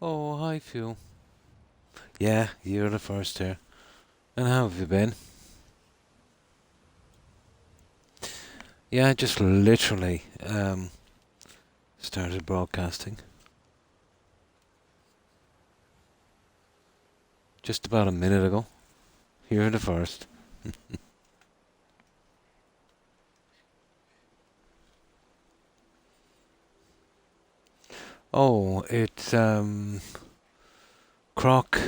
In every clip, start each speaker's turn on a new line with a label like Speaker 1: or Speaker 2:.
Speaker 1: Oh, hi, Phil. Yeah, you're the first here. And how have you been? Yeah, I just literally started broadcasting just about a minute ago. You're the first. Oh, it's Croc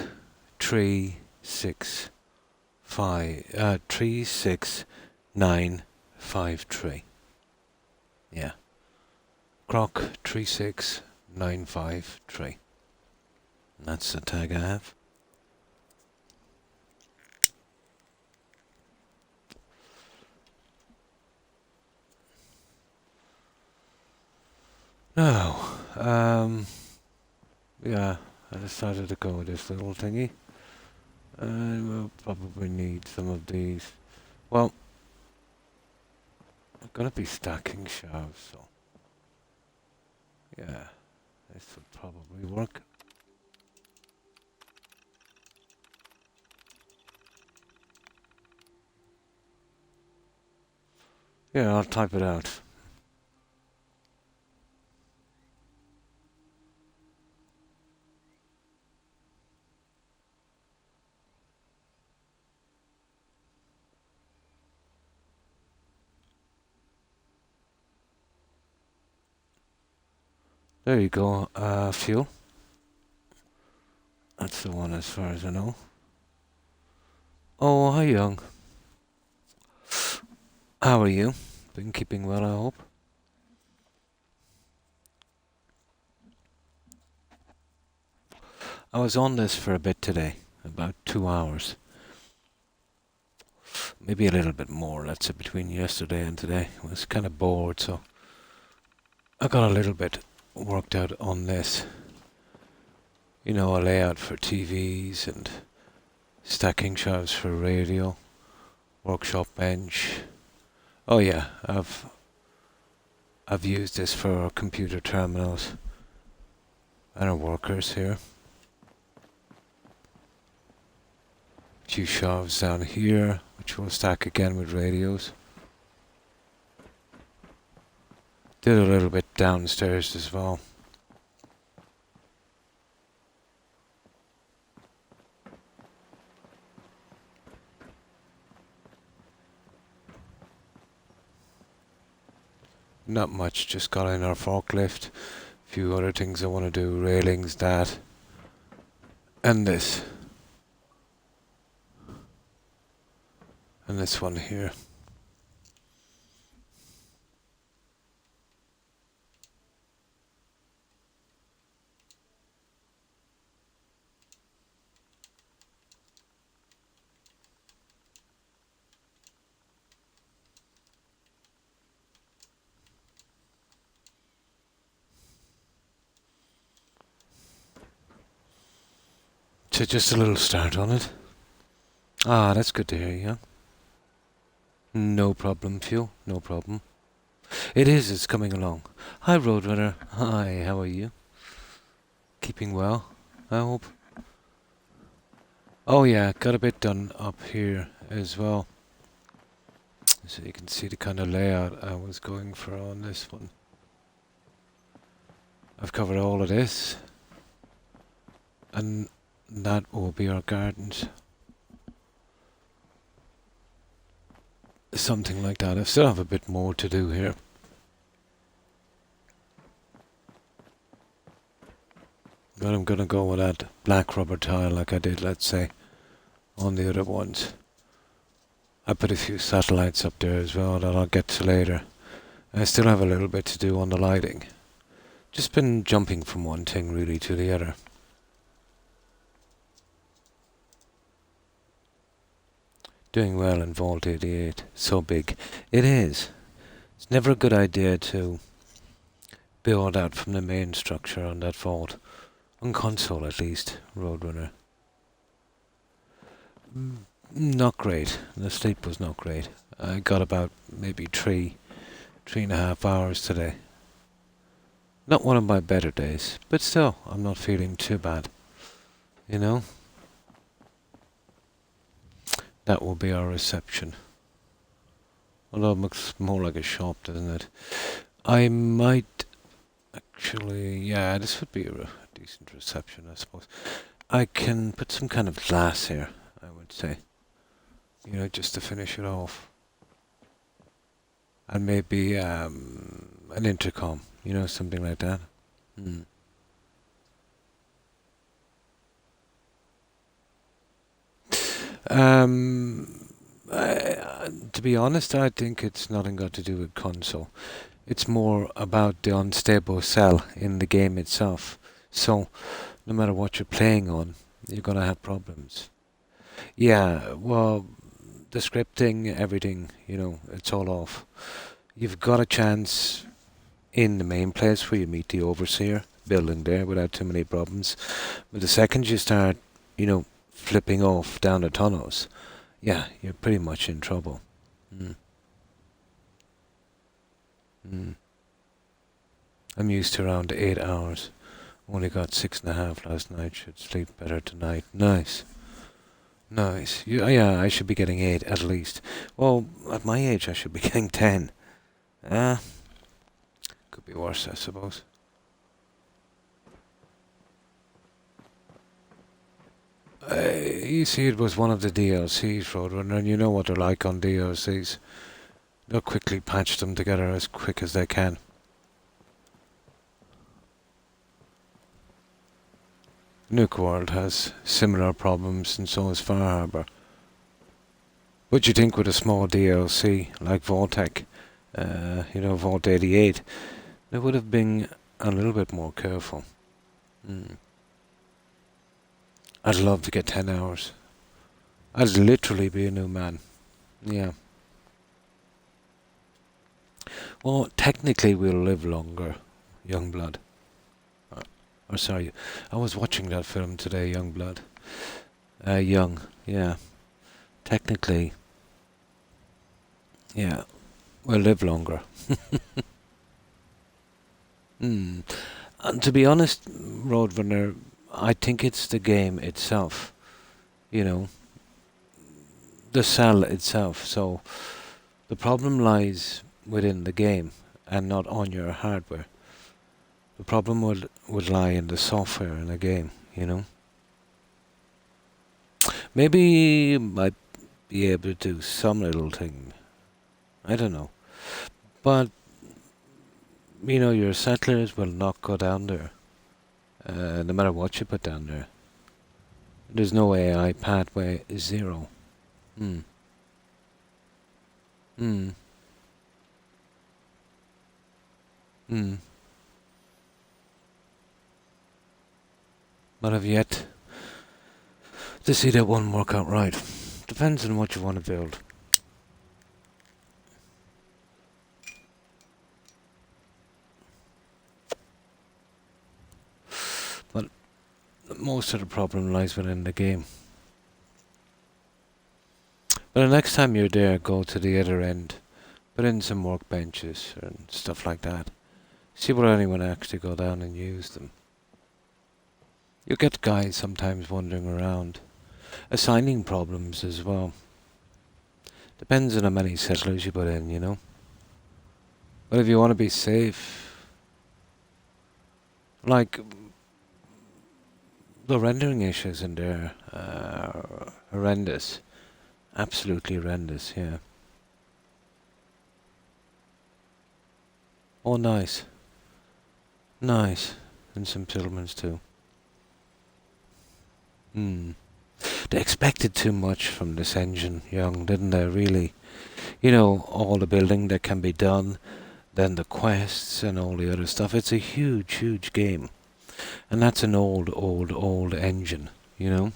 Speaker 1: 365 36953. Yeah. Croc 36953. That's the tag I have. Now, yeah, I decided to go with this little thingy. And we'll probably need some of these. Well, I'm gonna be stacking shelves, so yeah, this would probably work. Yeah, I'll type it out. There you go, fuel. That's the one as far as I know. Oh, hi, Young. How are you? Been keeping well, I hope. I was on this for a bit today, about 2 hours. Maybe a little bit more, let's say, between yesterday and today. I was kind of bored, so I got a little bit worked out on this. You know, a layout for TVs and stacking shelves for radio, workshop bench. Oh yeah, I've used this for computer terminals and our workers here. A few shelves down here, which we'll stack again with radios. Did a little bit downstairs as well. Not much, just got in our forklift. A few other things I want to do, railings, that, and this. And this one here. So just a little start on it. Ah, that's good to hear, yeah. No problem, Phil, no problem. It is, it's coming along. Hi, Roadrunner. Hi, how are you? Keeping well, I hope. Oh yeah, got a bit done up here as well. So you can see the kind of layout I was going for on this one. I've covered all of this. And that will be our gardens. Something like that. I still have a bit more to do here. But I'm gonna go with that black rubber tile like I did, let's say, on the other ones. I put a few satellites up there as well that I'll get to later. I still have a little bit to do on the lighting. Just been jumping from one thing really to the other. Doing well in Vault 88. So big. It is. It's never a good idea to build out from the main structure on that vault. On console at least, Roadrunner. Not great. The sleep was not great. I got about maybe 3.5 hours today. Not one of my better days, but still, I'm not feeling too bad. You know? That will be our reception. Although it looks more like a shop, doesn't it? I might actually, yeah, this would be a decent reception, I suppose. I can put some kind of glass here, I would say. You know, just to finish it off. And maybe an intercom, you know, something like that. Hmm. To be honest, I think it's nothing got to do with console. It's more about the unstable cell in the game itself. So, no matter what you're playing on, you're gonna have problems. Yeah, well, the scripting, everything, you know, it's all off. You've got a chance in the main place where you meet the overseer, building there without too many problems. But the second you start, you know, flipping off down the tunnels, yeah, you're pretty much in trouble. Mm. Mm. I'm used to around 8 hours. Only got 6.5 last night. Should sleep better tonight. Nice. Nice. Yeah, I should be getting 8 at least. Well, at my age, I should be getting 10. Ah, could be worse, I suppose. You see, it was one of the DLCs, Roadrunner, and you know what they're like on DLCs. They'll quickly patch them together as quick as they can. Nuke World has similar problems, and so has Far Harbor. But you think with a small DLC like Vault-Tec, you know, Vault 88, they would have been a little bit more careful. Mm. I'd love to get 10 hours. I'd literally be a new man. Yeah. Well, technically we'll live longer, Youngblood. Or sorry, I was watching that film today, Youngblood. Young, yeah. Technically, yeah, we'll live longer. Hmm. And to be honest, Roadrunner, I think it's the game itself. You know, the cell itself. So the problem lies within the game and not on your hardware. The problem would lie in the software in the game, you know. Maybe you might be able to do some little thing. I don't know. But, you know, your settlers will not go down there. No matter what you put down there. There's no AI pathway, zero. Hmm. Hmm. Hmm. But I've yet to see that one work out right. Depends on what you want to build. But most of the problem lies within the game. But the next time you're there, go to the other end. Put in some workbenches and stuff like that. See will anyone actually go down and use them. You get guys sometimes wandering around, assigning problems as well. Depends on how many settlers you put in, you know. But if you want to be safe, like the rendering issues in there are horrendous. Absolutely horrendous, yeah. Oh, nice. Nice. And some settlements too. Hmm. They expected too much from this engine, Young, didn't they, really? You know, all the building that can be done, then the quests and all the other stuff. It's a huge, huge game. And that's an old engine, you know?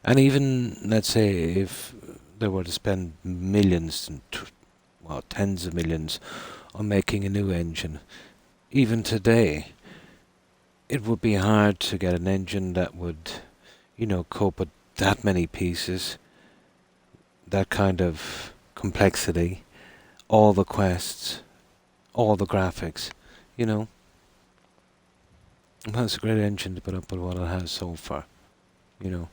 Speaker 1: And even, let's say, if they were to spend millions, and well, tens of millions on making a new engine, even today, it would be hard to get an engine that would, you know, cope with that many pieces, that kind of complexity, all the quests, all the graphics. you know. Well, it's a great engine to put up with what it has so far, you know.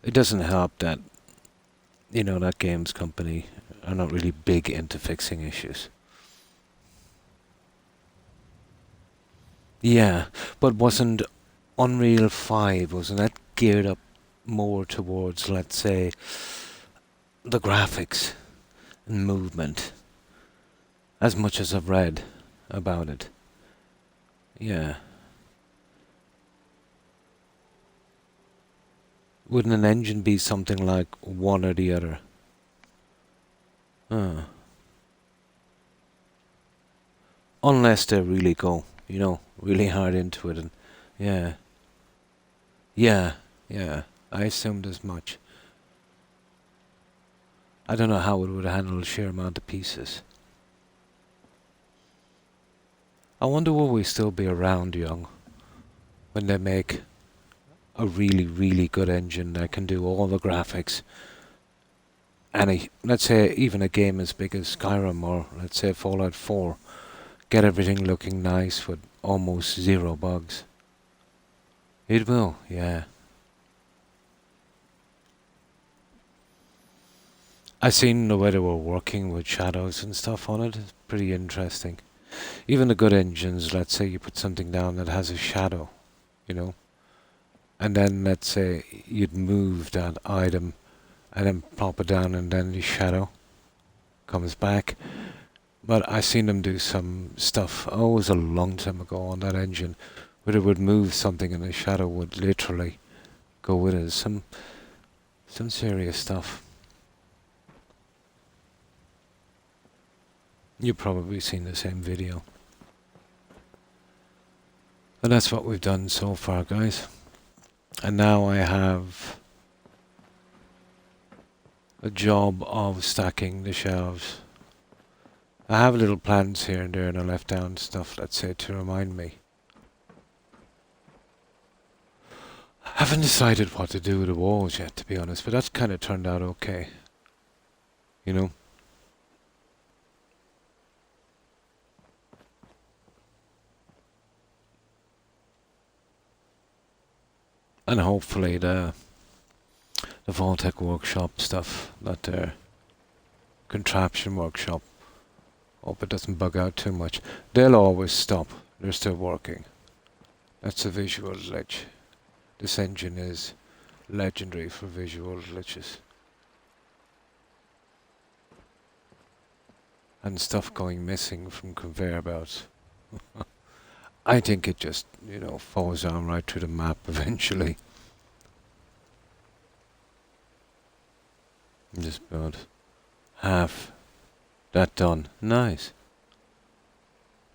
Speaker 1: It doesn't help that, you know, that games company are not really big into fixing issues. Yeah, but wasn't Unreal 5, wasn't that geared up more towards, let's say, the graphics and movement, as much as I've read about it? Yeah. Wouldn't an engine be something like one or the other? Uh, unless they really go, you know, really hard into it. And yeah, yeah, yeah. I assumed as much. I don't know how it would handle the sheer amount of pieces. I wonder will we still be around, young, when they make a really, really good engine that can do all the graphics. And let's say even a game as big as Skyrim or let's say Fallout 4, get everything looking nice with almost zero bugs. It will, yeah. I seen the way they were working with shadows and stuff on it. It's pretty interesting. Even the good engines, let's say you put something down that has a shadow, you know, and then let's say you'd move that item and then plop it down and then the shadow comes back. But I seen them do some stuff, oh, it was a long time ago on that engine, where it would move something and the shadow would literally go with it. Some serious stuff. You've probably seen the same video. And that's what we've done so far, guys. And now I have a job of stacking the shelves. I have little plants here and there and I left down stuff, let's say, to remind me. I haven't decided what to do with the walls yet, to be honest, but that's kind of turned out okay. You know? And hopefully the Vaultec workshop stuff, that contraption workshop, hope it doesn't bug out too much. They'll always stop. They're still working. That's a visual glitch. This engine is legendary for visual glitches. And stuff going missing from conveyor belts. I think it just, you know, falls down right through the map eventually. Just about half that done. Nice.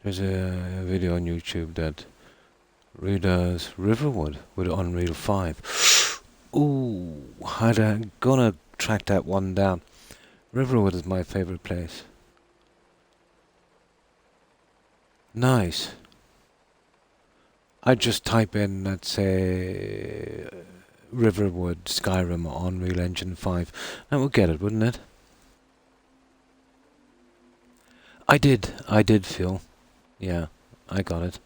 Speaker 1: There's a video on YouTube that redoes Riverwood with Unreal 5. Ooh, I'm gonna track that one down. Riverwood is my favorite place. Nice. I just type in, let's say, Riverwood Skyrim Unreal Engine 5. That would get it, wouldn't it? I did feel. Yeah, I got it.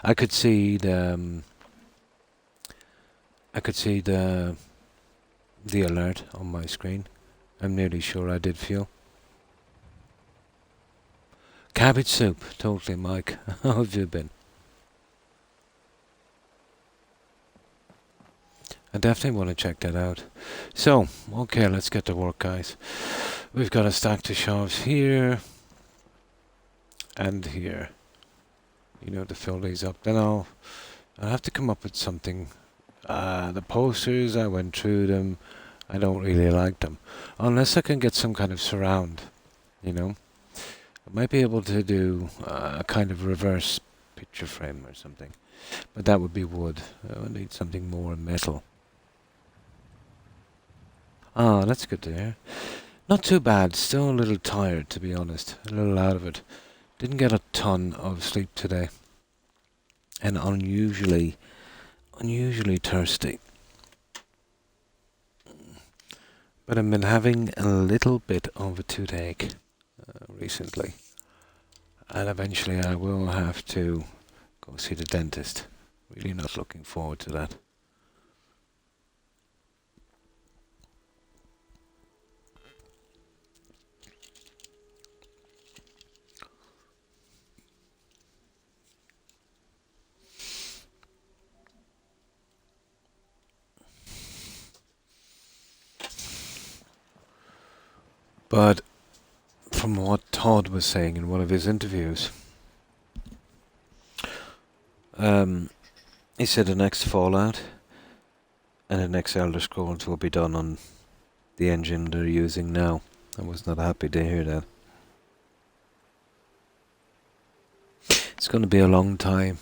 Speaker 1: I could see the the alert on my screen. I'm nearly sure I did feel. Cabbage soup, totally, Mike. How have you been? I definitely want to check that out. So, okay, let's get to work, guys. We've got a stack of shelves here and here. You know, to fill these up. Then I'll have to come up with something. The posters, I went through them. I don't really like them. Unless I can get some kind of surround, you know. I might be able to do a kind of reverse picture frame or something. But that would be wood. I would need something more metal. Ah, that's good to hear. Not too bad. Still a little tired, to be honest. A little out of it. Didn't get a ton of sleep today. And unusually thirsty. But I've been having a little bit of a toothache. recently. And eventually I will have to go see the dentist. Really not looking forward to that. But from what Todd was saying in one of his interviews, he said the next Fallout and the next Elder Scrolls will be done on the engine they're using now. I was not happy to hear that. It's going to be a long time.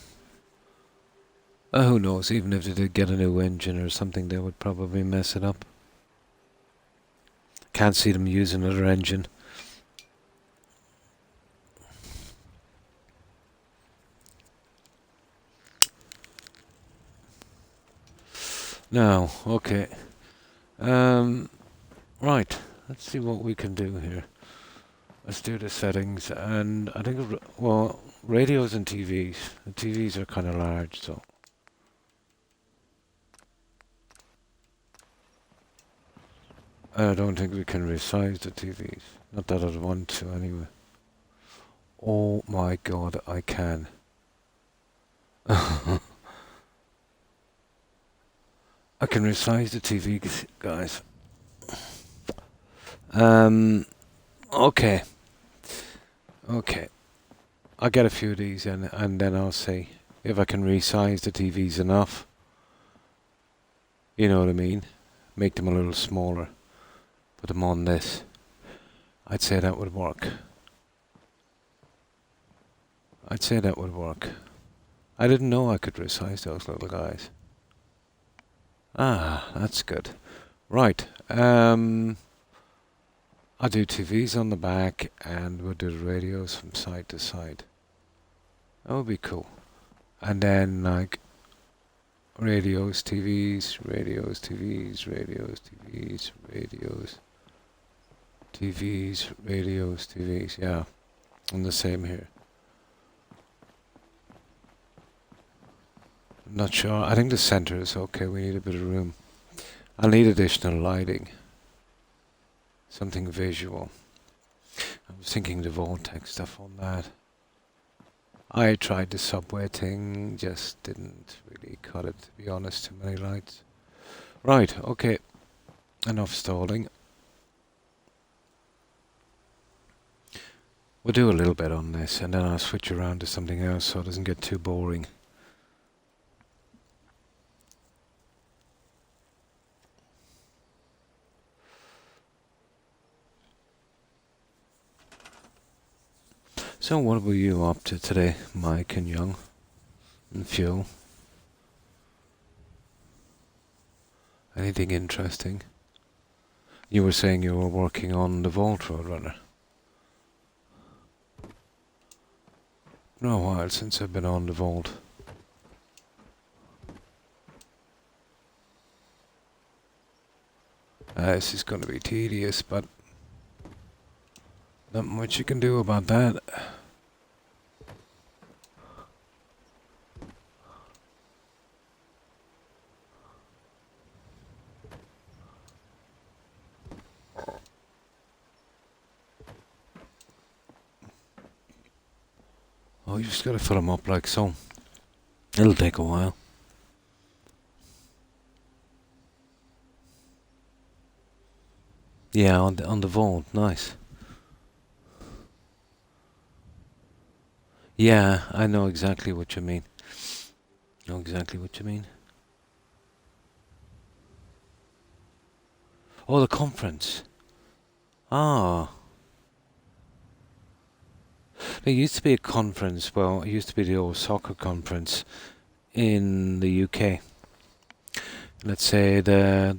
Speaker 1: Who knows, even if they did get a new engine or something, they would probably mess it up. Can't see them using another engine. Now, okay. Right, let's see what we can do here. Let's do the settings, and I think, well, radios and TVs. The TVs are kind of large, so. I don't think we can resize the TVs. Not that I'd want to, anyway. Oh my god, I can. I can resize the TV, guys. Okay. Okay. I'll get a few of these and then I'll see if I can resize the TVs enough. You know what I mean? Make them a little smaller. Put them on this. I'd say that would work. I'd say that would work. I didn't know I could resize those little guys. Ah, that's good. Right. I'll do TVs on the back and we'll do the radios from side to side. That would be cool. And then like radios, TVs, radios, TVs, radios, TVs, radios, TVs, radios, TVs. Yeah, and the same here. I'm not sure. I think the center is okay. We need a bit of room. I'll need additional lighting. Something visual. I was thinking the vortex stuff on that. I tried the subway thing, just didn't really cut it, to be honest. Too many lights. Right, okay. Enough stalling. We'll do a little bit on this and then I'll switch around to something else so it doesn't get too boring. So what were you up to today, Mike and Young and Phil? Anything interesting? You were saying you were working on the Vault Roadrunner. Been a while since I've been on the Vault. This is going to be tedious, but not much you can do about that. Oh, you just gotta fill them up like so. It'll take a while. Yeah, on the vault, nice. Yeah, I know exactly what you mean. Know exactly what you mean. Oh, the conference. Ah. There used to be a conference, well, it used to be the old soccer conference in the UK. Let's say the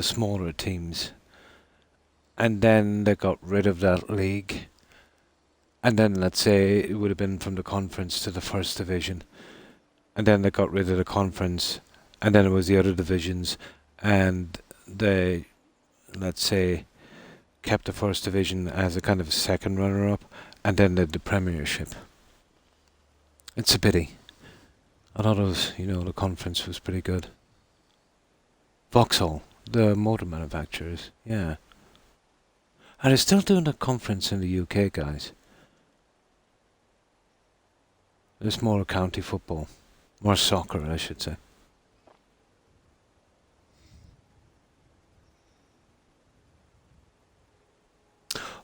Speaker 1: smaller teams. And then they got rid of that league. And then let's say it would have been from the conference to the first division. And then they got rid of the conference. And then it was the other divisions. And they, let's say, kept the first division as a kind of second runner-up, and then did the Premiership. It's a pity. I thought it was, the conference was pretty good. Vauxhall, the motor manufacturers, yeah. And they're still doing the conference in the UK, guys. It's more county football. More soccer, I should say.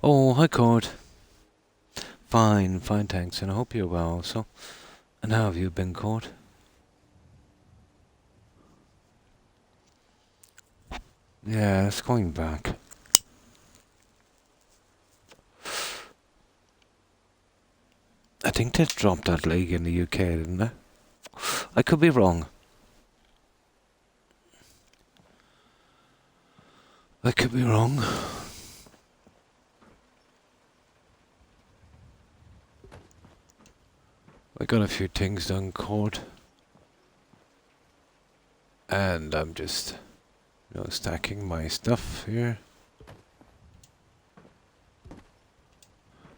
Speaker 1: Oh, hi, Cord. Fine, thanks, and I hope you're well also. And how have you been, Cord? Yeah, it's going back. I think they dropped that league in the UK, didn't they? I could be wrong. I could be wrong. I got a few things done, Cord. And I'm just, stacking my stuff here.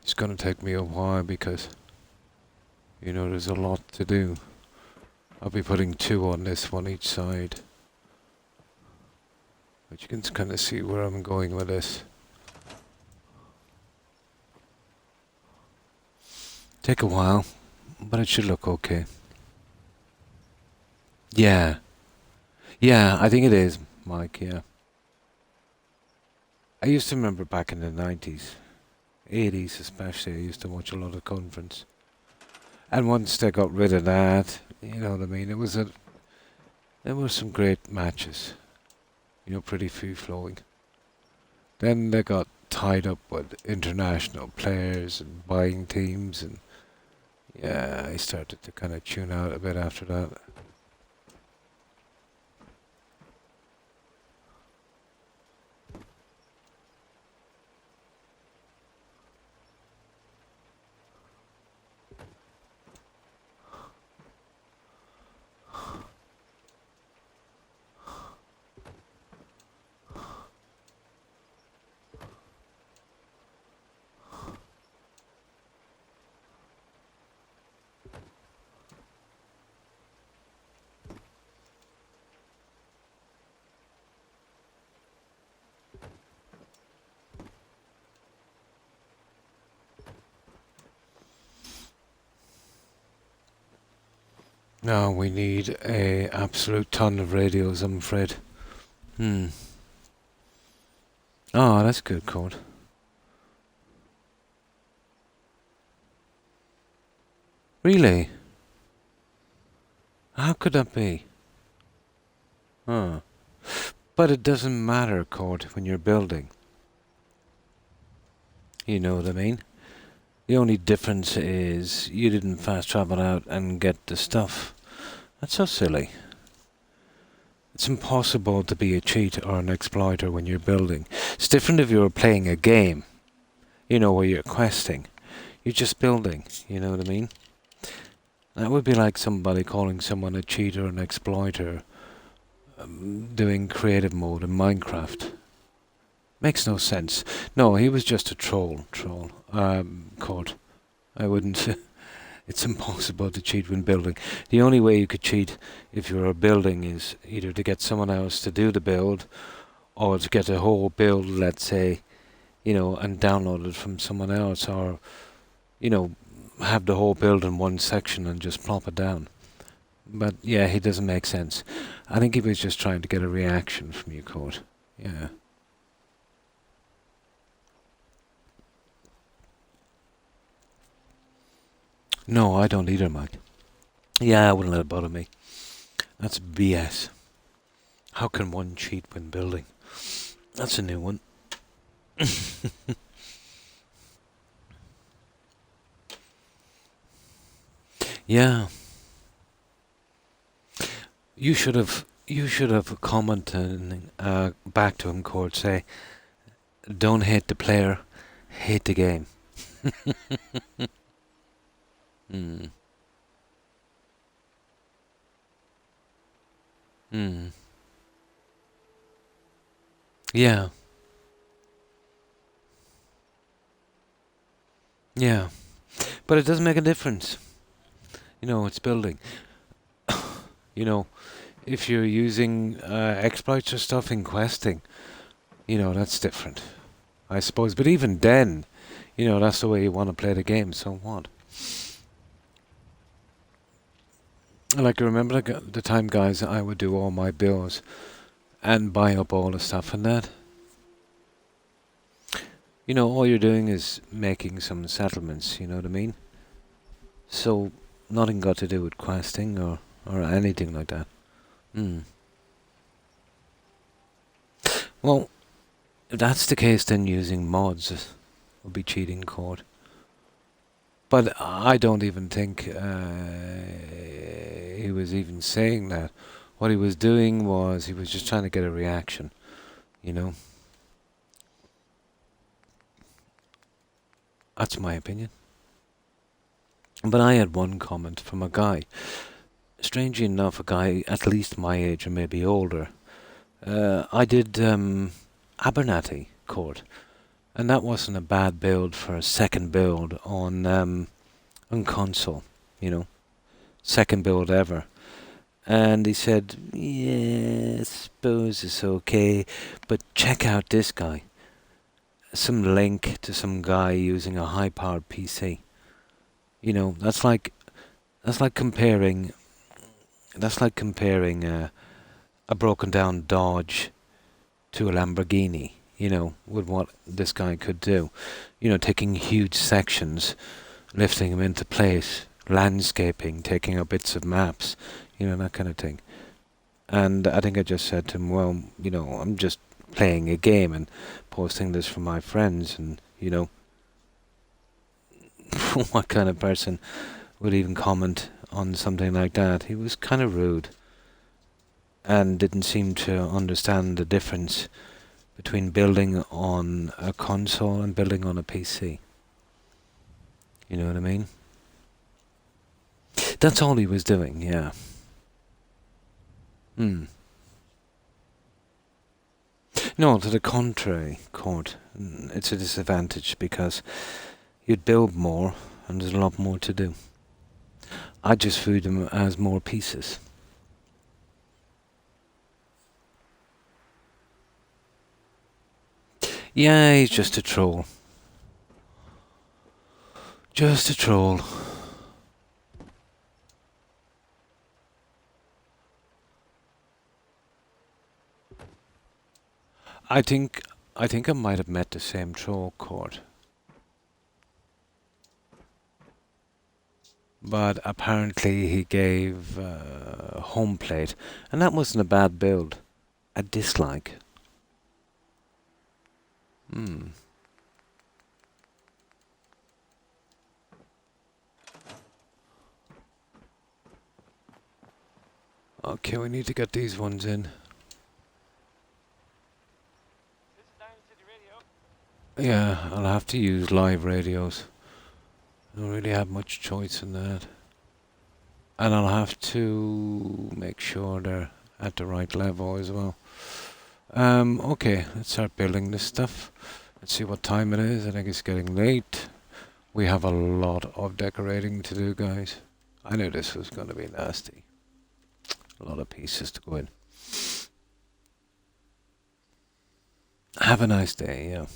Speaker 1: It's gonna take me a while because, there's a lot to do. I'll be putting 2 on this one each side. But you can kind of see where I'm going with this. Take a while, but it should look okay. Yeah. Yeah, I think it is, Mike, yeah. I used to remember back in the 90s, 80s especially, I used to watch a lot of conference. And once they got rid of that, you know what I mean, there were some great matches. Pretty free-flowing. Then they got tied up with international players and buying teams, and yeah, I started to kind of tune out a bit after that. Now we need a absolute ton of radios, I'm afraid. Oh, that's good, Cord. Really? How could that be? Huh. But it doesn't matter, Cord, when you're building. You know what I mean? The only difference is you didn't fast travel out and get the stuff. That's so silly. It's impossible to be a cheat or an exploiter when you're building. It's different if you're playing a game, where you're questing. You're just building, you know what I mean? That would be like somebody calling someone a cheat or an exploiter doing creative mode in Minecraft. Makes no sense. No, he was just a troll. Cord. I wouldn't. It's impossible to cheat when building. The only way you could cheat if you were building is either to get someone else to do the build, or to get a whole build, let's say, and download it from someone else, or, have the whole build in one section and just plop it down. But yeah, he doesn't make sense. I think he was just trying to get a reaction from you, Cord. Yeah. No, I don't either, Mike. Yeah, I wouldn't let it bother me. That's BS. How can one cheat when building? That's a new one. Yeah. You should have commented back to him, Cord. Say, don't hate the player, hate the game. Hmm. Hmm. Yeah. Yeah, but it doesn't make a difference. It's building. You know, if you're using exploits or stuff in questing, that's different, I suppose. But even then, that's the way you want to play the game. So what? Like, I remember the time, guys, I would do all my bills and buy up all the stuff and that. All you're doing is making some settlements, you know what I mean? So, nothing got to do with questing or anything like that. Hmm. Well, if that's the case, then using mods would be cheating code. But I don't even think he was even saying that. What he was doing was he was just trying to get a reaction, you know? That's my opinion. But I had one comment from a guy. Strangely enough, a guy at least my age or maybe older. I did Abernathy Court, and that wasn't a bad build for a second build on console, second build ever. And he said, yeah, I suppose it's okay, but check out this guy. Some link to some guy using a high-powered PC. That's like comparing a broken down Dodge to a Lamborghini. With what this guy could do. Taking huge sections, lifting them into place, landscaping, taking up bits of maps, that kind of thing. And I think I just said to him, well, I'm just playing a game and posting this for my friends, and, what kind of person would even comment on something like that? He was kind of rude and didn't seem to understand the difference between building on a console and building on a PC. You know what I mean? That's all he was doing, yeah. No, to the contrary, Court. It's a disadvantage because you'd build more and there's a lot more to do. I just viewed him as more pieces. Yeah, he's just a troll. Just a troll. I think I might have met the same troll, Court. But apparently he gave home plate, and that wasn't a bad build. A dislike. Okay, we need to get these ones in. Yeah, I'll have to use live radios. I don't really have much choice in that. And I'll have to make sure they're at the right level as well. Okay, let's start building this stuff. Let's see what time it is. I think it's getting late. We have a lot of decorating to do, guys. I knew this was going to be nasty. A lot of pieces to go in. Have a nice day, yeah.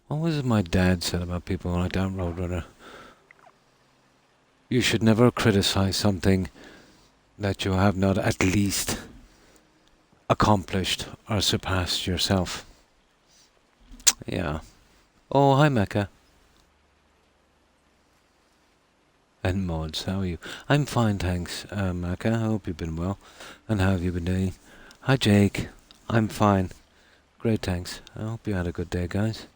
Speaker 1: What was it my dad said about people like that, Roadrunner? You should never criticize something that you have not at least accomplished or surpassed yourself. Yeah. Oh, hi, Mecca. And Mods, how are you? I'm fine, thanks, Mecca. I hope you've been well. And how have you been doing? Hi, Jake. I'm fine. Great, thanks. I hope you had a good day, guys.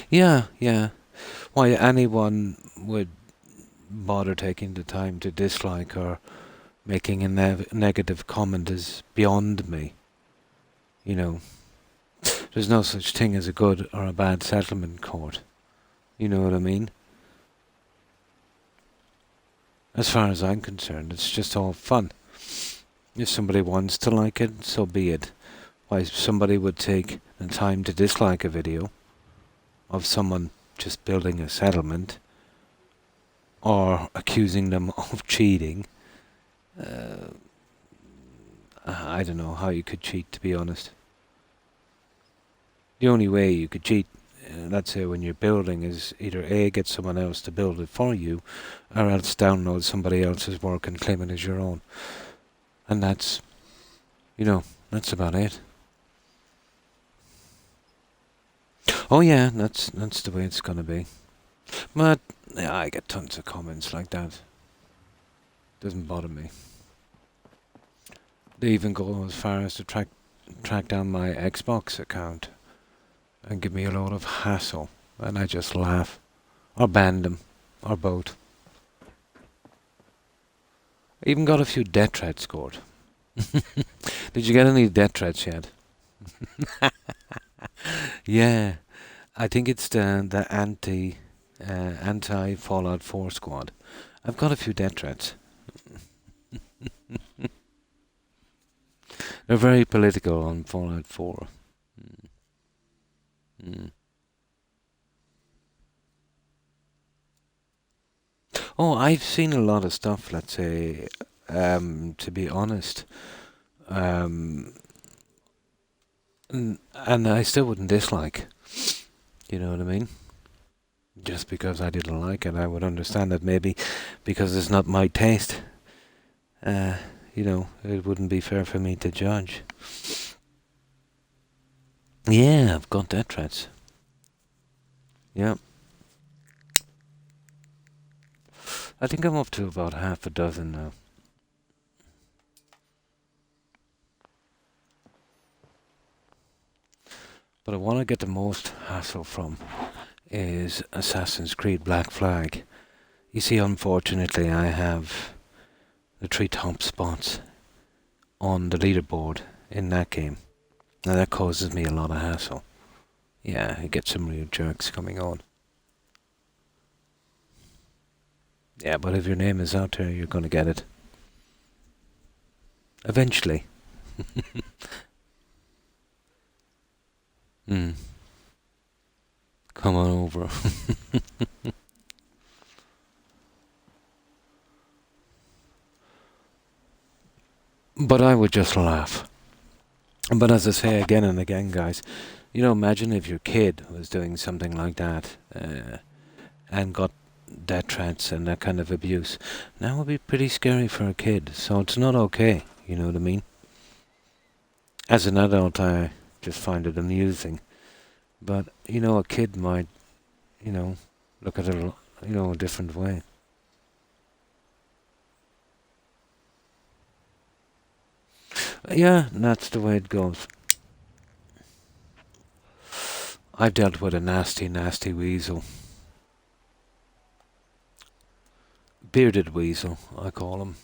Speaker 1: Yeah. Why anyone would bother taking the time to dislike or making a negative comment is beyond me. There's no such thing as a good or a bad settlement court. You know what I mean? As far as I'm concerned, it's just all fun. If somebody wants to like it, so be it. Why somebody would take the time to dislike a video of someone just building a settlement or accusing them of cheating. I don't know how you could cheat, to be honest. The only way you could cheat, let's say when you're building, is either A, get someone else to build it for you, or else download somebody else's work and claim it as your own. And that's, that's about it. Oh yeah, that's the way it's gonna be. But yeah, I get tons of comments like that. Doesn't bother me. They even go as far as to track down my Xbox account and give me a load of hassle, and I just laugh, or ban them, or both. I even got a few death threats scored. Did you get any death threats yet? Yeah, I think it's the anti Fallout 4 squad. I've got a few death threats. They're very political on Fallout 4. Oh, I've seen a lot of stuff, let's say, to be honest. And I still wouldn't dislike. You know what I mean? Just because I didn't like it, I would understand that maybe because it's not my taste. It wouldn't be fair for me to judge. Yeah, I've got death threats. Yeah. I think I'm up to about half a dozen now. But I want to get the most hassle from is Assassin's Creed Black Flag. You see, unfortunately, I have the 3 top spots on the leaderboard in that game. Now that causes me a lot of hassle. Yeah, I get some real jerks coming on. Yeah, but if your name is out there, you're going to get it. Eventually. Come on over. But I would just laugh. But as I say again and again, guys, imagine if your kid was doing something like that and got death threats and that kind of abuse. That would be pretty scary for a kid. So it's not okay, you know what I mean? As an adult, I just find it amusing. But, a kid might, look at it, a different way. Yeah, that's the way it goes. I've dealt with a nasty, nasty weasel. Bearded weasel, I call him.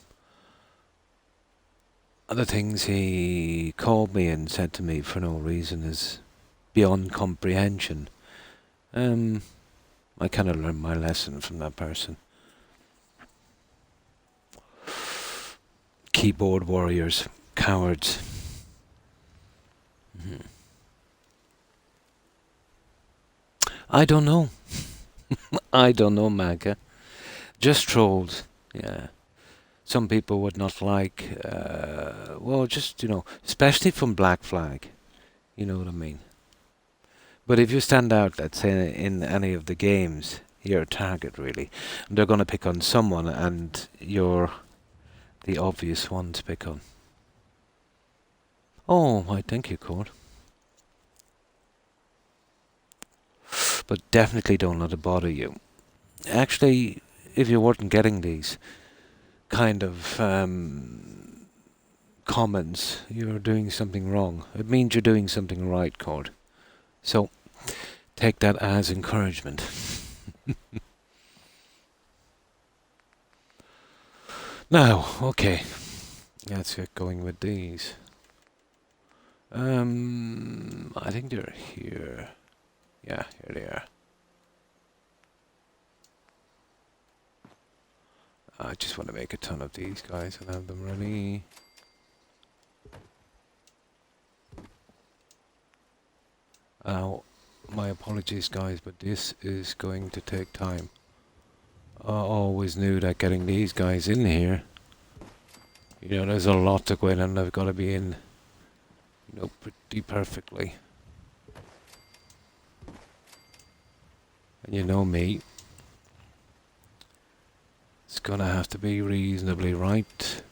Speaker 1: The things he called me and said to me for no reason is beyond comprehension. I kind of learned my lesson from that person. Keyboard warriors, cowards. I don't know. I don't know, Magga. Just trolls, yeah. Some people would not like, especially from Black Flag. You know what I mean? But if you stand out, let's say, in any of the games, you're a target, really. And they're going to pick on someone, and you're the obvious one to pick on. Oh, I thank you, Cord. But definitely don't let it bother you. Actually, if you weren't getting these kind of comments, you're doing something wrong. It means you're doing something right, Cord. So, take that as encouragement. Now, okay. Let's get going with these. I think they're here. Yeah, here they are. I just want to make a ton of these guys and have them ready. My apologies guys, but this is going to take time. I always knew that getting these guys in here, there's a lot to go in and they've got to be in, pretty perfectly. And you know me, it's gonna have to be reasonably right.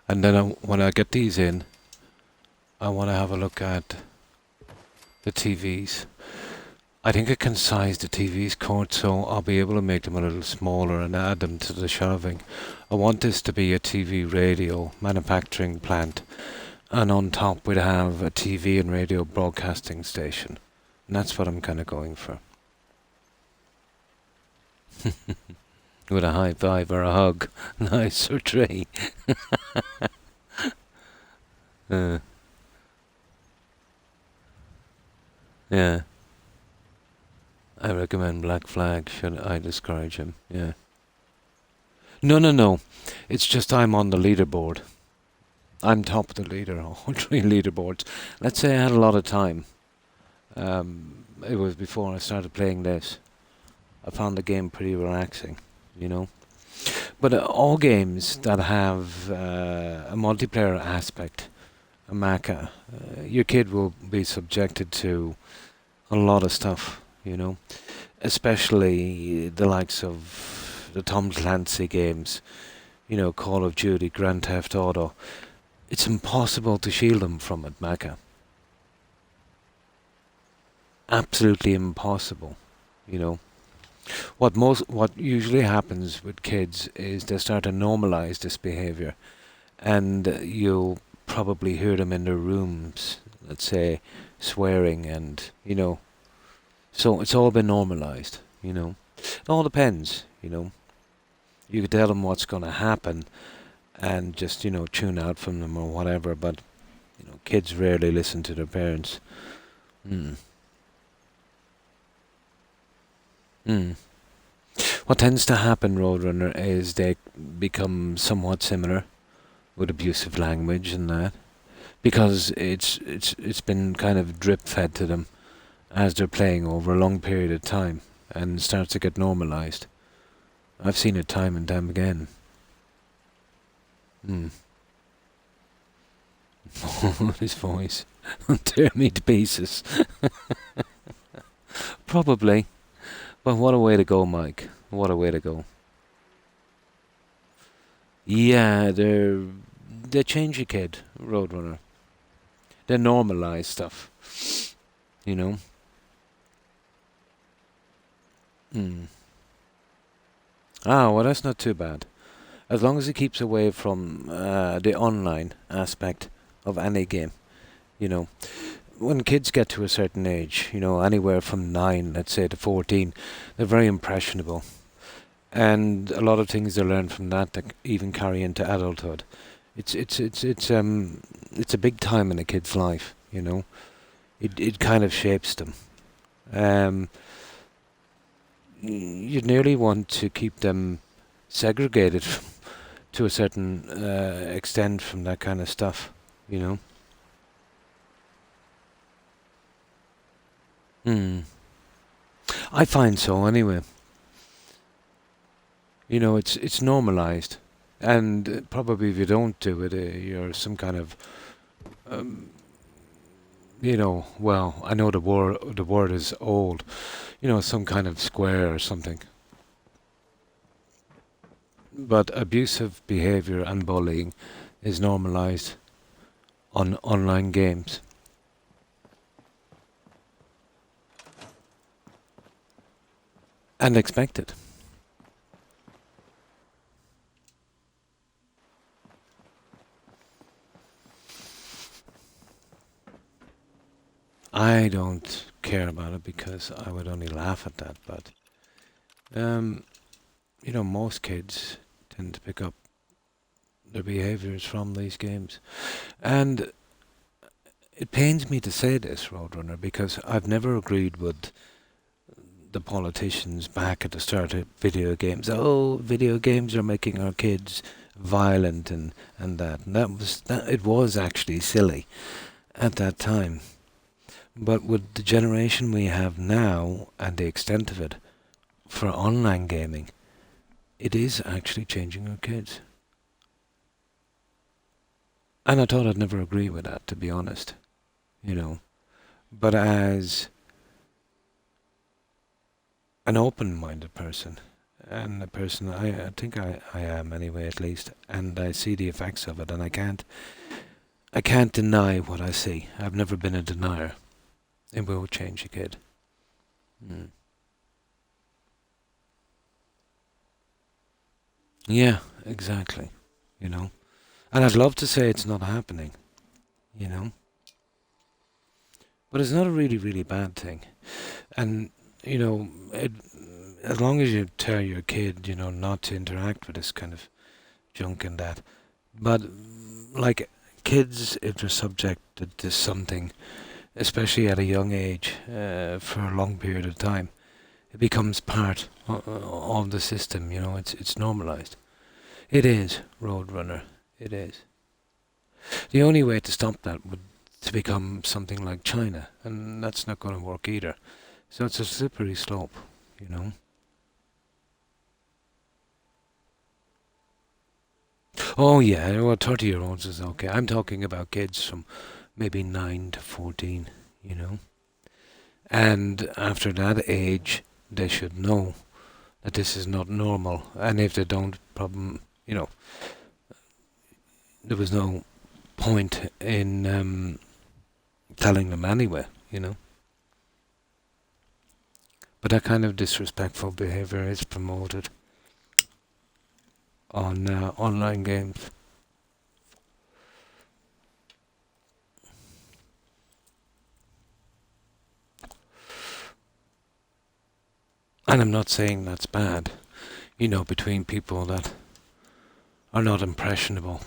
Speaker 1: And then when I get these in, I want to have a look at the TVs. I think I can size the TVs cord so I'll be able to make them a little smaller and add them to the shelving. I want this to be a TV radio manufacturing plant, and on top we'd have a TV and radio broadcasting station. And that's what I'm kind of going for. With a high five or a hug. Nice or three. Yeah. I recommend Black Flag. Should I discourage him? Yeah. No. It's just I'm on the leaderboard. I'm top of the leader, all 3 leaderboards. Let's say I had a lot of time. It was before I started playing this. I found the game pretty relaxing, But all games that have a multiplayer aspect, a mecha, your kid will be subjected to a lot of stuff, Especially the likes of the Tom Clancy games, Call of Duty, Grand Theft Auto. It's impossible to shield them from it, mecha. Absolutely impossible, What usually happens with kids is they start to normalize this behavior, and you'll probably hear them in their rooms, let's say, swearing and, so it's all been normalized, It all depends, You could tell them what's going to happen and just, tune out from them or whatever, but, kids rarely listen to their parents. What tends to happen, Roadrunner, is they become somewhat similar with abusive language and that, because it's been kind of drip fed to them as they're playing over a long period of time, and starts to get normalized. I've seen it time and time again. His voice tear me to pieces. Probably. But what a way to go, Mike. What a way to go. Yeah, they change your kid, Roadrunner. They normalize stuff. Well, that's not too bad. As long as he keeps away from the online aspect of any game, When kids get to a certain age, anywhere from 9, let's say, to 14, they're very impressionable. And a lot of things they learn from that even carry into adulthood. It's a big time in a kid's life, It kind of shapes them. You nearly want to keep them segregated to a certain extent from that kind of stuff, I find so anyway. It's normalized, and probably if you don't do it, you're some kind of, well, I know the word is old, some kind of square or something. But abusive behavior and bullying is normalized on online games. And expected. I don't care about it because I would only laugh at that, but most kids tend to pick up their behaviors from these games. And it pains me to say this, Roadrunner, because I've never agreed with the politicians back at the start of video games. Oh, video games are making our kids violent and that. And it was actually silly at that time. But with the generation we have now and the extent of it for online gaming, it is actually changing our kids. And I thought I'd never agree with that, to be honest. You know. But as an open-minded person, and a person I think I am anyway, at least, and I see the effects of it, and I can't deny what I see. I've never been a denier. It will change a kid. Mm. Yeah, exactly. You know, and I'd love to say it's not happening. You know, but it's not a really really bad thing. And you know, as long as you tell your kid, not to interact with this kind of junk and that. But like kids, if they're subjected to something, especially at a young age, for a long period of time, it becomes part of the system. It's normalized. It is, Roadrunner. It is. The only way to stop that would to become something like China, and that's not going to work either. So it's a slippery slope, you know. Oh yeah, well, 30-year-olds is okay. I'm talking about kids from maybe 9 to 14, you know. And after that age, they should know that this is not normal. And if they don't, problem, there was no point in telling them anyway, you know. But that kind of disrespectful behaviour is promoted on online games. And I'm not saying that's bad, between people that are not impressionable.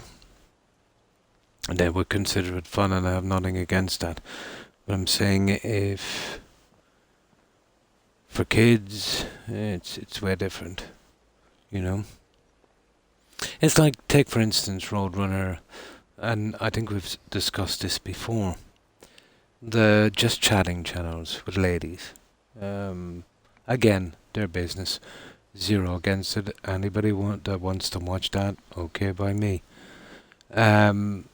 Speaker 1: And they would consider it fun, and I have nothing against that. But I'm saying if for kids, it's way different, you know. It's like, take for instance Roadrunner, and I think we've discussed this before. The just chatting channels with ladies. Again, their business. Zero against it. Anybody that wants to watch that, okay by me. And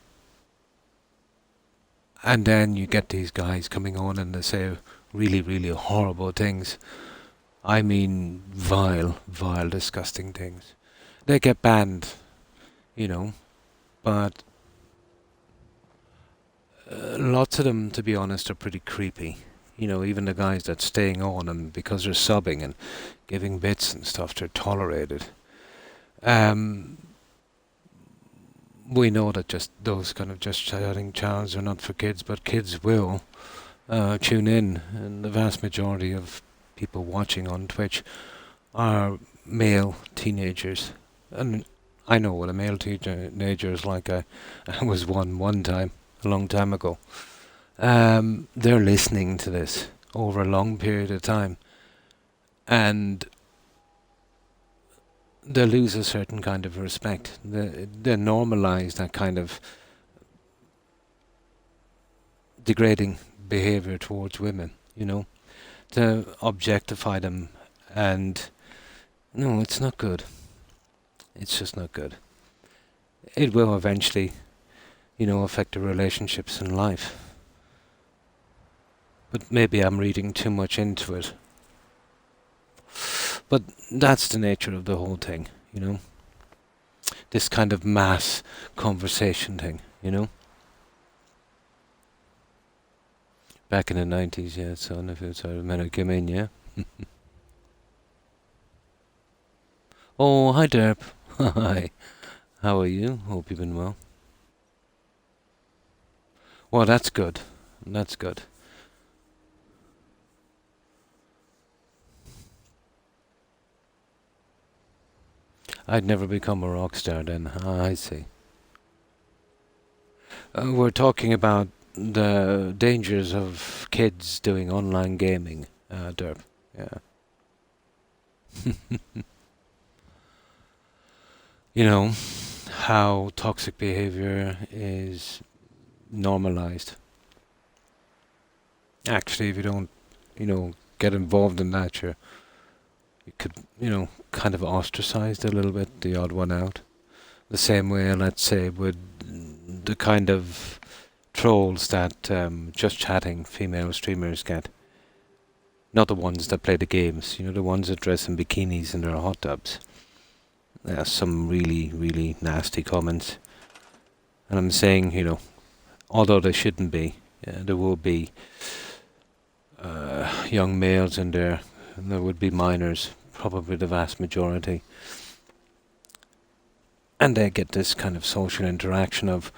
Speaker 1: then you get these guys coming on and they say really, really horrible things. I mean, vile, disgusting things. They get banned, but lots of them, to be honest, are pretty creepy. Even the guys that's staying on, and because they're subbing and giving bits and stuff, they're tolerated. We know that just those kind of just chatting channels are not for kids, but kids will tune in, and the vast majority of people watching on Twitch are male teenagers. And I know what a male teenager is like. I was one time, a long time ago. They're listening to this over a long period of time, and they lose a certain kind of respect. They normalise that kind of degrading behaviour towards women, to objectify them, and no, it's not good. It's just not good. It will eventually, affect the relationships in life. But maybe I'm reading too much into it. But that's the nature of the whole thing, This kind of mass conversation thing, Back in the 90s, yeah, so if it's meant come in, yeah. Oh, hi Derp. Hi. How are you? Hope you've been well. Well, that's good. That's good. I'd never become a rock star then. I see. We're talking about the dangers of kids doing online gaming, Derp. Yeah. You know, how toxic behavior is normalized. Actually, if you don't, get involved in that, you could, kind of ostracized a little bit, the odd one out. The same way, let's say, with the kind of trolls that just chatting female streamers get. Not the ones that play the games, the ones that dress in bikinis in their hot tubs. There are some really, really nasty comments. And I'm saying, although there shouldn't be, there will be young males in there, and there would be minors, probably the vast majority. And they get this kind of social interaction of,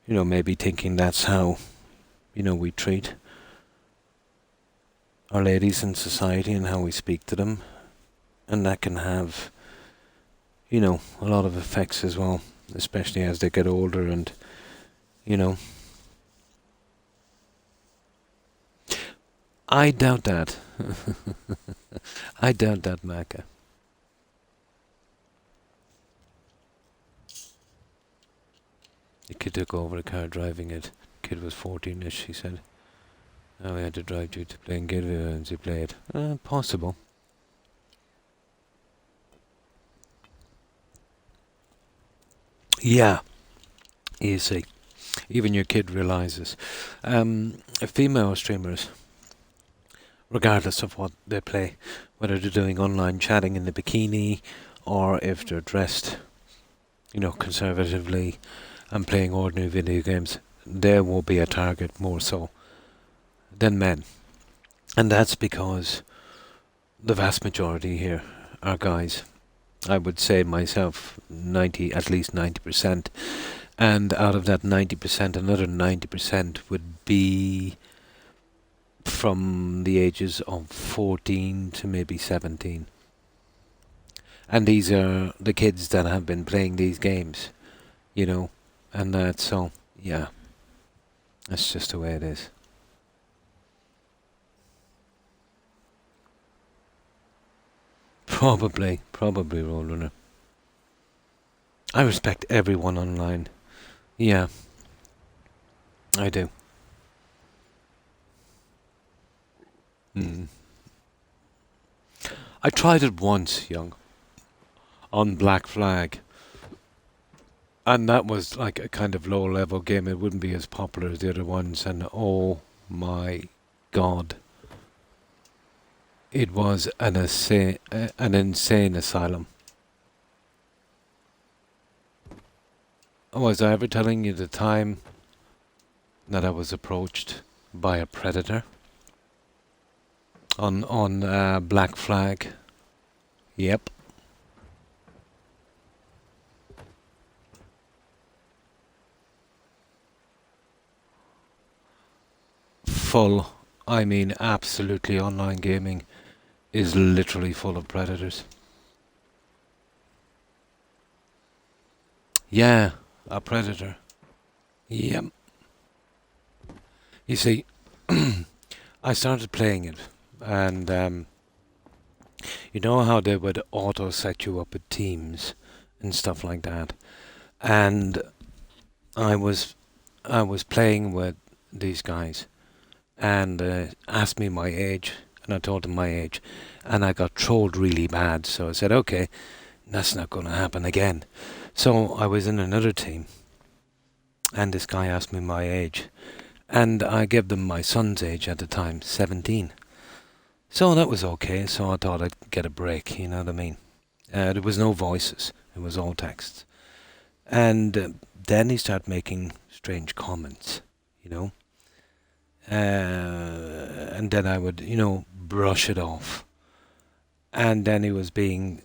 Speaker 1: maybe thinking that's how, we treat our ladies in society and how we speak to them. And that can have, a lot of effects as well, especially as they get older and, I doubt that. I doubt that, Maka. The kid took over the car driving it. Kid was 14ish, he said. Now we had to drive due to playing video and he played. Possible. Yeah, you see. Even your kid realizes. Female streamers, regardless of what they play, whether they're doing online chatting in the bikini or if they're dressed, conservatively and playing ordinary video games, they will be a target more so than men. And that's because the vast majority here are guys. I would say myself, at least 90%. And out of that 90%, another 90% would be from the ages of 14 to maybe 17. And these are the kids that have been playing these games, and that's so, yeah, that's just the way it is. Probably, Roadrunner. I respect everyone online. Yeah, I do. I tried it once, young, on Black Flag. And that was like a kind of low level game. It wouldn't be as popular as the other ones. And oh my god. It was an insane asylum. Was I ever telling you the time that I was approached by a predator on Black Flag? Yep. Full, I mean absolutely, online gaming is literally full of predators. Yeah, a predator. Yep. You see, I started playing it, and you know how they would auto set you up with teams and stuff like that. And I was playing with these guys, and asked me my age, and I told them my age, and I got trolled really bad. So I said, okay, that's not going to happen again. So I was in another team, and this guy asked me my age, and I gave them my son's age at the time, 17. So that was okay. So I thought I'd get a break. You know what I mean? There was no voices; it was all text. And then he started making strange comments. You know. And then I would, brush it off. And then he was being,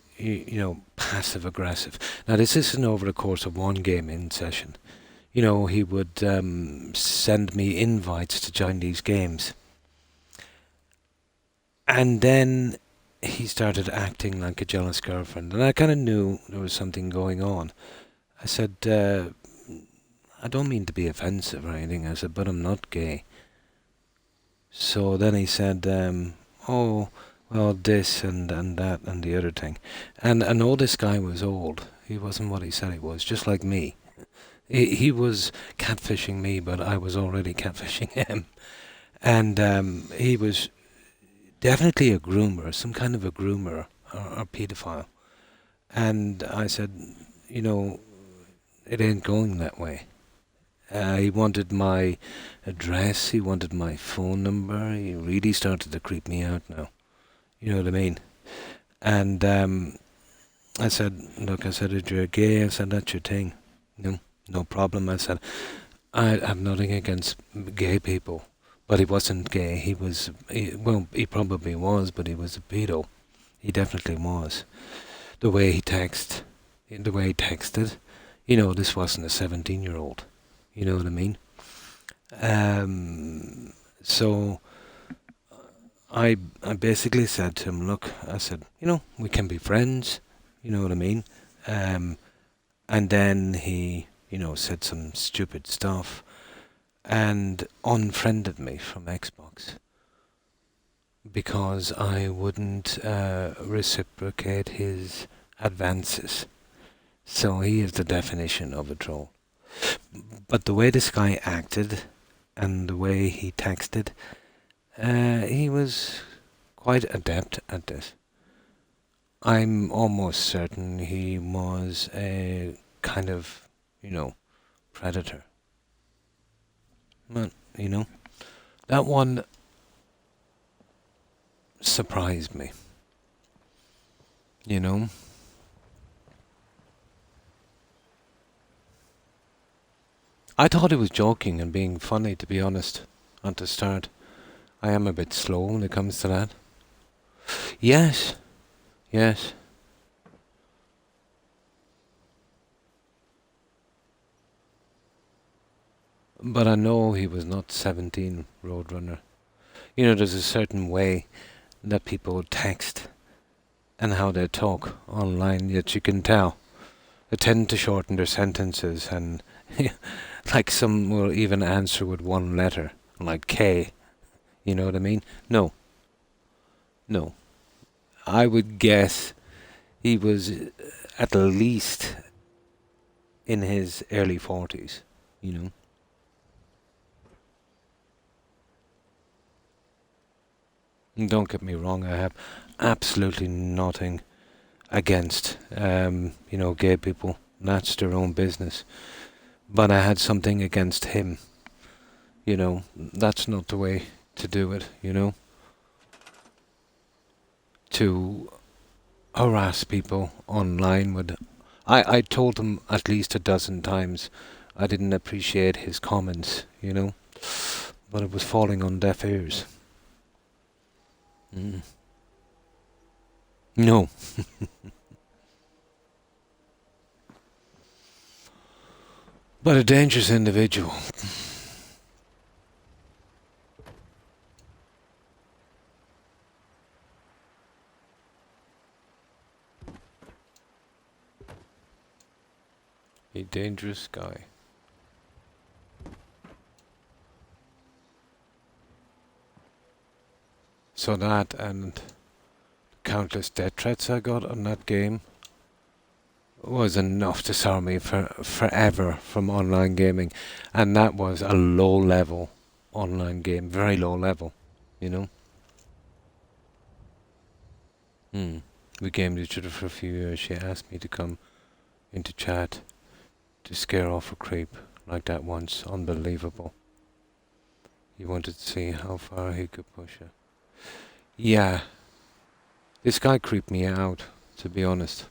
Speaker 1: passive aggressive. Now this isn't over the course of one gaming session. He would send me invites to join these games. And then he started acting like a jealous girlfriend. And I kind of knew there was something going on. I said, I don't mean to be offensive or anything. I said, but I'm not gay. So then he said, oh, well, this and that and the other thing. And I know this guy was old. He wasn't what he said he was, just like me. He was catfishing me, but I was already catfishing him. And he was definitely a groomer, some kind of a groomer or paedophile. And I said, you know, it ain't going that way. He wanted my address, he wanted my phone number, he really started to creep me out now. You know what I mean? And I said, look, I said, if you're gay, I said, that's your thing. No problem. I said, I have nothing against gay people. But he wasn't gay. He probably was, but he was a pedo. He definitely was. The way he texted, this wasn't a 17-year-old. You know what I mean? So I basically said to him, look, I said, we can be friends. You know what I mean? And then he, said some stupid stuff and unfriended me from Xbox because I wouldn't reciprocate his advances. So he is the definition of a troll. But the way this guy acted and the way he texted, he was quite adept at this. I'm almost certain he was a kind of, predator. But, that one surprised me. I thought he was joking and being funny, to be honest, at the start. I am a bit slow when it comes to that. Yes. But I know he was not 17, Roadrunner. There's a certain way that people text and how they talk online that you can tell. They tend to shorten their sentences and like some will even answer with one letter, like K. You know what I mean? No. I would guess he was at least in his early 40s, Don't get me wrong, I have absolutely nothing against, gay people. That's their own business. But I had something against him. That's not the way to do it, To harass people online with... I told him at least a dozen times I didn't appreciate his comments, But it was falling on deaf ears. No. But a dangerous individual. A dangerous guy. So that and countless death threats I got on that game was enough to sour me forever from online gaming. And that was a low level online game, very low level, We gamed each other for a few years. She asked me to come into chat to scare off a creep like that once. Unbelievable. He wanted to see how far he could push her. Yeah. This guy creeped me out, to be honest.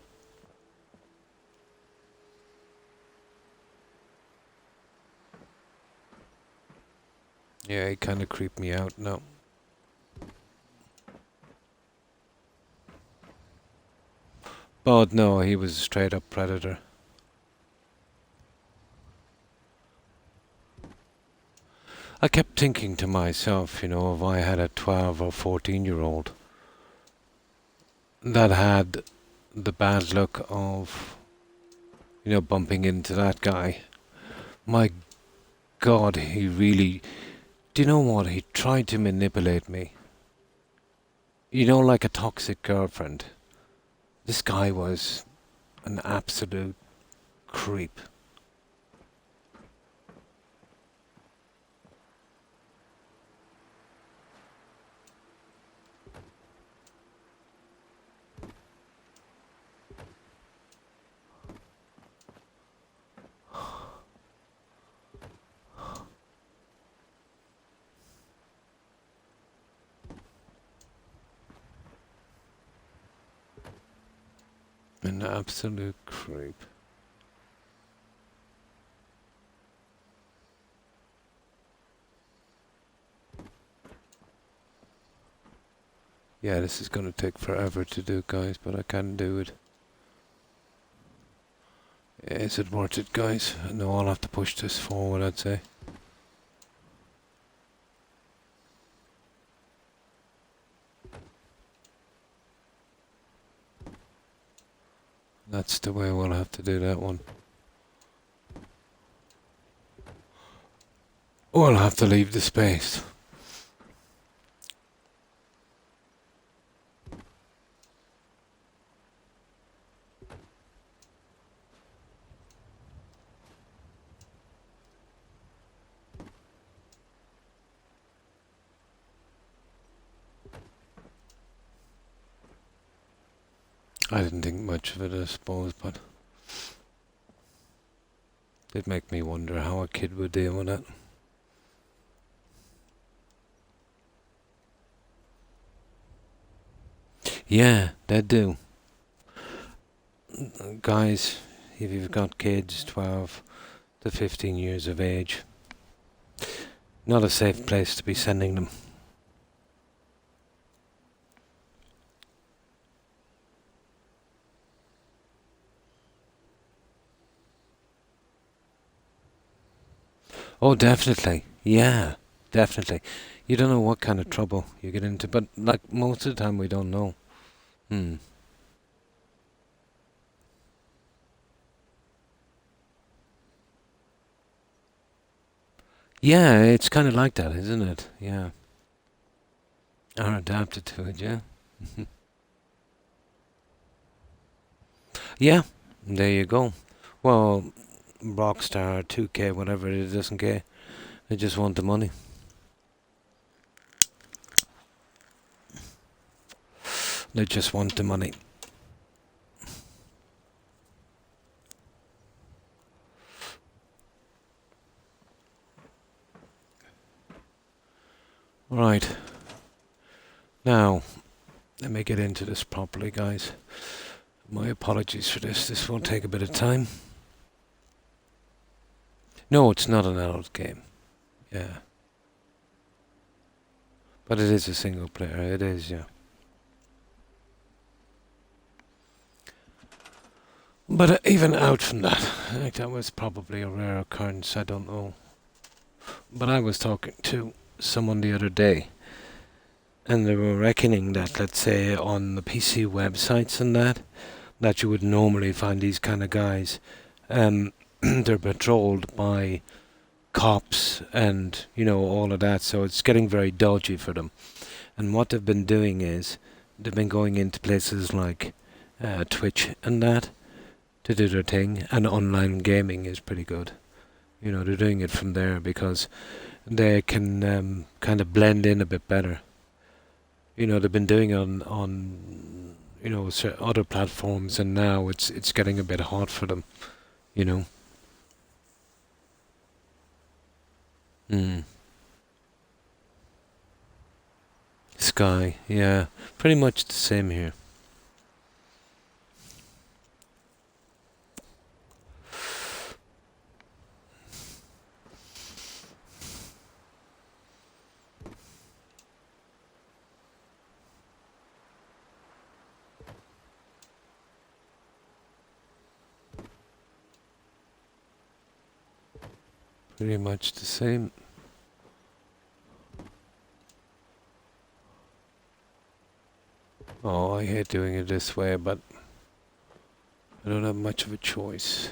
Speaker 1: Yeah, he kind of creeped me out. No. But no, he was a straight up predator. I kept thinking to myself, if I had a 12 or 14-year-old that had the bad luck of, bumping into that guy, my God, he really... Do you know what? He tried to manipulate me. You know, like a toxic girlfriend. This guy was an absolute creep. An absolute creep. Yeah, this is going to take forever to do, guys, but I can do it. Is it worth it, guys? No, I'll have to push this forward, I'd say. That's the way we'll have to do that one. We'll have to leave the space. I didn't think much of it, I suppose, but it make me wonder how a kid would deal with it. Yeah, they do. Guys, if you've got kids 12 to 15 years of age, not a safe place to be sending them. Oh, definitely. Yeah, definitely. You don't know what kind of trouble you get into, but like most of the time we don't know. Hmm. Yeah, it's kind of like that, isn't it? Yeah. Are adapted to it, yeah. Yeah, there you go. Well, Rockstar, 2K, whatever it is, doesn't care. They just want the money. They just want the money. Right. Now, let me get into this properly, guys. My apologies for this. This will take a bit of time. No, it's not an adult game. Yeah. But it is a single player. It is, yeah. But even out from that, I think that was probably a rare occurrence. I don't know. But I was talking to someone the other day, and they were reckoning that, let's say, on the PC websites and that you would normally find these kind of guys. They're patrolled by cops and, you know, all of that, so it's getting very dodgy for them. And what they've been doing is, they've been going into places like Twitch and that to do their thing, and online gaming is pretty good. You know, they're doing it from there because they can kind of blend in a bit better. You know, they've been doing it on you know, other platforms, and now it's getting a bit hot for them. You know. Mm. Sky, yeah, pretty much the same here. Pretty much the same. Oh, I hate doing it this way, but I don't have much of a choice.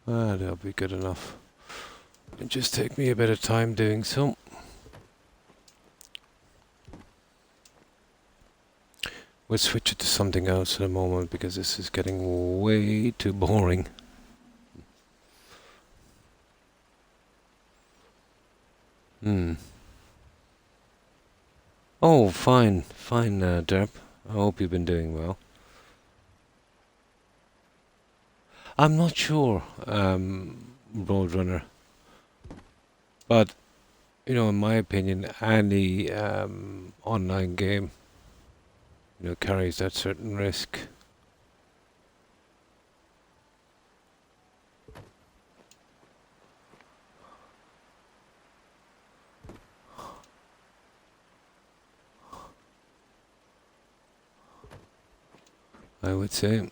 Speaker 1: That'll be good enough. It'll just take me a bit of time doing so. We'll switch it to something else in a moment because this is getting way too boring. Oh, fine, Derp. I hope you've been doing well. I'm not sure, Roadrunner. But, you know, in my opinion, any online game, you know, carries that certain risk. I would say.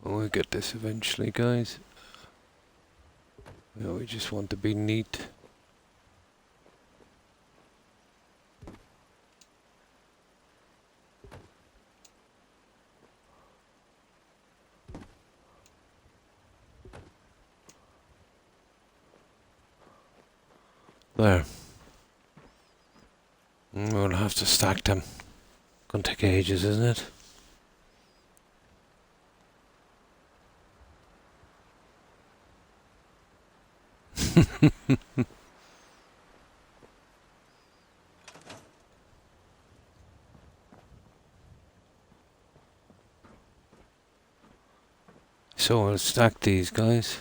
Speaker 1: We'll get this eventually, guys. You know, we just want to be neat. There. We'll have to stack them. Gonna take ages, isn't it? So I'll stack these, guys.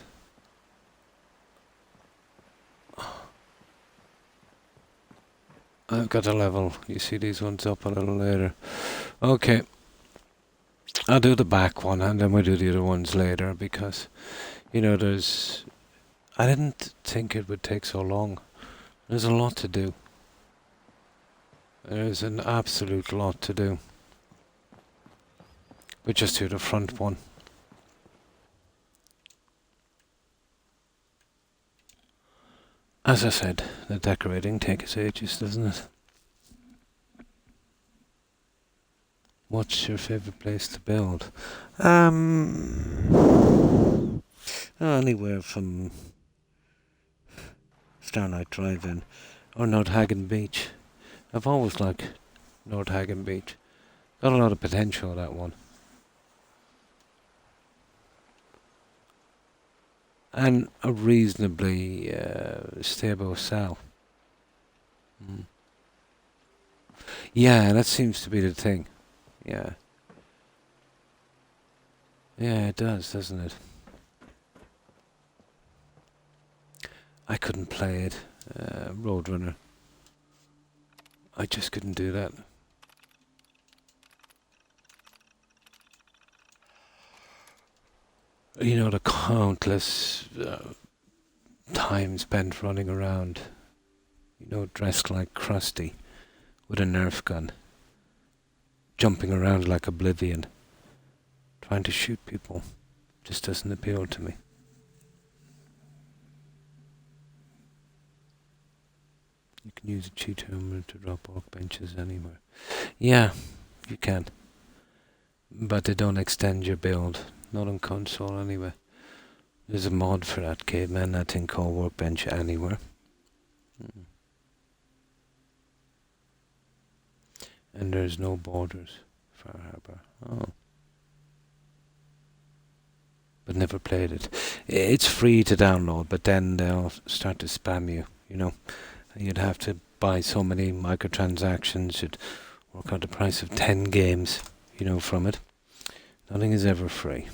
Speaker 1: I've got a level. You see these ones up a little later. Okay. I'll do the back one and then we'll do the other ones later because, you know, I didn't think it would take so long. There's a lot to do. There's an absolute lot to do. We'll just do the front one. As I said, the decorating takes ages, doesn't it? What's your favourite place to build? Anywhere from Starlight Drive-In or Nordhagen Beach. I've always liked Nordhagen Beach. Got a lot of potential, that one. And a reasonably stable cell. Yeah, that seems to be the thing. Yeah. Yeah, it does, doesn't it? I couldn't play it, Roadrunner. I just couldn't do that. You know, the countless time spent running around, you know, dressed like Krusty with a Nerf gun, jumping around like Oblivion, trying to shoot people, just doesn't appeal to me. You can use a cheat terminal to drop workbenches anywhere. Yeah, you can. But they don't extend your build. Not on console anyway. There's a mod for that, caveman, that thing called Workbench Anywhere. And there's no borders, Far Harbor. Oh. But never played it. It's free to download, but then they'll start to spam you, you know. You'd have to buy so many microtransactions, you'd work out the price of 10 games, you know, from it. Nothing is ever free.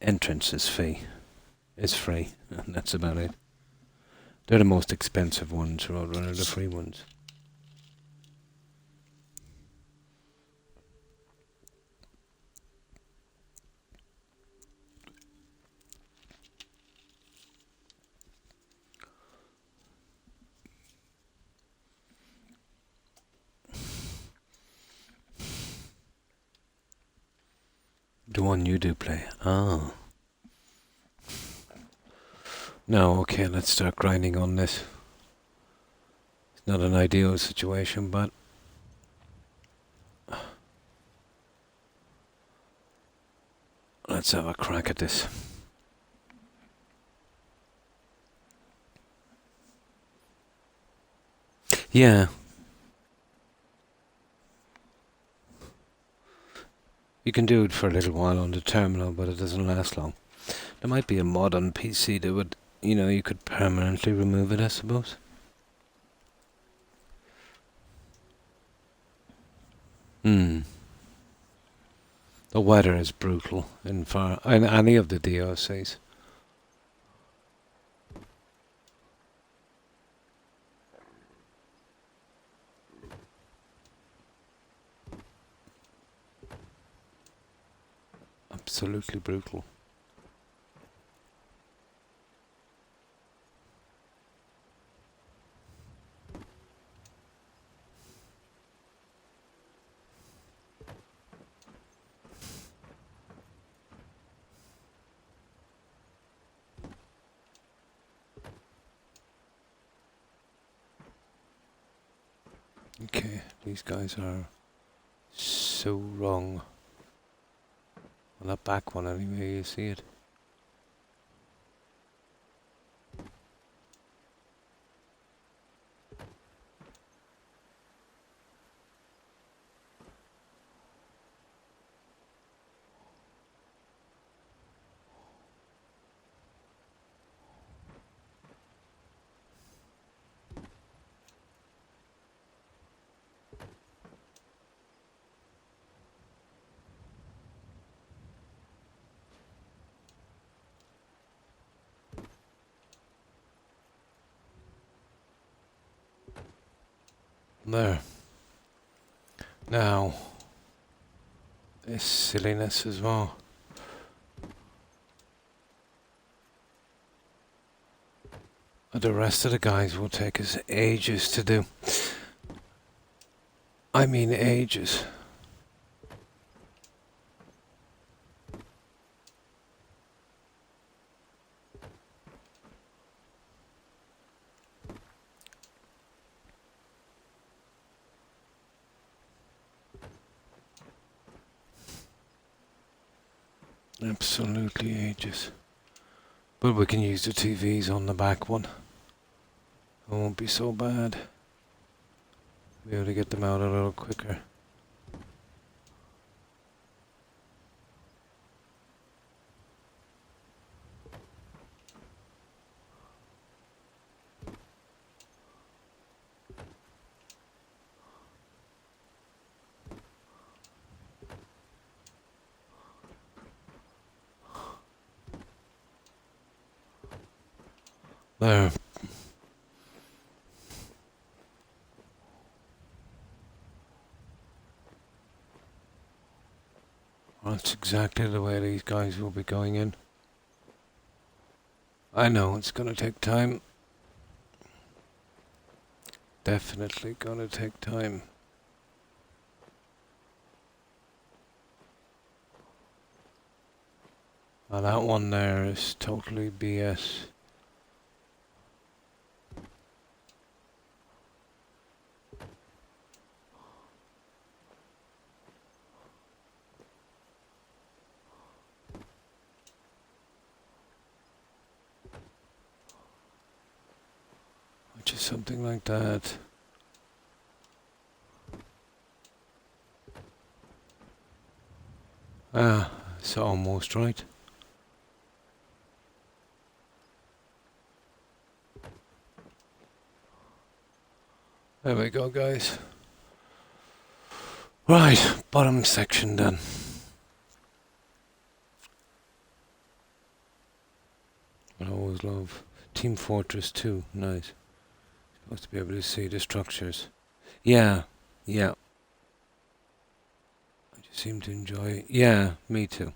Speaker 1: Entrance is fee. is free, and that's about it. They're the most expensive ones, Roadrunner, the free ones. The one you do play. Oh. No, okay, let's start grinding on this. It's not an ideal situation, but let's have a crack at this. Yeah. You can do it for a little while on the terminal, but it doesn't last long. There might be a mod on PC that would, you could permanently remove it, I suppose. The weather is brutal in any of the DLCs. Absolutely brutal. Okay, these guys are so wrong. On that back one anyway, you see it. There. Now, this silliness as well. The rest of the guys will take us ages to do. I mean ages. Absolutely ages. But we can use the TVs on the back one. It won't be so bad. Be able to get them out a little quicker. There. That's exactly the way these guys will be going in. I know it's gonna take time. Definitely gonna take time. Now that one there is totally BS. Which is something like that. Ah, it's almost right. There we go, guys. Right, bottom section done. I always love Team Fortress 2. Nice. Supposed to be able to see the structures. Yeah, yeah. I just seem to enjoy. Yeah, me too.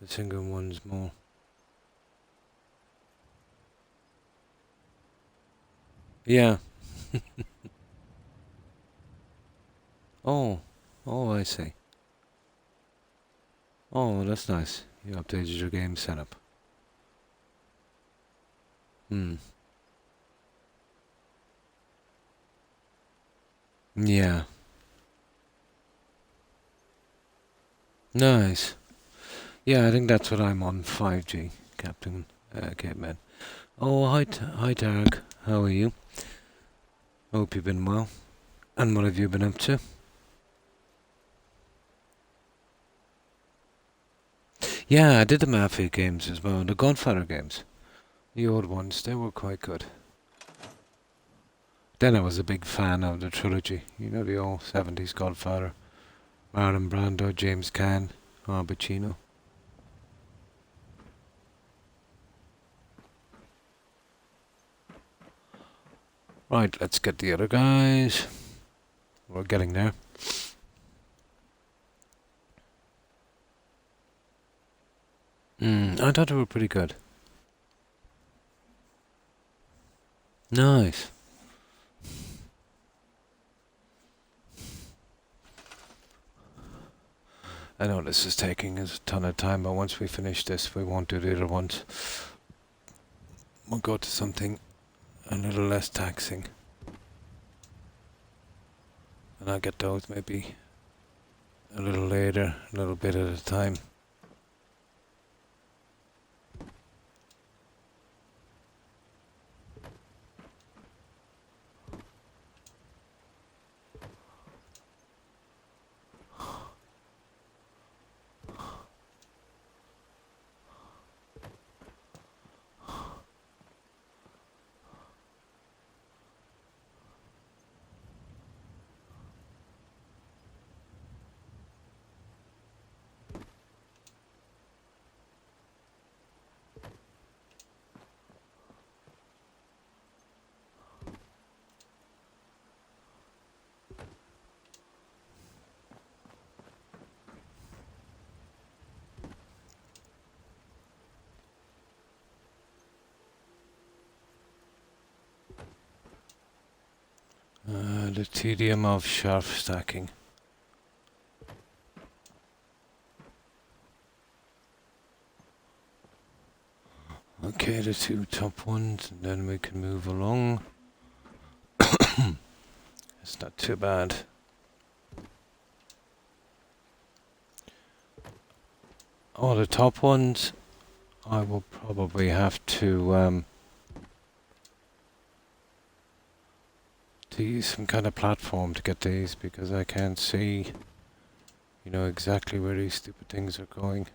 Speaker 1: The single one's more. Yeah. Oh, oh, I see. Oh, that's nice. You updated your game setup. Hmm. Yeah. Nice. Yeah, I think that's what I'm on 5G, Captain Caveman. Oh, hi, Tarek. How are you? Hope you've been well. And what have you been up to? Yeah, I did the Mafia games as well, the Godfather games. The old ones, they were quite good. Then I was a big fan of the trilogy. You know, the old 70s Godfather. Marlon Brando, James Caan, Al Pacino. Right, let's get the other guys. We're getting there. I thought they were pretty good. Nice. I know this is taking a ton of time, but once we finish this, we won't do the other ones. We'll go to something a little less taxing. And I'll get those maybe a little later, a little bit at a time. The tedium of shelf stacking. Okay, the two top ones, and then we can move along. It's not too bad. Oh, the top ones, I will probably have to use some kind of platform to get these, because I can't see, exactly where these stupid things are going.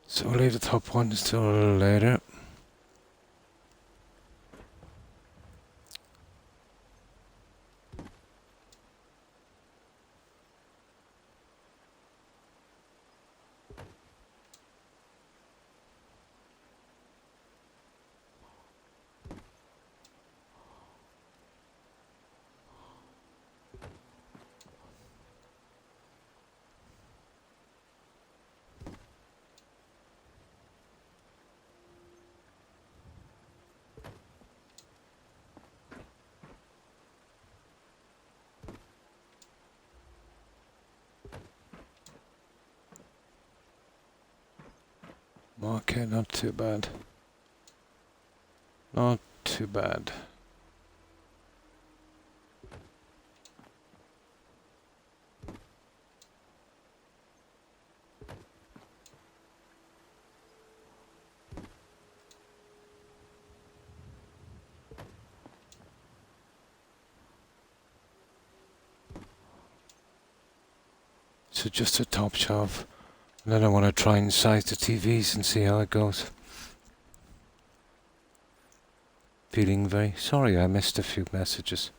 Speaker 1: So we'll leave the top ones till a little later. Okay, not too bad. Not too bad. So just a top shelf. And then I want to try and size the TVs and see how it goes. Feeling very sorry I missed a few messages.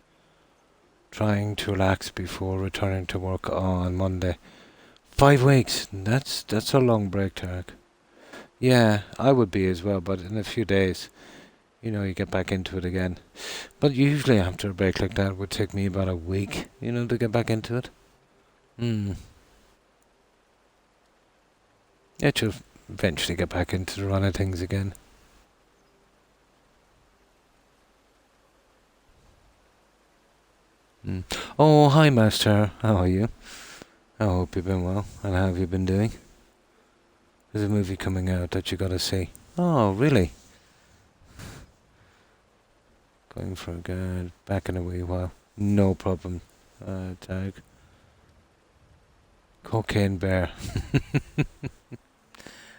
Speaker 1: Trying to relax before returning to work on Monday. 5 weeks. That's a long break, Tarek. Yeah, I would be as well, but in a few days, you get back into it again. But usually after a break like that, it would take me about a week, to get back into it. Hmm. Yeah, to eventually get back into the run of things again. Mm. Oh, hi, Master. How are you? I hope you've been well. And how have you been doing? There's a movie coming out that you gotta see. Oh, really? Going for a good back in a wee while. No problem. Tag. Cocaine Bear.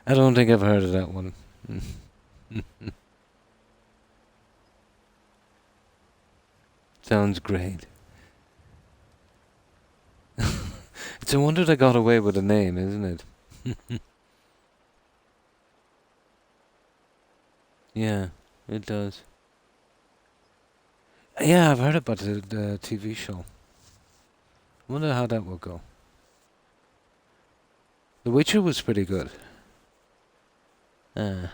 Speaker 1: I don't think I've heard of that one. Sounds great. It's a wonder they got away with the name, isn't it? Yeah, it does. Yeah, I've heard about the TV show. Wonder how that will go. The Witcher was pretty good. Uh,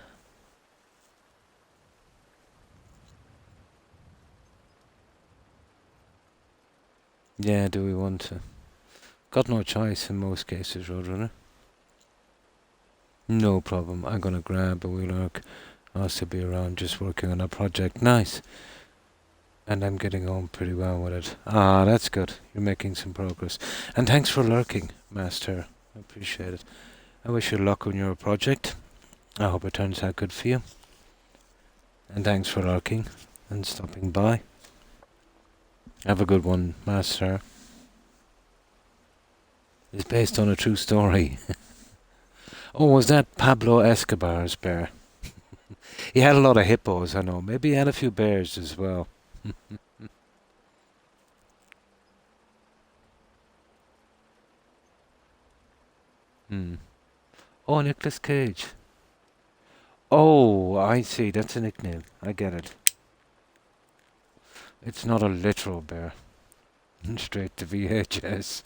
Speaker 1: yeah, do we want to? Got no choice in most cases, Roadrunner. No problem. I'm gonna grab a wheeler. I'll still be around just working on a project. Nice. And I'm getting on pretty well with it. Ah, that's good. You're making some progress. And thanks for lurking, Master. I appreciate it. I wish you luck on your project. I hope it turns out good for you. And thanks for lurking and stopping by. Have a good one, Master. It's based on a true story. Oh, was that Pablo Escobar's bear? He had a lot of hippos, I know. Maybe he had a few bears as well. Hmm. Oh, Nicolas Cage. Oh, I see. That's a nickname. I get it. It's not a literal bear. Straight to VHS.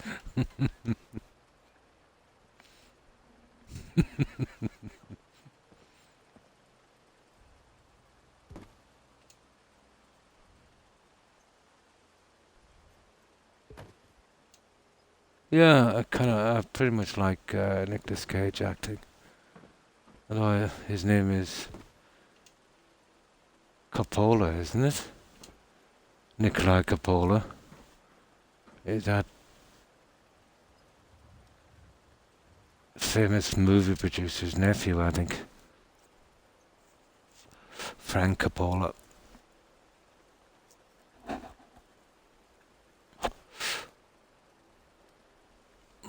Speaker 1: Yeah, I pretty much like Nicolas Cage acting. Although his name is Coppola, isn't it? Nikolai Coppola. Is that famous movie producer's nephew, I think. Frank Coppola.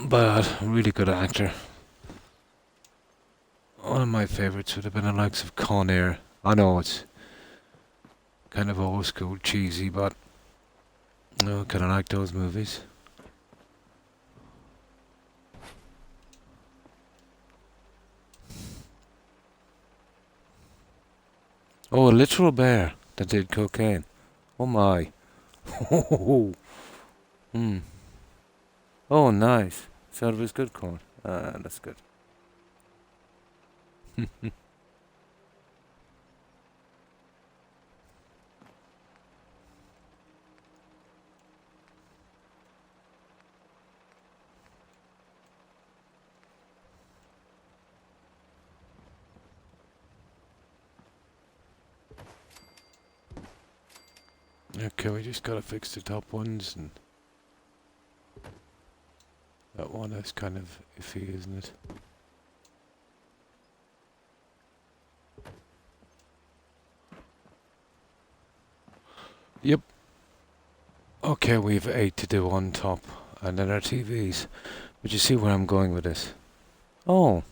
Speaker 1: But really good actor. One of my favourites would have been the likes of Con Air. I know it's kind of old school, cheesy, but kind of like those movies. Oh, a literal bear that did cocaine. Oh my. Oh, hmm. Oh, nice. So it was good corn. Ah, that's good. Okay, we just gotta fix the top ones, and that one is kind of iffy, isn't it? Yep. Okay, we've 8 to do on top, and then our TVs. But you see where I'm going with this? Oh.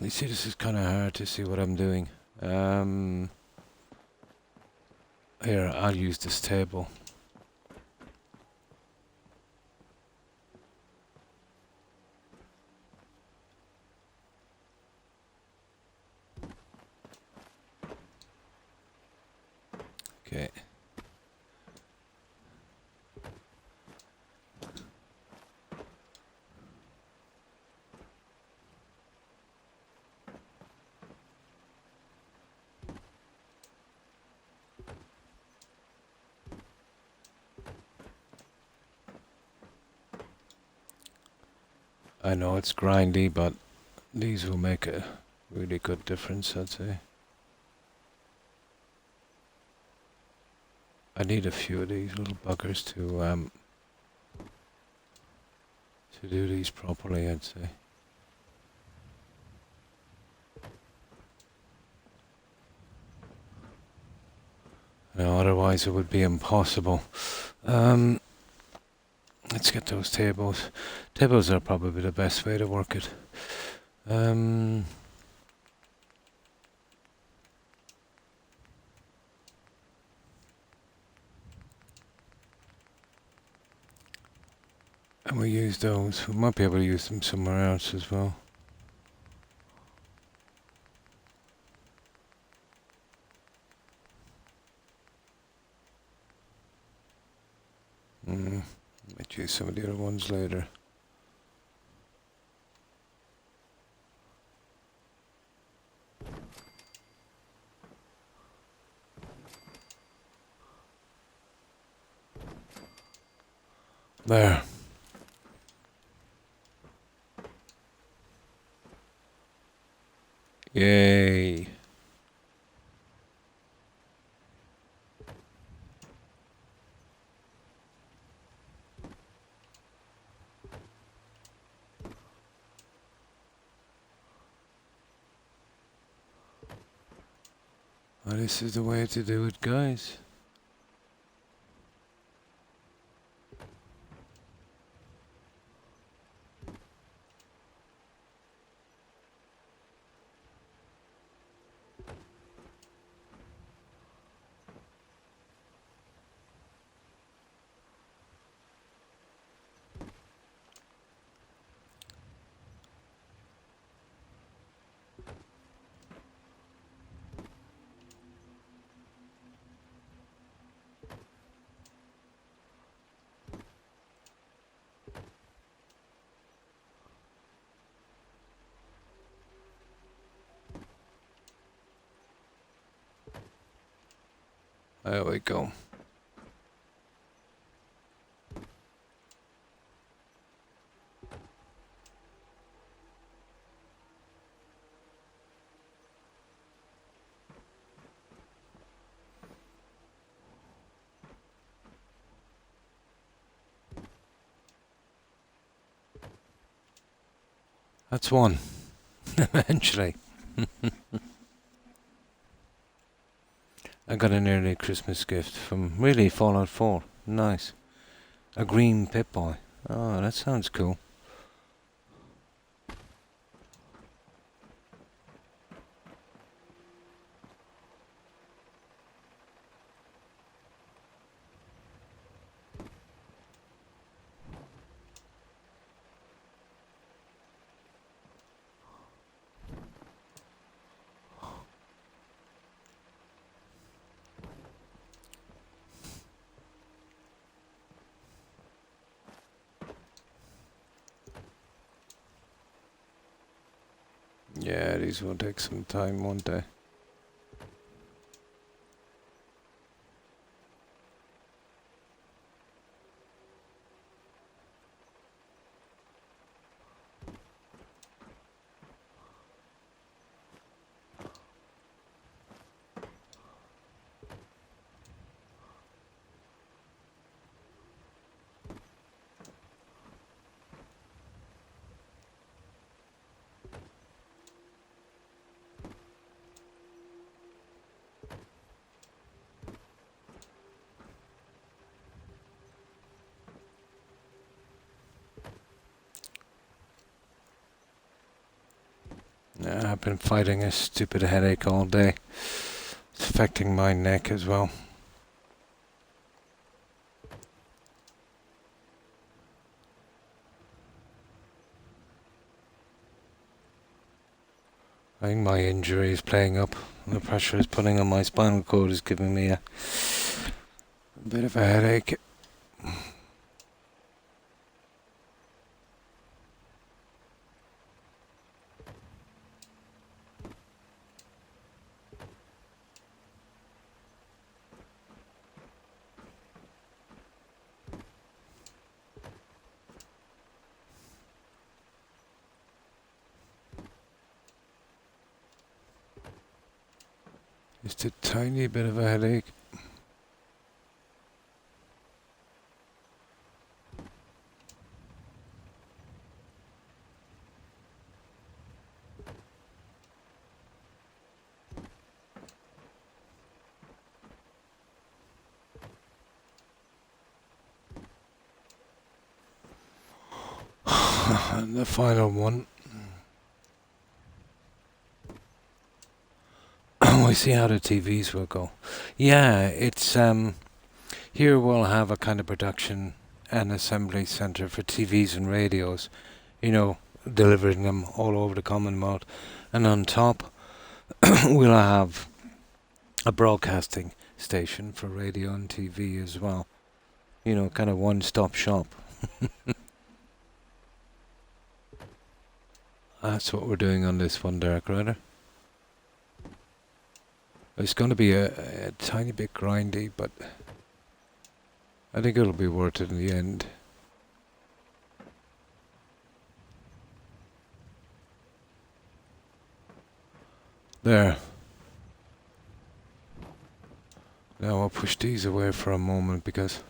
Speaker 1: You see, this is kind of hard to see what I'm doing. Here, I'll use this table. I know it's grindy, but these will make a really good difference, I'd say. I need a few of these little buggers to do these properly, I'd say. No, otherwise it would be impossible. Let's get those tables. Tables are probably the best way to work it. And we use those. We might be able to use them somewhere else as well. Might use some of the other ones later. There. Yay. Well, this is the way to do it, guys. There we go. That's one. Eventually. I got an early Christmas gift from really Fallout 4. Nice. A green Pip-Boy. Oh, that sounds cool. Yeah, these will take some time, won't they? Yeah, I've been fighting a stupid headache all day. It's affecting my neck as well. I think my injury is playing up. The pressure is putting on my spinal cord is giving me a bit of a headache. Just a tiny bit of a headache. And the final one. We see how the TVs will go. Yeah, it's here we'll have a kind of production and assembly center for TVs and radios, you know, delivering them all over the Commonwealth. And on top, we'll have a broadcasting station for radio and TV as well. You know, kind of one-stop shop. That's what we're doing on this one, Dark Rider. It's going to be a tiny bit grindy, but I think it'll be worth it in the end. There. Now I'll push these away for a moment because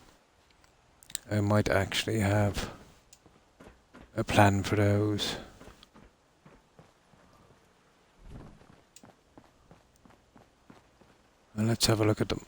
Speaker 1: I might actually have a plan for those. And let's have a look at them.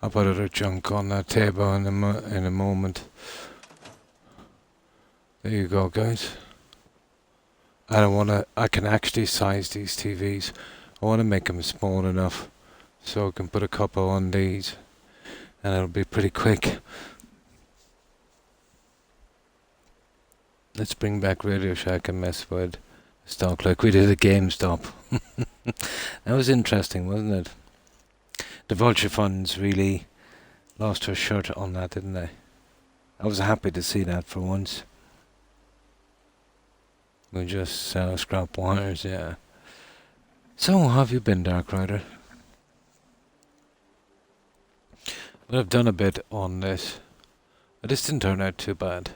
Speaker 1: I'll put other junk on that table in a moment. There you go, guys. I can actually size these TVs. I want to make them small enough so I can put a couple on these and it'll be pretty quick. Let's bring back Radio Shack and mess with stock like we did at GameStop. That was interesting, wasn't it? The Vulture Funds really lost her shirt on that, didn't they? I was happy to see that for once. We just sell scrap wires, yeah. So, how have you been, Dark Rider? Well, I've done a bit on this. But this didn't turn out too bad.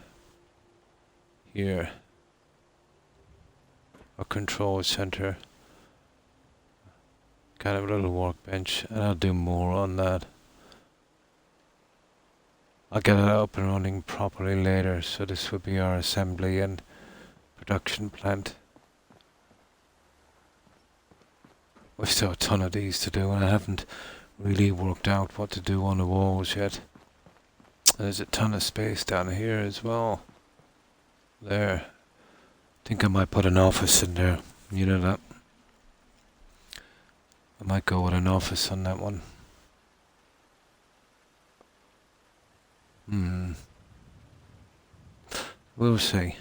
Speaker 1: Here. A control center. Kind of a little workbench, and I'll do more on that. I'll get it up and running properly later, so this will be our assembly and production plant. We've still a ton of these to do, and I haven't really worked out what to do on the walls yet. There's a ton of space down here as well. There. I think I might put an office in there. You know that? I might go with an office on that one. We'll see.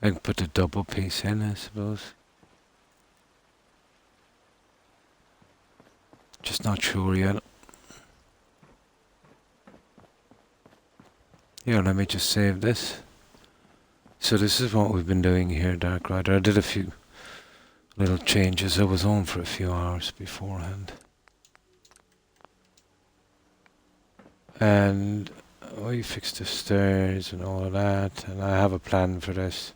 Speaker 1: I can put the double piece in, I suppose. Just not sure yet. Here, let me just save this. So this is what we've been doing here, Dark Rider. I did a few little changes. I was on for a few hours beforehand. And we fixed the stairs and all of that, and I have a plan for this.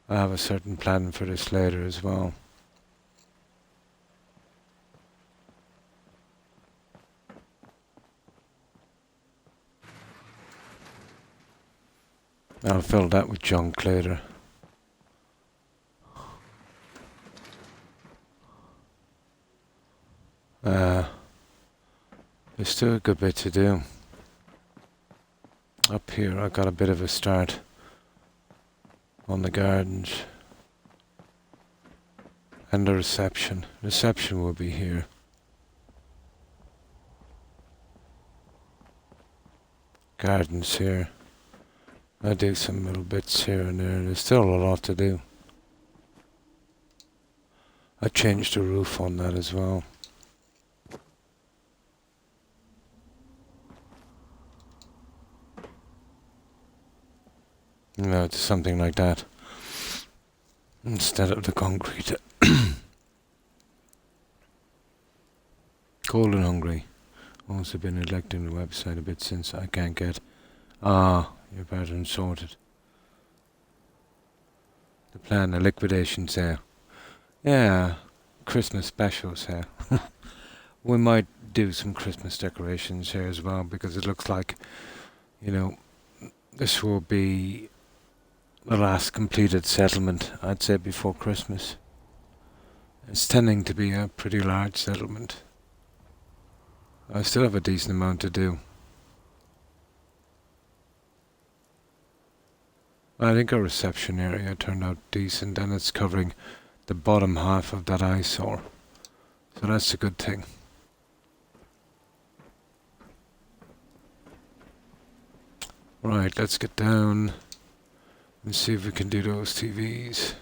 Speaker 1: I have a certain plan for this later as well. I'll fill that with junk later. There's still a good bit to do. Up here I got a bit of a start on the gardens and the reception. Reception will be here. Gardens here. I do some little bits here and there. There's still a lot to do. I changed the roof on that as well. You know, it's something like that. instead of the concrete. Cold and hungry. Also been neglecting the website a bit since I can't get... your pattern sorted. The plan, a liquidation sale. Yeah, Christmas special sale. We might do some Christmas decorations here as well, because it looks like, this will be the last completed settlement, I'd say, before Christmas. It's tending to be a pretty large settlement. I still have a decent amount to do. I think our reception area turned out decent, and it's covering the bottom half of that eyesore. So that's a good thing. Right, let's get down and see if we can do those TVs.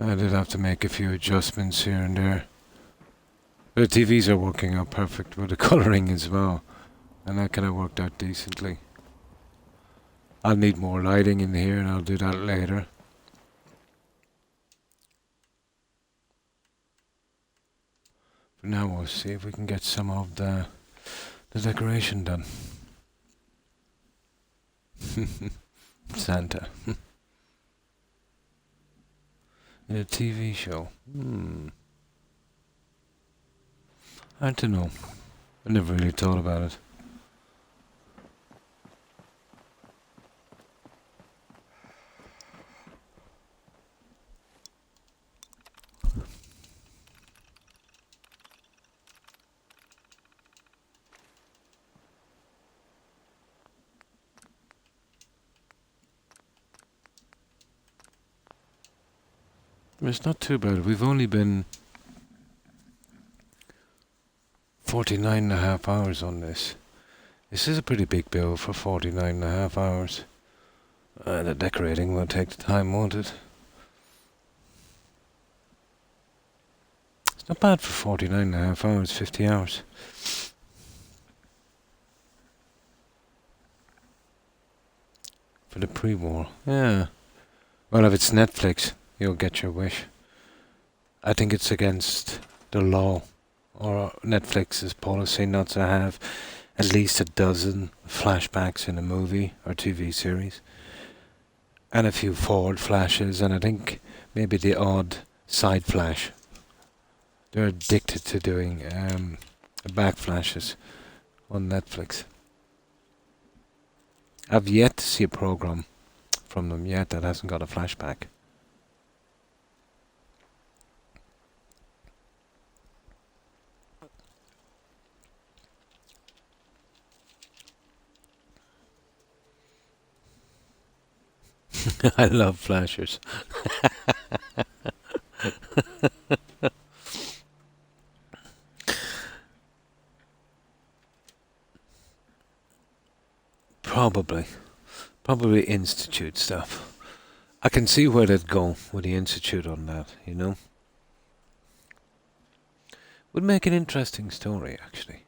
Speaker 1: I did have to make a few adjustments here and there. But the TVs are working out perfect with the colouring as well. And that kind of worked out decently. I'll need more lighting in here, and I'll do that later. For now we'll see if we can get some of the decoration done. Santa. In a TV show. I don't know. I never really thought about it. It's not too bad. We've only been 49.5 hours on this. This is a pretty big bill for 49.5 hours. The decorating will take the time, won't it? It's not bad for 49.5 hours, 50 hours. For the pre-war, yeah. Well, if it's Netflix, you'll get your wish. I think it's against the law, or Netflix's policy, not to have at least a dozen flashbacks in a movie or TV series. And a few forward flashes, and I think maybe the odd side flash. They're addicted to doing back flashes on Netflix. I've yet to see a program from them yet that hasn't got a flashback. I love flashers. Probably Institute stuff. I can see where they'd go with the Institute on that, Would make an interesting story, actually.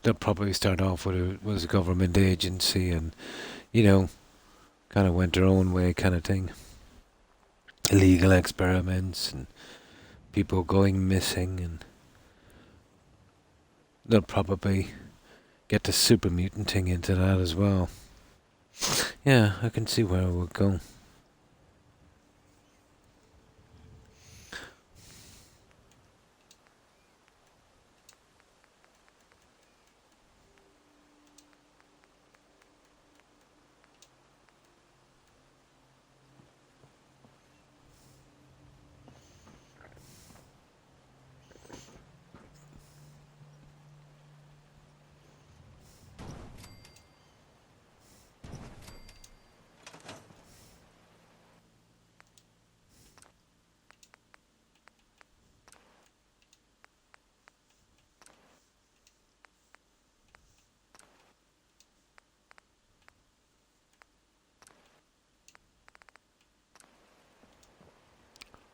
Speaker 1: They'll probably start off with it was a government agency and, kind of went their own way kind of thing. Illegal experiments and people going missing, and they'll probably get the super mutant thing into that as well. Yeah, I can see where it would go.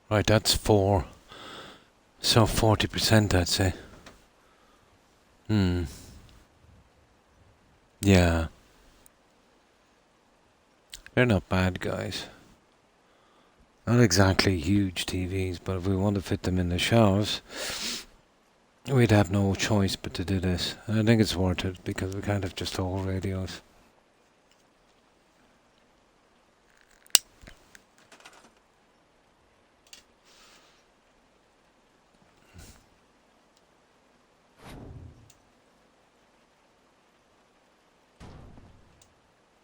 Speaker 1: Right, that's 4 So 40%, I'd say. Yeah. They're not bad, guys. Not exactly huge TVs, but if we want to fit them in the shelves, we'd have no choice but to do this. And I think it's worth it because we can't have just all radios.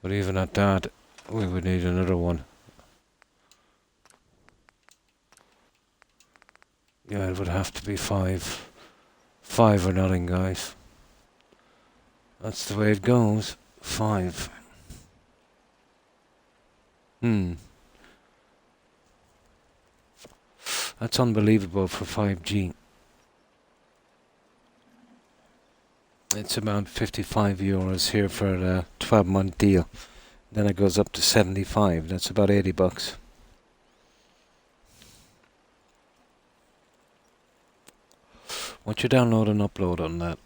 Speaker 1: But even at that, we would need another one. Yeah, it would have to be 5. 5 or nothing, guys. That's the way it goes. 5. That's unbelievable for 5G. It's about €55 here for a 12-month deal. Then it goes up to 75. That's about $80. What you download and upload on that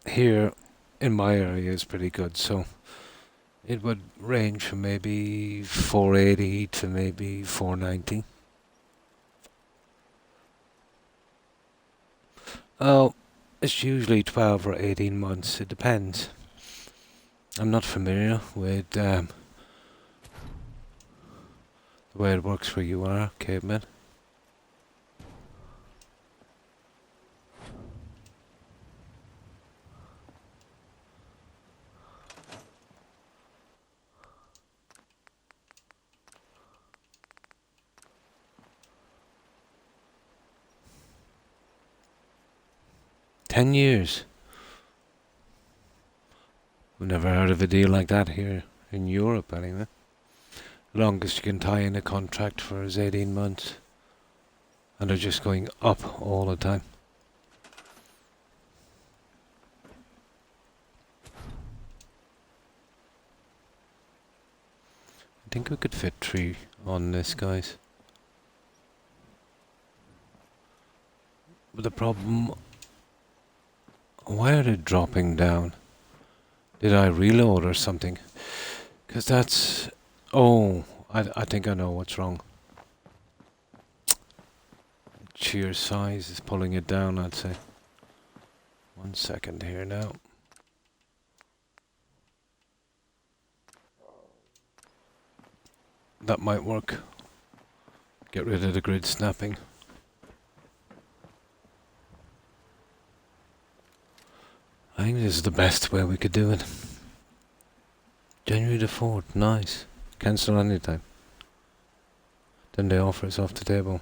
Speaker 1: here in my area is pretty good, so it would range from maybe 480 to maybe 490. Oh, it's usually 12 or 18 months. It depends. I'm not familiar with the way it works where you are, caveman. $10. We've never heard of a deal like that here in Europe, anyway. Longest you can tie in a contract for is 18 months. And they're just going up all the time. I think we could fit 3 on this, guys. But the problem... Why are they dropping down? Did I reload or something? Because that's... Oh, I think I know what's wrong. Sheer size is pulling it down, I'd say. 1 second here now. That might work. Get rid of the grid snapping. I think this is the best way we could do it. January the 4th, nice. Cancel anytime. Then they offer us off the table.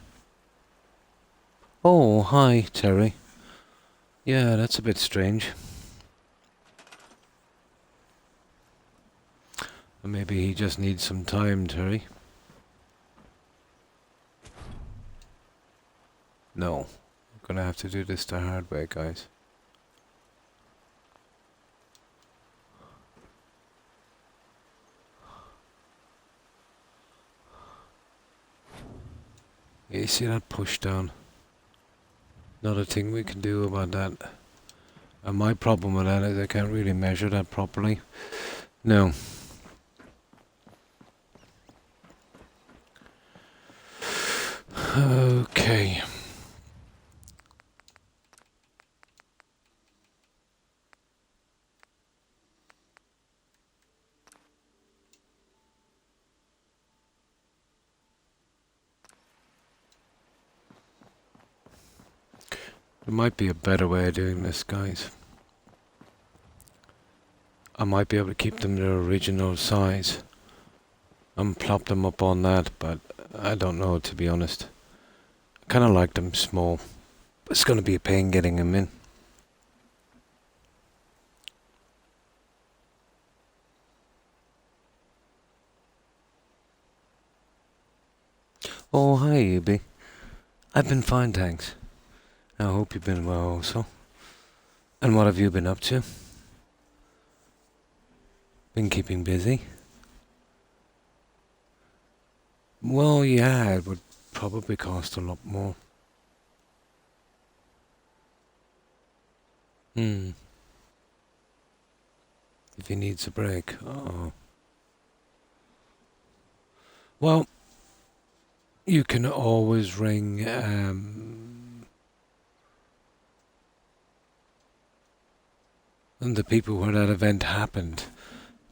Speaker 1: Oh, hi, Terry. Yeah, that's a bit strange. Maybe he just needs some time, Terry. No. I'm gonna have to do this the hard way, guys. Yeah, you see that push down? Not a thing we can do about that. And my problem with that is I can't really measure that properly. No. Okay. There might be a better way of doing this, guys. I might be able to keep them their original size and plop them up on that, but I don't know, to be honest. I kind of like them small. It's going to be a pain getting them in. Oh, hi, Ubi. I've been fine, thanks. I hope you've been well also. And what have you been up to? Been keeping busy? Well, yeah, it would probably cost a lot more. Hmm. If he needs a break. Oh. Well, you can always ring the people where that event happened,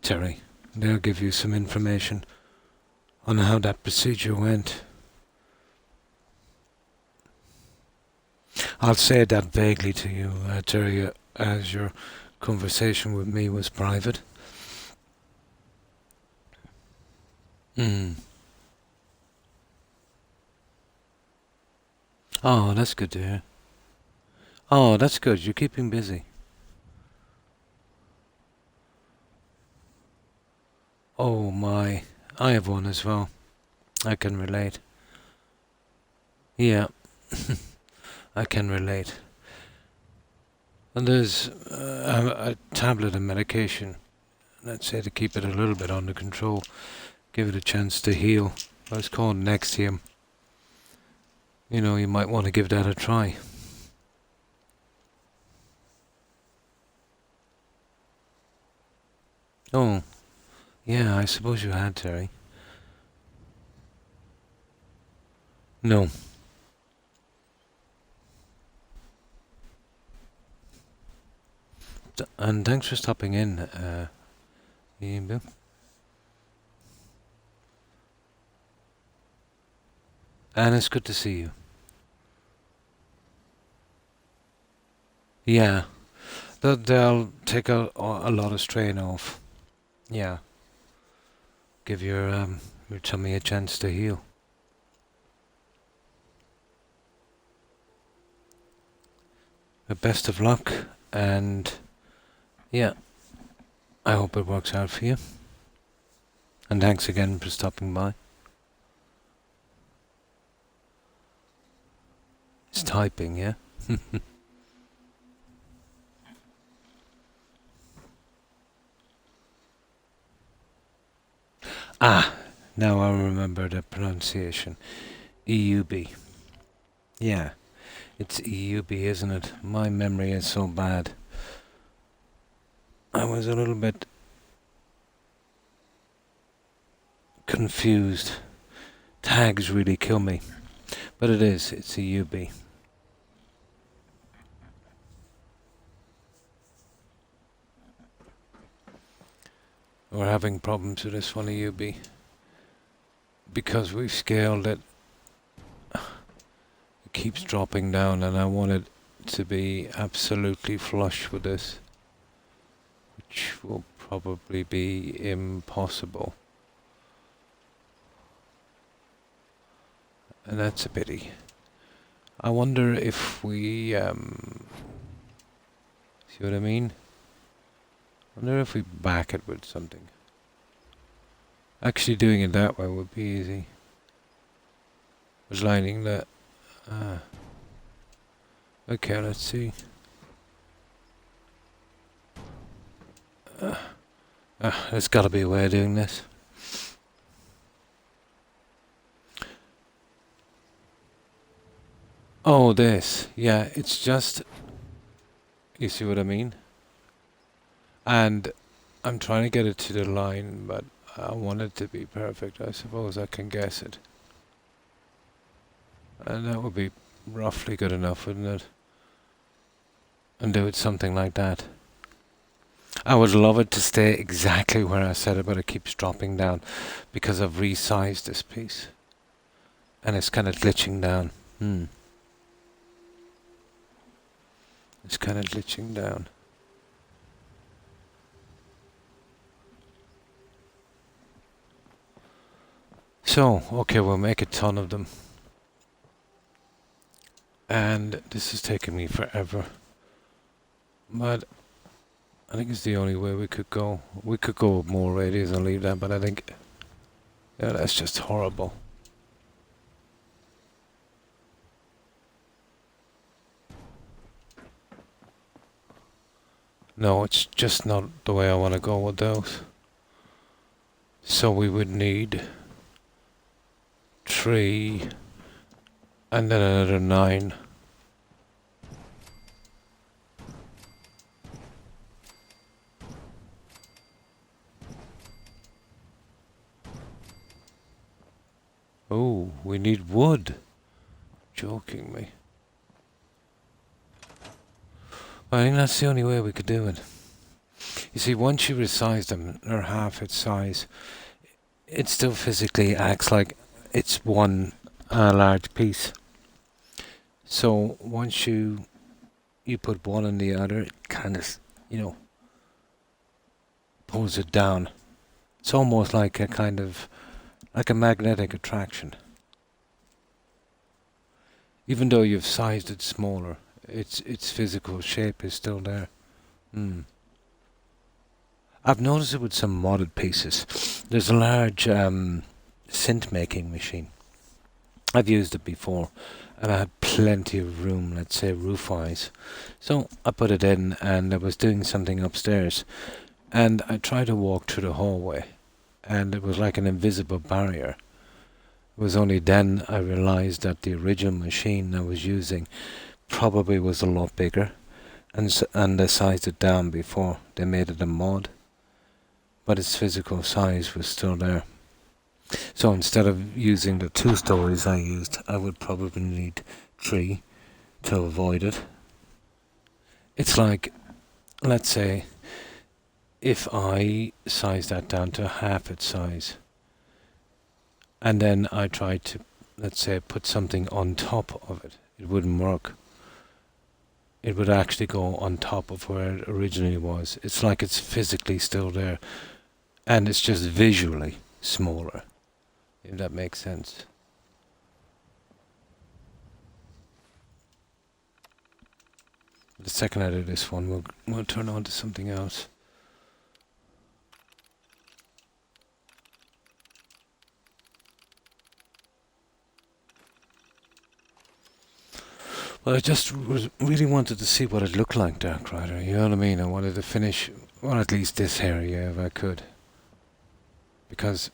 Speaker 1: Terry. They'll give you some information on how that procedure went. I'll say that vaguely to you, Terry, as your conversation with me was private. Hmm. Oh, that's good to hear. Oh, that's good. You're keeping busy. Oh my, I have one as well. I can relate. Yeah, I can relate. And there's a tablet of medication, let's say to keep it a little bit under control, give it a chance to heal. It's called Nexium. You know, you might want to give that a try. Oh, yeah, I suppose you had, Terry. No. And thanks for stopping in, Ian Bill. And it's good to see you. Yeah, they'll take a lot of strain off. Yeah, give your tummy a chance to heal. But best of luck, and yeah, I hope it works out for you. And thanks again for stopping by. It's typing, yeah? Ah, now I remember the pronunciation. EUB. Yeah, it's EUB, isn't it? My memory is so bad. I was a little bit confused. Tags really kill me. But it's EUB. We're having problems with this one, EUB. Because we've scaled it. It keeps dropping down, and I want it to be absolutely flush with this, which will probably be impossible. And that's a pity. I wonder if we, see what I mean? I wonder if we back it with something. Actually doing it that way would be easy. Was lining that. Okay, let's see. There's gotta be a way of doing this. Oh, this. Yeah, it's just... You see what I mean? And I'm trying to get it to the line, but I want it to be perfect. I suppose I can guess it. And that would be roughly good enough, wouldn't it? And do it something like that. I would love it to stay exactly where I said it, but it keeps dropping down because I've resized this piece. And it's kind of glitching down. It's kind of glitching down. So, okay, we'll make a ton of them. And this is taking me forever. But I think it's the only way we could go. We could go with more radius and leave that, but I think... Yeah, that's just horrible. No, it's just not the way I want to go with those. So we would need 3 and then another 9. Oh, we need wood. Joking me. I think that's the only way we could do it. You see, once you resize them, they're half its size. It still physically acts like it's one large piece. So once you put one on the other, it kind of, pulls it down. It's almost like a kind of, like a magnetic attraction. Even though you've sized it smaller, its physical shape is still there. I've noticed it with some modded pieces. There's a large synth making machine. I've used it before, and I had plenty of room, let's say roof-wise. So I put it in, and I was doing something upstairs, and I tried to walk through the hallway, and it was like an invisible barrier. It was only then I realized that the original machine I was using probably was a lot bigger, and they sized it down before they made it a mod, but its physical size was still there. So instead of using the 2 stories I used, I would probably need 3 to avoid it. It's like, let's say, if I size that down to half its size, and then I tried to, let's say, put something on top of it, it wouldn't work. It would actually go on top of where it originally was. It's like it's physically still there, and it's just visually smaller, if that makes sense. The second I do this one, we'll turn on to something else. Well, I just really wanted to see what it looked like, Dark Rider, you know what I mean? I wanted to finish, well, at least this area if I could. Because,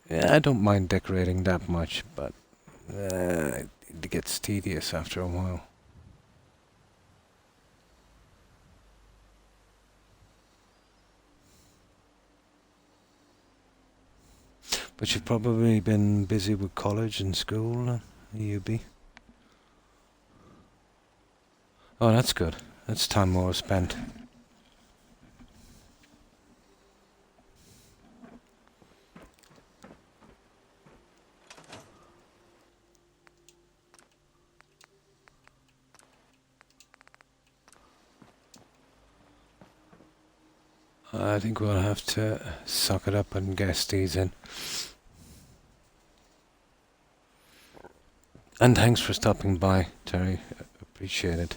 Speaker 1: yeah, I don't mind decorating that much, but it gets tedious after a while. But you've probably been busy with college and school, UB. Oh, that's good. That's time well spent. I think we'll have to suck it up and guess these in. And thanks for stopping by, Terry. Appreciate it.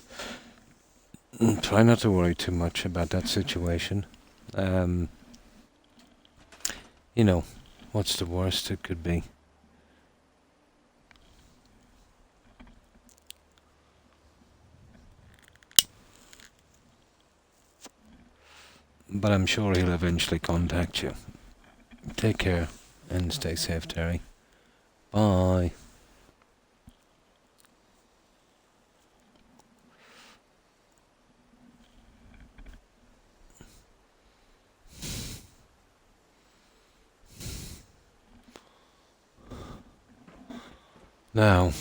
Speaker 1: Try not to worry too much about that situation. You know, what's the worst it could be? But I'm sure he'll eventually contact you. Take care and stay safe, Terry. Bye. Now,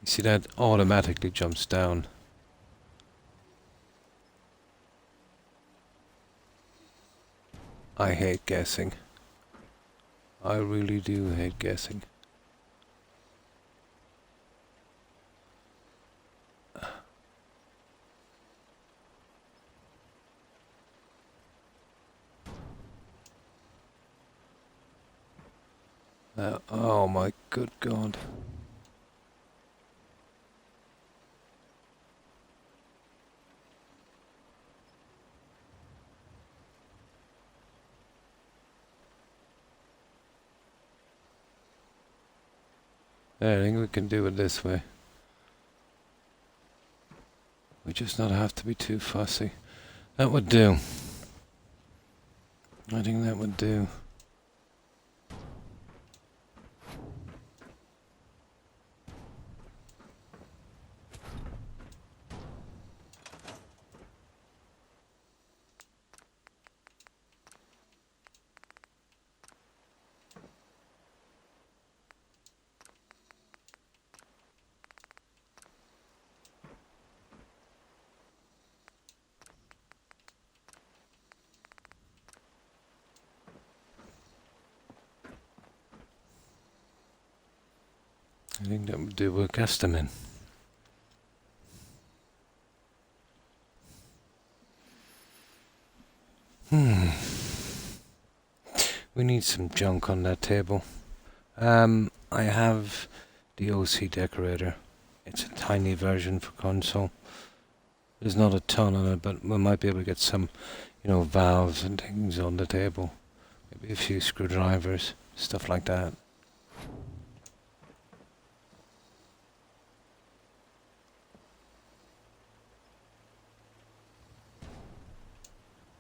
Speaker 1: you see that automatically jumps down. I hate guessing. I really do hate guessing. Oh my good God. I think we can do it this way. We just not have to be too fussy. That would do. I think that would do. I think that would do. We'll cast them in. We need some junk on that table. I have the OC decorator. It's a tiny version for console. There's not a ton on it, but we might be able to get some, valves and things on the table. Maybe a few screwdrivers, stuff like that.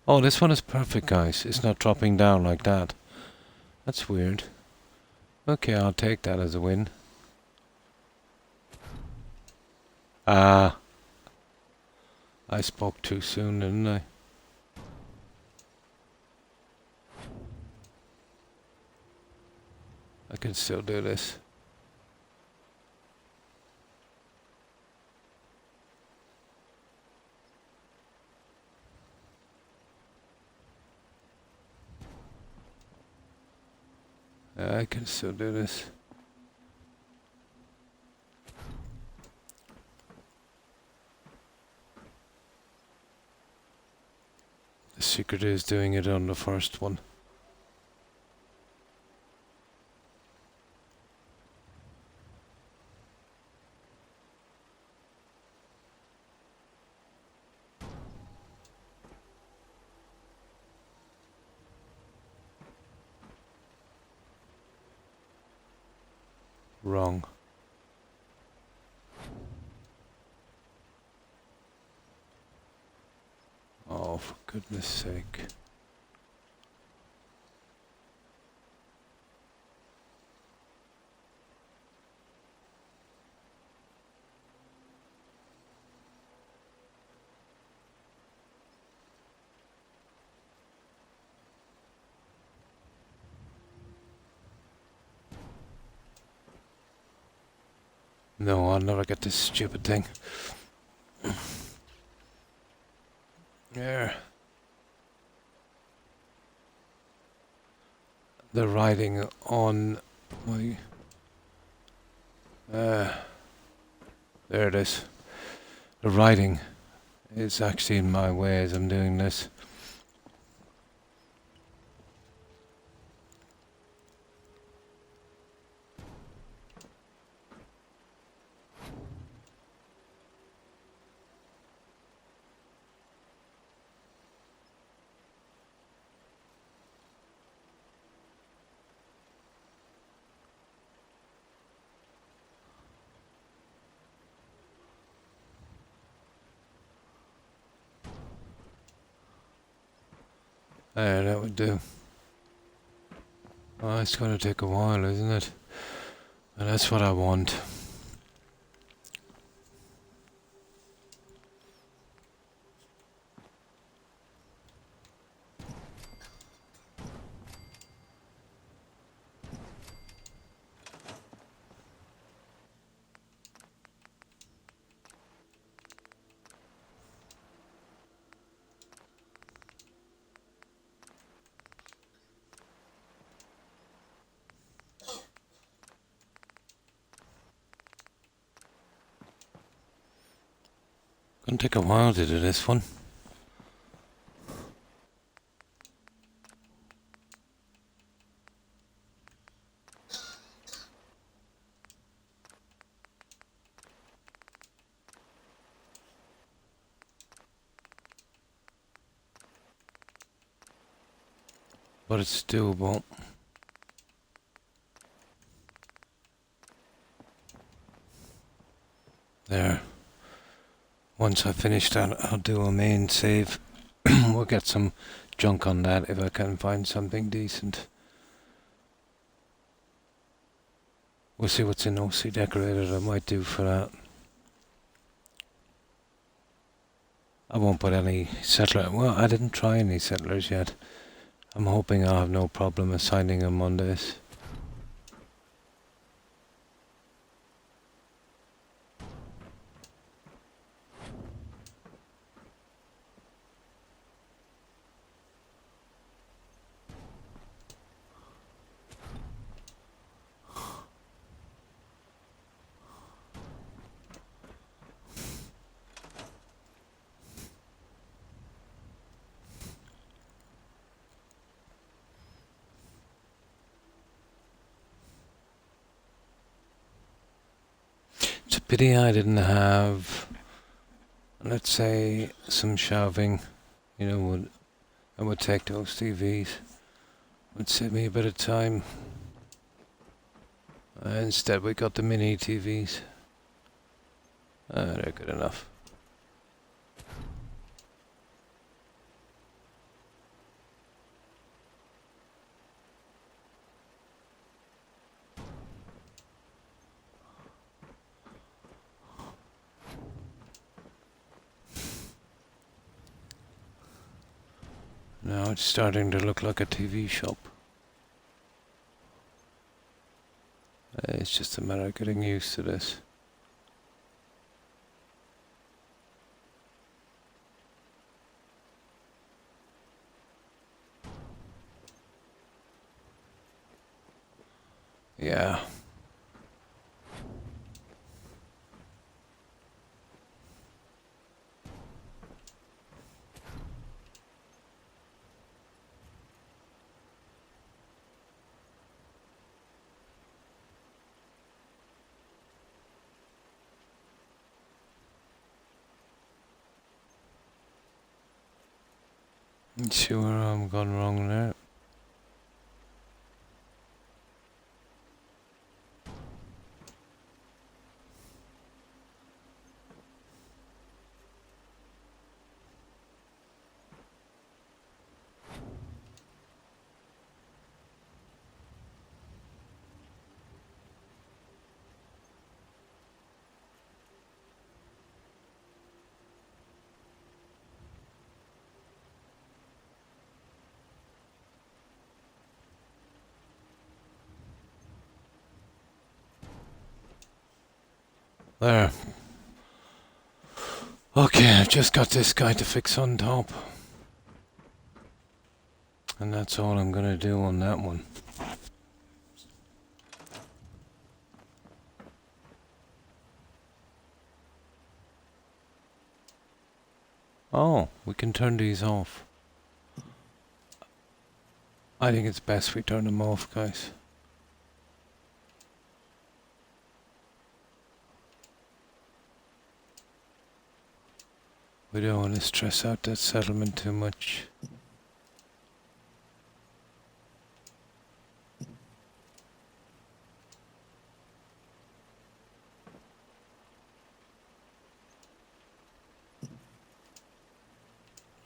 Speaker 1: Oh, this one is perfect, guys. It's not dropping down like that. That's weird. Okay, I'll take that as a win. I spoke too soon, didn't I? I can still do this. I can still do this. The secret is doing it on the first one. Wrong. Oh, for goodness sake. No, I'll never get this stupid thing. There. The writing on my... there it is. The writing is actually in my way as I'm doing this. There, that would do. Oh, it's going to take a while, isn't it? And that's what I want. Gonna take a while to do this one. But it's doable. There. Once I finish that, I'll do a main save. We'll get some junk on that if I can find something decent. We'll see what's in OC Decorator that I might do for that. I won't put any settler. Well, I didn't try any settlers yet. I'm hoping I'll have no problem assigning them on this. pity I didn't have, let's say, some shelving. You know, I would take those TVs. Would save me a bit of time. Instead, we got the mini TVs. They're good enough. Now it's starting to look like a TV shop. It's just a matter of getting used to this. Yeah. Let's see where I'm gone wrong there. There. Okay, I've just got this guy to fix on top. And that's all I'm gonna do on that one. Oh, we can turn these off. I think it's best we turn them off, guys. We don't want to stress out that settlement too much.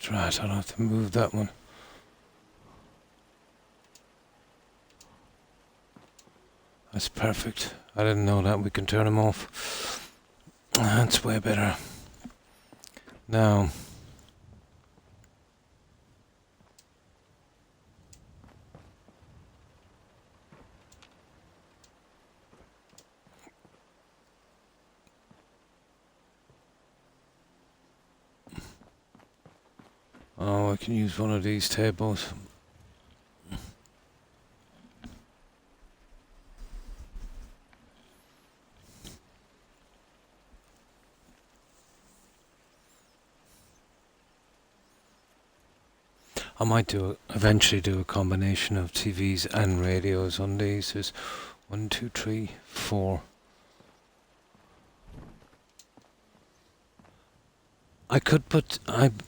Speaker 1: That's right, I'll have to move that one. That's perfect. I didn't know that. We can turn them off. That's way better. Now, oh, I can use one of these tables. I might eventually do a combination of TVs and radios on these. There's 1, 2, 3, 4. I could put. I've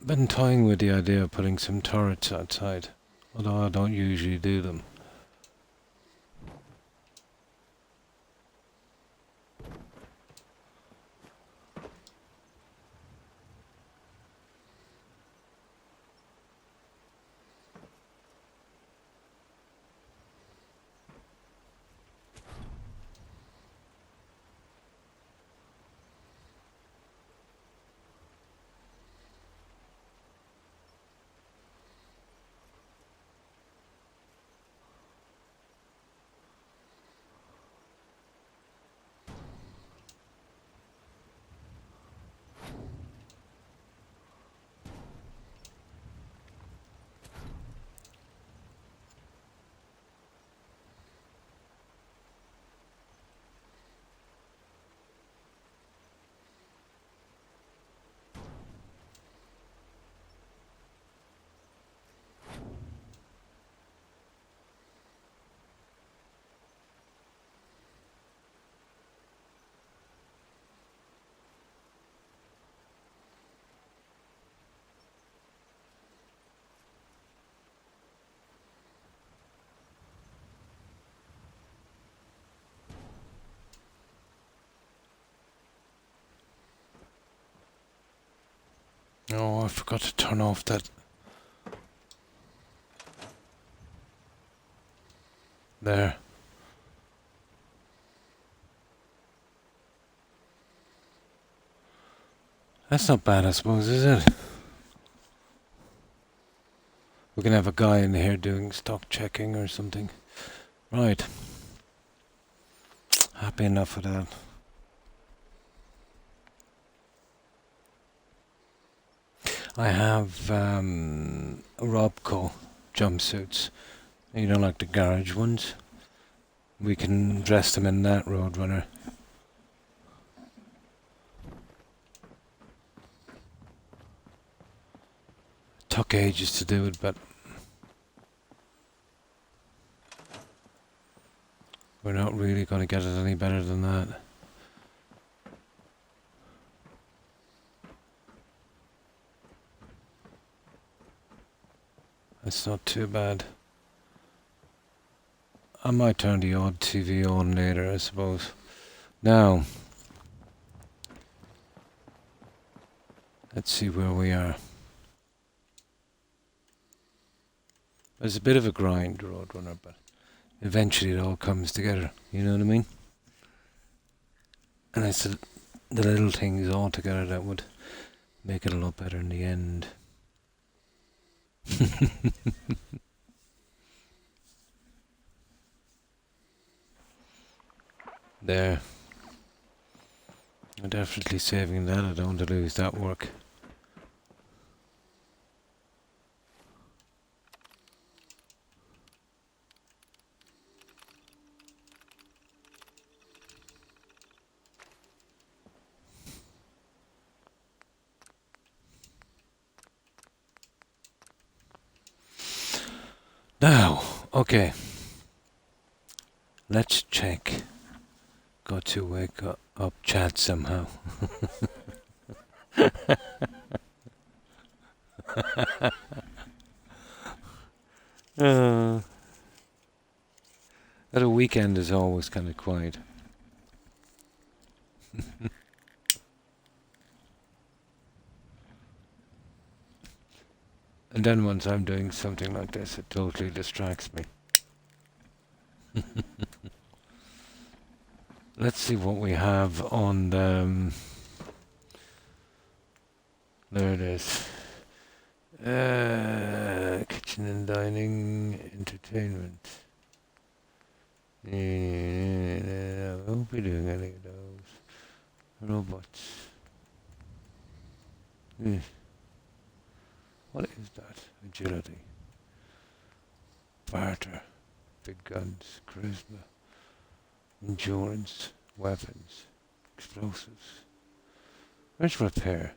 Speaker 1: been toying with the idea of putting some turrets outside, although I don't usually do them. Oh, I forgot to turn off that. There. That's not bad, I suppose, is it? We can have a guy in here doing stock checking or something. Right. Happy enough with that. I have Robco jumpsuits. You know, like the garage ones. We can dress them in that, Roadrunner. Took ages to do it, but we're not really going to get it any better than that. It's not too bad. I might turn the odd TV on later, I suppose. Now, let's see where we are. It's a bit of a grind, Roadrunner, but eventually it all comes together. You know what I mean? And it's the little things all together that would make it a lot better in the end. There. I'm definitely saving that. I don't want to lose that work. Now, okay. Let's check. Got to wake up chat somehow. That a weekend is always kind of quiet. And then once I'm doing something like this, it totally distracts me. Let's see what we have on the... there it is. Kitchen and dining, entertainment. I won't be doing any of those. Robots. What is that? Agility. Barter. Big guns. Charisma. Endurance. Weapons. Explosives. Where's repair?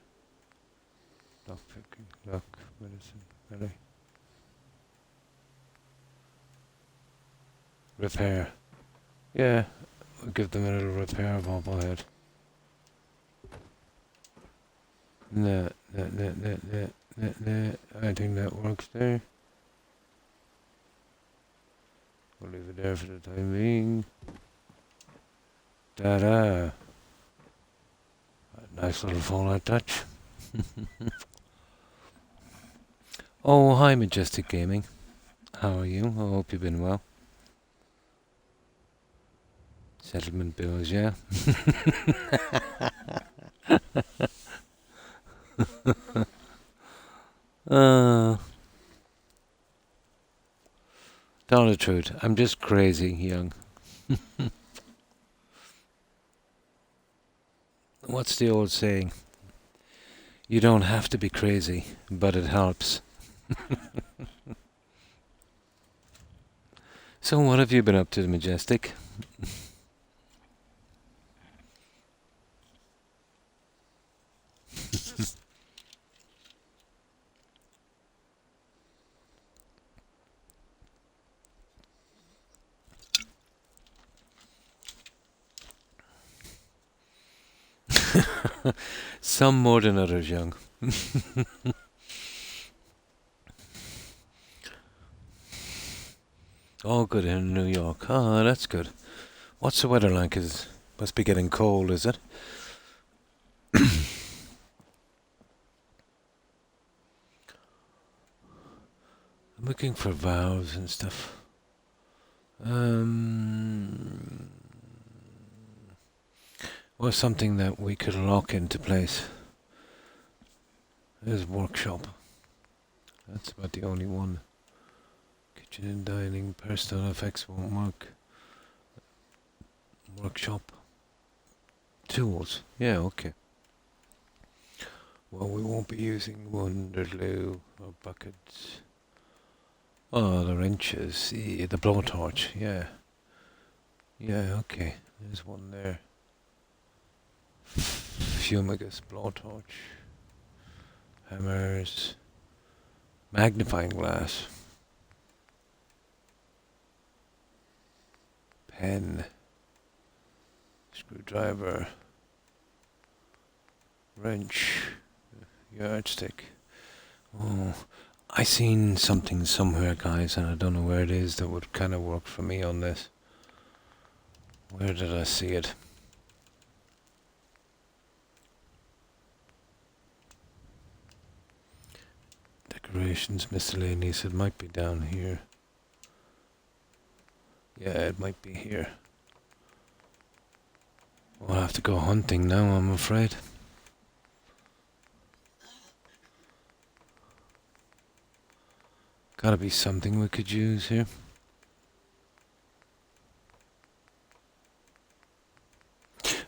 Speaker 1: Lock picking. Luck. Medicine. Melee. Repair. Yeah, we'll give them a little repair bobblehead. Nah. I think that works there. We'll leave it there for the time being. Ta-da! Nice little Fallout touch. Oh, hi Majestic Gaming. How are you? I hope you've been well. Settlement bills, yeah. Tell the truth, I'm just crazy young. What's the old saying? You don't have to be crazy, but it helps. So what have you been up to, Majestic? Some more than others, young. All good in New York. Ah, that's good. What's the weather like? Must be getting cold, is it? I'm looking for valves and stuff. Or something that we could lock into place. There's workshop. That's about the only one. Kitchen and dining, personal effects won't work. Workshop. Tools. Yeah, okay. Well, we won't be using Wonderloo or buckets. Oh, the wrenches. The blowtorch. Yeah. Yeah, okay. There's one there. Fumigous blowtorch. Hammers. Magnifying glass. Pen. Screwdriver. Wrench. Yardstick. Oh, I seen something somewhere, guys, and I don't know where it is that would kind of work for me on this. Where did I see it? Decorations, miscellaneous. It might be down here. Yeah, it might be here. We'll have to go hunting now, I'm afraid. Gotta be something we could use here.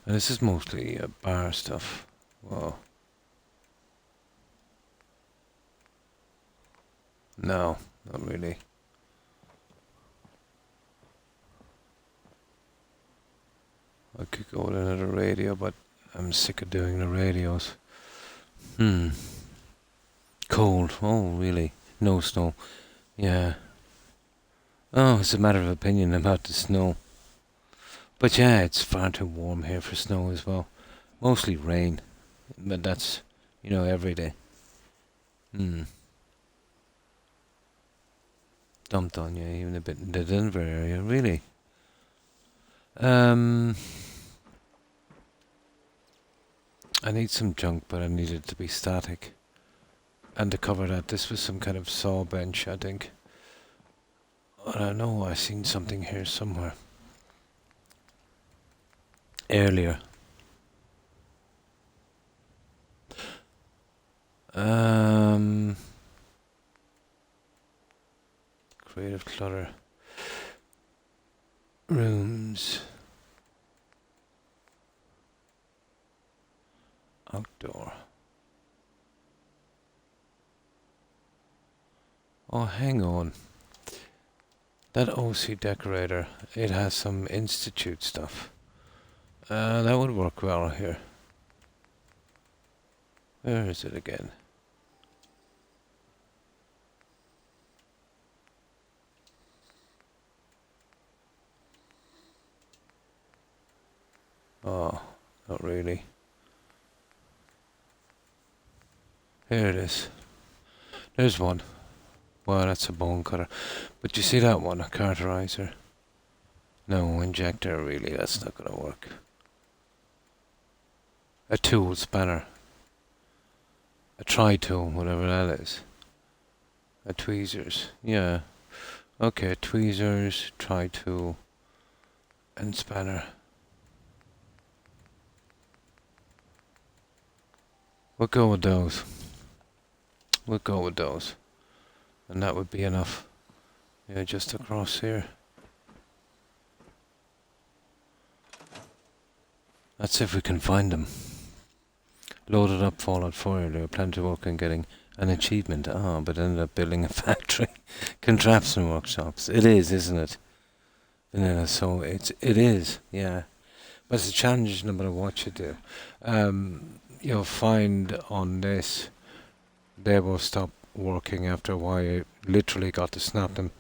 Speaker 1: And this is mostly bar stuff. Whoa. No, not really. I could go with another radio, but I'm sick of doing the radios. Cold. Oh, really? No snow. Yeah. Oh, it's a matter of opinion about the snow. But yeah, it's far too warm here for snow as well. Mostly rain. But that's, every day. Dumped on you, even a bit in the Denver area, really. I need some junk, but I need it to be static. And to cover that, this was some kind of saw bench, I think. I don't know, I seen something here somewhere. Earlier. Creative clutter. Rooms. Outdoor. Oh, hang on. That OC decorator, it has some institute stuff. That would work well here. Where is it again? Oh, not really. Here it is. There's one. Well, that's a bone cutter. But you see that one, a carterizer? No, injector, really, that's not gonna work. A tool spanner. A tri-tool, whatever that is. A tweezers, yeah. Okay, tweezers, tri-tool, and spanner. We'll go with those. We'll go with those. And that would be enough. Yeah, just across here. That's if we can find them. Loaded up Fallout 4 earlier, planned to work on getting an achievement. But ended up building a factory. Contraption workshops. It is, isn't it? And so it is, yeah. But it's a challenge no matter what you do. You'll find on this, they will stop working after a while. You literally got to snap them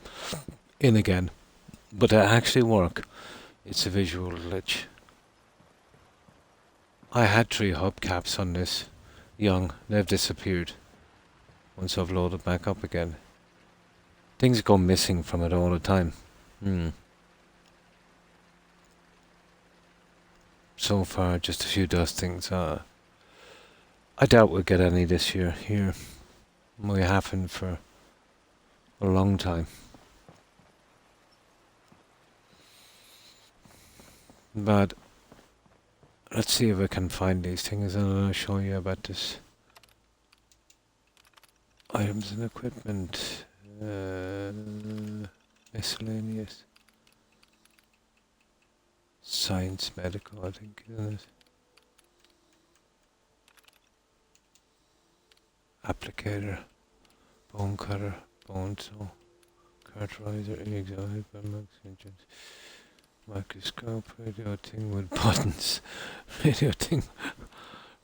Speaker 1: in again. But to actually work, it's a visual glitch. I had 3 hubcaps on this young. They've disappeared once I've loaded back up again. Things go missing from it all the time. So far, just a few dustings. I doubt we'll get any this year. Here, we haven't for a long time. But let's see if I can find these things, and I'll show you about this. Items and equipment. Miscellaneous. Science medical, I think, isn't it? Applicator. Bone cutter. Bone saw. Carterizer. Exotic. Microscope. Radio thing with buttons. Radio thing.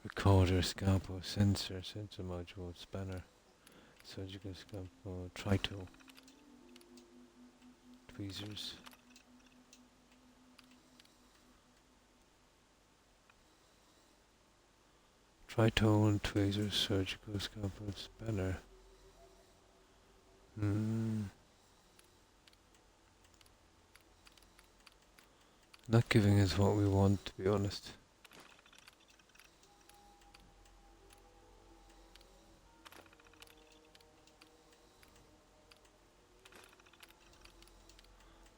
Speaker 1: Recorder. Scalpel. Sensor. Sensor module. Spanner. Surgical scalpel. Tri-tool. Tweezers. Tri-tool and tweezers. Surgical scalpel. Spanner. Not giving us what we want, to be honest.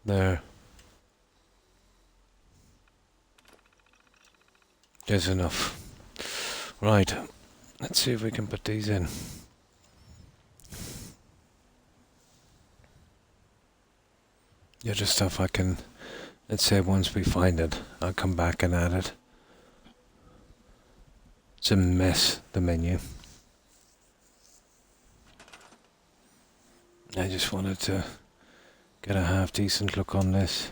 Speaker 1: There. There's enough. Right. Let's see if we can put these in. The other stuff I can, let's say once we find it, I'll come back and add it. It's a mess, the menu. I just wanted to get a half decent look on this.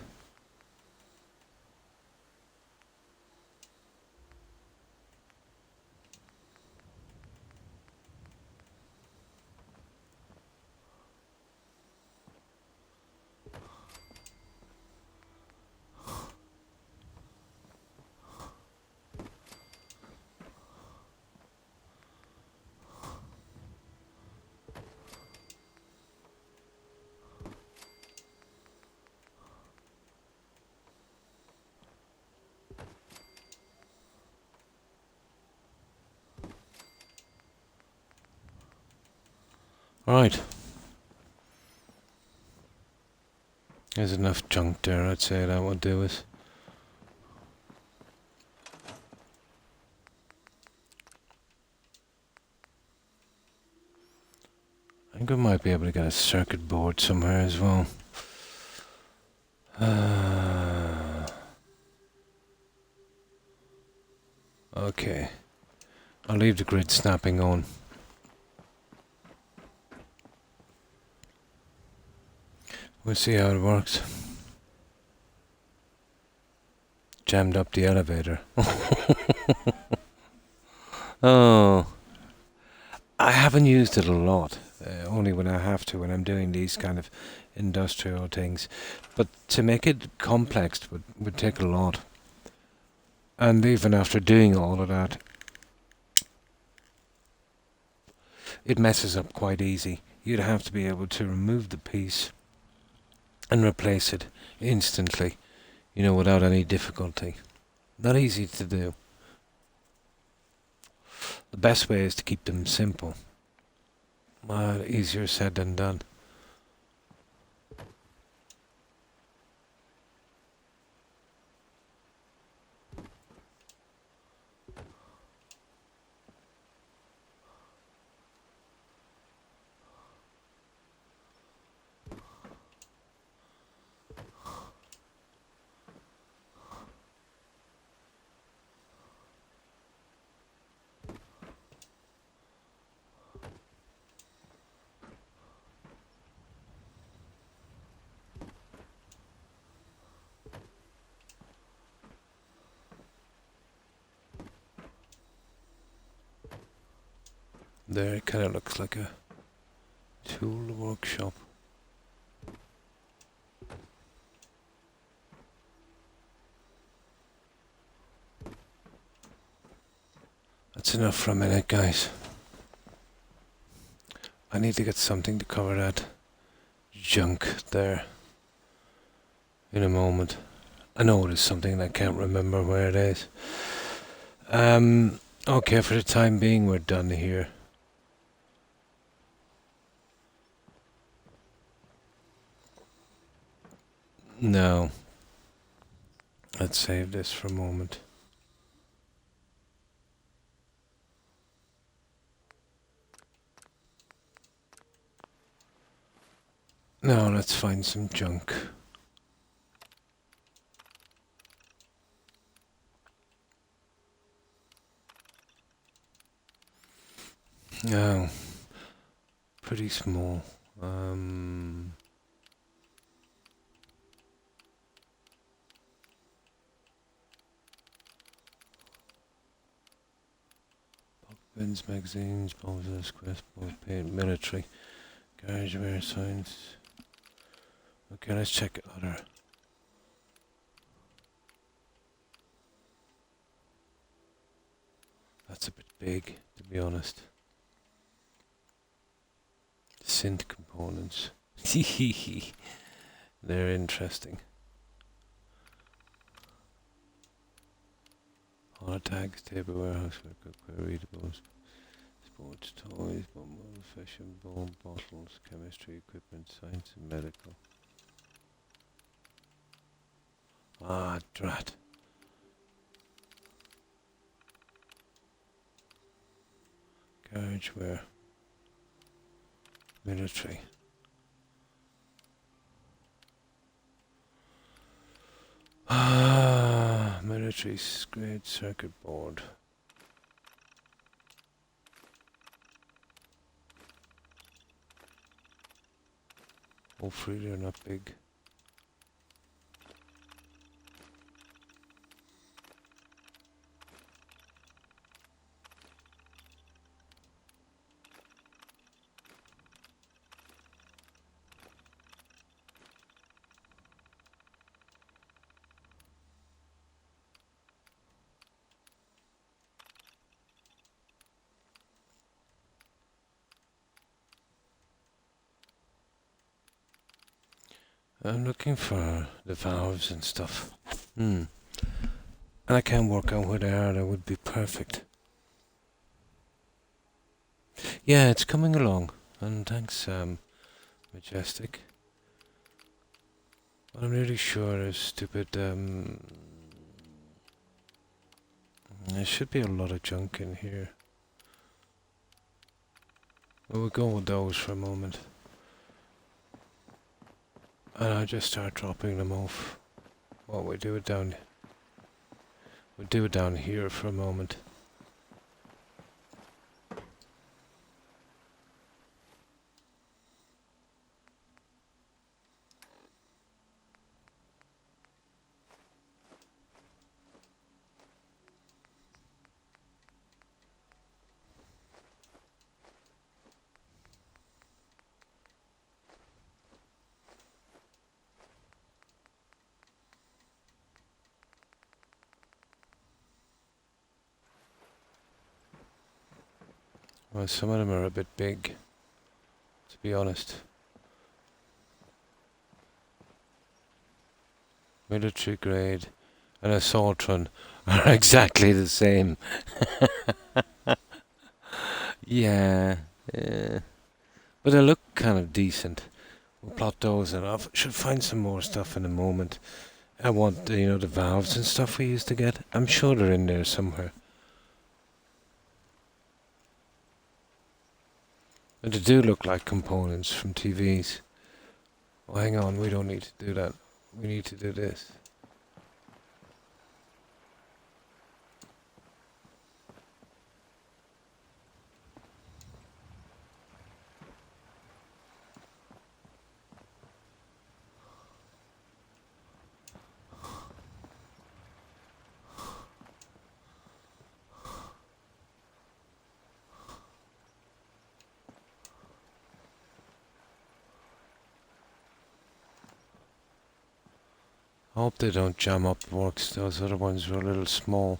Speaker 1: Right. There's enough junk there, I'd say that would do it. I think we might be able to get a circuit board somewhere as well. Okay. I'll leave the grid snapping on. We'll see how it works. Jammed up the elevator. Oh. I haven't used it a lot. Only when I have to, when I'm doing these kind of industrial things. But to make it complex would take a lot. And even after doing all of that, it messes up quite easy. You'd have to be able to remove the piece and replace it instantly, you know, without any difficulty. Not easy to do. The best way is to keep them simple. Easier said than done. There, it kind of looks like a tool workshop. That's enough for a minute, guys. I need to get something to cover that junk there in a moment. I know it is something and I can't remember where it is. Okay, for the time being we're done here. No. Let's save this for a moment. Now let's find some junk. No. Pretty small. Bins, magazines, poses, quest, paint, military, garage wear, science. Okay, let's check other. That's a bit big, to be honest. Synth components. They're interesting. Hard tags, table warehouse, cookware, readables, sports toys, bomb, fashion, bomb, bottles, chemistry, equipment, science and medical. Ah, drat. Garage wear. Military. Ah, military grade circuit board. Hopefully they're not big. I'm looking for the valves and stuff. And I can't work out where they are. That would be perfect. Yeah, it's coming along. And thanks, Majestic. But I'm really sure there's stupid, there should be a lot of junk in here. We'll go with those for a moment. And I'll just start dropping them off. Well, we'll do it down here for a moment. Well, some of them are a bit big, to be honest. Military grade and assaultron are exactly the same. Yeah, but they look kind of decent. We'll plot those and I should find some more stuff in a moment. I want, the valves and stuff we used to get. I'm sure they're in there somewhere. And they do look like components from TVs. Oh, hang on, we don't need to do that. We need to do this. I hope they don't jam up works. Those other ones were a little small.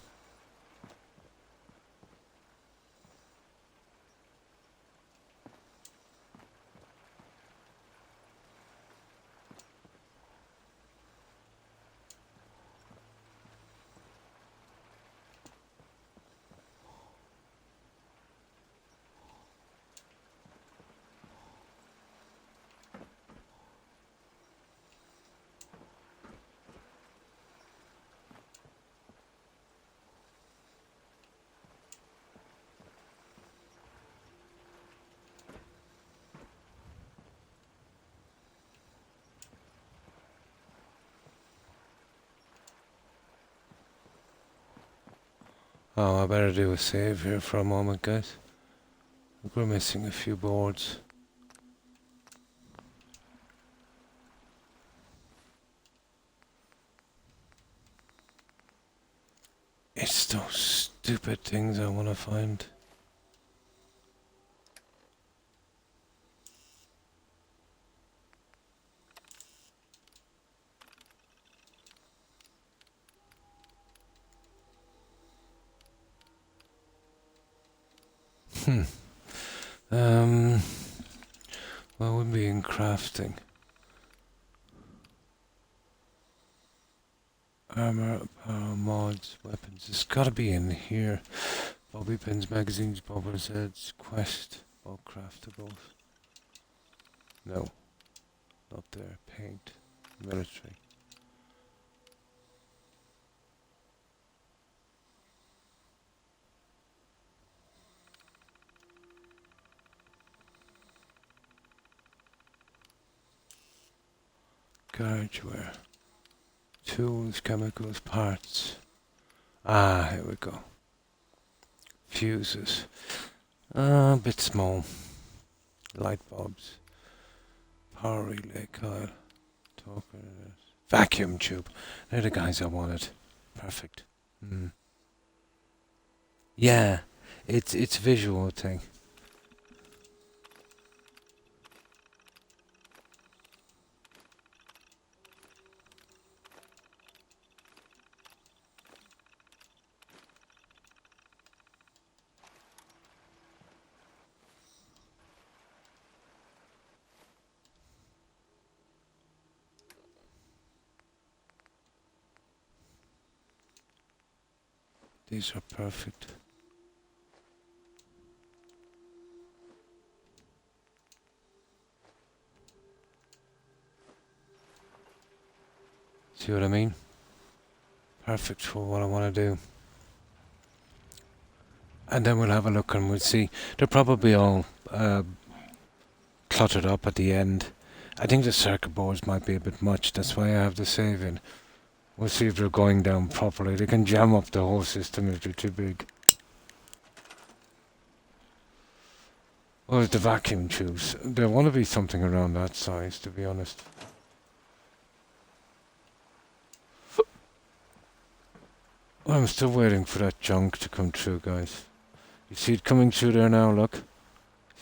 Speaker 1: Oh, I better do a save here for a moment, guys. We're missing a few boards. It's those stupid things I want to find. What would be in crafting? Armor, power, mods, weapons. It's gotta be in here. Bobby pins, magazines, bobbers, heads, quest, all craftables. No, not there. Paint, military. Garageware. Tools, chemicals, parts. Ah, here we go. Fuses. A bit small. Light bulbs. Power relay coil. Talker. Vacuum tube. They're the guys I wanted. Perfect. Yeah, it's visual thing. These are perfect. See what I mean? Perfect for what I want to do. And then we'll have a look and we'll see. They're probably all cluttered up at the end. I think the circuit boards might be a bit much. That's why I have the save in. We'll see if they're going down properly. They can jam up the whole system if they're too big. Well, the vacuum tubes. There want to be something around that size, to be honest. I'm still waiting for that junk to come through, guys. You see it coming through there now, look.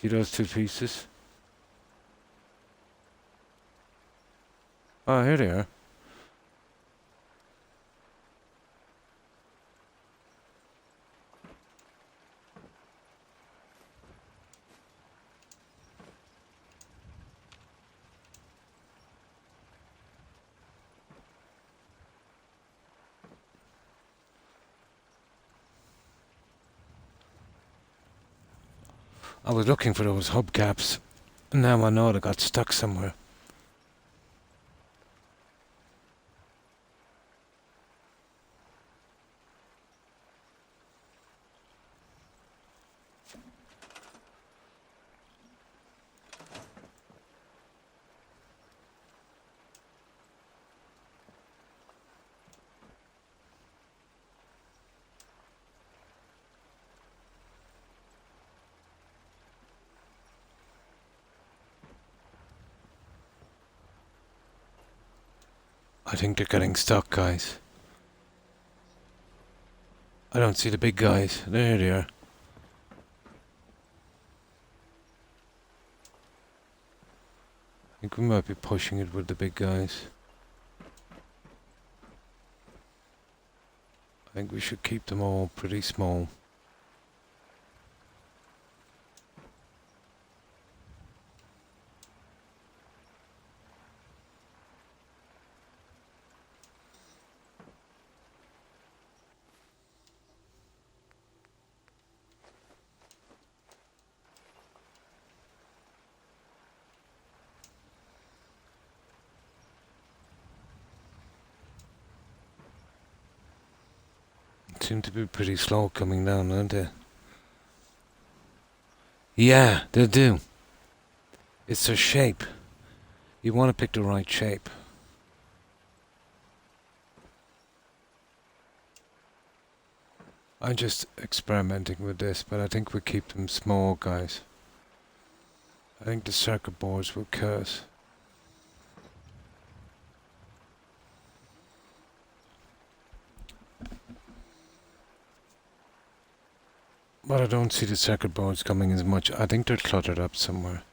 Speaker 1: See those two pieces? Oh, here they are. I was looking for those hubcaps. Now I know they got stuck somewhere. I think they're getting stuck, guys. I don't see the big guys. There they are. I think we might be pushing it with the big guys. I think we should keep them all pretty small. Seem to be pretty slow coming down, don't they? Yeah, they do. It's their shape. You want to pick the right shape. I'm just experimenting with this, but I think we keep them small, guys. I think the circuit boards will curse. But I don't see the circuit boards coming as much. I think they're cluttered up somewhere.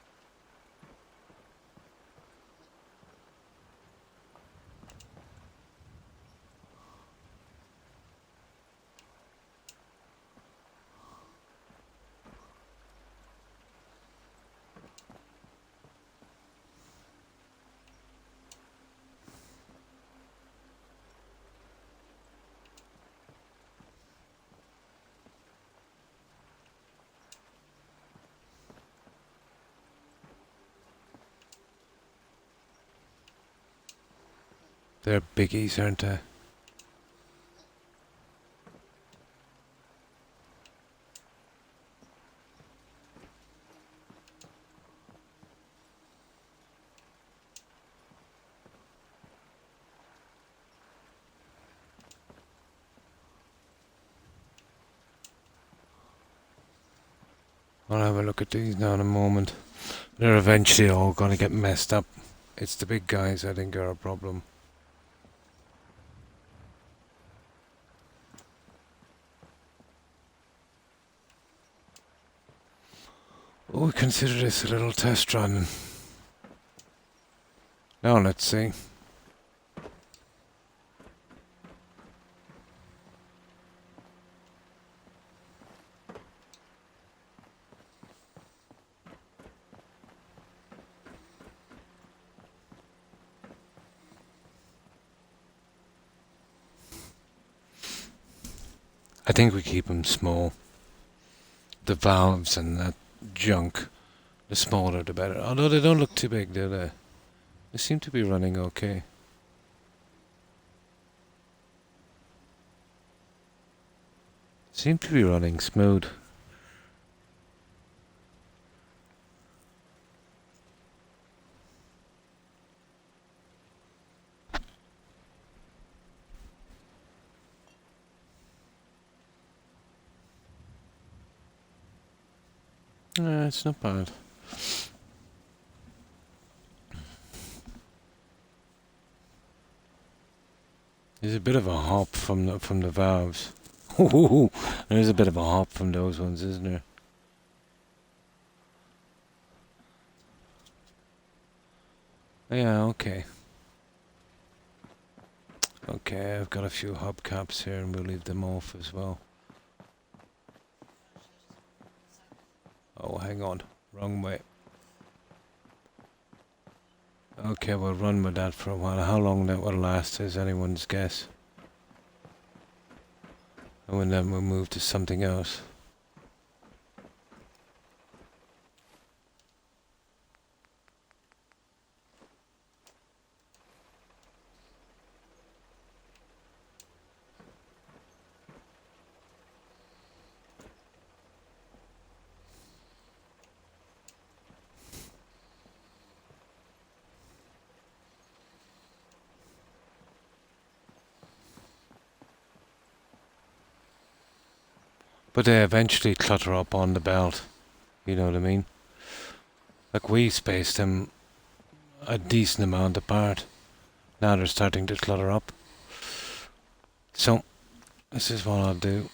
Speaker 1: They're biggies, aren't they? I'll have a look at these now in a moment. They're eventually all going to get messed up. It's the big guys, I think, are a problem. Oh, we consider this a little test run. Now let's see. I think we keep them small. The valves and that junk, the smaller the better. Although they don't look too big, do they? They seem to be running okay. Seem to be running smooth. It's not bad. There's a bit of a hop from the valves. There's a bit of a hop from those ones, isn't there? Yeah, okay. Okay, I've got a few hubcaps here and we'll leave them off as well. Oh, hang on. Wrong way. Okay, we'll run with that for a while. How long that will last is anyone's guess. And then we'll move to something else. But they eventually clutter up on the belt. You know what I mean? Like we spaced them a decent amount apart. Now they're starting to clutter up. So, this is what I'll do.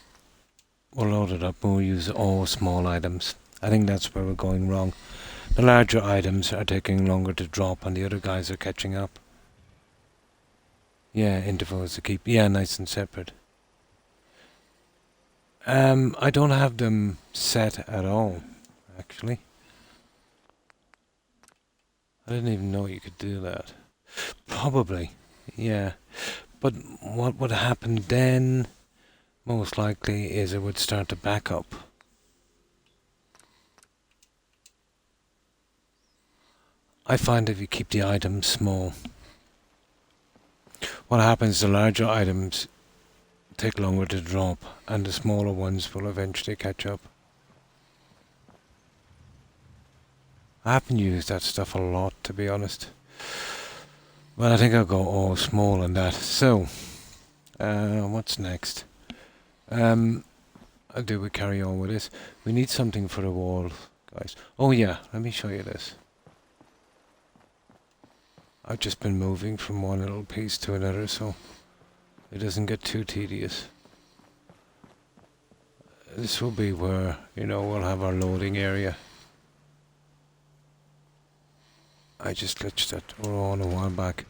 Speaker 1: We'll load it up and we'll use all small items. I think that's where we're going wrong. The larger items are taking longer to drop and the other guys are catching up. Yeah, intervals to keep. Yeah, nice and separate. I don't have them set at all, actually. I didn't even know you could do that. Probably, yeah. But what would happen then, most likely, is it would start to back up. I find if you keep the items small, what happens, the larger items take longer to drop and the smaller ones will eventually catch up. I haven't used that stuff a lot, to be honest. But I think I'll go all small on that. So, what's next? do we carry on with this? We need something for the wall, guys. Oh yeah, let me show you this. I've just been moving from one little piece to another, so it doesn't get too tedious. This will be where, you know, we'll have our loading area. I just glitched that door on a while back.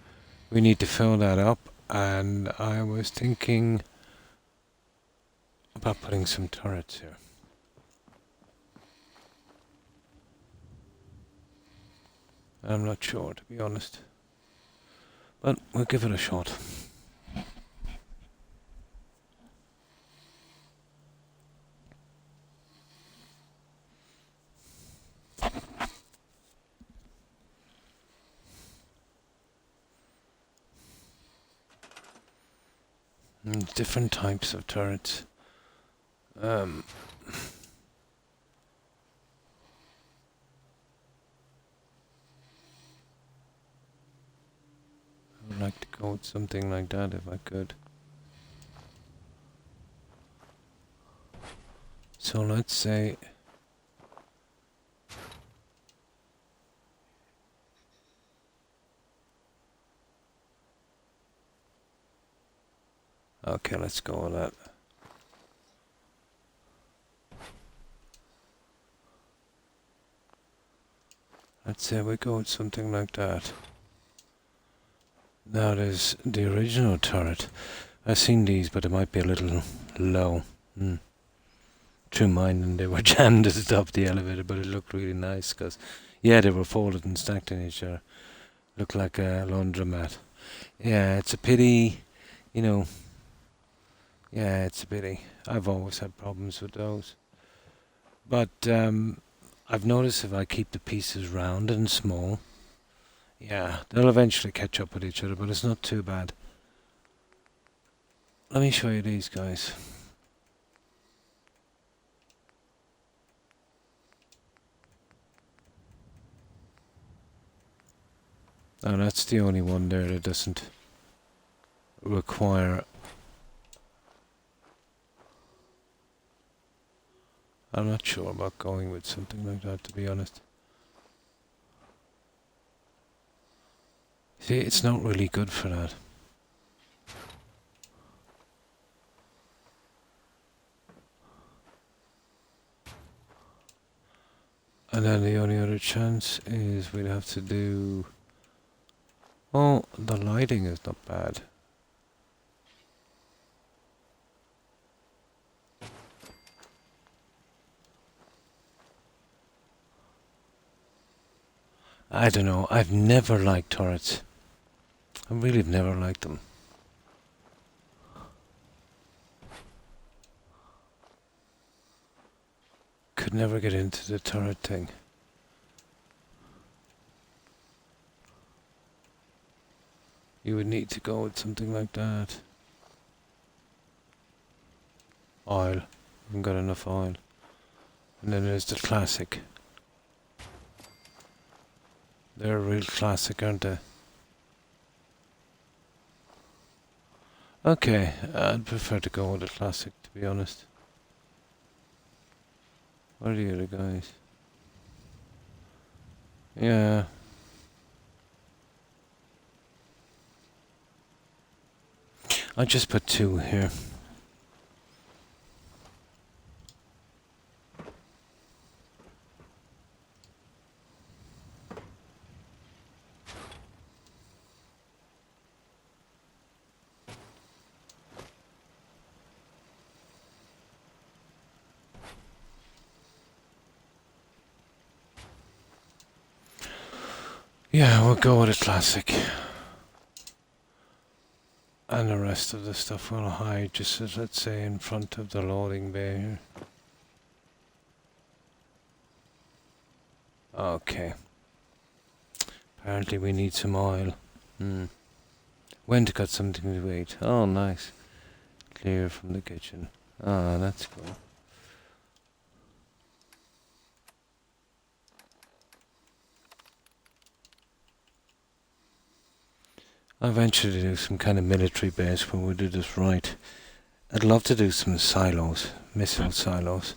Speaker 1: We need to fill that up, and I was thinking about putting some turrets here. I'm not sure, to be honest. But we'll give it a shot. Different types of turrets. I would like to go with something like that if I could. So let's say okay, let's go with that. Let's say we go with something like that. Now there's the original turret. I've seen these, but it might be a little low. True mine, and they were jammed at the top of the elevator, but it looked really nice because, yeah, they were folded and stacked in each other. Looked like a laundromat. Yeah, it's a pity, you know. Yeah, it's a pity. I've always had problems with those. But I've noticed if I keep the pieces round and small, yeah, they'll eventually catch up with each other, but it's not too bad. Let me show you these guys. Oh, that's the only one there that doesn't require... I'm not sure about going with something like that, to be honest. See, it's not really good for that. And then the only other chance is we'd have to do... Oh, the lighting is not bad. I don't know, I've never liked turrets. I really have never liked them. Could never get into the turret thing. You would need to go with something like that. Oil. Haven't got enough oil. And then there's the classic. They're a real classic, aren't they? Okay, I'd prefer to go with the classic, to be honest. Where are the other guys? Yeah. I just put 2 here. Yeah, we'll go with a classic. And the rest of the stuff we'll hide, just as, let's say, in front of the loading bay here. Okay. Apparently we need some oil. Went got something to eat. Oh, nice. Clear from the kitchen. Ah, that's cool. I'll eventually do some kind of military base where we do this right. I'd love to do some silos, missile silos.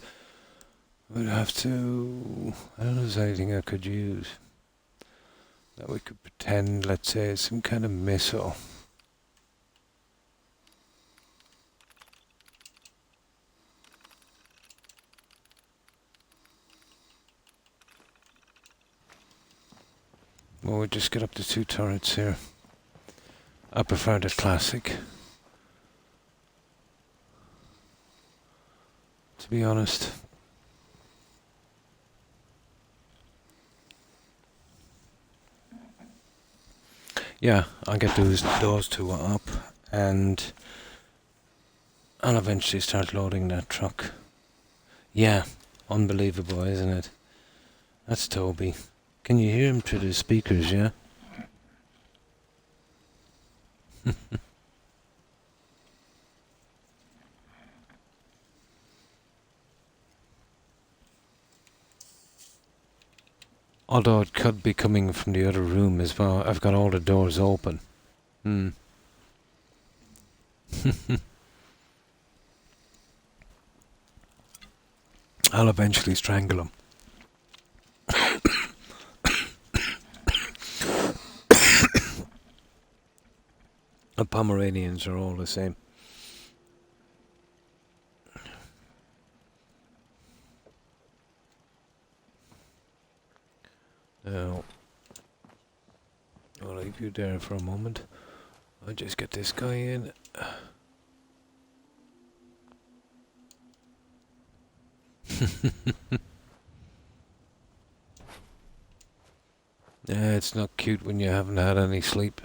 Speaker 1: We'd have to... I don't know if there's anything I could use. That we could pretend, let's say, some kind of missile. Well, we'll just get up to 2 turrets here. I prefer the classic, to be honest. Yeah, I'll get those 2 up, and I'll eventually start loading that truck. Yeah, unbelievable, isn't it? That's Toby. Can you hear him through the speakers, yeah? Although it could be coming from the other room as well. I've got all the doors open. I'll eventually strangle him. The Pomeranians are all the same. Now, I'll leave you there for a moment. I'll just get this guy in. Yeah, it's not cute when you haven't had any sleep.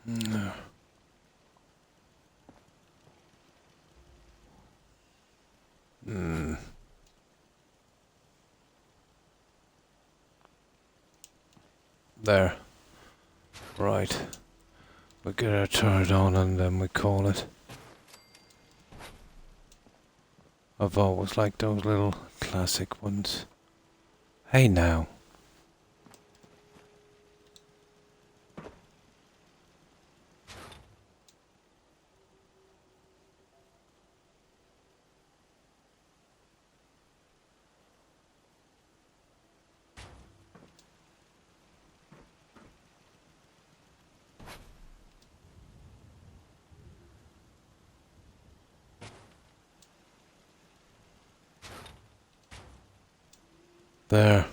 Speaker 1: No. There. Right. We get our turret on and then we call it. I've always liked those little classic ones. Hey now. There.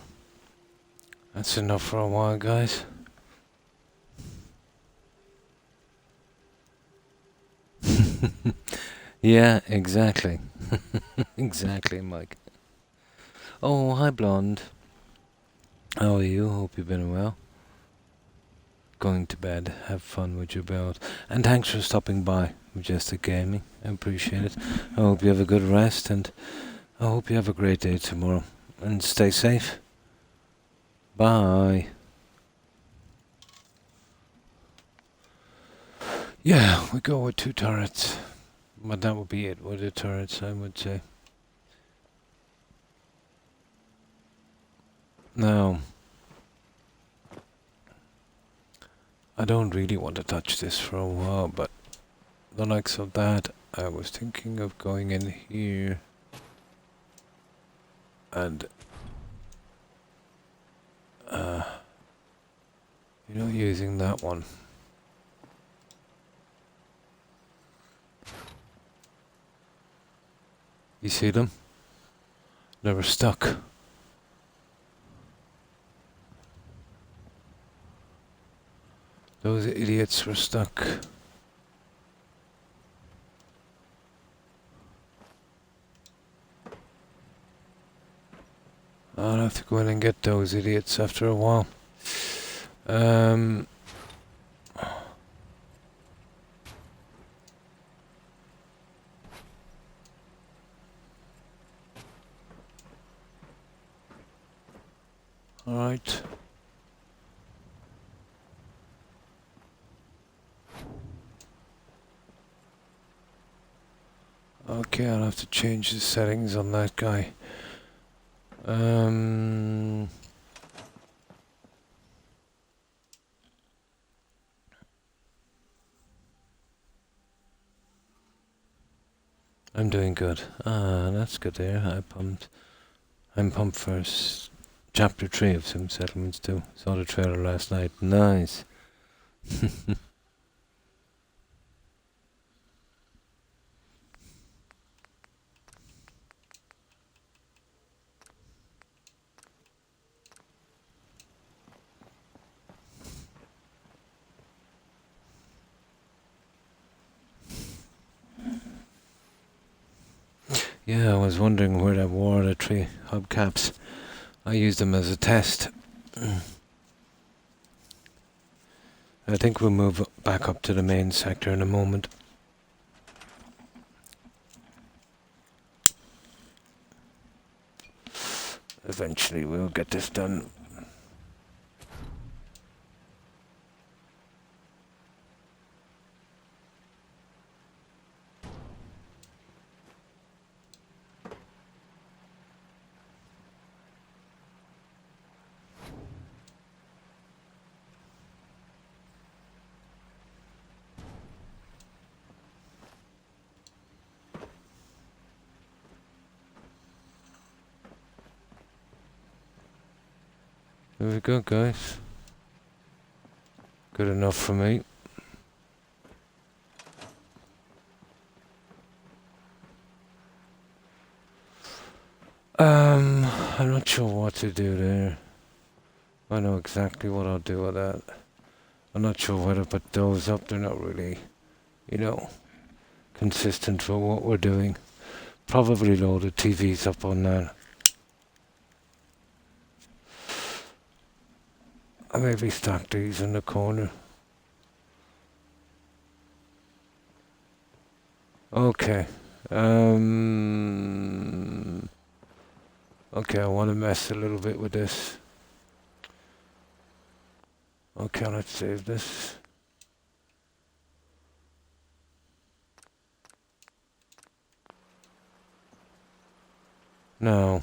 Speaker 1: That's enough for a while, guys. Yeah, exactly. Exactly, Mike. Oh, hi, Blonde. How are you? Hope you've been well. Going to bed. Have fun with your build. And thanks for stopping by, Majestic Gaming. I appreciate it. I hope you have a good rest, and I hope you have a great day tomorrow. And stay safe. Bye. Yeah, we go with 2 turrets. But that would be it with the turrets, I would say. Now, I don't really want to touch this for a while, but the likes of that, I was thinking of going in here and using that one. You see them? They were stuck. Those idiots were stuck. I'll have to go in and get those idiots after a while. Alright. Okay, I'll have to change the settings on that guy. I'm doing good. That's good there. I'm pumped for chapter 3 of Sim Settlements too. Saw the trailer last night. Nice. Yeah, I was wondering where that wore the 3 hubcaps. I used them as a test. I think we'll move back up to the main sector in a moment. Eventually we'll get this done. There we go, guys. Good enough for me. I'm not sure what to do there. I know exactly what I'll do with that. I'm not sure whether to put those up. They're not really, consistent for what we're doing. Probably load the TVs up on that. I maybe stack these in the corner. Okay. Okay, I want to mess a little bit with this. Okay, let's save this. Now,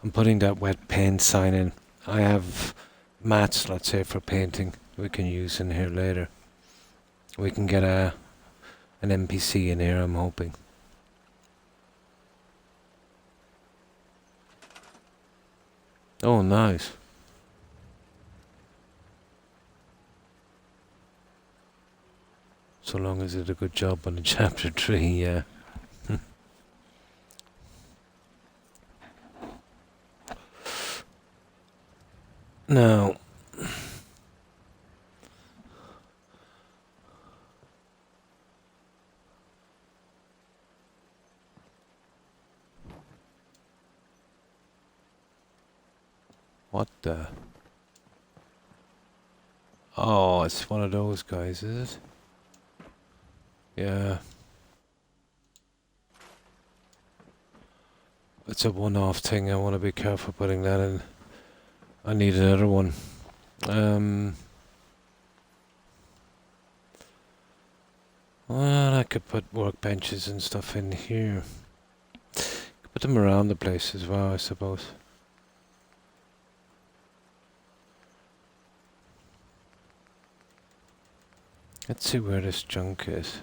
Speaker 1: I'm putting that wet paint sign in. I have mats, let's say, for painting we can use in here later. We can get an NPC in here, I'm hoping. Oh, nice. So long as it did a good job on the chapter 3, yeah. Now, what the? Oh, it's one of those guys, is it? Yeah. It's a one-off thing. I want to be careful putting that in. I need another one. Well, I could put workbenches and stuff in here. Could put them around the place as well, I suppose. Let's see where this junk is.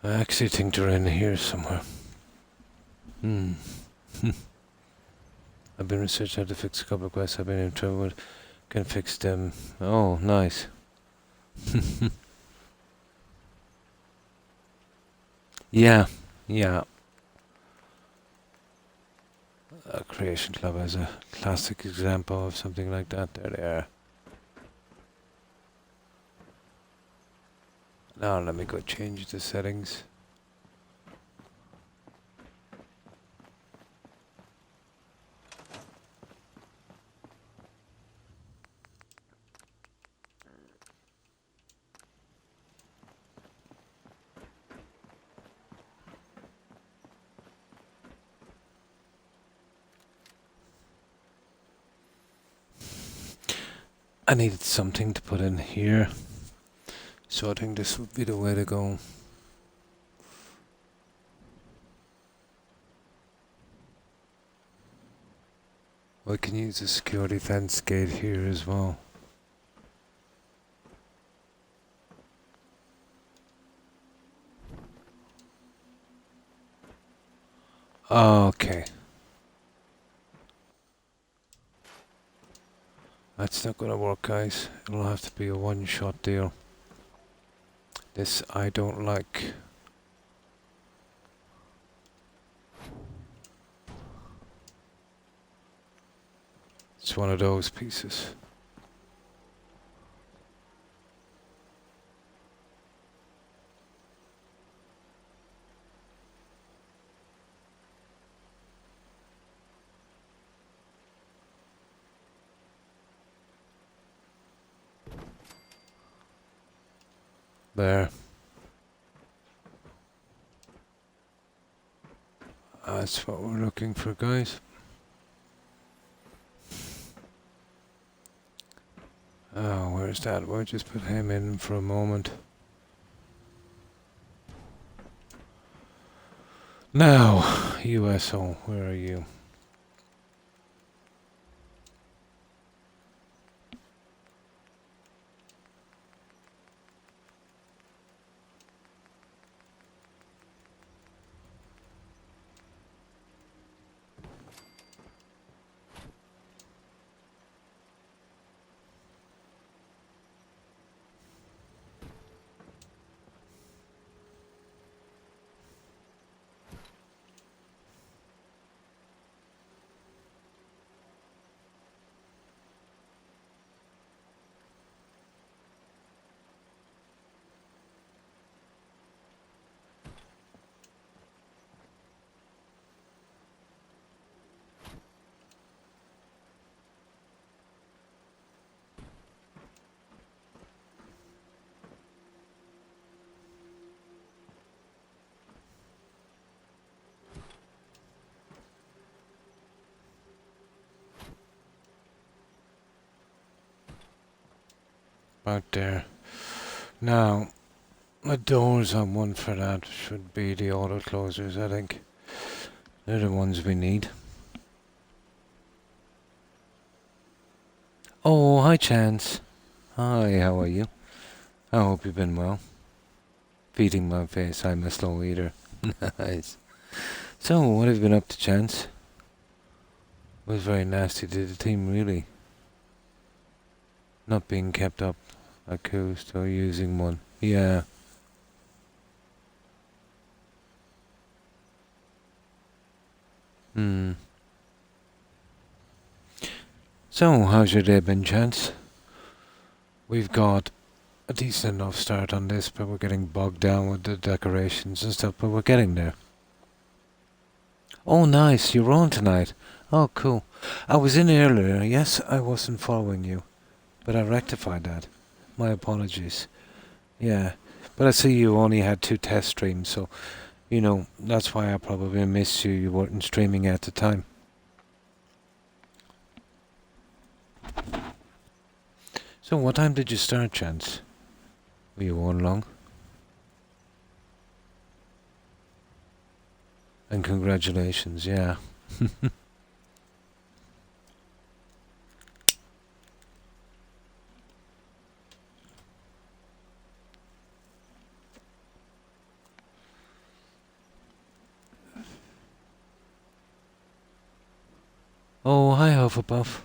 Speaker 1: I actually think they're in here somewhere. I've been researching how to fix a couple of quests I've been in trouble with. Can fix them. Oh, nice. Yeah, yeah. A Creation Club is a classic example of something like that. There they are. Now let me go change the settings. I needed something to put in here, so I think this would be the way to go. I can use a security fence gate here as well. Okay. That's not gonna work, guys. It'll have to be a one-shot deal. This I don't like. It's one of those pieces. There. That's what we're looking for, guys. Oh, where's that? We'll just put him in for a moment. Now, USO, where are you? About there. Now, the doors on one for that should be the auto closers, I think. They're the ones we need. Oh, hi Chance. Hi, how are you? I hope you've been well. Feeding my face, I'm a slow eater. Nice. So, what have you been up to, Chance? It was very nasty to the team, really. Not being kept up accused or using one. Yeah. So, how's your day been, Chance? We've got a decent enough start on this, but we're getting bogged down with the decorations and stuff, but we're getting there. Oh, nice. You're on tonight. Oh, cool. I was in earlier. Yes, I wasn't following you, but I rectified that. My apologies. Yeah, but I see you only had 2 test streams, so, that's why I probably missed you. You weren't streaming at the time. So, what time did you start, Chance? Were you on long? And congratulations, yeah. Oh, hi, Hufflepuff.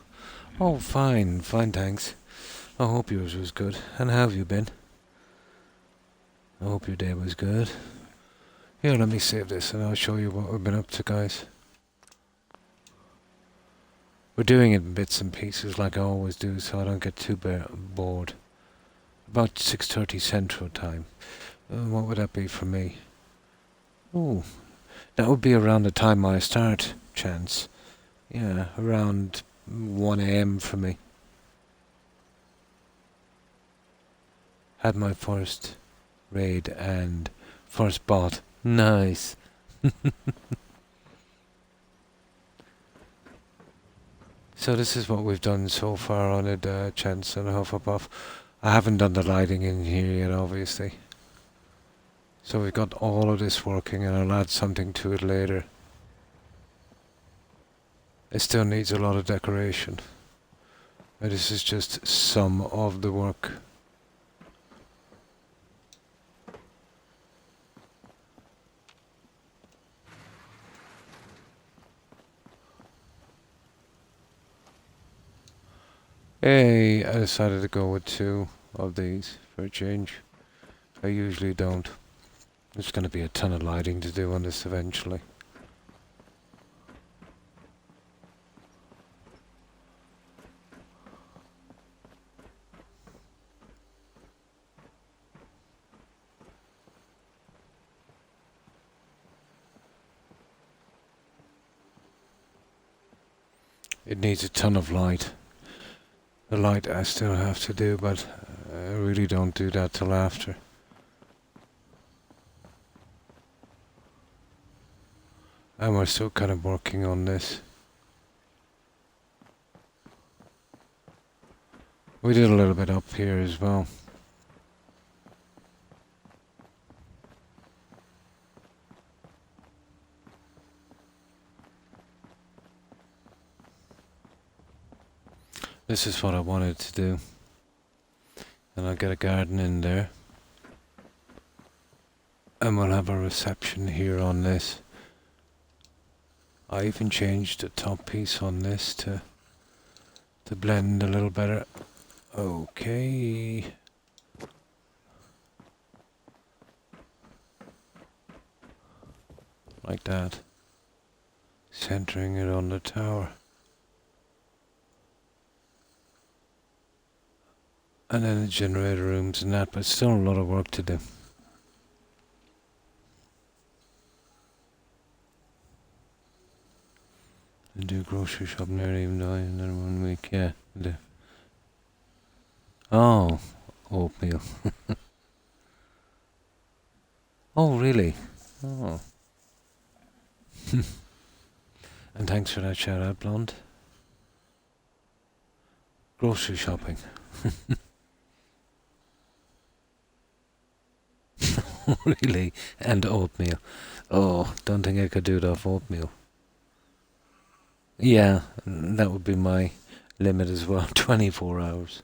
Speaker 1: Oh, fine, fine, thanks. I hope yours was good. And how have you been? I hope your day was good. Here, let me save this and I'll show you what we've been up to, guys. We're doing it in bits and pieces like I always do, so I don't get too bored. About 6:30 Central Time. What would that be for me? Ooh, that would be around the time I start, chance. Yeah, around 1 a.m. for me. Had my first raid and first bot. Nice. So this is what we've done so far on it, Chance and Hufflepuff. I haven't done the lighting in here yet, obviously. So we've got all of this working and I'll add something to it later. It still needs a lot of decoration. But this is just some of the work. Hey, I decided to go with 2 of these for a change. I usually don't. There's going to be a ton of lighting to do on this eventually. It needs a ton of light. The light I still have to do, but I really don't do that till after. And we're still kind of working on this. We did a little bit up here as well. This is what I wanted to do. And I'll get a garden in there. And we'll have a reception here on this. I even changed the top piece on this to blend a little better. Okay. Like that. Centering it on the tower. And then the generator rooms and that, but still a lot of work to do. I do grocery shop nearly even though another 1 week, yeah. Oh, oatmeal. Oh, really? Oh. And thanks for that shout out, Blonde. Grocery shopping. Really? And oatmeal. Oh, don't think I could do it off oatmeal. Yeah, that would be my limit as well. 24 hours.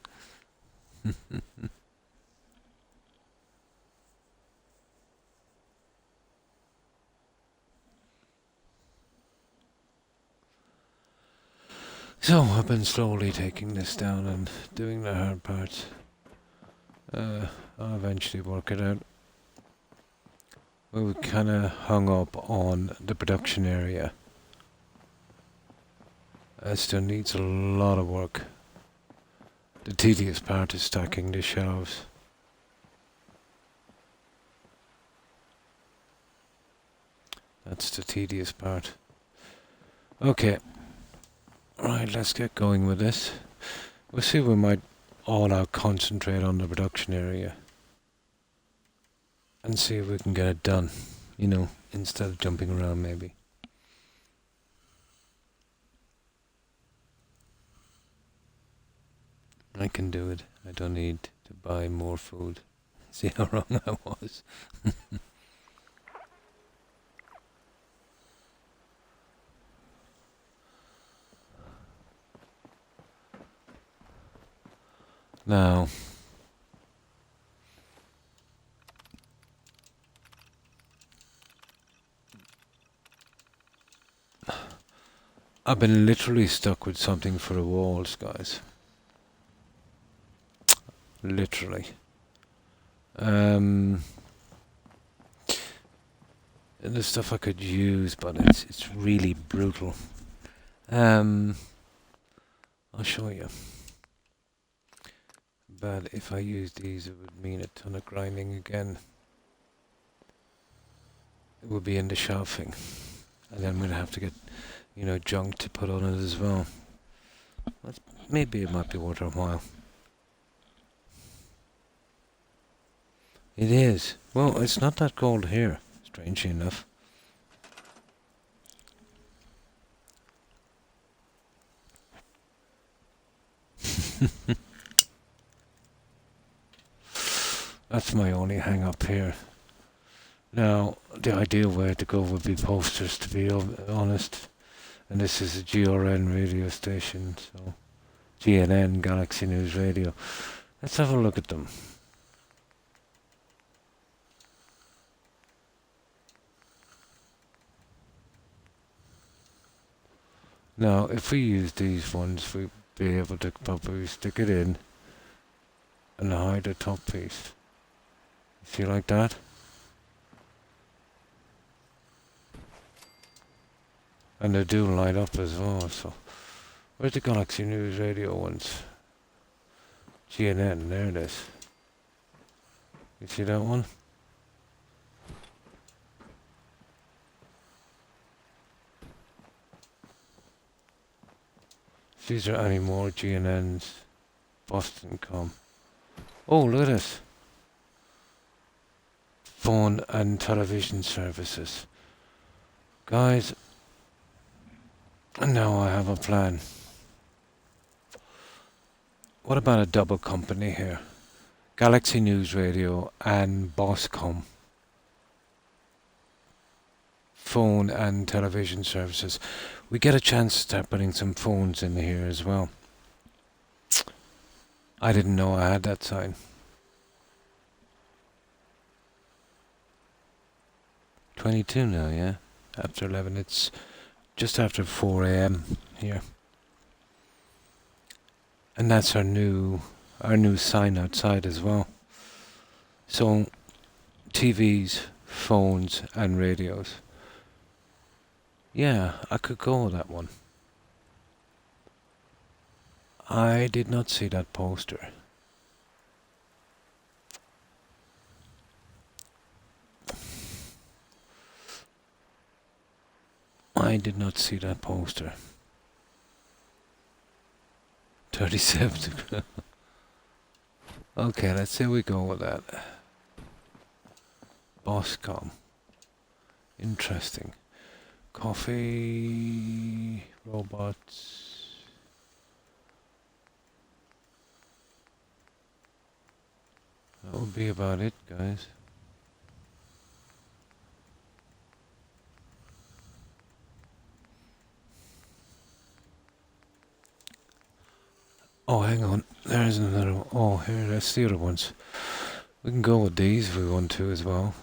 Speaker 1: So I've been slowly taking this down and doing the hard parts. I'll eventually work it out. We were kind of hung up on the production area. It still needs a lot of work. The tedious part is stacking the shelves. That's the tedious part. Okay. Right, let's get going with this. We'll see if we might all out concentrate on the production area. And see if we can get it done. You know, instead of jumping around maybe. I can do it. I don't need to buy more food. See how wrong I was. Now, I've been literally stuck with something for the walls, guys. Literally. And there's stuff I could use, but it's really brutal. I'll show you. But if I use these, it would mean a ton of grinding again. It would be in the shelving, and then we'd have to get, you know, junk to put on it as well. But maybe it might be worth a while. It is. Well, it's not that cold here, strangely enough. That's my only hang up here. Now, the ideal way to go would be posters, to be honest. And this is a GRN radio station, so GNN, Galaxy News Radio. Let's have a look at them. Now, if we use these ones, we'd be able to probably stick it in and hide the top piece. See, like that? And they do light up as well, so... Where's the Galaxy News Radio ones? GNN, there it is. You see that one? These are any more GNNs. Boston.com. Oh, look at this. Phone and television services. Guys, now I have a plan. What about a double company here? Galaxy News Radio and Boscom. Phone and television services. We get a chance to start putting some phones in here as well. I didn't know I had that sign. 22 now, yeah? After 11, it's just after 4 AM here. And that's our new sign outside as well. So, TVs, phones and radios. Yeah, I could go with that one. I did not see that poster. I did not see that poster. 37. Okay, let's say we go with that. Boscom. Interesting. Coffee, robots. That would be about it, guys. Oh, hang on. There's another one. Oh, here, that's the other ones. We can go with these if we want to as well.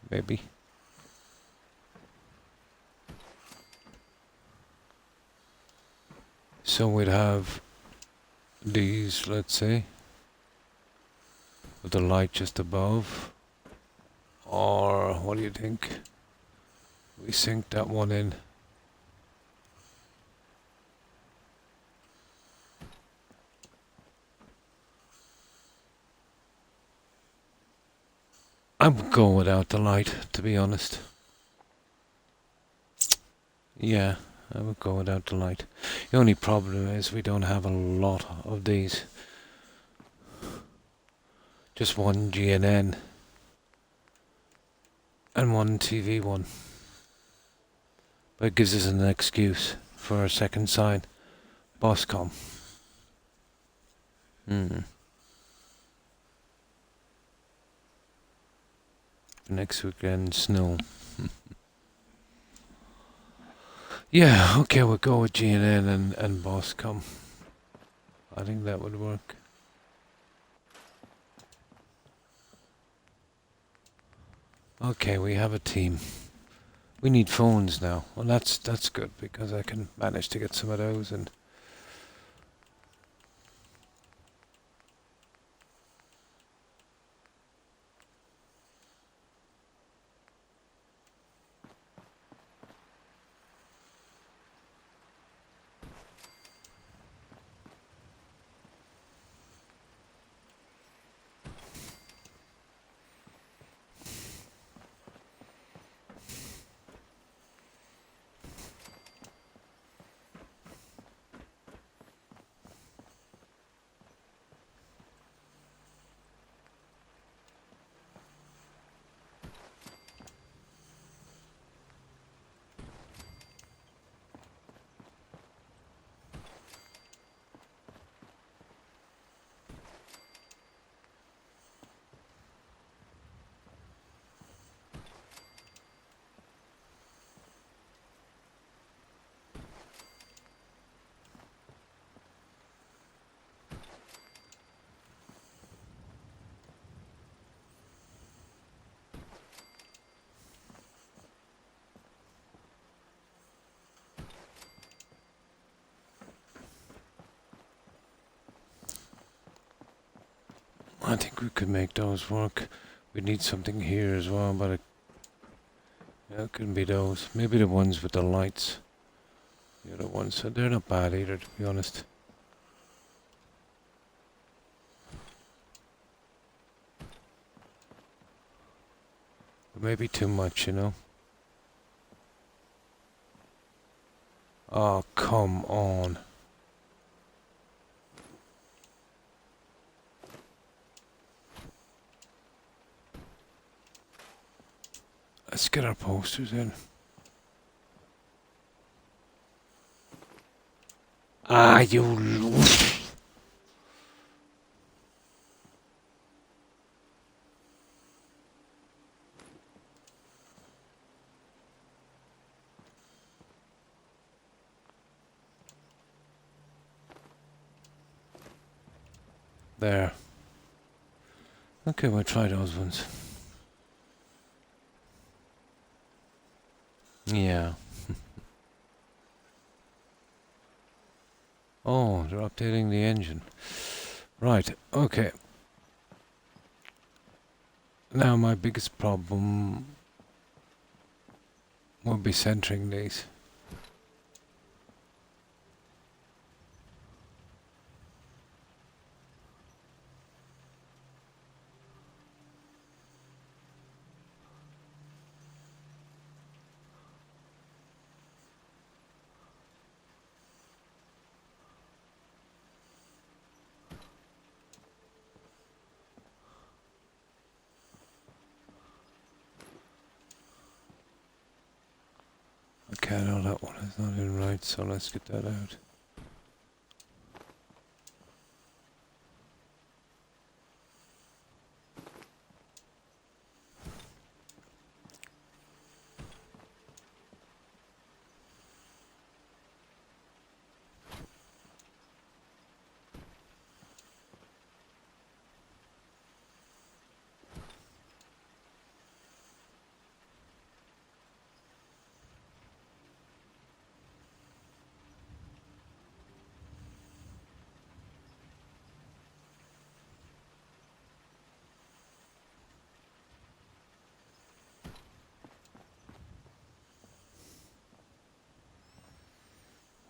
Speaker 1: Maybe. So we'd have these, let's say, with the light just above. Or, what do you think? We sink that one in. I would go without the light, to be honest. Yeah, I would go without the light. The only problem is we don't have a lot of these. Just one GNN and one TV one. But it gives us an excuse for our second sign. Boscom. Next weekend, snow. Yeah, okay, we'll go with GNN and Boscom. I think that would work. Okay, we have a team. We need phones now. Well, that's good because I can manage to get some of those. And I think we could make those work. We need something here as well, but it couldn't be those. Maybe the ones with the lights. The other ones, so they're not bad either, to be honest. But maybe too much, you know. Oh, come on. Let's get our posters in. Ah, you... There. Okay, we'll try those ones. Yeah. Oh, they're updating the engine. Right, okay. Now my biggest problem will be centering these. Okay, no, that one is not in right, so let's get that out.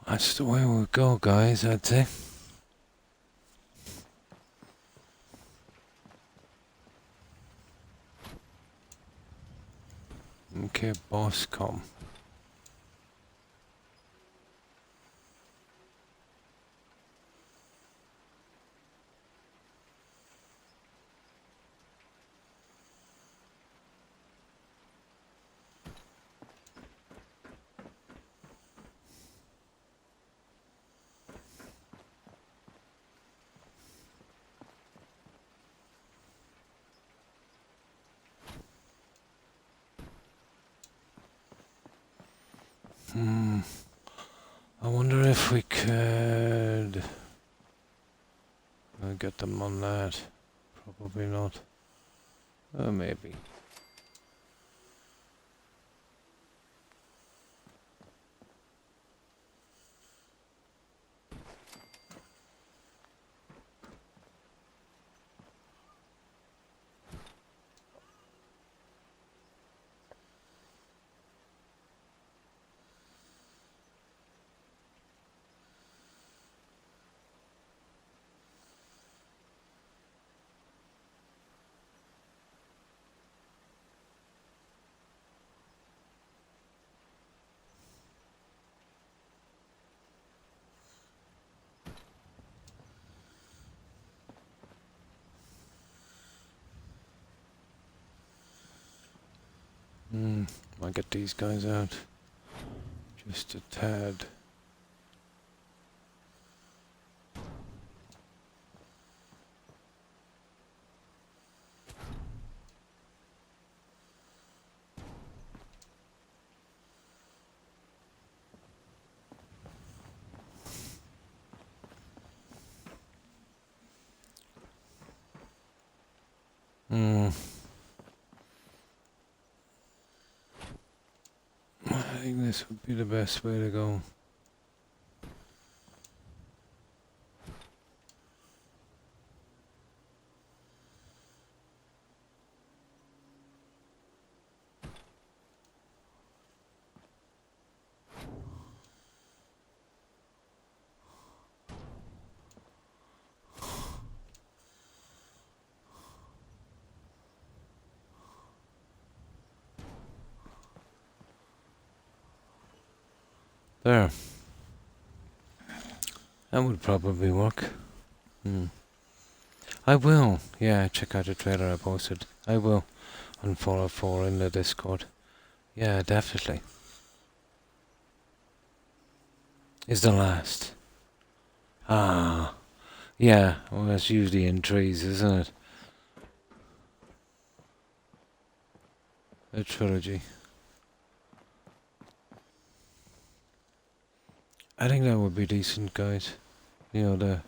Speaker 1: That's the way we'll go, guys, I'd say. Okay, boss, come. I wonder if we could get them on that. Probably not. Maybe. Might get these guys out. Just a tad. I think this would be the best way to go. There. That would probably work. I will. Yeah, check out the trailer I posted. I will. On 404 in the Discord. Yeah, definitely. Is the last. Ah. Yeah, well that's usually in trees, isn't it? A trilogy. I think that would be decent, guys. You know, the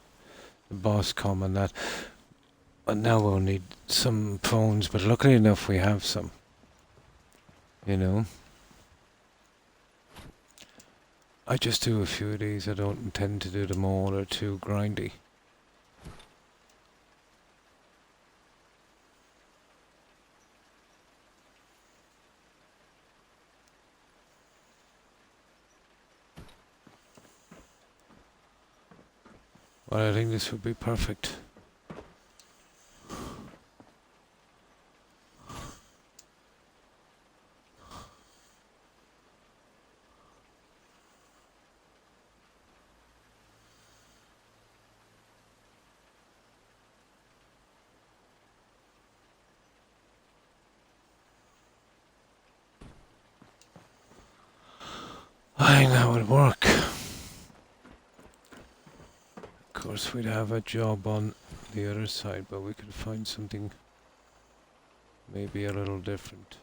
Speaker 1: boss com and that. But now we'll need some phones, but luckily enough we have some. You know? I just do a few of these, I don't intend to do them all, they're too grindy. But I think this would be perfect. I think that would work. Of course we'd have a job on the other side, but we could find something maybe a little different.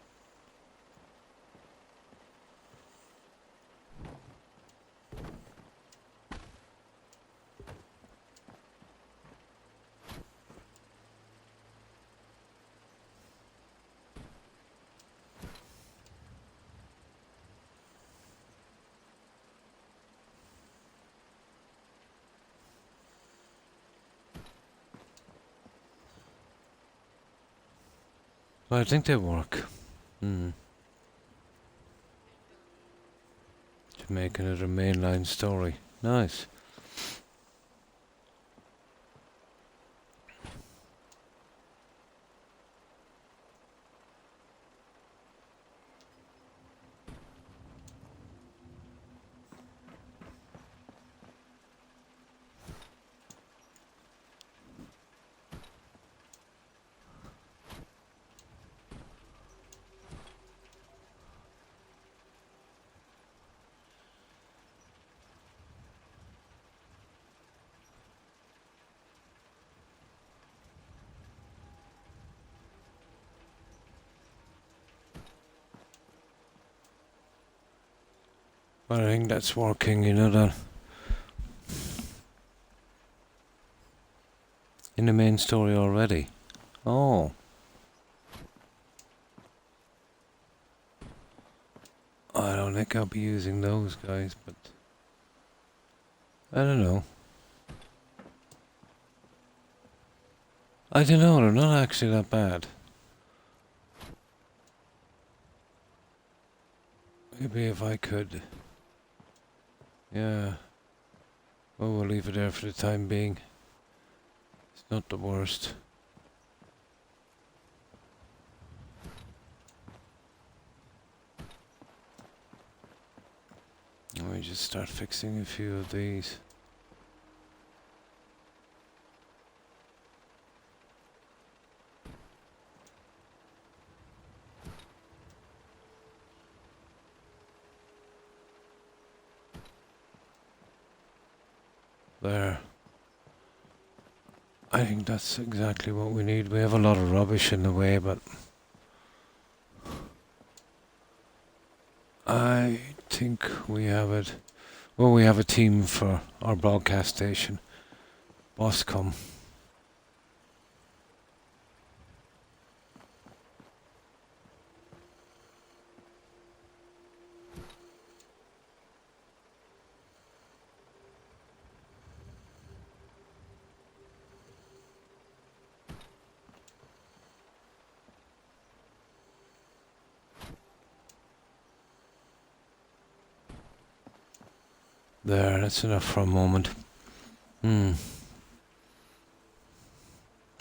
Speaker 1: Well, I think they work. To make another mainline story. Nice. But I think that's working, you know that. In the main story already. Oh. I don't think I'll be using those guys, but I don't know. I don't know, they're not actually that bad. Maybe if I could. Yeah. Oh, we'll leave it there for the time being. It's not the worst. Let me just start fixing a few of these. there. I think that's exactly what we need. We have a lot of rubbish in the way, but I think we have it. Well, we have a team for our broadcast station. Boscom. There, that's enough for a moment. On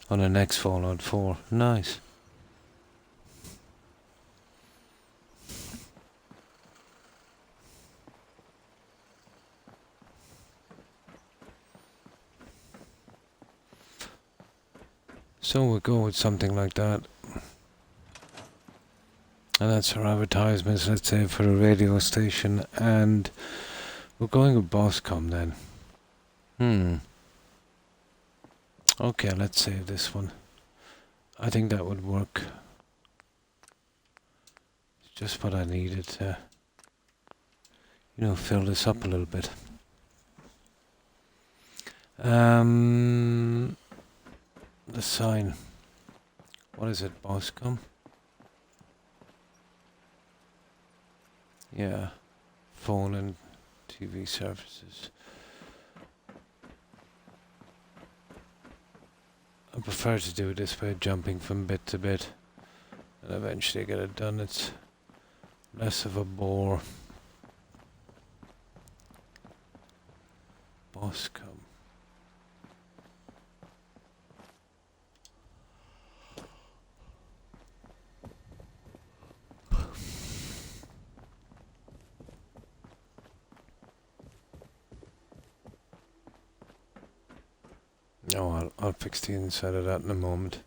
Speaker 1: the next Fallout 4. Nice. So we'll go with something like that. And that's our advertisements, let's say, for a radio station. And we're going with Boscom then. Okay, let's save this one. I think that would work. It's just what I needed to, fill this up a little bit. The sign. What is it, Boscom? Yeah. Phone and TV services. I prefer to do it this way, jumping from bit to bit, and eventually get it done. It's less of a bore. Boscom. No, I'll fix the inside of that in a moment.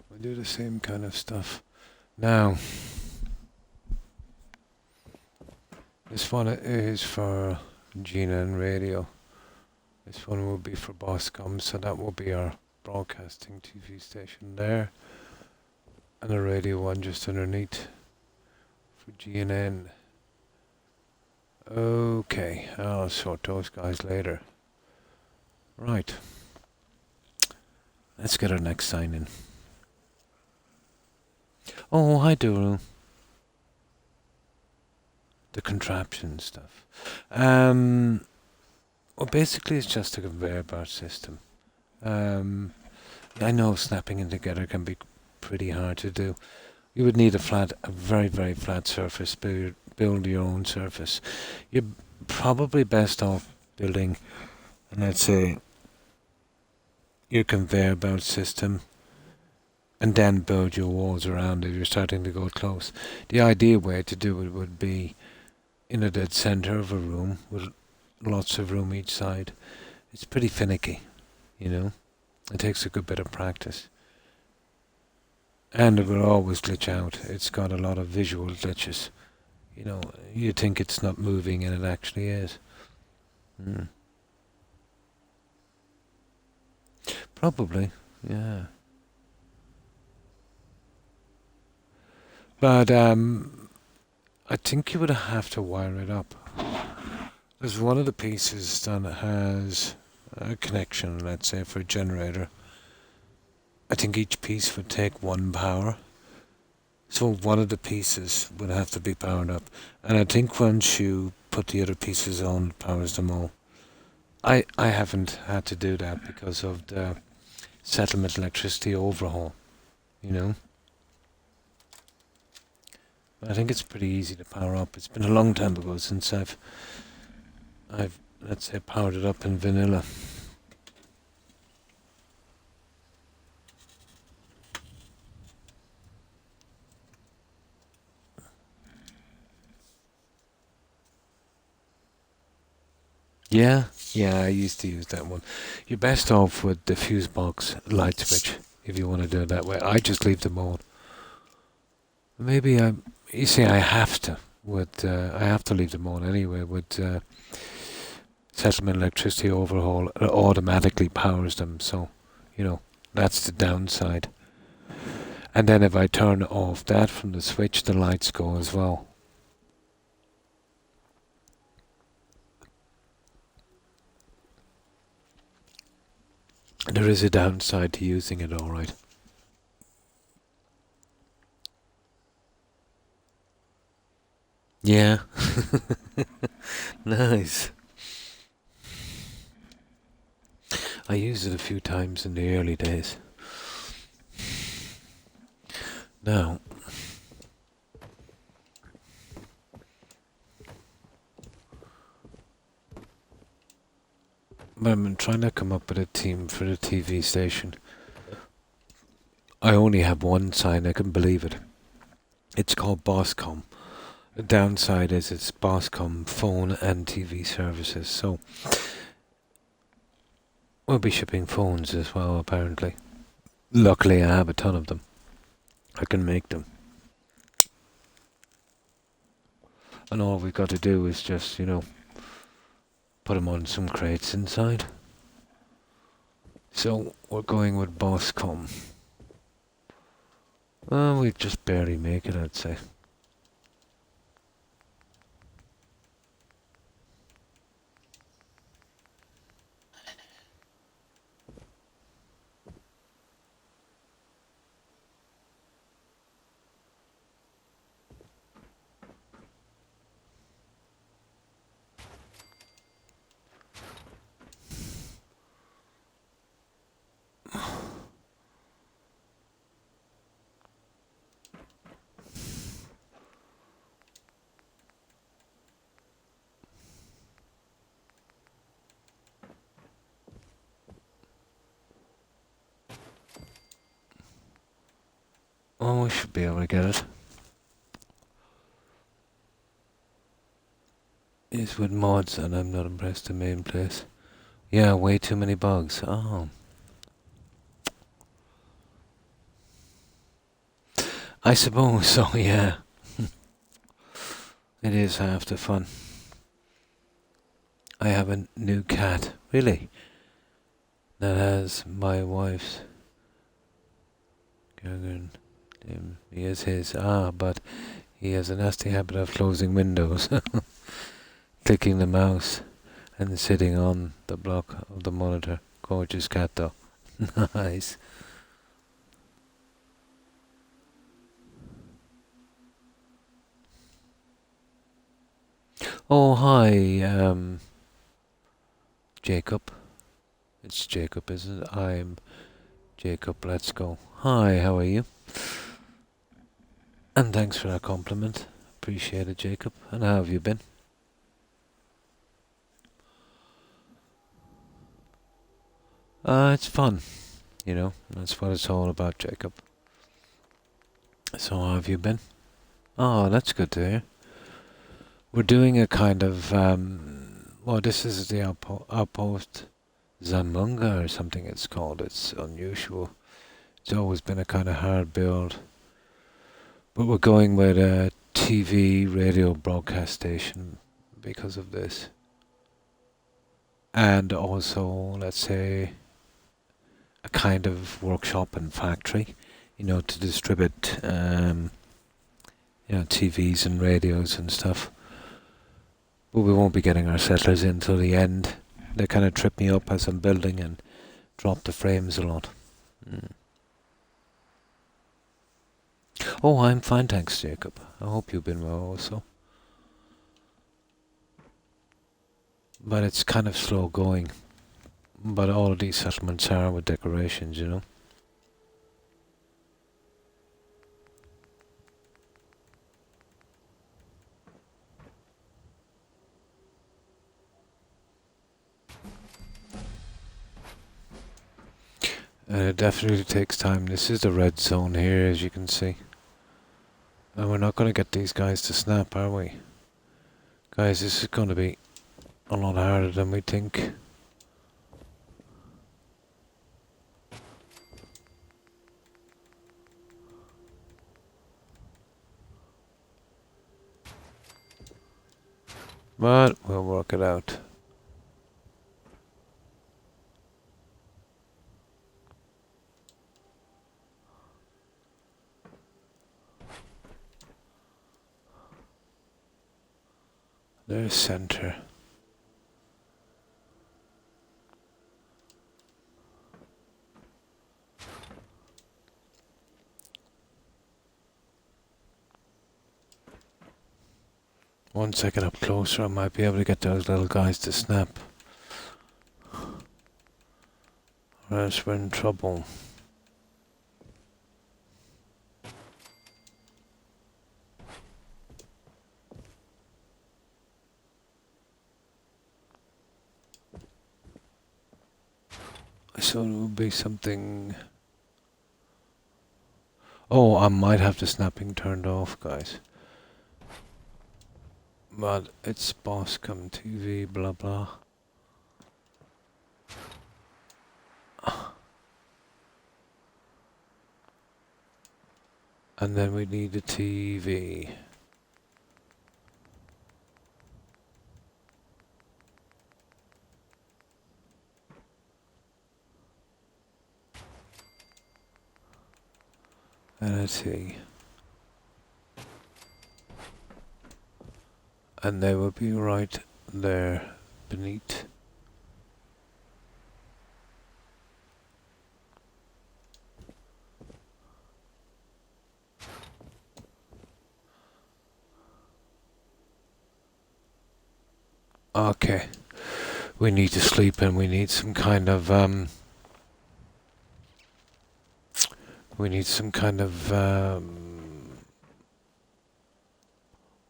Speaker 1: We do the same kind of stuff. Now, this one is for Gina and radio. This one will be for Boscom, so that will be our broadcasting TV station there. And a radio one just underneath for GNN. Okay, I'll sort those guys later. Right. Let's get our next sign in. Oh, hi, Duru. The contraption stuff. Well, basically, it's just a conveyor belt system. I know snapping it together can be pretty hard to do. You would need a very, very flat surface. Build your own surface. You're probably best off building, let's say, your conveyor belt system, and then build your walls around it. You're starting to go close. The ideal way to do it would be in a dead center of a room with lots of room each side. It's pretty finicky, It takes a good bit of practice. And it will always glitch out. It's got a lot of visual glitches. You think it's not moving and it actually is. Probably, yeah. But I think you would have to wire it up. There's one of the pieces that has a connection, let's say, for a generator. I think each piece would take 1 power. So one of the pieces would have to be powered up. And I think once you put the other pieces on, it powers them all. I haven't had to do that because of the settlement electricity overhaul, I think it's pretty easy to power up. It's been a long time ago since I've let's say powered it up in vanilla. Yeah, I used to use that one. You're best off with the fuse box light switch if you want to do it that way. I just leave them on. Maybe you see, I have to leave them on anyway with settlement electricity overhaul, it automatically powers them. So, you know, that's the downside. And then if I turn off that from the switch, the lights go as well. There is a downside to using it, alright. Yeah. Nice. I used it a few times in the early days. Now, I'm trying to come up with a theme for the TV station. I only have one sign, I can believe it. It's called Boscom. The downside is it's Boscom phone and TV services, so we'll be shipping phones as well, apparently. Luckily, I have a ton of them. I can make them. And all we've got to do is just, put them on some crates inside. So, we're going with Boscom. We just barely make it, I'd say. Oh, we should be able to get it. It's with mods and I'm not impressed the main place. Yeah, way too many bugs. Oh. I suppose so, yeah. It is half the fun. I have a new cat. Really? That has my wife's. He is his. But he has a nasty habit of closing windows, clicking the mouse, and sitting on the block of the monitor. Gorgeous cat, though. Nice. Oh, hi, Jacob. It's Jacob, isn't it? I'm Jacob. Let's go. Hi, how are you? And thanks for that compliment. Appreciate it, Jacob. And how have you been? It's fun. That's what it's all about, Jacob. So how have you been? Oh, that's good to hear. We're doing a kind of, this is the outpost Zimonja or something it's called. It's unusual. It's always been a kind of hard build. But we're going with a TV radio broadcast station because of this. And also, let's say, a kind of workshop and factory, to distribute, TVs and radios and stuff. But we won't be getting our settlers in till the end. They kind of trip me up as I'm building and drop the frames a lot. Oh, I'm fine, thanks, Jacob. I hope you've been well also. But it's kind of slow going. But all of these settlements are with decorations, And it definitely takes time. This is the red zone here, as you can see. And we're not going to get these guys to snap, are we? Guys, this is going to be a lot harder than we think. But we'll work it out. There's center. Once I get up closer, I might be able to get those little guys to snap. Or else we're in trouble. So it would be something... Oh, I might have the snapping turned off, guys. But it's boss come TV, blah blah. And then we need a TV. And a T. And they will be right there beneath. Okay. We need to sleep and we need some kind of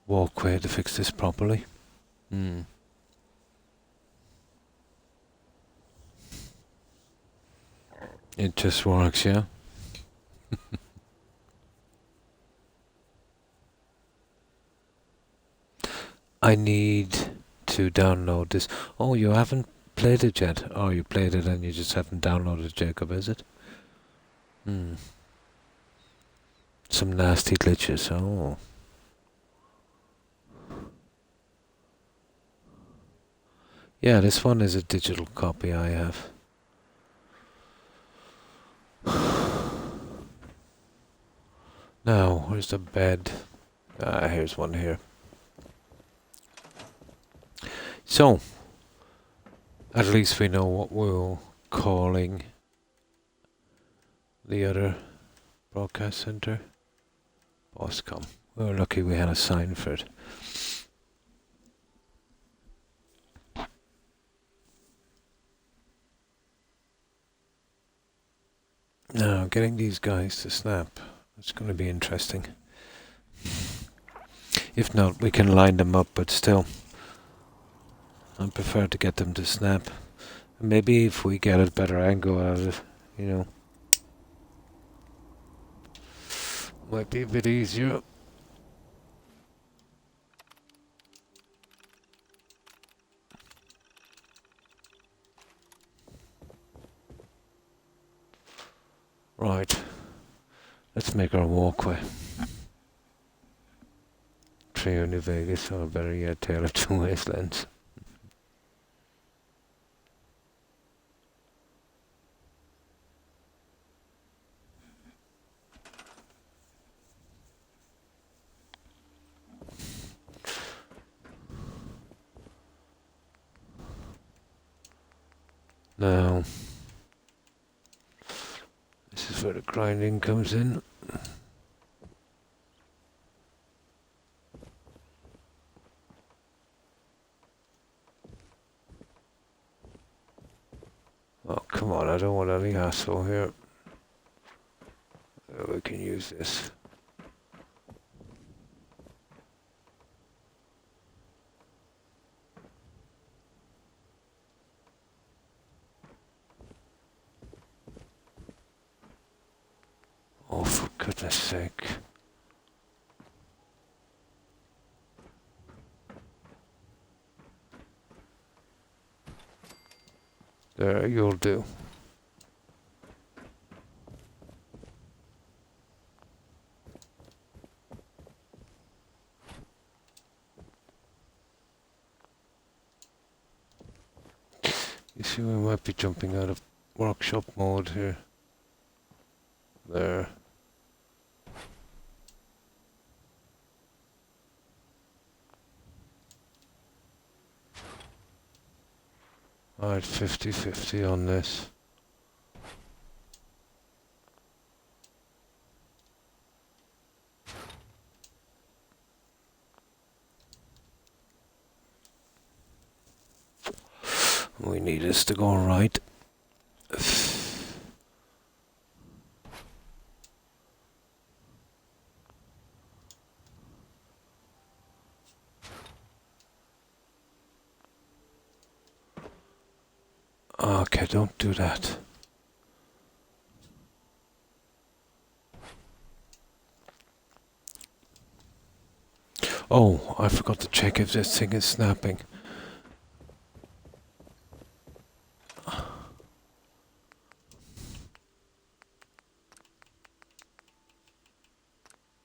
Speaker 1: walkway to fix this properly. It just works, yeah? I need to download this. Oh, you haven't played it yet? Oh, you played it and you just haven't downloaded it, Jacob, is it? Some nasty glitches, oh. Yeah, this one is a digital copy I have. Now, where's the bed? Here's one here. So, at least we know what we're calling the other broadcast center. Boscom. We were lucky we had a sign for it. Now, getting these guys to snap. It's going to be interesting. If not, we can line them up, but still. I prefer to get them to snap. Maybe if we get a better angle out of it, you know. Might be a bit easier. Right. Let's make our walkway. Trio New Vegas, or better yet, Tale of Two Wastelands. Now, this is where the grinding comes in. Oh, come on, I don't want any hassle here. We can use this. Oh, for goodness sake. There, you'll do. You see, we might be jumping out of workshop mode here. There. Alright, 50-50 on this. We need this to go right. Okay, don't do that. Oh, I forgot to check if this thing is snapping.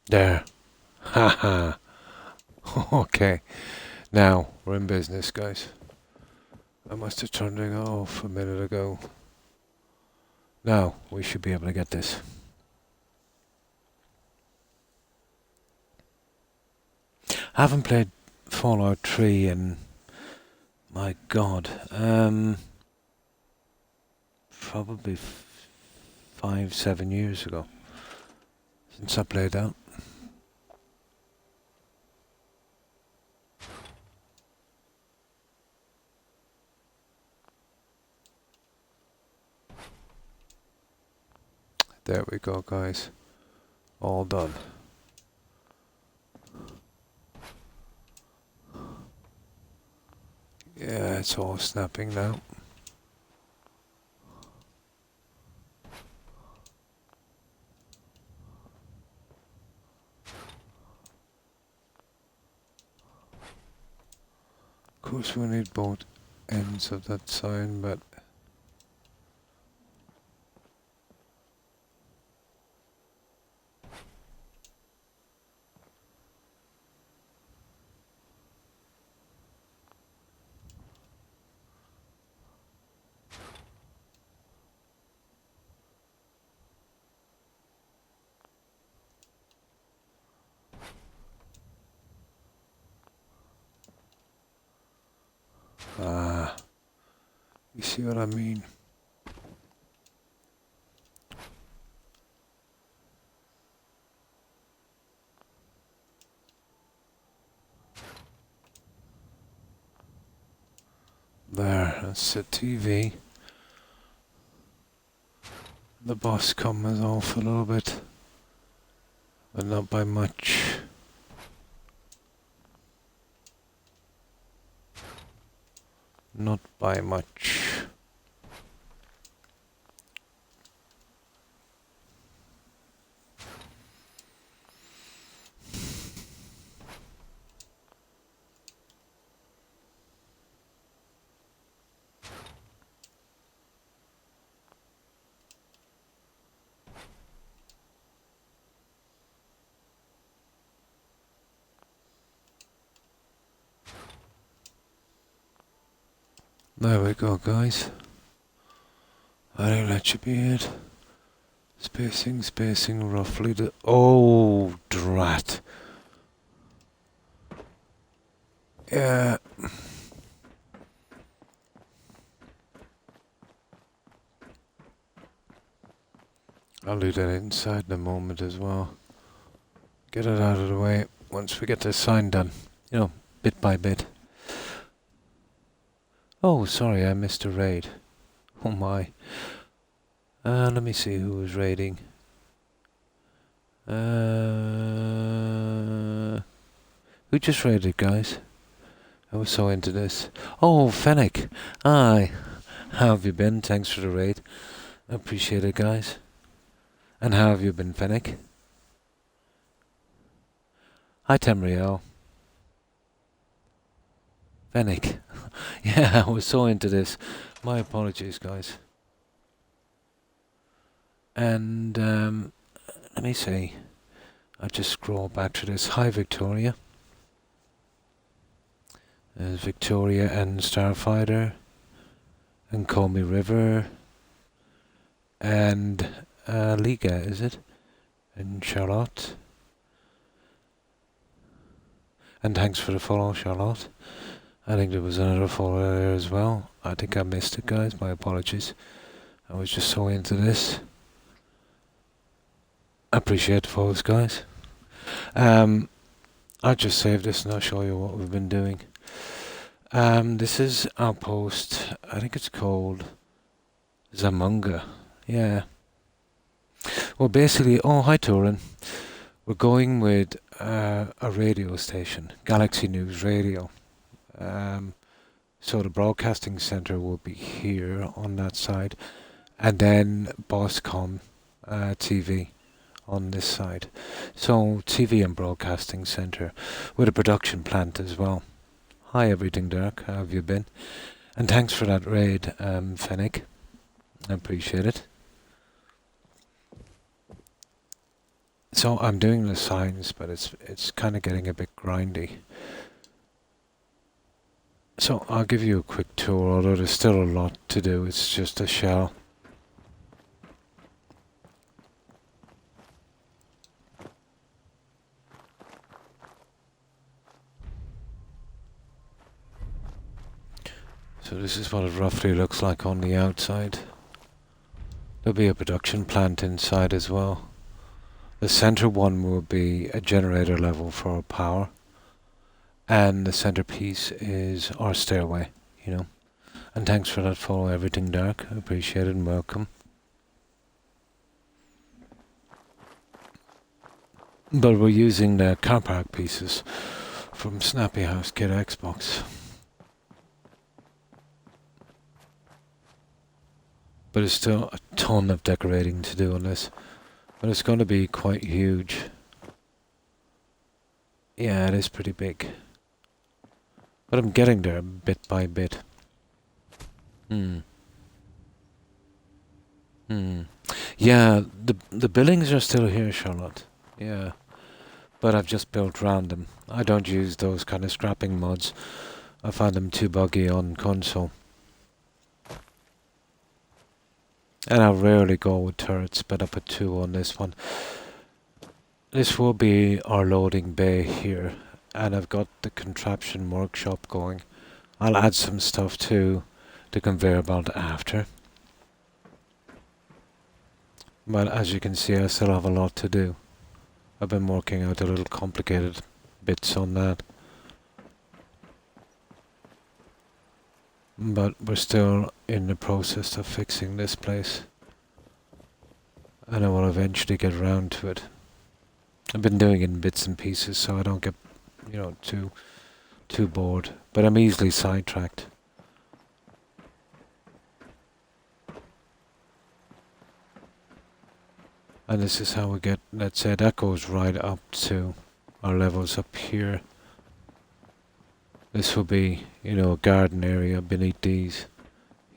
Speaker 1: There. Haha. Okay. Now, we're in business, guys. I must have turned it off a minute ago. Now, we should be able to get this. I haven't played Fallout 3 in, my god, probably 5-7 years ago since I played that. There we go, guys. All done. Yeah, it's all snapping now. Of course we need both ends of that sign, but you see what I mean? There, that's the TV. The boss comes off a little bit, but not by much. Not by much. There we go, guys. I think that should be it. Spacing roughly the... Oh, drat. Yeah. I'll do that inside in a moment as well. Get it out of the way once we get this sign done. You know, bit by bit. Oh, sorry, I missed a raid. Oh my. Let me see who was raiding. Who just raided, guys? I was so into this. Oh, Fennec. Hi. How have you been? Thanks for the raid. I appreciate it, guys. And how have you been, Fennec? Hi, Tamriel. Fennec. Yeah, I was so into this. My apologies, guys. And, let me see. I'll just scroll back to this. Hi, Victoria. There's Victoria and Starfighter. And Call Me River. And, Liga, is it? And Charlotte. And thanks for the follow, Charlotte. I think there was another photo there as well. I think I missed it, guys. My apologies. I was just so into this. I appreciate the photos, guys. I'll just save this and I'll show you what we've been doing. This is outpost. I think it's called Zimonja. Yeah. Well, basically, oh, hi, Turin. We're going with a radio station, Galaxy News Radio. So the broadcasting center will be here on that side, and then Boscom TV on this side. So TV and broadcasting center with a production plant as well. Hi, everything, Dirk. How have you been? And thanks for that raid, Fennec. I appreciate it. So I'm doing the signs, but it's kind of getting a bit grindy. So I'll give you a quick tour, although there's still a lot to do. It's just a shell. So this is what it roughly looks like on the outside. There'll be a production plant inside as well. The center one will be a generator level for power. And the centerpiece is our stairway, you know. And thanks for that follow, Everything Dark. I appreciate it and welcome. But we're using the car park pieces from Snappy House Kid Xbox. But there's still a ton of decorating to do on this. But it's going to be quite huge. Yeah, it is pretty big. But I'm getting there bit by bit. Yeah, the buildings are still here, Charlotte. Yeah. But I've just built around them. I don't use those kind of scrapping mods. I find them too buggy on console. And I rarely go with turrets, but I put 2 on this one. This will be our loading bay here. And I've got the contraption workshop going. I'll add some stuff to the conveyor belt after. But as you can see, I still have a lot to do. I've been working out a little complicated bits on that. But we're still in the process of fixing this place. And I will eventually get around to it. I've been doing it in bits and pieces so I don't get, too bored. But I'm easily sidetracked. And this is how we get, let's say, that goes right up to our levels up here. This will be, a garden area beneath these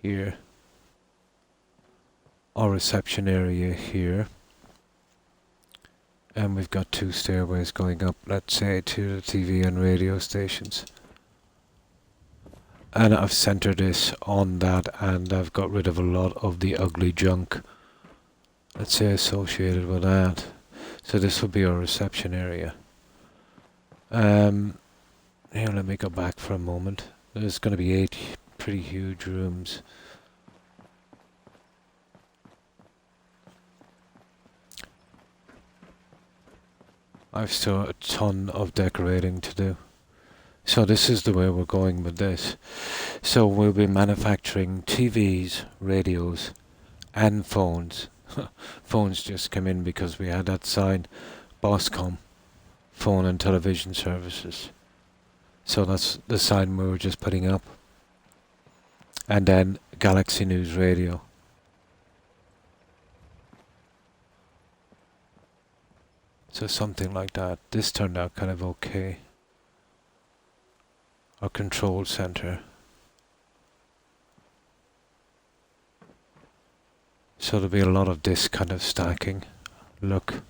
Speaker 1: here. Our reception area here. And we've got 2 stairways going up, let's say, to the TV and radio stations. And I've centered this on that, and I've got rid of a lot of the ugly junk, let's say, associated with that. So this will be our reception area. Here, let me go back for a moment. There's going to be 8 pretty huge rooms. I've still a ton of decorating to do. So this is the way we're going with this. So we'll be manufacturing TVs, radios, and phones. Phones just came in because we had that sign, Boscom, phone and television services. So that's the sign we were just putting up. And then Galaxy News Radio. So something like that. This turned out kind of okay. Our control center. So there'll be a lot of this kind of stacking. Look.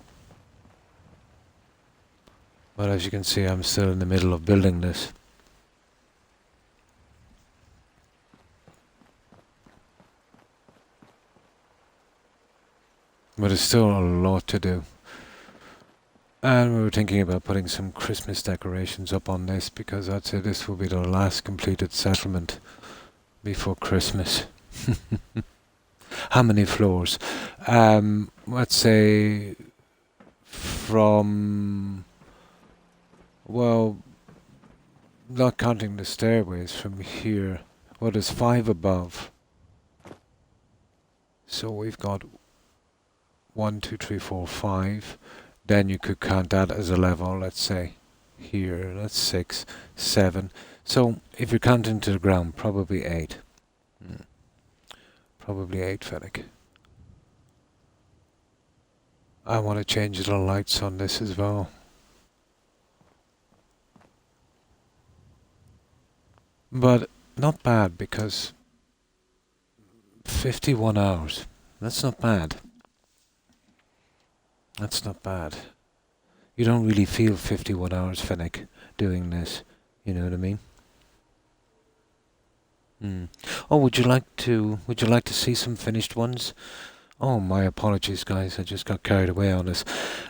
Speaker 1: But as you can see, I'm still in the middle of building this. But there's still a lot to do. And we were thinking about putting some Christmas decorations up on this because I'd say this will be the last completed settlement before Christmas. How many floors? Let's say from, well, not counting the stairways from here. Well, there's 5 above. So we've got 1, 2, 3, 4, 5. Then you could count that as a level, let's say. Here, that's 6, 7. So if you're counting to the ground, probably 8. Probably 8, Fennec. I want to change the lights on this as well. But not bad because 51 hours. That's not bad. That's not bad. You don't really feel 51 hours, Fennec, doing this. You know what I mean? Oh, would you like to see some finished ones? Oh, my apologies, guys. I just got carried away on this.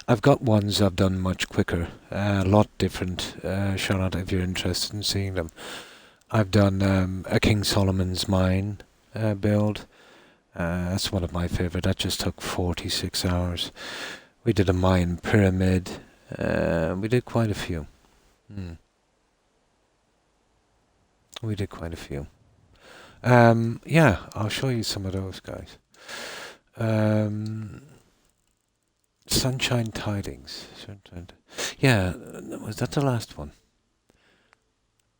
Speaker 1: I've got ones I've done much quicker, a lot different. Charlotte, if you're interested in seeing them, I've done a King Solomon's Mine build. That's one of my favourite. That just took 46 hours. We did a Mayan pyramid. We did quite a few. We did quite a few. Yeah, I'll show you some of those, guys. Sunshine Tidings. Yeah, was that the last one?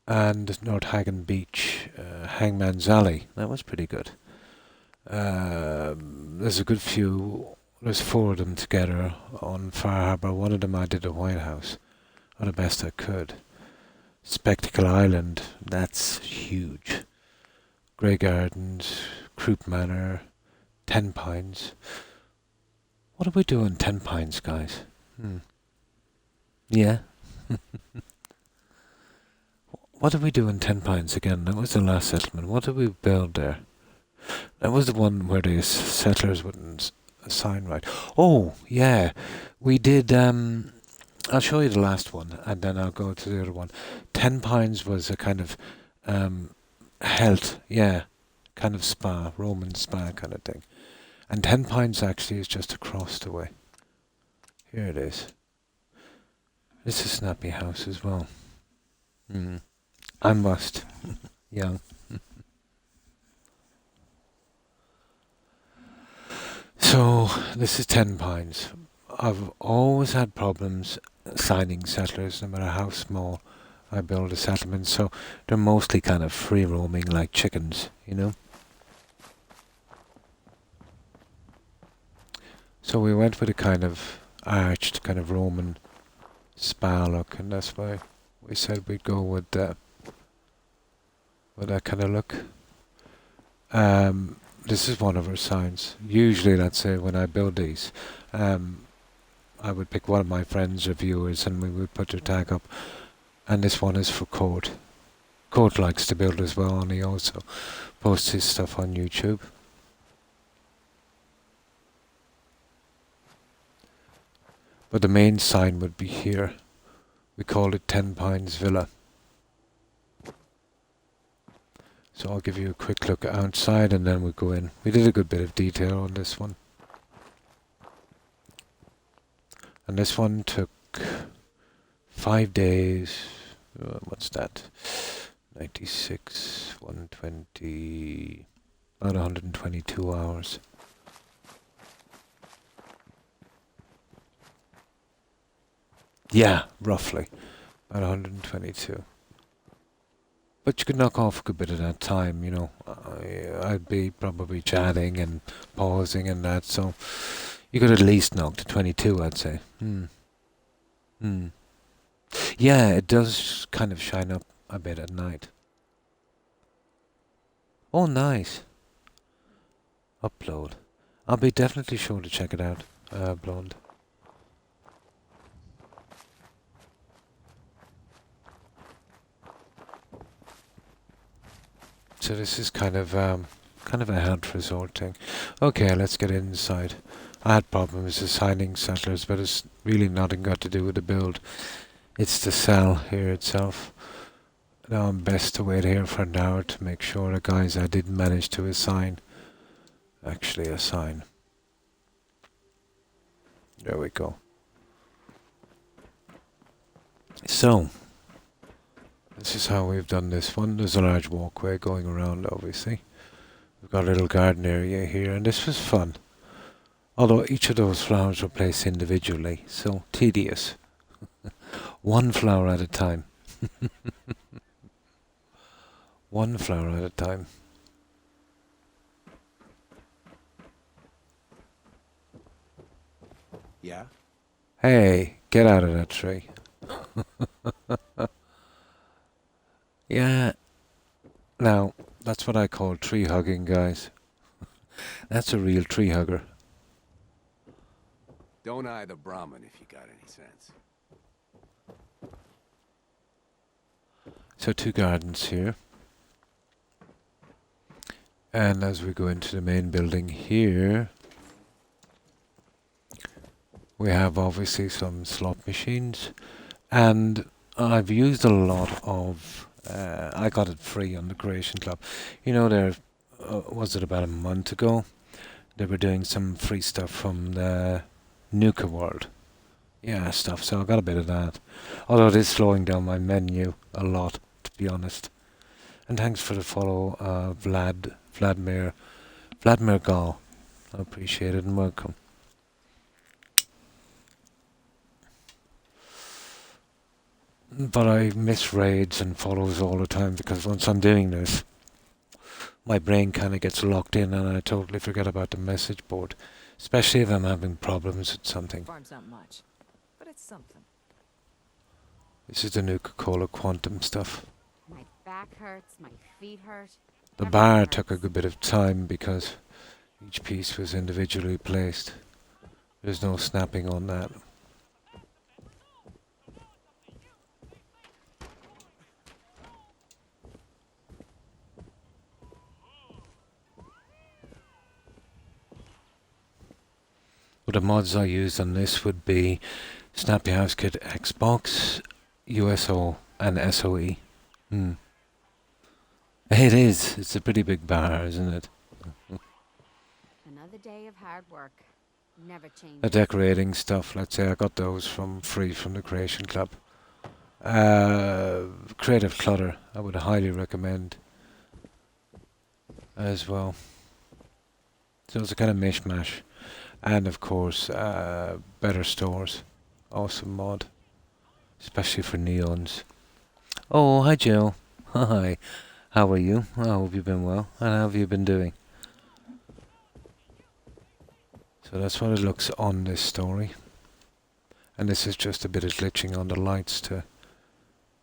Speaker 1: And North Hagen Beach, Hangman's Alley. That was pretty good. There's a good few. There's 4 of them together on Far Harbour. One of them I did at White House, or the best I could. Spectacle Island, that's huge. Grey Gardens, Croup Manor, 10 Pines. What are we doing 10 Pines, guys? Yeah. What did we do in 10 Pines again? That was the last settlement. What did we build there? That was the one where the settlers wouldn't sign right. Oh, yeah. We did, I'll show you the last one, and then I'll go to the other one. 10 Pines was a kind of health, yeah, kind of spa, Roman spa kind of thing. And 10 Pines actually is just across the way. Here it is. This is Snappy House as well. I must. Young. So, this is 10 Pines. I've always had problems signing settlers, no matter how small I build a settlement, so they're mostly kind of free roaming like chickens, you know? So we went with a kind of arched, kind of Roman spa look, and that's why we said we'd go with that kind of look. This is one of our signs. Usually, let's say, when I build these, I would pick one of my friends or viewers and we would put their tag up. And this one is for Court. Court likes to build as well, and he also posts his stuff on YouTube. But the main sign would be here. We call it 10 Pines Villa. So I'll give you a quick look outside and then we'll go in. We did a good bit of detail on this one. And this one took 5 days. What's that? 96, 120, about 122 hours. Yeah, roughly. About 122. But you could knock off a good bit of that time, you know. I'd be probably chatting and pausing and that, so you could at least knock to 22, I'd say. Yeah, it does kind of shine up a bit at night. Oh, nice. Upload. I'll be definitely sure to check it out, Blonde. So this is kind of a health resort thing. Okay, let's get inside. I had problems assigning settlers, but it's really nothing got to do with the build. It's the cell here itself. Now I'm best to wait here for an hour to make sure the guys I did manage to assign actually assign. There we go. So, this is how we've done this one. There's a large walkway going around, obviously. We've got a little garden area here, and this was fun. Although each of those flowers were placed individually, so tedious. One flower at a time. One flower at a time.
Speaker 2: Yeah?
Speaker 1: Hey, get out of that tree. Yeah, now, that's what I call tree hugging, guys. That's a real tree hugger.
Speaker 2: Don't eye the Brahmin if you got any sense.
Speaker 1: So 2 gardens here. And as we go into the main building here, we have obviously some slot machines. And I've used a lot of... I got it free on the Creation Club. You know, there was it about a month ago? They were doing some free stuff from the Nuka World. Yeah, stuff. So I got a bit of that. Although it is slowing down my menu a lot, to be honest. And thanks for the follow, Vladimir Gall. I appreciate it and welcome. But I miss raids and follows all the time because once I'm doing this, my brain kind of gets locked in and I totally forget about the message board. Especially if I'm having problems with something.
Speaker 3: Farm's not much, but it's something.
Speaker 1: This is the Nuka-Cola Quantum stuff.
Speaker 4: My back hurts, my feet hurt.
Speaker 1: The
Speaker 4: everything
Speaker 1: bar
Speaker 4: hurts.
Speaker 1: took a good bit of time because each piece was individually placed. There's no snapping on that. But the mods I used on this would be Snappy House Kit Xbox, USO, and SOE. It is. It's a pretty big bar, isn't it?
Speaker 4: Another day of hard work. Never change.
Speaker 1: The decorating stuff, let's say I got those from free from the Creation Club. Creative Clutter, I would highly recommend as well. So it's a kind of mishmash. And of course, Better Stores. Awesome mod. Especially for neons. Oh, hi Jill. Hi. How are you? I hope you've been well. And how have you been doing? So that's what it looks on this story. And this is just a bit of glitching on the lights to,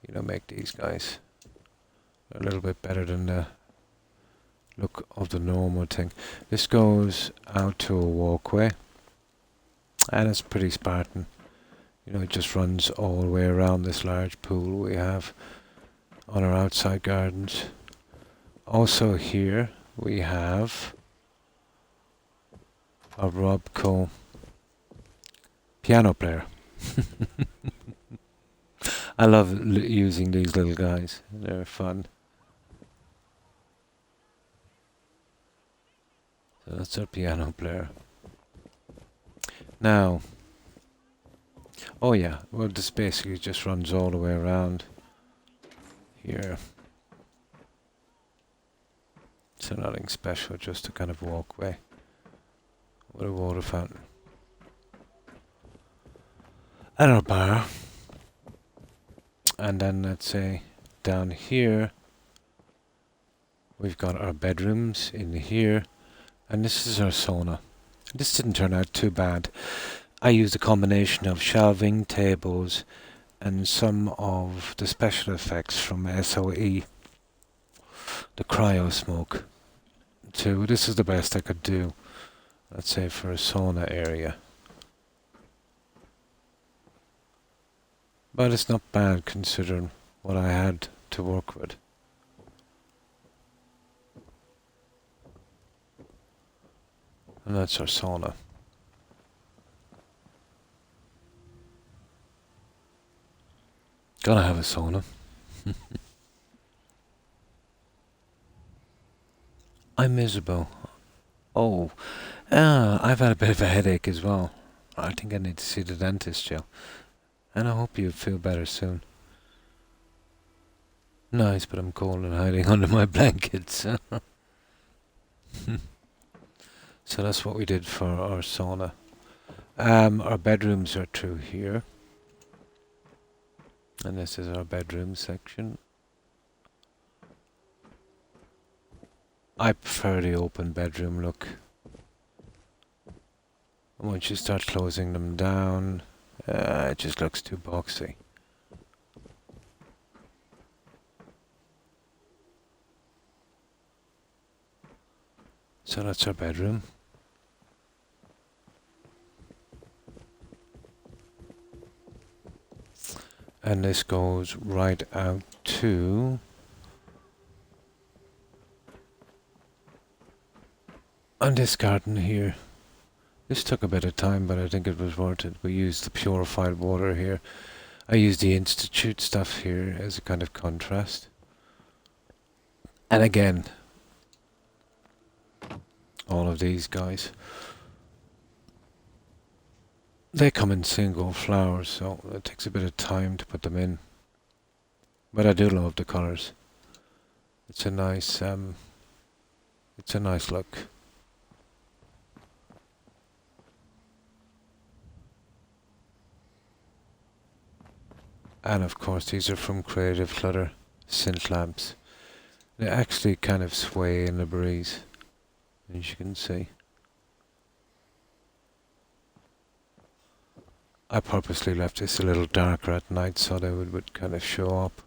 Speaker 1: you know, make these guys a little bit better than the look of the normal thing. This goes out to a walkway. And it's pretty Spartan. You know, it just runs all the way around this large pool we have on our outside gardens. Also here we have a Robco piano player. I love using these little guys. They're fun. So that's our piano player. Now, oh yeah, well this basically just runs all the way around here. So nothing special, just a kind of walkway with a water fountain. And our bar. And then let's say down here we've got our bedrooms in here. And this is our sauna. This didn't turn out too bad. I used a combination of shelving, tables, and some of the special effects from SOE, the cryo smoke. So this is the best I could do, let's say, for a sauna area. But it's not bad considering what I had to work with. And that's our sauna. Gotta have a sauna. I'm miserable. Oh, I've had a bit of a headache as well. I think I need to see the dentist, Joe. And I hope you feel better soon. Nice, but I'm cold and hiding under my blankets. So that's what we did for our sauna. Our bedrooms are through here. And this is our bedroom section. I prefer the open bedroom look. Once you start closing them down, it just looks too boxy. So that's our bedroom. And this goes right out to on this garden here. This took a bit of time, but I think it was worth it. We used the purified water here. I used the Institute stuff here as a kind of contrast. And again, all of these guys, they come in single flowers, so it takes a bit of time to put them in. But I do love the colours. It's a nice look. And of course these are from Creative Clutter scent lamps. They actually kind of sway in the breeze, as you can see. I purposely left this a little darker at night so they would kind of show up.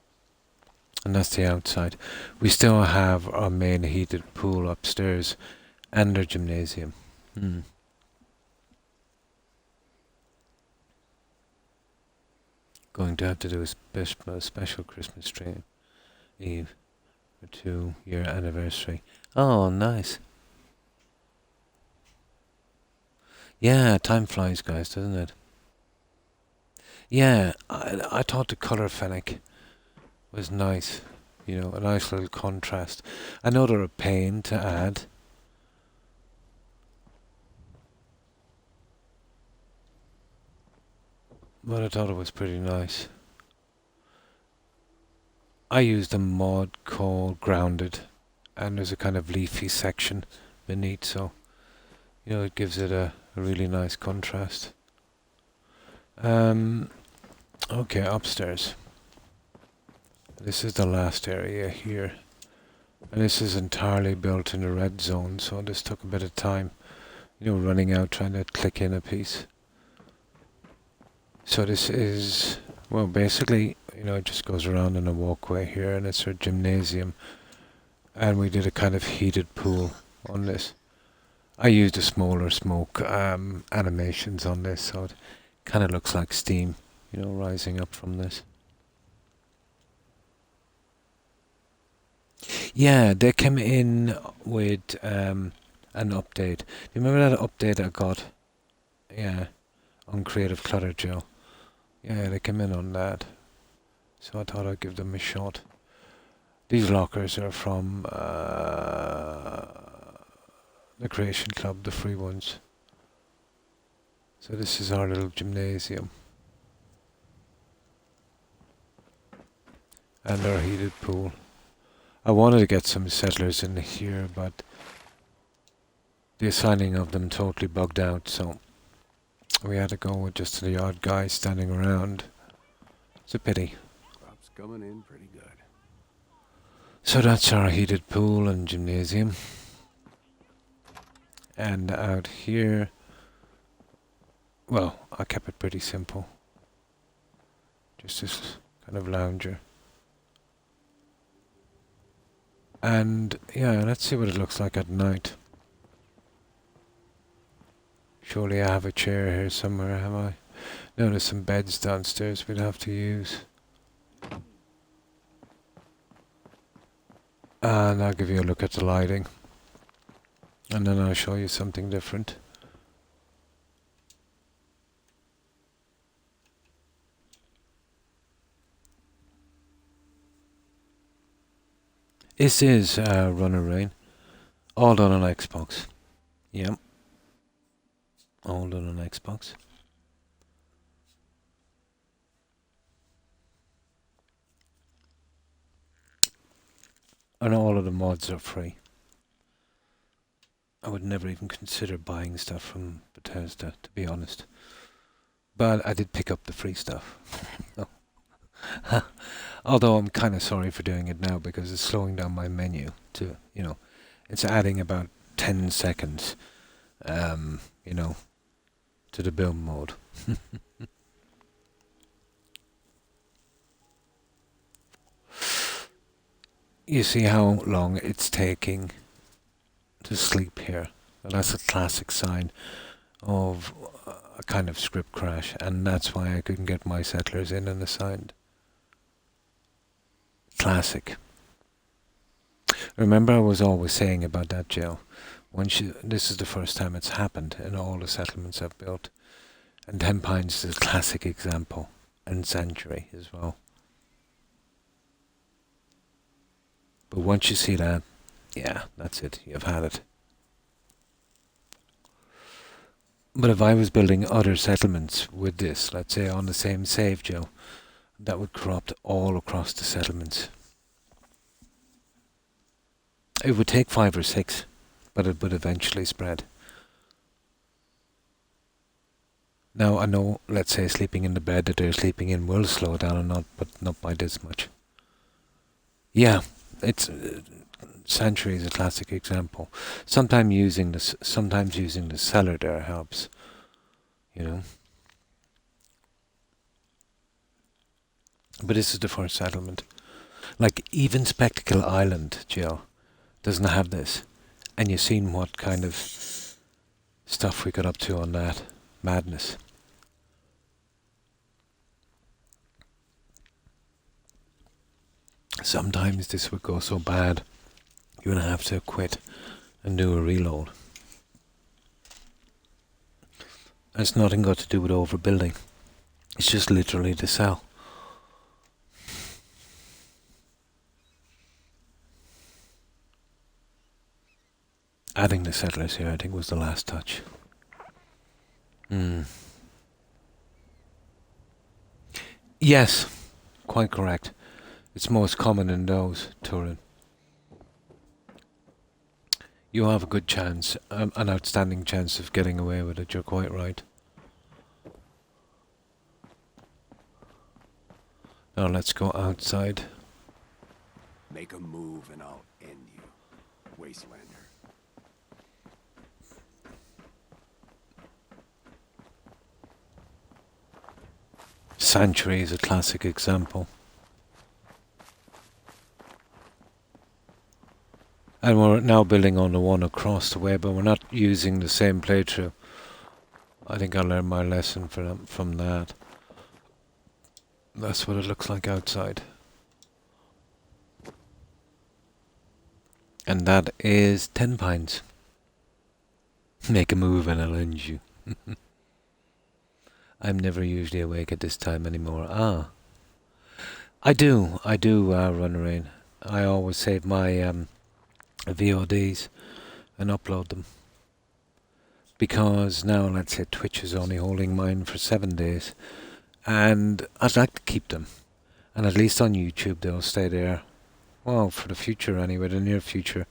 Speaker 1: And that's the outside. We still have our main heated pool upstairs and our gymnasium. Going to have to do a special Christmas tree Eve for 2-year anniversary. Oh, nice. Yeah, time flies, guys, doesn't it? Yeah, I thought the colour fennec was nice. You know, a nice little contrast. I know they're a pain to add. But I thought it was pretty nice. I used a mod called Grounded, and there's a kind of leafy section beneath, so you know it gives it a really nice contrast. Okay, upstairs. This is the last area here, and this is entirely built in the red zone, so this took a bit of time, you know, running out trying to click in a piece. So this is, well, basically, you know, it just goes around in a walkway here, and it's our gymnasium. And we did a kind of heated pool on this. I used a smaller smoke animations on this, so it kind of looks like steam, you know, rising up from this. Yeah, they came in with an update. Do you remember that update I got? Yeah, on Creative Clutter, Joe. Yeah, they came in on that. So I thought I'd give them a shot. These lockers are from the Creation Club, the free ones. So this is our little gymnasium. And our heated pool. I wanted to get some settlers in here, but the assigning of them totally bugged out, so we had to go with just the odd guy standing around. It's a pity.
Speaker 2: Crop's coming in pretty good.
Speaker 1: So that's our heated pool and gymnasium. And out here, well, I kept it pretty simple. Just this kind of lounger. And yeah, let's see what it looks like at night. Surely I have a chair here somewhere, have I? No, there's some beds downstairs we'd have to use. And I'll give you a look at the lighting. And then I'll show you something different. This is Runner Rain. All done on Xbox. Yep. All done on Xbox. And all of the mods are free. I would never even consider buying stuff from Bethesda, to be honest. But I did pick up the free stuff. Although I'm kind of sorry for doing it now because it's slowing down my menu to, it's adding about 10 seconds, to the build mode. You see how long it's taking to sleep here. Well, that's a classic sign of a kind of script crash, and that's why I couldn't get my settlers in and assigned. Classic. Remember I was always saying about that, Jill. This is the first time it's happened in all the settlements I've built. And 10 Pines is a classic example. And Sanctuary as well. But once you see that, yeah, that's it. You've had it. But if I was building other settlements with this, let's say on the same save, Joe, that would corrupt all across the settlements. It would take 5 or 6, but it would eventually spread. Now, I know, let's say, sleeping in the bed that they're sleeping in will slow down or not, but not by this much. Yeah, it's... Sanctuary is a classic example. Sometimes using the cellar there helps, But this is the first settlement. Like, even Spectacle Island, Jill, doesn't have this. And you've seen what kind of stuff we got up to on that. Madness. Sometimes this would go so bad, you're going to have to quit and do a reload. It's nothing got to do with overbuilding. It's just literally the cell. Adding the settlers here, I think, was the last touch. Yes, quite correct. It's most common in those, Turin. You have a good chance, an outstanding chance of getting away with it, you're quite right. Now let's go outside.
Speaker 2: Make a move and I'll end you, Wastelander.
Speaker 1: Sanctuary is a classic example. And we're now building on the one across the way, but we're not using the same playthrough. I think I learned my lesson from that. That's what it looks like outside. And that is 10 Pines. Make a move and I'll end you. I'm never usually awake at this time anymore. I do run around. I always save my VODs and upload them. Because now, let's say, Twitch is only holding mine for 7 days. And I'd like to keep them. And at least on YouTube they'll stay there. Well, for the future anyway, the near future.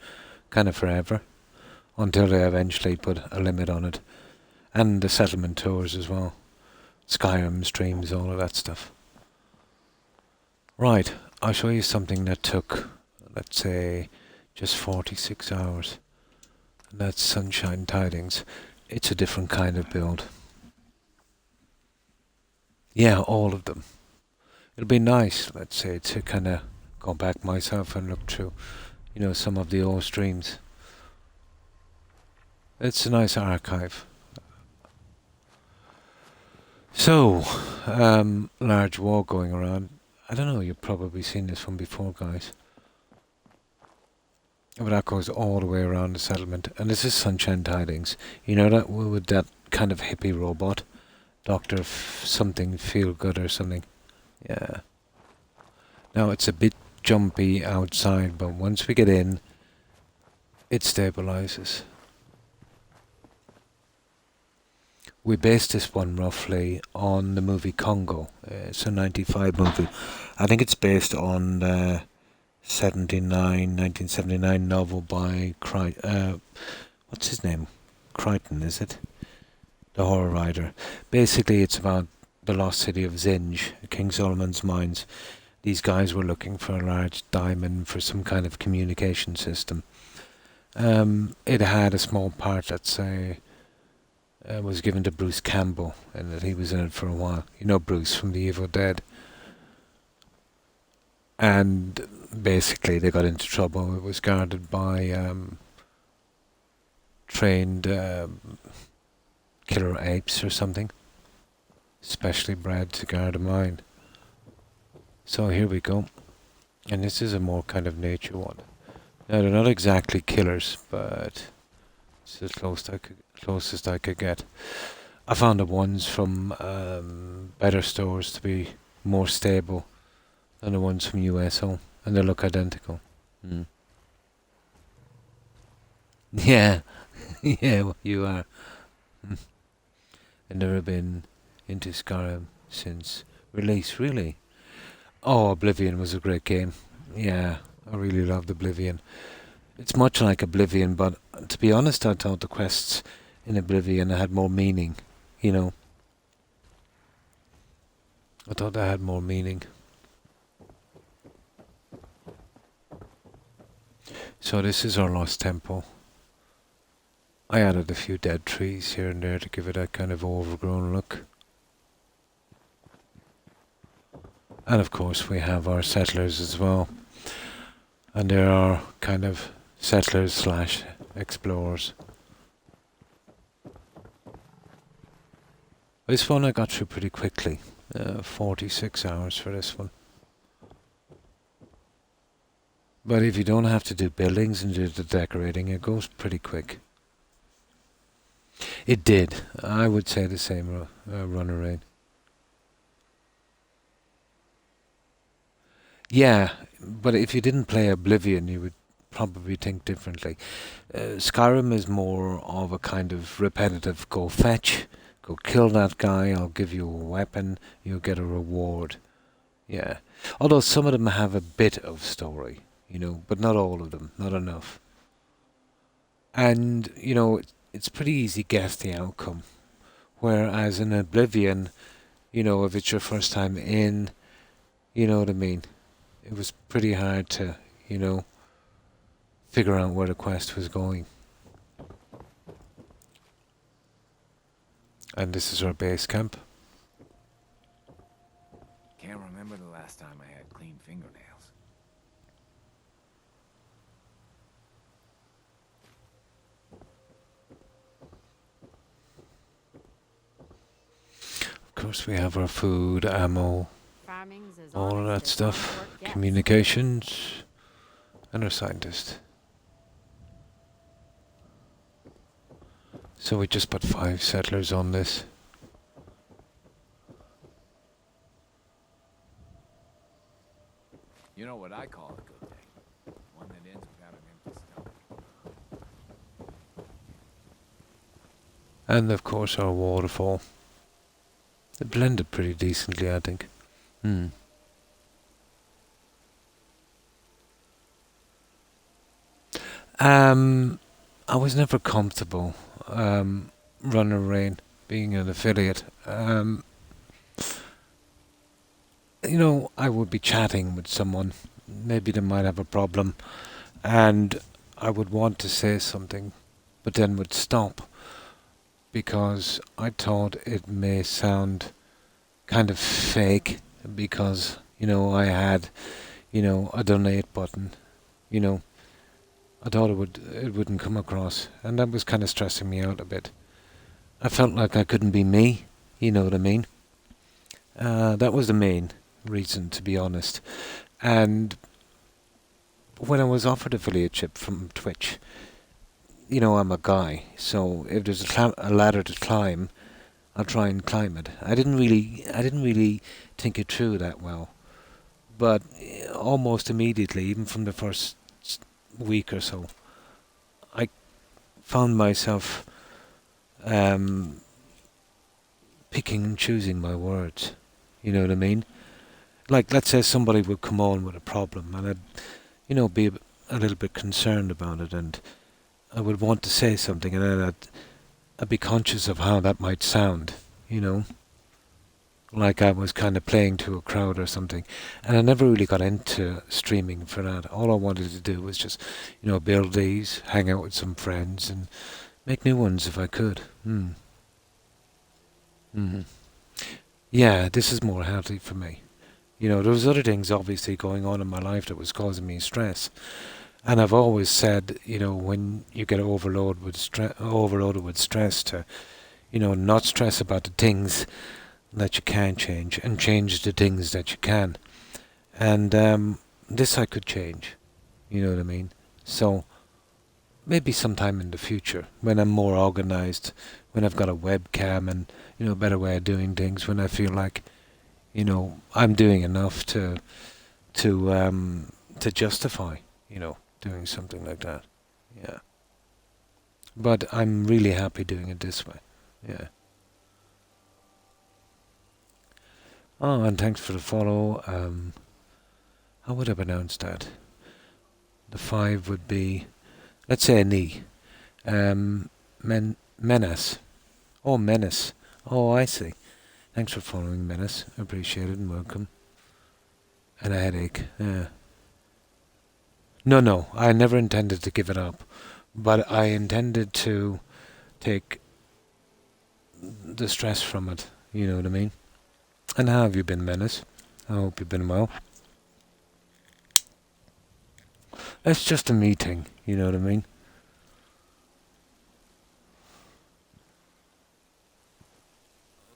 Speaker 1: Kind of forever. Until they eventually put a limit on it. And the settlement tours as well. Skyrim streams, all of that stuff. Right, I'll show you something that took, let's say, just 46 hours. And that's Sunshine Tidings. It's a different kind of build. Yeah, all of them. It'll be nice, let's say, to kind of go back myself and look through, some of the old streams. It's a nice archive. So, large wall going around. I don't know, you've probably seen this one before, guys. But that goes all the way around the settlement. And this is Sunshine Tidings. You know that with that kind of hippie robot? Dr. something feel good or something. Yeah. Now it's a bit jumpy outside, but once we get in, it stabilizes. We based this one roughly on the movie Congo. It's a 95 movie. I think it's based on the 1979 novel by what's his name? Crichton, is it? The horror writer. Basically, it's about the lost city of Zinj, King Solomon's mines. These guys were looking for a large diamond for some kind of communication system. It had a small part, let's say, was given to Bruce Campbell, and that he was in it for a while. You know Bruce from The Evil Dead. And basically they got into trouble. It was guarded by trained killer apes or something, specially bred to guard a mine. So here we go. And this is a more kind of nature one. Now they're not exactly killers, but it's the closest I could get. I found the ones from better stores to be more stable than the ones from USO, and they look identical. Yeah, yeah, well, you are. I've never been into Skyrim since release, really. Oh, Oblivion was a great game. Yeah, I really loved Oblivion. It's much like Oblivion, but to be honest, I thought the quests in Oblivion had more meaning, you know. I thought they had more meaning. So this is our lost temple. I added a few dead trees here and there to give it that kind of overgrown look. And of course we have our settlers as well. And there are kind of settlers slash explorers. This one I got through pretty quickly. 46 hours for this one. But if you don't have to do buildings and do the decorating, it goes pretty quick. It did. I would say the same runner rate. Yeah, but if you didn't play Oblivion, you would probably think differently. Skyrim is more of a kind of repetitive go fetch, go kill that guy, I'll give you a weapon, you'll get a reward. Yeah. Although some of them have a bit of story, you know, but not all of them, not enough. And, you know, it's pretty easy to guess the outcome. Whereas in Oblivion, you know, if it's your first time in, you know what I mean? It was pretty hard to, you know, figure out where the quest was going. And this is our base camp.
Speaker 2: Can't remember the last time I had clean fingernails.
Speaker 1: Of course we have our food, ammo,
Speaker 4: Farming's as
Speaker 1: all of
Speaker 4: honest
Speaker 1: that
Speaker 4: as
Speaker 1: stuff.
Speaker 4: honest work gets.
Speaker 1: Communications. And our scientist. So we just put 5 settlers on this.
Speaker 2: You know what I call a good day? One that ends without an empty stomach.
Speaker 1: And of course our waterfall. It blended pretty decently, I think. I was never comfortable running Rain, being an affiliate. You know, I would be chatting with someone, maybe they might have a problem, and I would want to say something, but then would stop, because I thought it may sound kind of fake, because, you know, I had, you know, a donate button, you know. I thought it wouldn't come across, and that was kind of stressing me out a bit. I felt like I couldn't be me, you know what I mean? That was the main reason, to be honest. And when I was offered affiliateship from Twitch, you know, I'm a guy, so if there's a ladder to climb, I'll try and climb it. I didn't really think it through that well, But almost immediately, even from the first week or so, I found myself um, picking and choosing my words. You know what I mean? Like, let's say somebody would come on with a problem, and I'd, be a little bit concerned about it, and I would want to say something, and then I'd be conscious of how that might sound, you know, like I was kind of playing to a crowd or something. And I never really got into streaming for that. All I wanted to do was just, build these, hang out with some friends, and make new ones if I could. Yeah, this is more healthy for me. There was other things obviously going on in my life that was causing me stress. And I've always said, when you get overloaded with stress, to, not stress about the things that you can't change, and change the things that you can. And this I could change. You know what I mean? So maybe sometime in the future, when I'm more organized, when I've got a webcam and a better way of doing things, when I feel like I'm doing enough to justify doing something like that. Yeah. But I'm really happy doing it this way. Yeah. Oh, and thanks for the follow. How would I pronounce that? The 5 would be, let's say, an E. Menace. Oh, Menace. Oh, I see. Thanks for following, Menace. Appreciate it and welcome. And a headache. Yeah. No, I never intended to give it up. But I intended to take the stress from it. You know what I mean? And how have you been, Menace? I hope you've been well. It's just a meeting, you know what I mean?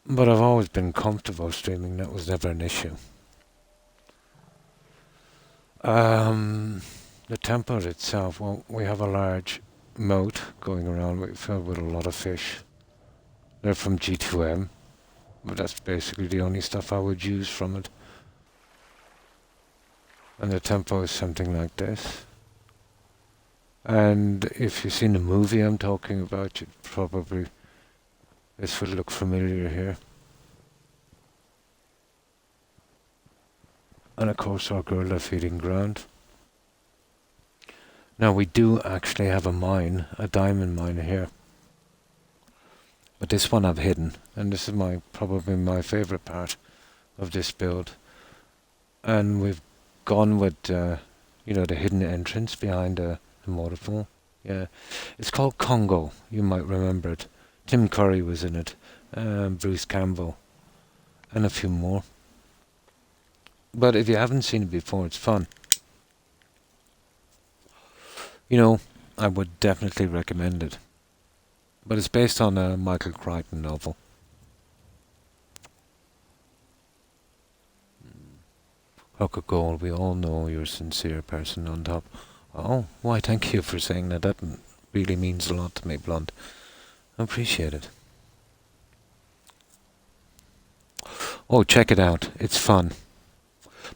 Speaker 1: But I've always been comfortable streaming, that was never an issue. The temple itself, well, we have a large moat going around, filled with a lot of fish. They're from G2M, but that's basically the only stuff I would use from it. And the tempo is something like this. And if you've seen the movie I'm talking about, this would look familiar here. And of course our gorilla feeding ground. Now we do actually have a mine, a diamond mine here. But this one I've hidden, and this is probably my favourite part of this build. And we've gone with the hidden entrance behind the waterfall. Yeah, it's called Congo. You might remember it. Tim Curry was in it, Bruce Campbell, and a few more. But if you haven't seen it before, it's fun. I would definitely recommend it. But it's based on a Michael Crichton novel. Croc of Gold, we all know you're a sincere person on top. Oh, why, thank you for saying that. That really means a lot to me, Blunt. I appreciate it. Oh, check it out. It's fun.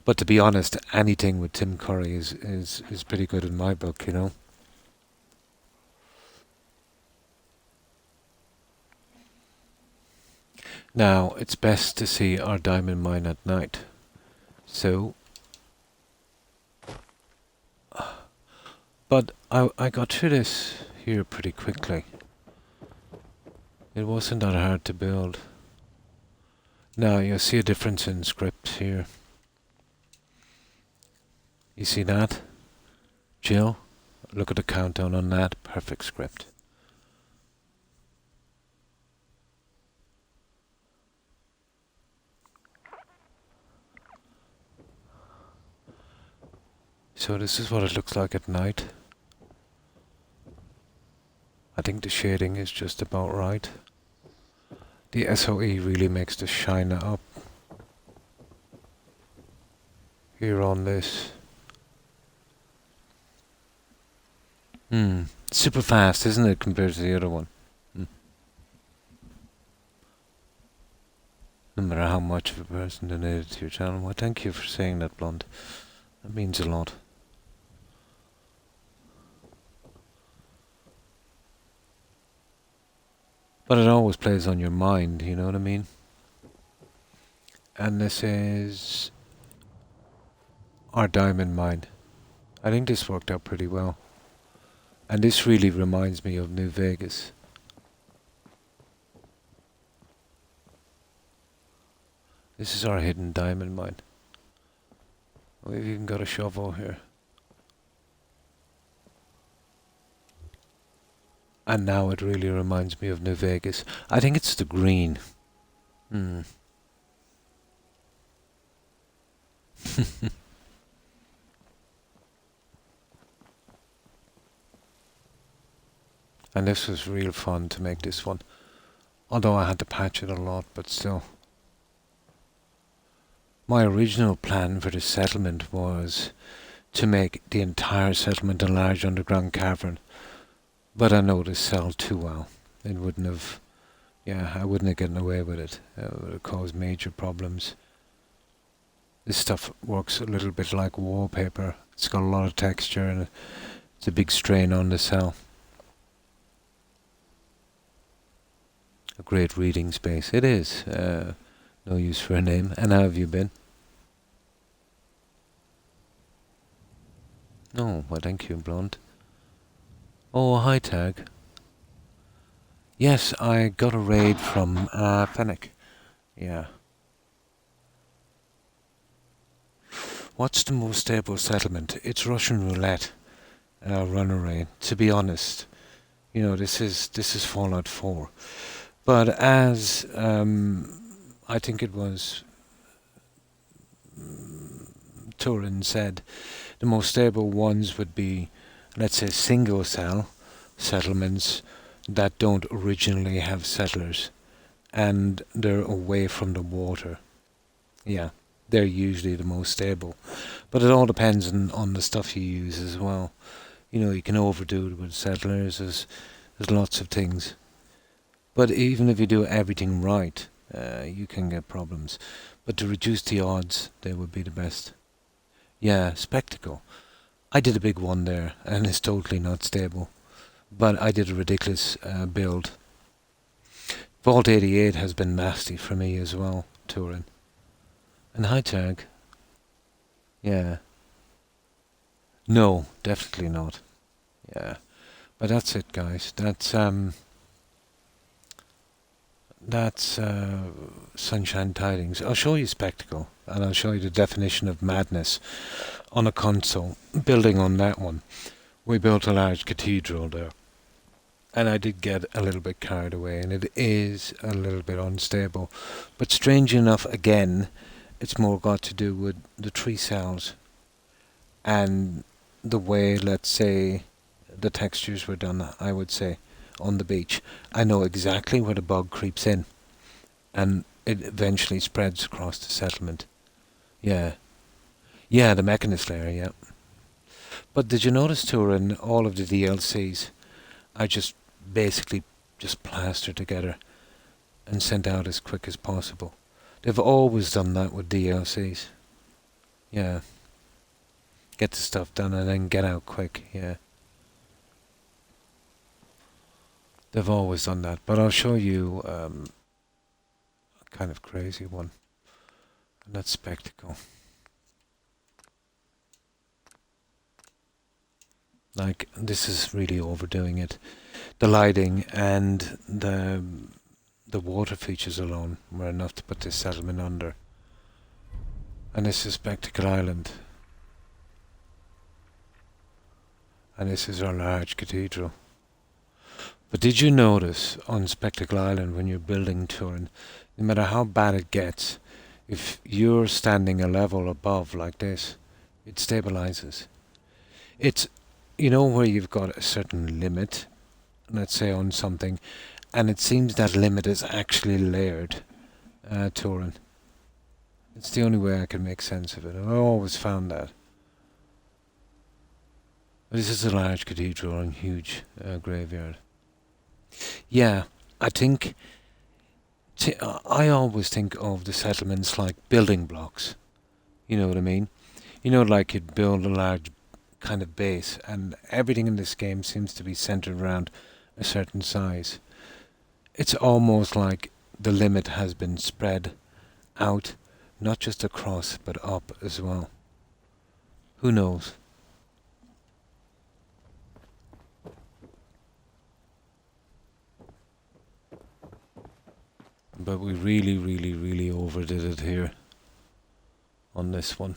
Speaker 1: But to be honest, anything with Tim Curry is pretty good in my book, Now, it's best to see our diamond mine at night. So, but I got through this here pretty quickly. It wasn't that hard to build. Now, you'll see a difference in script here. You see that? Jill, look at the countdown on that. Perfect script. So this is what it looks like at night. I think the shading is just about right. The SOE really makes the shine up here on this. Super fast, isn't it, compared to the other one? No matter how much of a person donated to your channel. Well, thank you for saying that, Blonde. That means a lot. But it always plays on your mind, you know what I mean? And this is our diamond mine. I think this worked out pretty well. And this really reminds me of New Vegas. This is our hidden diamond mine. We've even got a shovel here. And now it really reminds me of New Vegas. I think it's the green. And this was real fun to make this one. Although I had to patch it a lot, but still. My original plan for the settlement was to make the entire settlement a large underground cavern. But I know this sell too well. It wouldn't have... Yeah, I wouldn't have gotten away with it. It would have caused major problems. This stuff works a little bit like wallpaper. It's got a lot of texture and it's a big strain on the cell. A great reading space. It is. No use for a name. And how have you been? No, well, thank you, Blonde. Oh, hi, Tag. Yes, I got a raid from Fennec. Yeah. What's the most stable settlement? It's Russian roulette. Runaway. To be honest, you know, this is Fallout 4. But as I think it was Turin said, the most stable ones would be, let's say, single cell settlements that don't originally have settlers and they're away from the water. Yeah, they're usually the most stable. But it all depends on the stuff you use as well. You know, you can overdo it with settlers. There's lots of things. But even if you do everything right, you can get problems. But to reduce the odds, they would be the best. Yeah, Spectacle. I did a big one there, and it's totally not stable. But I did a ridiculous build. Vault 88 has been nasty for me as well, Turin. And hi, Tag. Yeah. No, definitely not. Yeah. But that's it, guys. That's Sunshine Tidings. I'll show you Spectacle, and I'll show you the definition of madness on a console. Building on that one, we built a large cathedral there. And I did get a little bit carried away, and it is a little bit unstable. But strange enough, again, it's more got to do with the tree cells and the way, let's say, the textures were done, I would say, on the beach. I know exactly where the bug creeps in, and it eventually spreads across the settlement. Yeah. Yeah, the Mechanist layer, yeah. But did you notice, Turin, all of the DLCs are just basically just plastered together and sent out as quick as possible. They've always done that with DLCs. Yeah. Get the stuff done and then get out quick, yeah. They've always done that, but I'll show you a kind of crazy one. And that's Spectacle. Like, this is really overdoing it. The lighting and the water features alone were enough to put this settlement under. And this is Spectacle Island. And this is our large cathedral. But did you notice on Spectacle Island when you're building Turin, no matter how bad it gets, if you're standing a level above like this, it stabilizes. It's, you know, where you've got a certain limit, let's say on something, and it seems that limit is actually layered, Turin. It's the only way I can make sense of it. I've always found that. This is a large cathedral and huge graveyard. Yeah, I think See, I always think of the settlements like building blocks. You know what I mean? You know, like you'd build a large kind of base, and everything in this game seems to be centered around a certain size. It's almost like the limit has been spread out, not just across, but up as well. Who knows? But we really, really, really overdid it here on this one.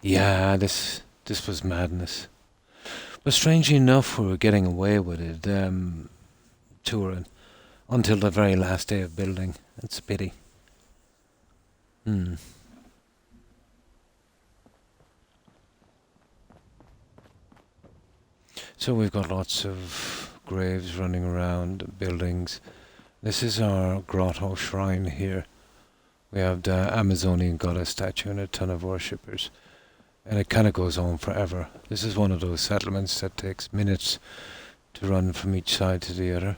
Speaker 1: Yeah, this was madness. But strangely enough, we were getting away with it, touring, until the very last day of building. It's a pity. So we've got lots of graves running around, buildings. This is our grotto shrine here. We have the Amazonian goddess statue and a ton of worshippers. And it kind of goes on forever. This is one of those settlements that takes minutes to run from each side to the other.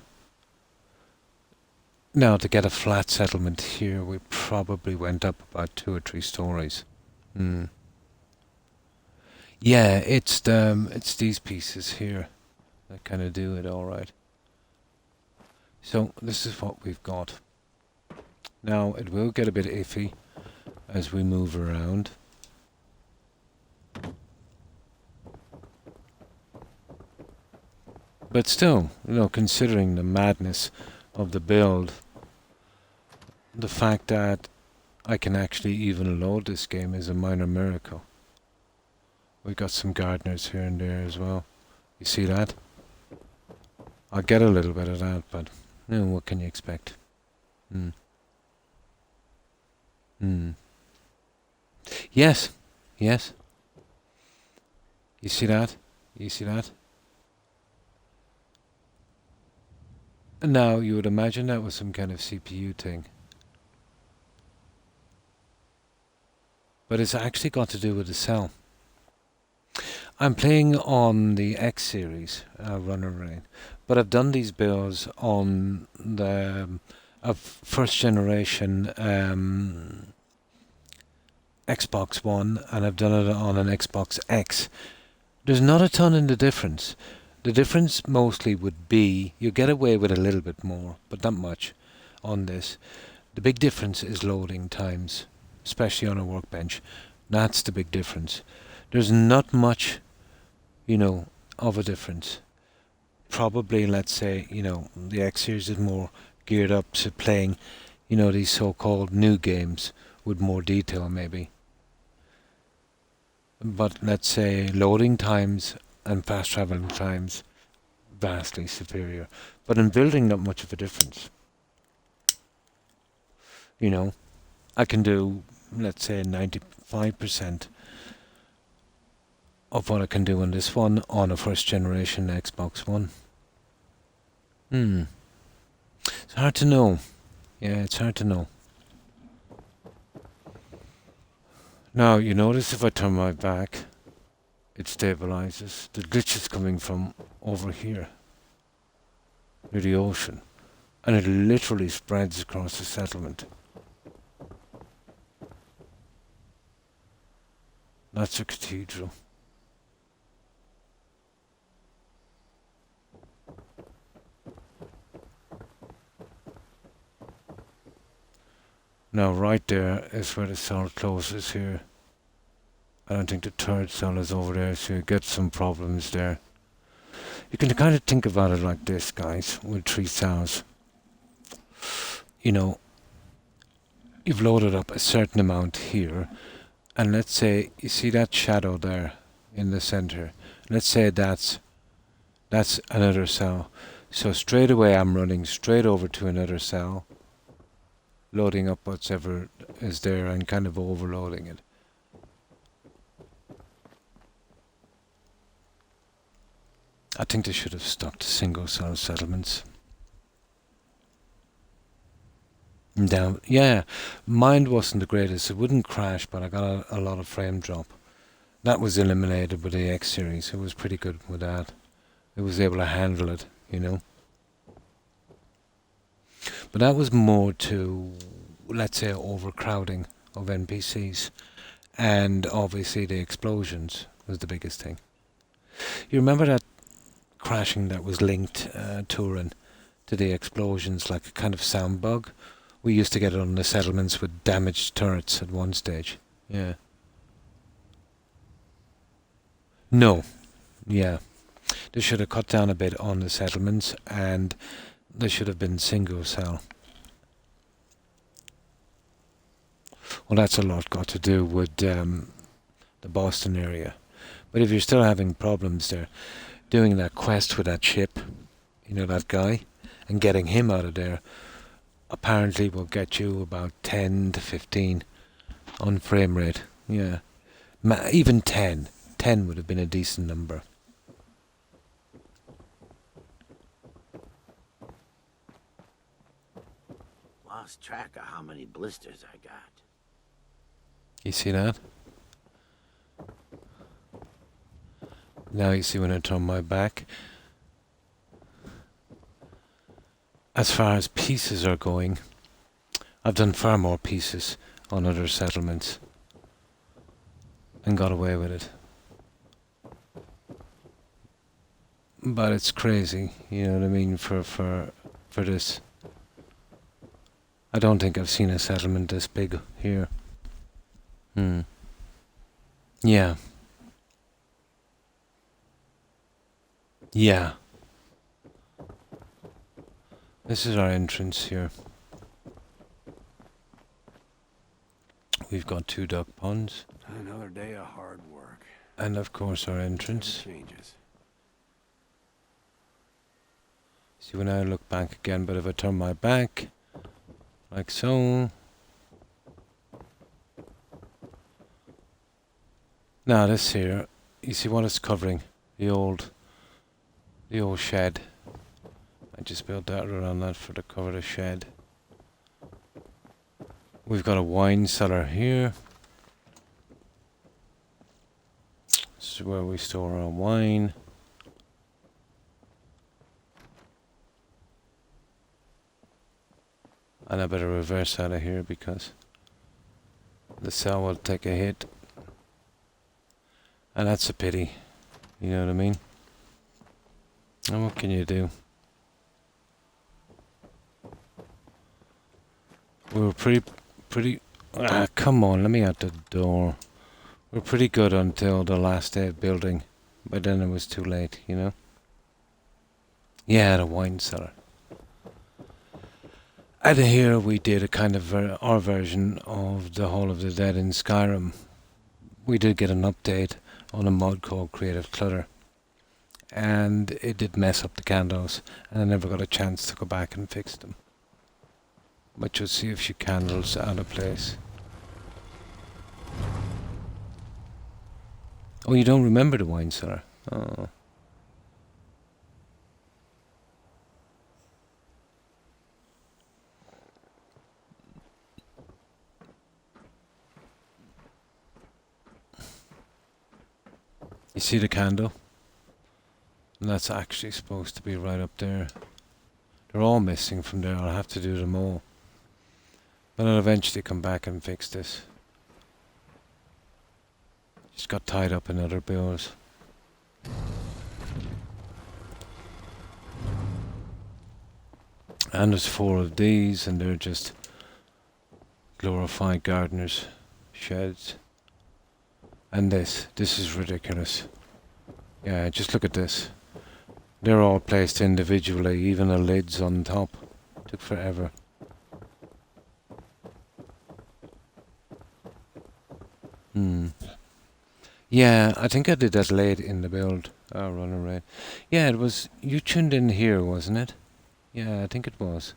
Speaker 1: Now, to get a flat settlement here, we probably went up about 2 or 3 stories. Yeah, it's these pieces here that kind of do it all right. So this is what we've got. Now it will get a bit iffy as we move around. But still, you know, considering the madness of the build, the fact that I can actually even load this game is a minor miracle. We got some gardeners here and there as well. You see that? I'll get a little bit of that, but you know, what can you expect? Yes, yes. You see that? You see that? And now you would imagine that was some kind of CPU thing. But it's actually got to do with the cell. I'm playing on the X series, Runner Rain, but I've done these builds on the first generation Xbox One, and I've done it on an Xbox X. There's not a ton in the difference. The difference mostly would be you get away with a little bit more, but not much on this. The big difference is loading times, especially on a workbench. That's the big difference. There's not much, you know, of a difference. Probably, let's say, you know, the X series is more geared up to playing, you know, these so-called new games with more detail maybe. But let's say loading times and fast traveling times vastly superior. But in building, not much of a difference. You know, I can do, let's say, 95% of what I can do on this one on a first generation Xbox One. It's hard to know. Yeah, it's hard to know. Now, you notice if I turn my back, it stabilizes. The glitch is coming from over here, near the ocean, and it literally spreads across the settlement. That's a cathedral. Now right there is where the cell closes here. I don't think the third cell is over there, so you get some problems there. You can kind of think about it like this, guys, with 3 cells. You know, you've loaded up a certain amount here, and let's say, you see that shadow there in the center? Let's say that's another cell. So straight away I'm running straight over to another cell, loading up whatever is there and kind of overloading it. I think they should have stuck to single cell settlements. Down, yeah, mine wasn't the greatest. It wouldn't crash, but I got a lot of frame drop. That was eliminated with the X series. It was pretty good with that. it was able to handle it, you know. But that was more to, let's say, overcrowding of NPCs, and obviously the explosions was the biggest thing. You remember that crashing that was linked, Turin, to the explosions, like a kind of sound bug? We used to get it on the settlements with damaged turrets at one stage. Yeah. No. Yeah. They should have cut down a bit on the settlements, and they should have been single cell. Well, that's a lot got to do with the Boston area. But if you're still having problems there, doing that quest with that ship, you know, that guy, and getting him out of there, apparently will get you about 10 to 15 on frame rate. Yeah. Even 10. 10 would have been a decent number.
Speaker 5: Lost track of how many blisters I got.
Speaker 1: You see that? Now you see when I turn my back. As far as pieces are going, I've done far more pieces on other settlements and got away with it. But it's crazy, you know what I mean, for this. I don't think I've seen a settlement this big here. Yeah. Yeah. This is our entrance here. We've got 2 duck ponds.
Speaker 2: Another day of hard work.
Speaker 1: And of course our entrance.
Speaker 2: Changes.
Speaker 1: See, when I look back again, but if I turn my back, like so. Now this here, you see what it's covering? The old shed. I just built that around that for the cover of the shed. We've got a wine cellar here. This is where we store our wine. And I better reverse out of here because the cell will take a hit. And that's a pity. You know what I mean? And what can you do? We were pretty... come on, let me out the door. We were pretty good until the last day of building. But then it was too late, you know? Yeah, the wine cellar. And here we did a kind of our version of the Hall of the Dead in Skyrim. We did get an update on a mod called Creative Clutter. And it did mess up the candles, and I never got a chance to go back and fix them. But you'll see a few candles out of place. Oh, you don't remember the wine cellar? Oh. You see the candle? And that's actually supposed to be right up there. They're all missing from there. I'll have to do them all. But I'll eventually come back and fix this. Just got tied up in other bills. And there's 4 of these, and they're just glorified gardeners' sheds. And this is ridiculous. Yeah, just look at this. They're all placed individually, even the lids on top. Took forever. Yeah, I think I did that late in the build. Oh, run away. Yeah, it was... You tuned in here, wasn't it? Yeah, I think it was.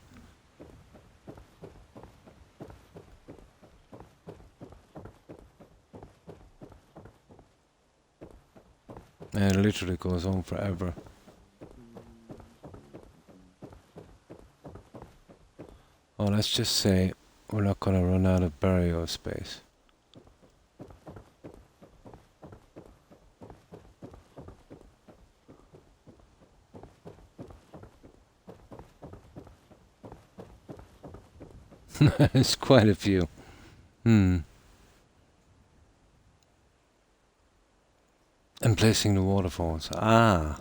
Speaker 1: And it literally goes on forever. Oh, let's just say we're not going to run out of burial space. There's quite a few. And placing the waterfalls. Ah.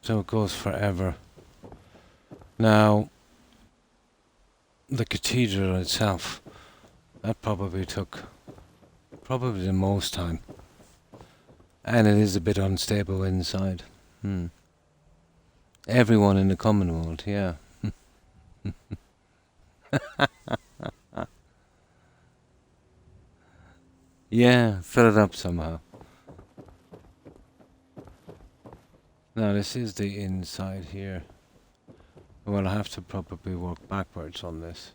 Speaker 1: So it goes forever. Now, the cathedral itself, that probably took the most time. And it is a bit unstable inside. Everyone in the Commonwealth, yeah. Yeah, fill it up somehow. Now this is the inside here. Well, I'll have to probably work backwards on this,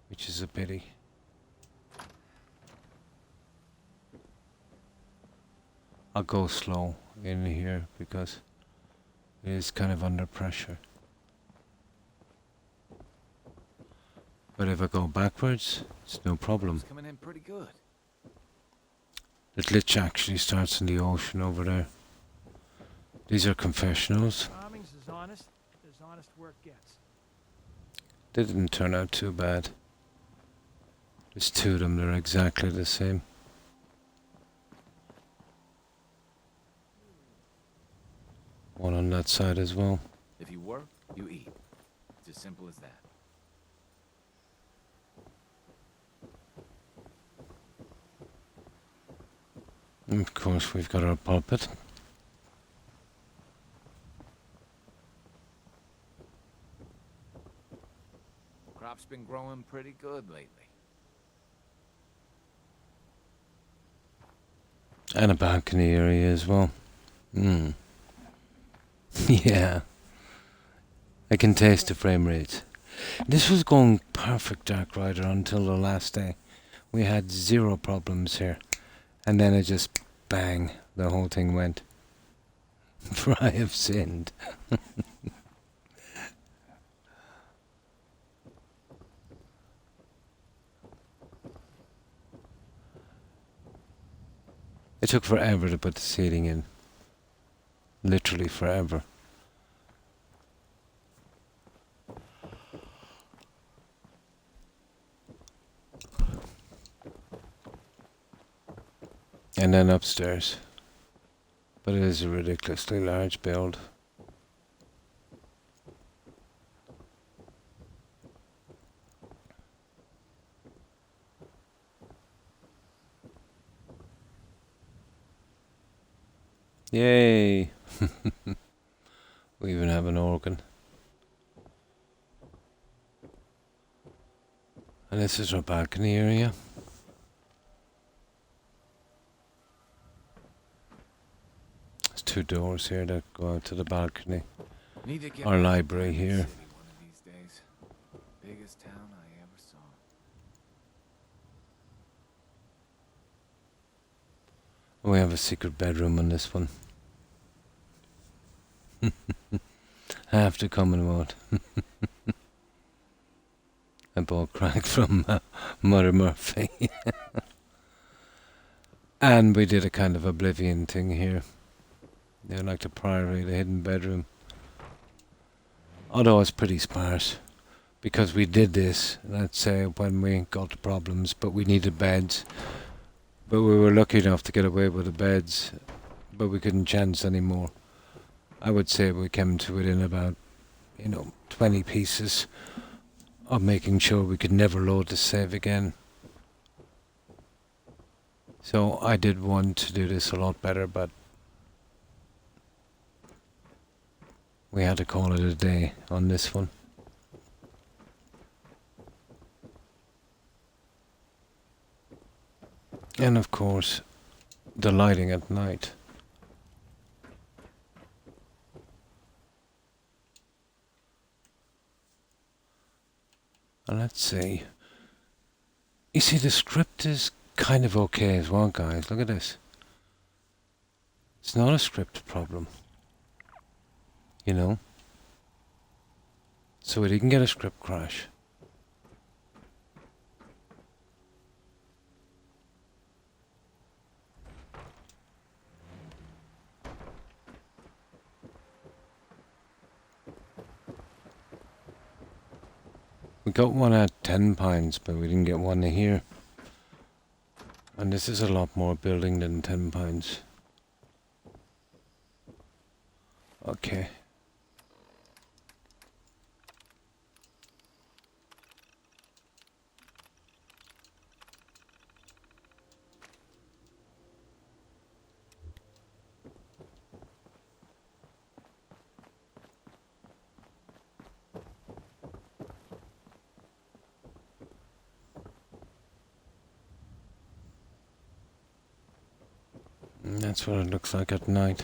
Speaker 1: which is a pity. I'll go slow in here because it is kind of under pressure. But if I go backwards, it's no problem.
Speaker 2: It's coming in pretty good.
Speaker 1: The glitch actually starts in the ocean over there. These are confessionals.
Speaker 6: Farming's as honest work gets.
Speaker 1: They didn't turn out too bad. There's two of them, they're exactly the same. One on that side as well.
Speaker 2: If you work, you eat. It's as simple as that.
Speaker 1: And of course, we've got our pulpit.
Speaker 2: Crop's been growing pretty good lately.
Speaker 1: And a balcony area as well. Yeah. I can taste the frame rates. This was going perfect, Dark Rider, until the last day. We had 0 problems here. And then it just, bang, the whole thing went. For I have sinned. It took forever to put the seating in. Literally forever. And then upstairs. But it is a ridiculously large build. Yay! We even have an organ. And this is our balcony area. There's 2 doors here that go out to the balcony.
Speaker 2: Need to get
Speaker 1: Our
Speaker 2: back to
Speaker 1: library
Speaker 2: Diamond
Speaker 1: here.
Speaker 2: City one of these days. Biggest town I ever saw.
Speaker 1: We have a secret bedroom in this one. Half the Commonwealth. I bought crack from Mother Murphy. And we did a kind of Oblivion thing here. Yeah, like the Priory, the hidden bedroom. Although it's pretty sparse. Because we did this, let's say, when we got the problems, but we needed beds. But we were lucky enough to get away with the beds, but we couldn't chance anymore. I would say we came to within about, 20 pieces of making sure we could never load the save again. So I did want to do this a lot better, but we had to call it a day on this one. And of course, the lighting at night. And let's see. You see, the script is kind of okay as well, guys. Look at this. It's not a script problem. So we didn't get a script crash. We got one at 10 pounds, but we didn't get one here. And this is a lot more building than 10 pounds. Okay. And that's what it looks like at night.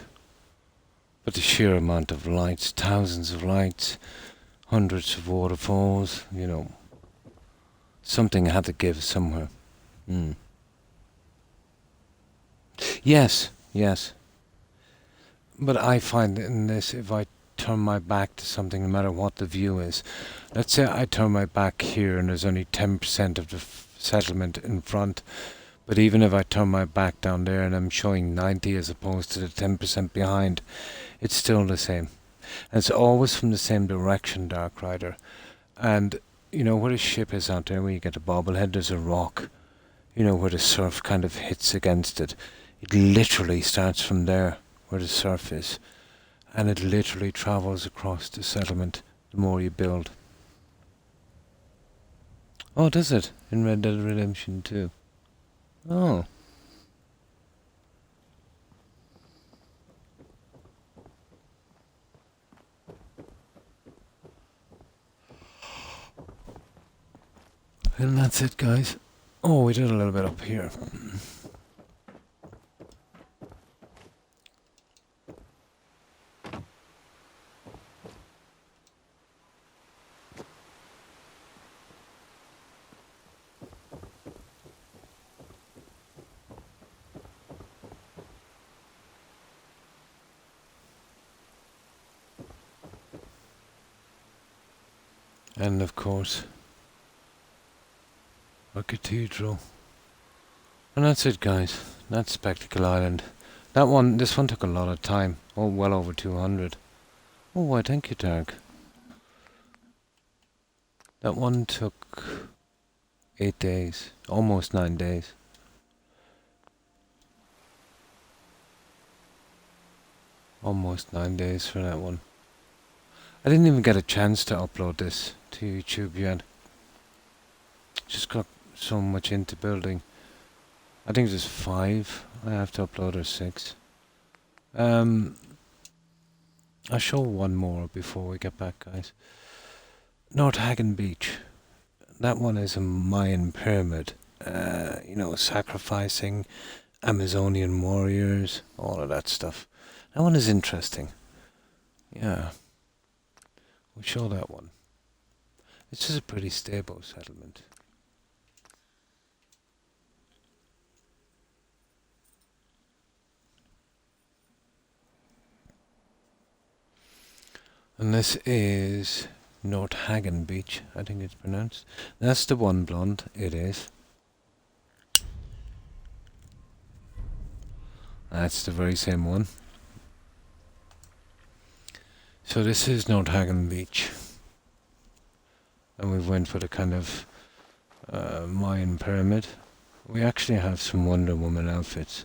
Speaker 1: But the sheer amount of lights, thousands of lights, hundreds of waterfalls, you know, something had to give somewhere. Yes, yes. But I find in this, if I turn my back to something, no matter what the view is, let's say I turn my back here and there's only 10% of the settlement in front, but even if I turn my back down there and I'm showing 90 as opposed to the 10% behind, it's still the same. And it's always from the same direction, Dark Rider. And, you know, where the ship is out there, where you get the bobblehead, there's a rock, you know, where the surf kind of hits against it. It literally starts from there, where the surf is. And it literally travels across the settlement the more you build. Oh, does it? In Red Dead Redemption 2. Oh. And that's it, guys. Oh, we did a little bit up here. And of course, a cathedral. And that's it, guys. That's Spectacle Island. This one took a lot of time. Oh, well over 200. Oh, why, thank you, Dark. That one took 8 days. Almost 9 days. Almost 9 days for that one. I didn't even get a chance to upload this to YouTube yet. Just got so much into building. I think there's 5 I have to upload, or 6. I'll show one more before we get back, guys. North Hagen Beach. That one is a Mayan pyramid. You know, sacrificing Amazonian warriors, all of that stuff. That one is interesting. Yeah. We'll show that one. This is a pretty stable settlement. And this is North Hagen Beach, I think it's pronounced. That's the one, blonde. It is. That's the very same one. So this is North Hagen Beach. And we went for the kind of Mayan pyramid. We actually have some Wonder Woman outfits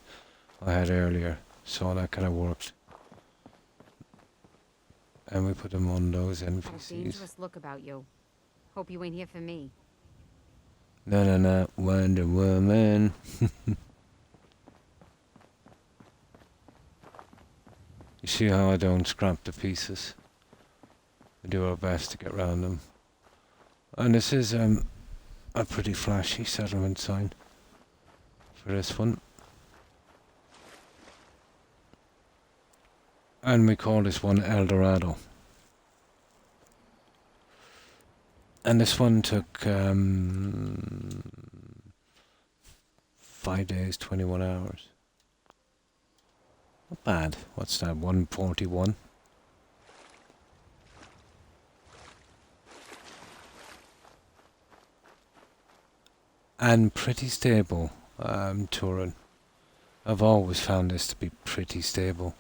Speaker 1: I had earlier, so that kind of worked. And we put them on those
Speaker 4: Got a
Speaker 1: NPCs.
Speaker 4: dangerous look about you. Hope you ain't here for me.
Speaker 1: No, Wonder Woman. You see how I don't scrap the pieces? We do our best to get around them. And this is a pretty flashy settlement sign for this one. And we call this one El Dorado. And this one took 5 days, 21 hours. Not bad. What's that? 141. And pretty stable, Turin. I've always found this to be pretty stable.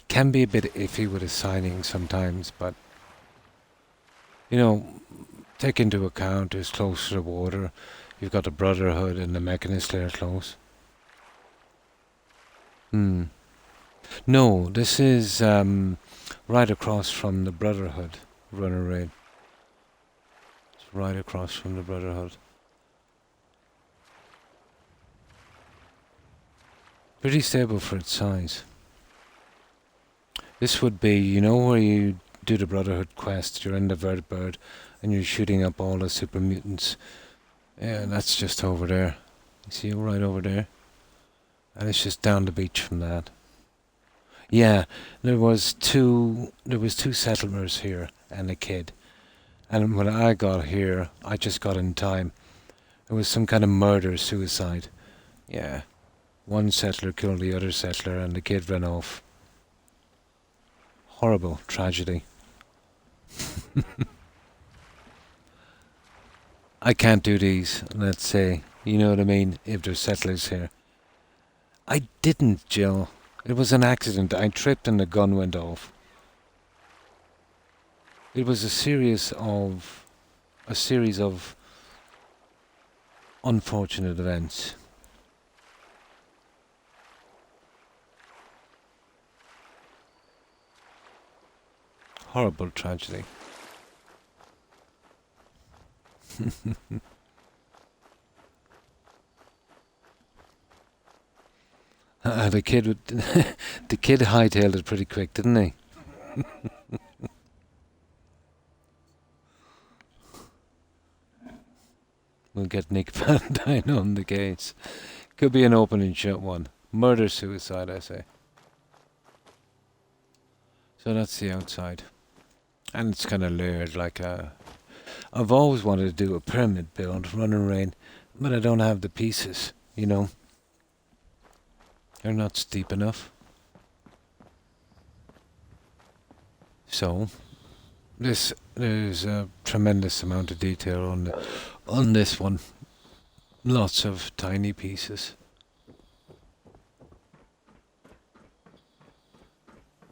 Speaker 1: Can be a bit iffy with the signing sometimes, but you know, take into account who's close to the water. You've got the Brotherhood and the Mechanist there close. No, this is right across from the Brotherhood runner raid. It's right across from the Brotherhood. Pretty stable for its size. This would be, you know, where you do the Brotherhood quest, you're in the vertibird and you're shooting up all the super mutants. Yeah, that's just over there. You see it right over there? And it's just down the beach from that. Yeah, there was two settlers here and a kid. And when I got here, I just got in time. It was some kind of murder-suicide. Yeah. One settler killed the other settler and the kid ran off. Horrible tragedy. I can't do these, let's say. You know what I mean? If there's settlers here. I didn't, Jill. It was an accident. I tripped and the gun went off. It was a series of unfortunate events. Horrible tragedy. The kid the kid hightailed it pretty quick, didn't he? We'll get Nick Valentine on the case. Could be an open and shut one. Murder-suicide, I say. So that's the outside. And it's kind of layered like a... I've always wanted to do a pyramid build, run and rain, but I don't have the pieces, you know. They're not steep enough. So, there's a tremendous amount of detail on this one. Lots of tiny pieces.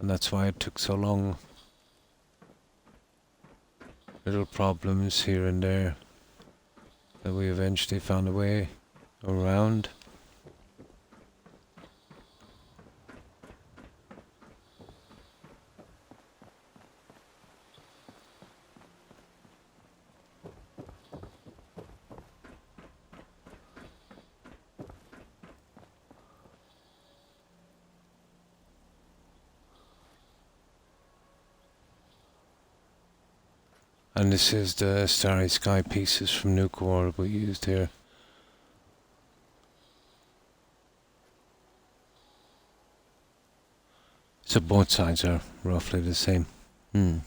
Speaker 1: And that's why it took so long. Little problems here and there that we eventually found a way around. And this is the Starry Sky pieces from Nuke War we used here. So both sides are roughly the same. You'd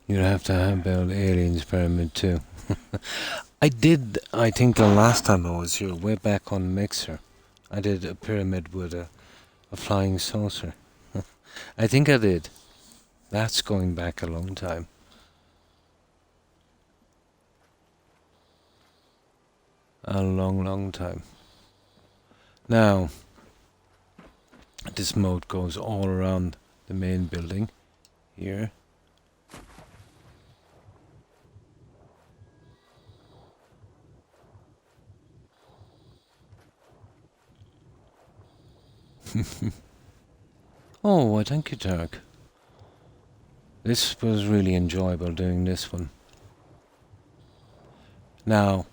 Speaker 1: have to build Aliens Pyramid too. I think the last time I was here, way back on Mixer, I did a pyramid with a flying saucer. I think I did. That's going back a long time. A long, long time. Now, this moat goes all around the main building here. Oh, thank you, Tarek. This was really enjoyable doing this one. Now,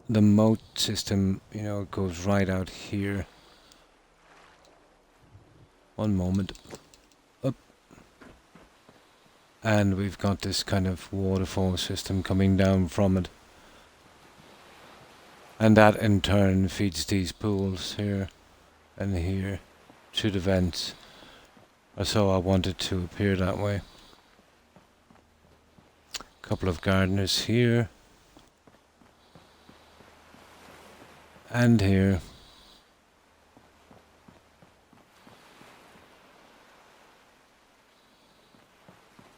Speaker 1: the moat system, you know, it goes right out here. One moment. Up. And we've got this kind of waterfall system coming down from it. And that in turn feeds these pools here and here to the vents. Or so I wanted to appear that way. Couple of gardeners here. And here.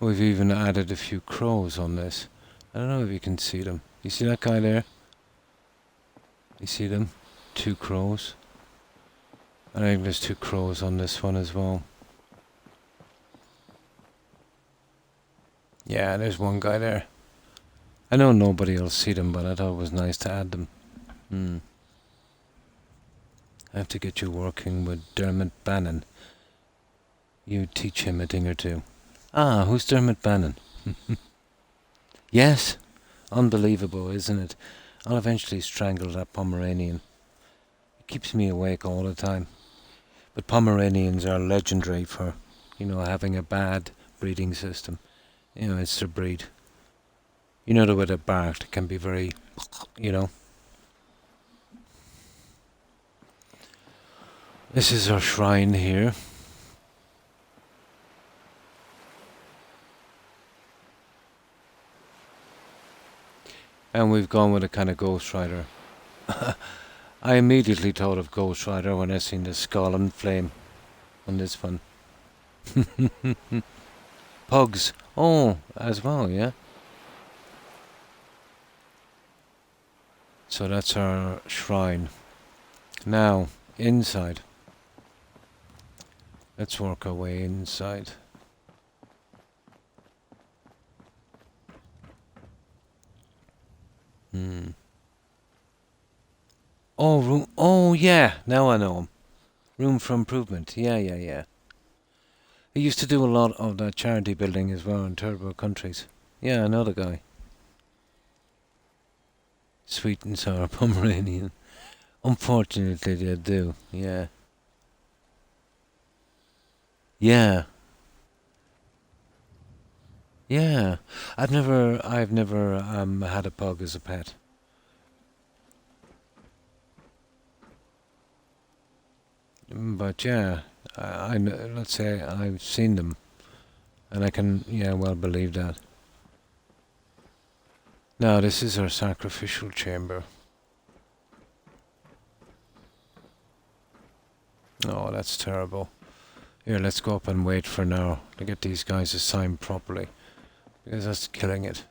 Speaker 1: We've even added a few crows on this. I don't know if you can see them. You see that guy there? You see them? 2 crows. I think there's 2 crows on this one as well. Yeah, there's one guy there. I know nobody will see them, but I thought it was nice to add them. I have to get you working with Dermot Bannon. You teach him a thing or two. Ah, who's Dermot Bannon? Yes, unbelievable, isn't it? I'll eventually strangle that Pomeranian. It keeps me awake all the time. But Pomeranians are legendary for, having a bad breeding system. It's their breed. The way they're barked can be very, This is our shrine here. And we've gone with a kind of Ghost Rider. I immediately thought of Ghost Rider when I seen the skull and flame on this one. Pugs. Oh, as well, yeah. So that's our shrine. Now, inside. Let's work our way inside. Oh, room. Oh, yeah. Now I know him. Room for improvement. Yeah. He used to do a lot of that charity building as well in third world countries. Yeah, I know the guy. Sweet and sour Pomeranian. Unfortunately, they do. Yeah. Yeah. I've never had a pug as a pet. But yeah, let's say I've seen them, and I can well believe that. Now this is our sacrificial chamber. Oh, that's terrible. Here, let's go up and wait for now to get these guys assigned properly, because that's killing it.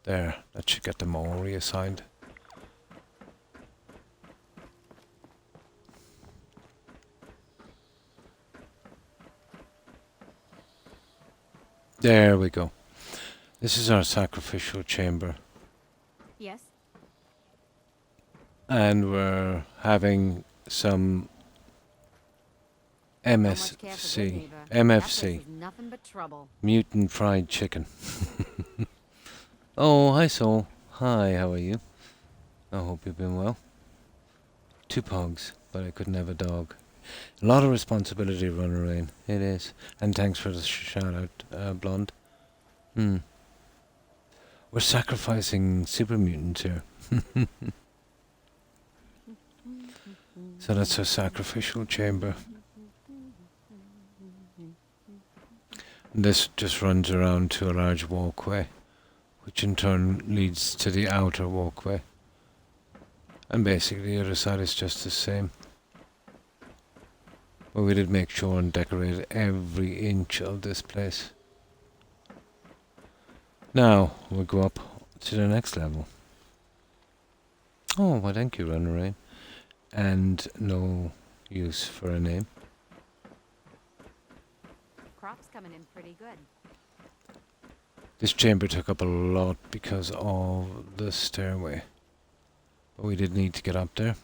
Speaker 1: There, that should get them all reassigned. There we go. This is our sacrificial chamber.
Speaker 4: Yes?
Speaker 1: And we're having some MFC.
Speaker 4: Nothing but trouble.
Speaker 1: Mutant fried chicken. Oh, hi Soul. Hi, how are you? I hope you've been well. 2 pugs, but I couldn't have a dog. A lot of responsibility running around. It is. And thanks for the shout out, Blonde. We're sacrificing super mutants here. So that's our sacrificial chamber. This just runs around to a large walkway, which in turn leads to the outer walkway. And basically the other side is just the same. But we did make sure and decorate every inch of this place. Now we'll go up to the next level. Oh, well thank you, Runarain. And no use for a name.
Speaker 4: Crop's coming in pretty good.
Speaker 1: This chamber took up a lot because of the stairway. But we did need to get up there.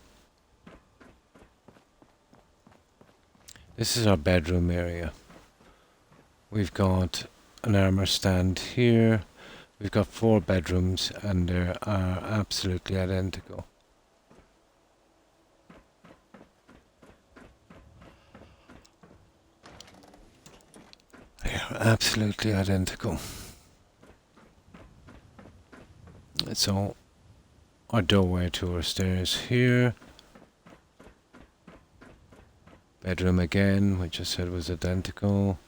Speaker 1: This is our bedroom area. We've got an armor stand here. We've got 4 bedrooms and they are absolutely identical. They are absolutely identical. So our doorway to our stairs here. Bedroom again, which I said was identical.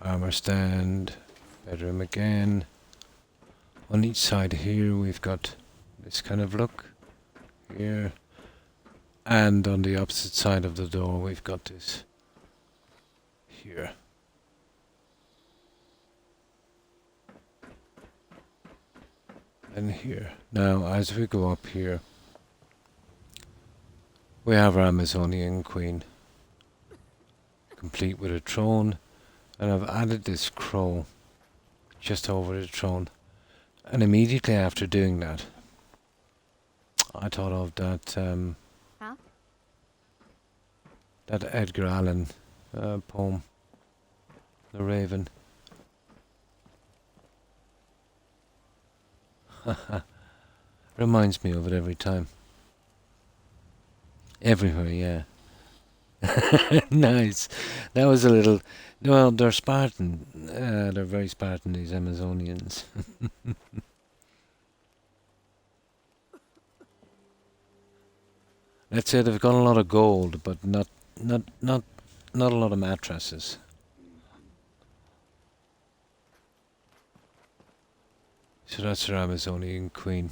Speaker 1: Armor stand. Bedroom again. On each side here we've got this kind of look. Here. And on the opposite side of the door we've got this. Here. And here. Now as we go up here, We have our Amazonian queen, complete with a throne, and I've added this crow just over the throne. And immediately after doing that, I thought of that
Speaker 4: Huh?
Speaker 1: that Edgar Allan poem, The Raven. Reminds me of it every time. Everywhere, yeah. Nice. That was a little. Well, they're Spartan. They're very Spartan, these Amazonians. Let's say they've got a lot of gold, but not a lot of mattresses. So that's our Amazonian queen.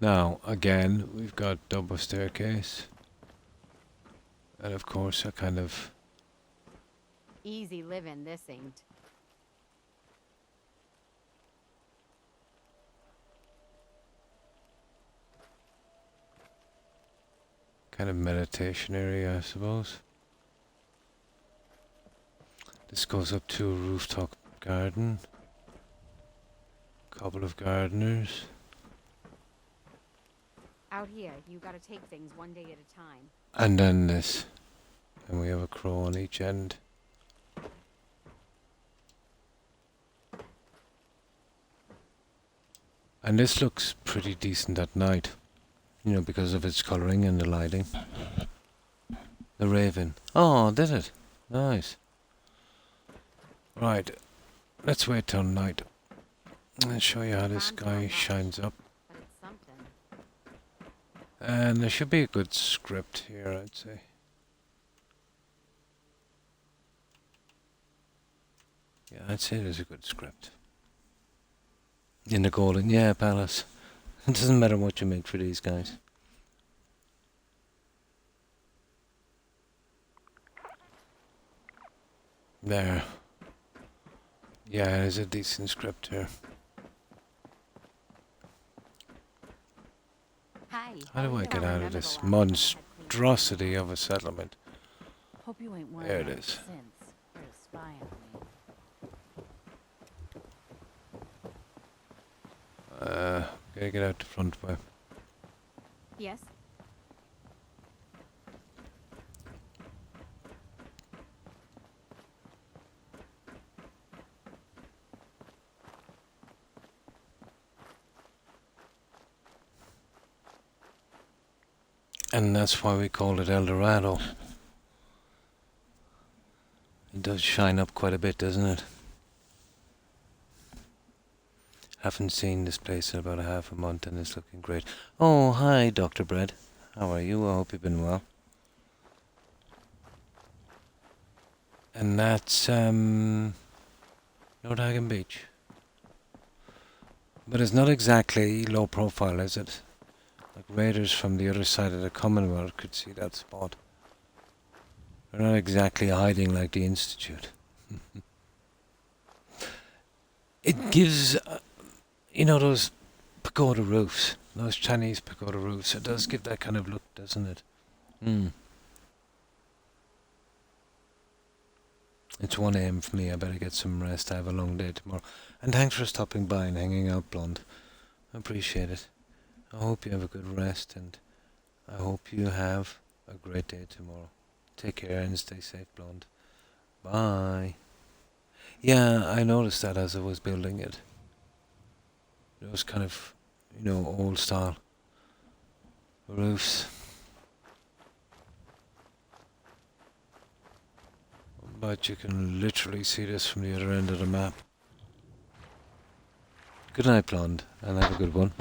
Speaker 1: Now, again, we've got double staircase. And of course, a kind of
Speaker 4: Easy living, this ain't.
Speaker 1: meditation area, I suppose. This goes up to a rooftop garden. Couple of gardeners.
Speaker 4: Out here, you gotta take things one day at a time.
Speaker 1: And then this. And we have a crow on each end. And this looks pretty decent at night. You know, because of its colouring and the lighting. The raven. Oh, did it? Nice. Right. Let's wait till night. I'll show you how this guy shines up.
Speaker 4: But it's something.
Speaker 1: And there should be a good script here, I'd say. Yeah, I'd say there's a good script. In the golden, yeah, palace. It doesn't matter what you make for these guys. There. Yeah, there's a decent script here.
Speaker 4: Hi.
Speaker 1: How do I
Speaker 4: you?
Speaker 1: get out of
Speaker 4: Remember
Speaker 1: this
Speaker 4: the last time I had clean
Speaker 1: monstrosity of a settlement?
Speaker 7: Hope you ain't one
Speaker 1: There
Speaker 7: of
Speaker 1: it
Speaker 7: them
Speaker 1: is.
Speaker 7: since. You're a spy on me.
Speaker 1: Gotta get out the front way.
Speaker 4: Yes?
Speaker 1: And that's why we call it El Dorado. It does shine up quite a bit, doesn't it? Haven't seen this place in about a half a month and it's looking great. Oh, hi, Dr. Bread. How are you? I hope you've been well. And that's, Nordhagen Beach. But it's not exactly low profile, is it? Like raiders from the other side of the Commonwealth could see that spot. They're not exactly hiding like the Institute. It gives, you know, those pagoda roofs, those Chinese pagoda roofs. It does give that kind of look, doesn't it? It's 1 AM for me. I better get some rest. I have a long day tomorrow. And thanks for stopping by and hanging out, Blonde. I appreciate it. I hope you have a good rest and I hope you have a great day tomorrow. Take care and stay safe, Blonde. Bye. Yeah, I noticed that as I was building it. It was kind of, you know, old style roofs. But you can literally see this from the other end of the map. Good night, Blonde, and have a good one.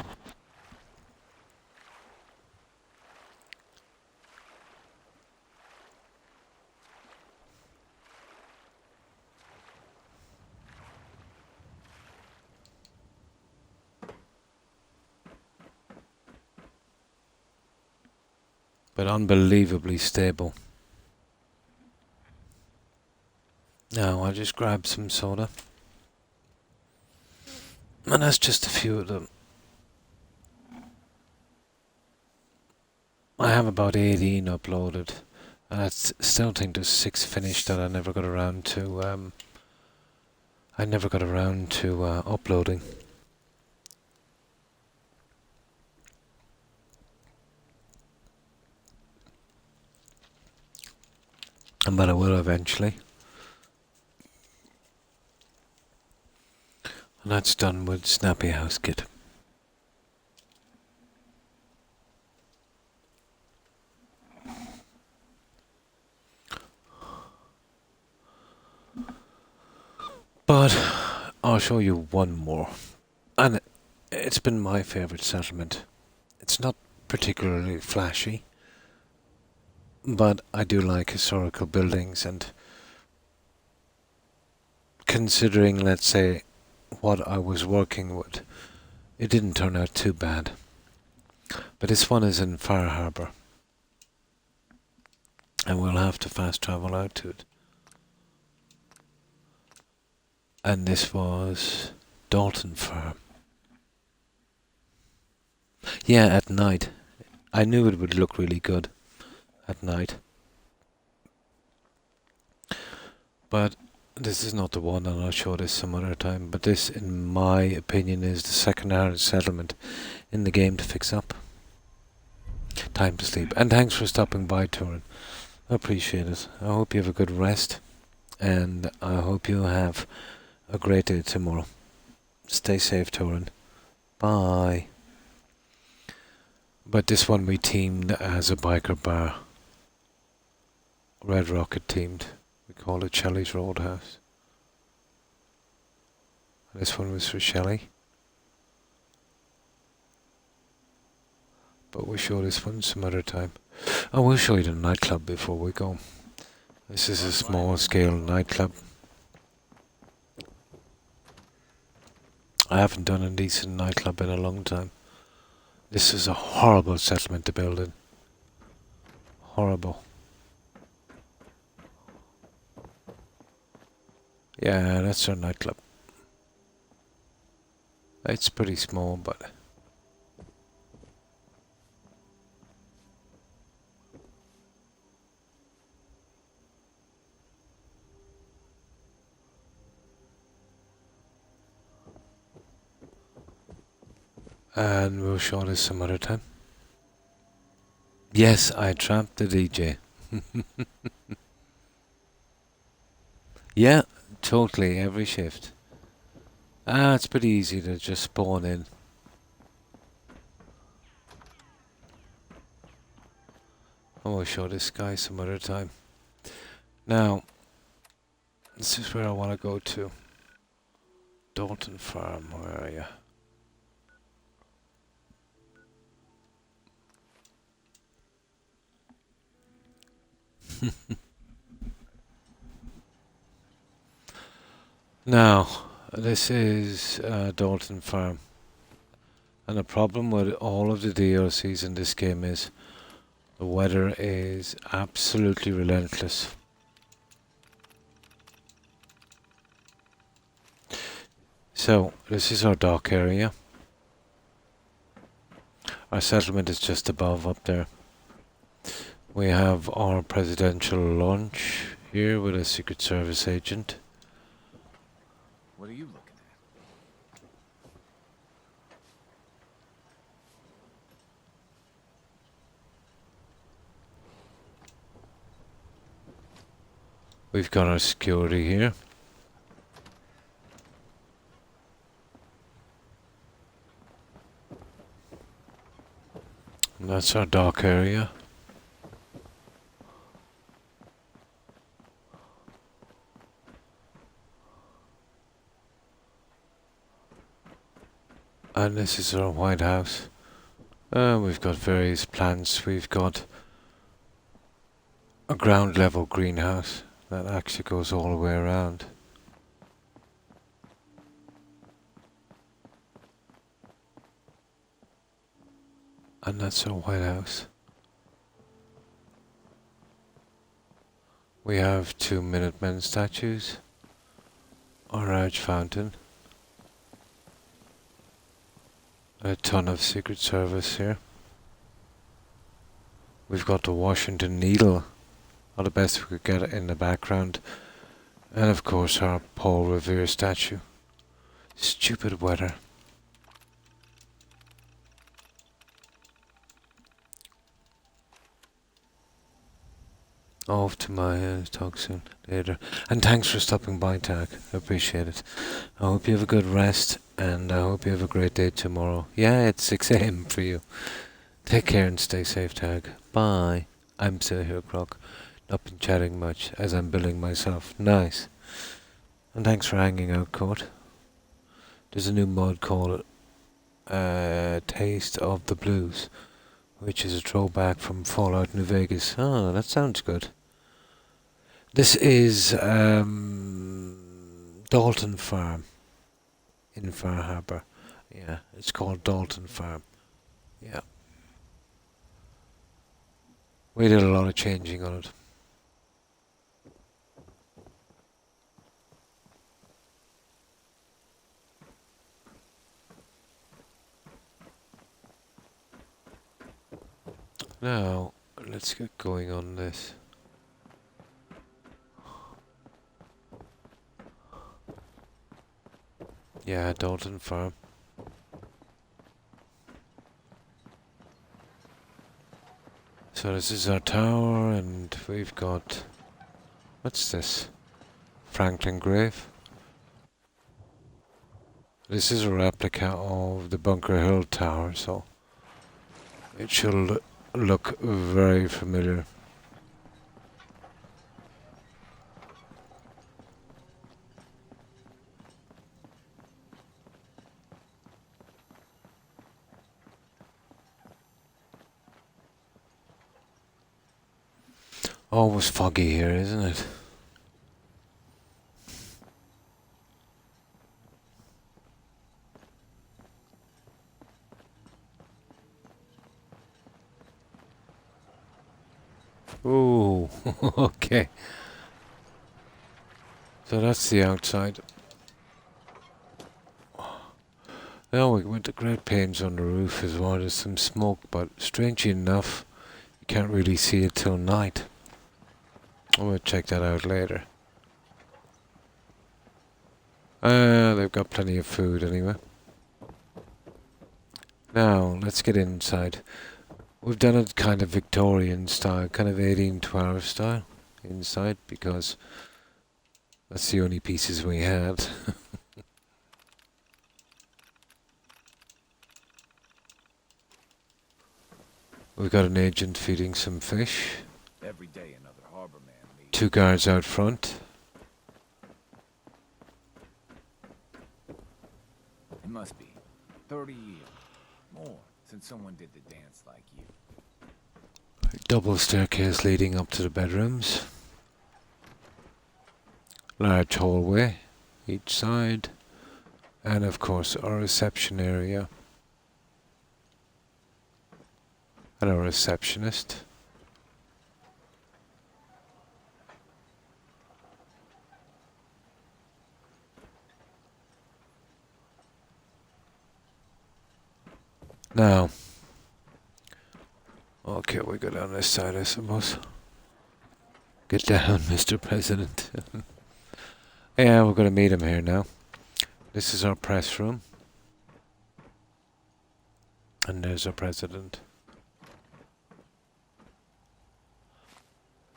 Speaker 1: But unbelievably stable. Now I'll just grab some soda. And that's just a few of them. I have about 18 uploaded. And I still think there's 6 finished that I never got around to. Uploading. But I will eventually. And that's done with Snappy House Kit. But I'll show you one more. And it's been my favourite settlement. It's not particularly flashy, but I do like historical buildings, and considering, let's say, what I was working with, it didn't turn out too bad. But this one is in Far Harbour, and we'll have to fast travel out to it. And this was Dalton Farm. Yeah, at night. I knew it would look really good at night. But this is not the one, and I'll show this some other time. But this, in my opinion, is the second hardest settlement in the game to fix up. Time to sleep. And thanks for stopping by, Turin. I appreciate it. I hope you have a good rest. And I hope you have a great day tomorrow. Stay safe, Turin. Bye. But this one we teamed as a biker bar. Red Rocket teamed. We called it Shelley's Roadhouse. This one was for Shelley. But we'll show this one some other time. I will show you the nightclub before we go. This is a small scale nightclub. I haven't done a decent nightclub in a long time. This is a horrible settlement to build in. Horrible. Yeah, that's our nightclub. It's pretty small, but... And we'll show this some other time. Yes, I trapped the DJ. Yeah, totally, every shift. It's pretty easy to just spawn in. I will show this guy some other time. Now, this is where I want to go to. Dalton Farm, where are you? Now, this is Dalton Farm. And the problem with all of the DLCs in this game is the weather is absolutely relentless. So, this is our dock area. Our settlement is just above up there. We have our presidential launch here with a Secret Service agent.
Speaker 2: What are you looking at?
Speaker 1: We've got our security here. And that's our dock area. And this is our White House. We've got various plants. We've got a ground level greenhouse that actually goes all the way around. And that's our White House. We have 2 Minutemen statues. Our arch fountain. A ton of Secret Service here. We've got the Washington Needle, or the best we could get in the background. And of course our Paul Revere statue. Stupid weather. Off to my talk soon later. And thanks for stopping by, Tag. I appreciate it. I hope you have a good rest, and I hope you have a great day tomorrow. Yeah, it's 6 a.m. for you. Take care and stay safe, Tag. Bye. I'm still here, Croc. Not been chatting much as I'm building myself. Nice. And thanks for hanging out, Court. There's a new mod called Taste of the Blues, which is a throwback from Fallout New Vegas. Oh, that sounds good. This is Dalton Farm in Far Harbor. Yeah, it's called Dalton Farm. Yeah. We did a lot of changing on it. Now, let's get going on this. Yeah, Dalton Farm. So this is our tower, and we've got... What's this? Franklin Grave. This is a replica of the Bunker Hill Tower, so it should look very familiar. Always foggy here, isn't it? Ooh, okay. So that's the outside. Now we went to great pains on the roof as well. There's some smoke, but strangely enough, you can't really see it till night. I'm gonna check that out later. They've got plenty of food anyway. Now, let's get inside. We've done it kind of Victorian style, kind of 1812 style inside, because that's the only pieces we had. We've got an agent feeding some fish.
Speaker 2: Every day another harbor man leaves.
Speaker 1: 2 guards out front.
Speaker 2: It must be 30 years. More since someone did the dance like you.
Speaker 1: Double staircase leading up to the bedrooms. Large hallway each side. And of course our reception area. And our receptionist. Now, okay, we go down this side, I suppose. Get down, Mr. President. Yeah, we're going to meet him here now. This is our press room. And there's our president.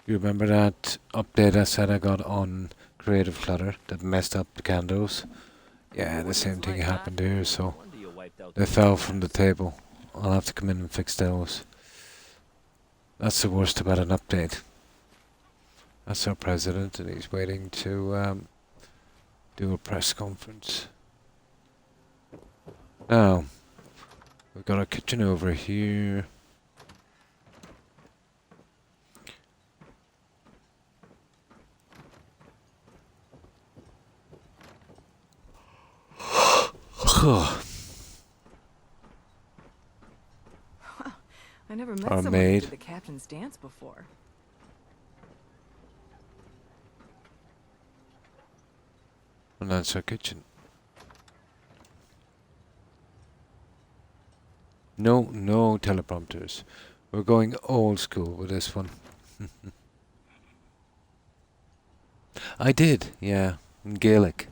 Speaker 1: You remember that update I said I got on Creative Clutter that messed up the candles? Yeah, the same thing happened here, so they fell from the table. I'll have to come in and fix those. That's the worst about an update. That's our president, and he's waiting to do a press conference. Now, we've got our kitchen over here.
Speaker 3: I never met
Speaker 1: Our
Speaker 3: someone
Speaker 1: maid.
Speaker 3: who did the captain's dance before.
Speaker 1: And that's our kitchen. No teleprompters. We're going old school with this one. I did, yeah, in Gaelic.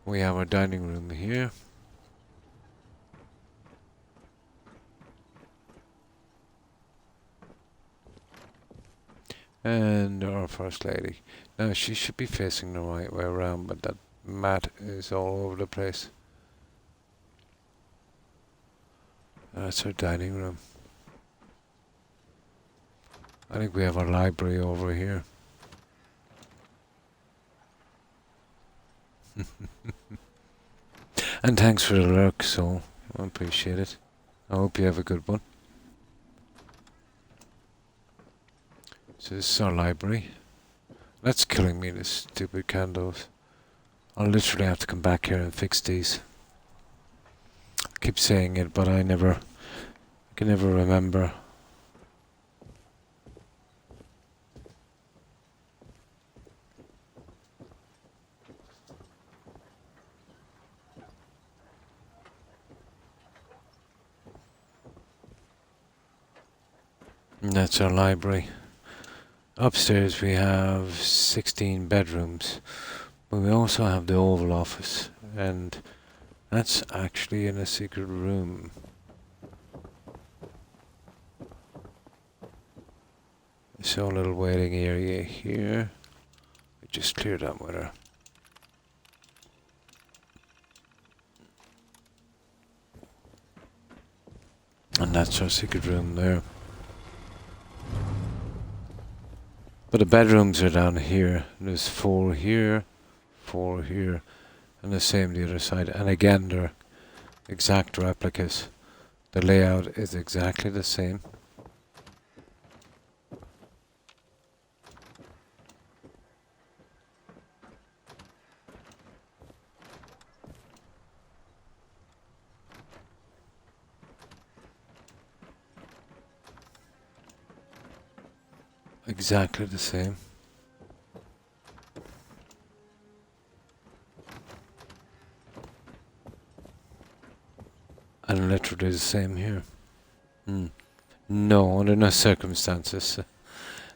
Speaker 1: We have our dining room here. And our first lady. Now she should be facing the right way around, but that mat is all over the place. That's our dining room. I think we have our library over here. And thanks for the lurk, so I appreciate it. I hope you have a good one. So this is our library. That's killing me, this stupid candles. I'll literally have to come back here and fix these. I keep saying it, but I can never remember. And that's our library. Upstairs we have 16 bedrooms, but we also have the Oval Office, and that's actually in a secret room. So a little waiting area here. We just cleared that with her. And that's our secret room there. But the bedrooms are down here. There's 4 here, 4 here, and the same the other side. And again, they're exact replicas. The layout is exactly the same. Exactly the same. And literally the same here. No, under no circumstances.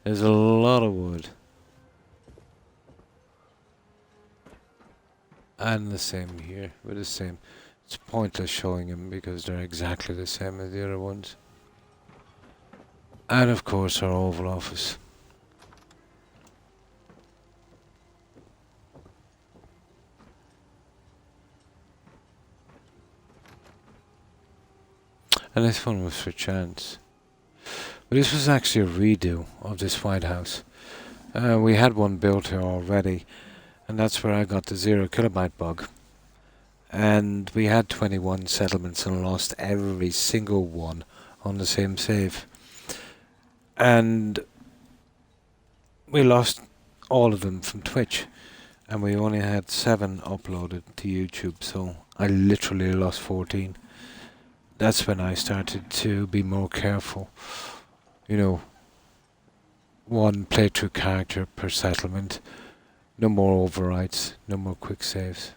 Speaker 1: There's a lot of wood. And the same here, with the same. It's pointless showing them because they're exactly the same as the other ones. And of course our Oval Office. And this one was for chance. But this was actually a redo of this White House. We had one built here already, and that's where I got the 0 kilobyte bug. And we had 21 settlements and lost every single one on the same save. And we lost all of them from Twitch, and we only had 7 uploaded to YouTube, so I literally lost 14. That's when I started to be more careful. You know, 1 playthrough character per settlement, no more overwrites, no more quick saves.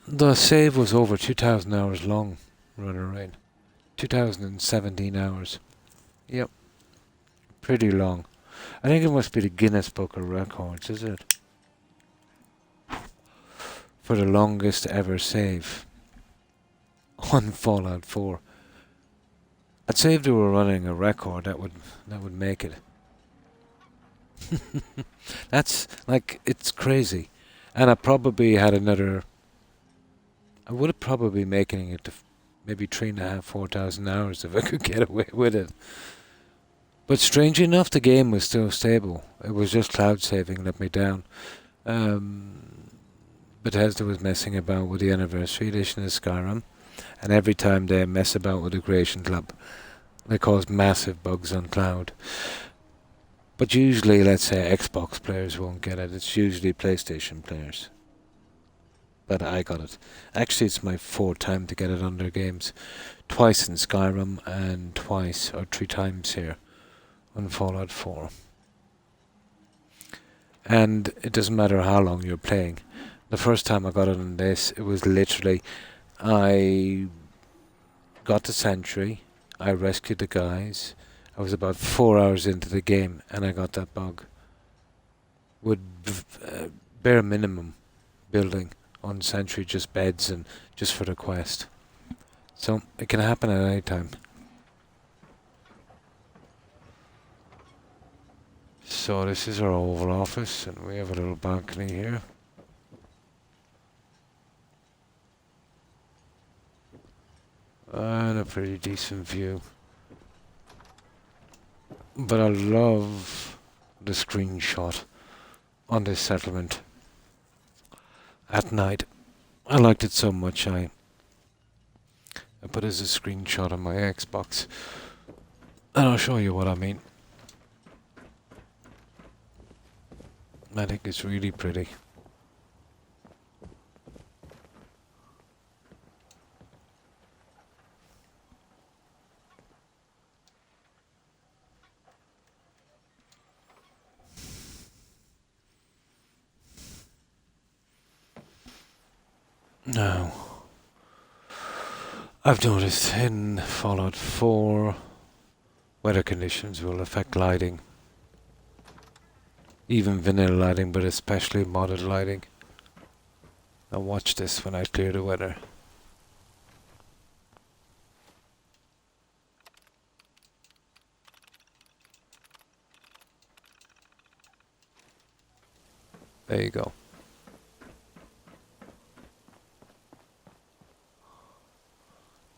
Speaker 1: The save was over 2,000 hours long, running around. 2017 hours. Yep. Pretty long. I think it must be the Guinness Book of Records, is it? For the longest ever save on Fallout 4. I'd say if they were running a record, that would make it. That's like, it's crazy. And I probably had another. I would have probably making it to maybe 3,500, 4,000 hours if I could get away with it. But strangely enough, the game was still stable. It was just cloud saving let me down. Bethesda was messing about with the anniversary edition of Skyrim, and every time they mess about with the Creation Club, they cause massive bugs on cloud. But usually, let's say, Xbox players won't get it. It's usually PlayStation players. But I got it. Actually, it's my 4th time to get it on their games. Twice in Skyrim and twice or 3 times here on Fallout 4. and it doesn't matter how long you're playing. The first time I got it on this, it was literally, I got the sentry, I rescued the guys, I was about 4 hours into the game and I got that bug. With bare minimum building on sentry, just beds and just for the quest. So it can happen at any time. So this is our Oval Office and we have a little balcony here. And a pretty decent view. But I love the screenshot on this settlement at night. I liked it so much I put it as a screenshot on my Xbox. And I'll show you what I mean. I think it's really pretty. Now, I've noticed in Fallout 4, weather conditions will affect lighting. Even vanilla lighting, but especially modded lighting. Now watch this when I clear the weather. There you go.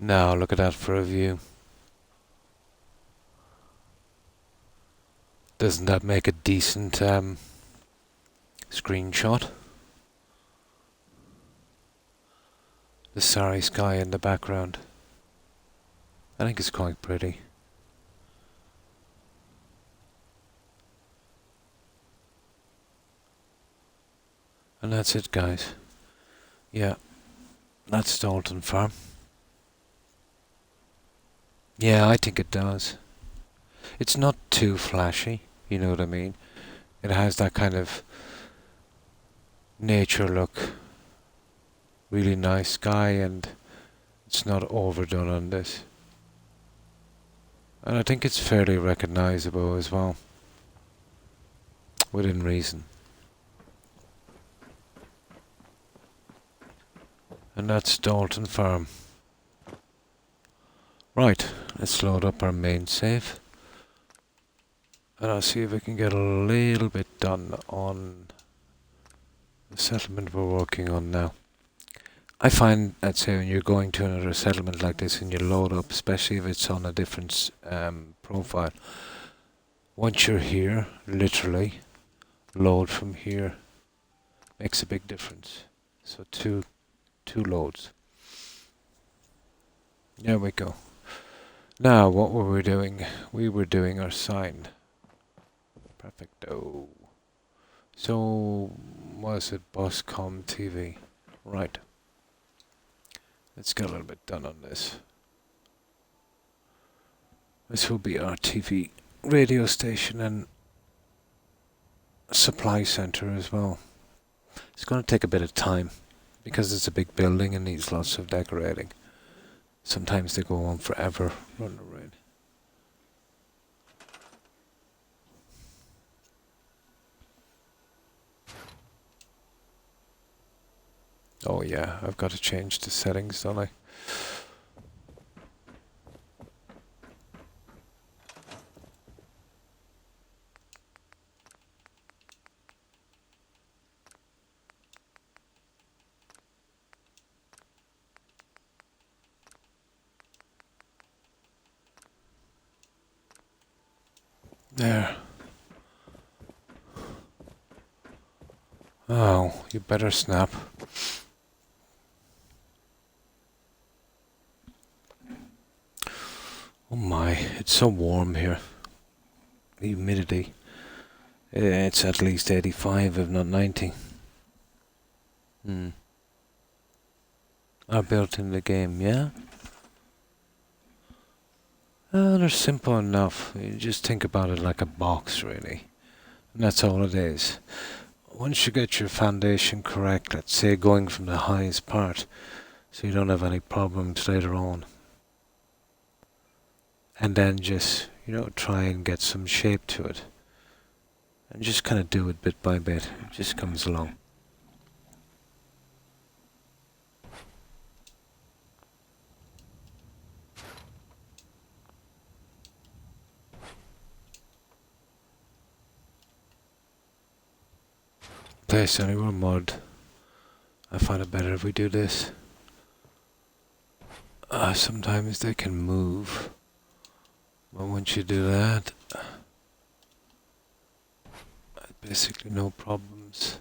Speaker 1: Now look at that for a view. Doesn't that make a decent screenshot? The starry sky in the background. I think it's quite pretty. And that's it, guys. Yeah, that's Dalton Farm. Yeah, I think it does. It's not too flashy, you know what I mean? It has that kind of nature look. Really nice sky, and it's not overdone on this. And I think it's fairly recognizable as well. Within reason. And that's Dalton Farm. Right, let's load up our main save. And I'll see if we can get a little bit done on the settlement we're working on now. I find that, say, when you're going to another settlement like this and you load up, especially if it's on a different profile, once you're here, literally, load from here makes a big difference. So two loads. There we go. Now, what were we doing? We were doing our sign. Perfecto. So, was it Boscom TV? Right. Let's get a little bit done on this. This will be our TV radio station and supply center as well. It's going to take a bit of time because it's a big building and needs lots of decorating. Sometimes they go on forever running around. Oh yeah, I've got to change the settings, don't I? There. Oh, you better snap. Oh my, it's so warm here. The humidity. It's at least 85, if not 90. Are built in the game, yeah? They're simple enough. You just think about it like a box, really. And that's all it is. Once you get your foundation correct, let's say going from the highest part, so you don't have any problems later on. And then just, try and get some shape to it. And just kind of do it bit by bit. It just comes along. Place anywhere mud. I find it better if we do this. Sometimes they can move. But once you do that, basically no problems.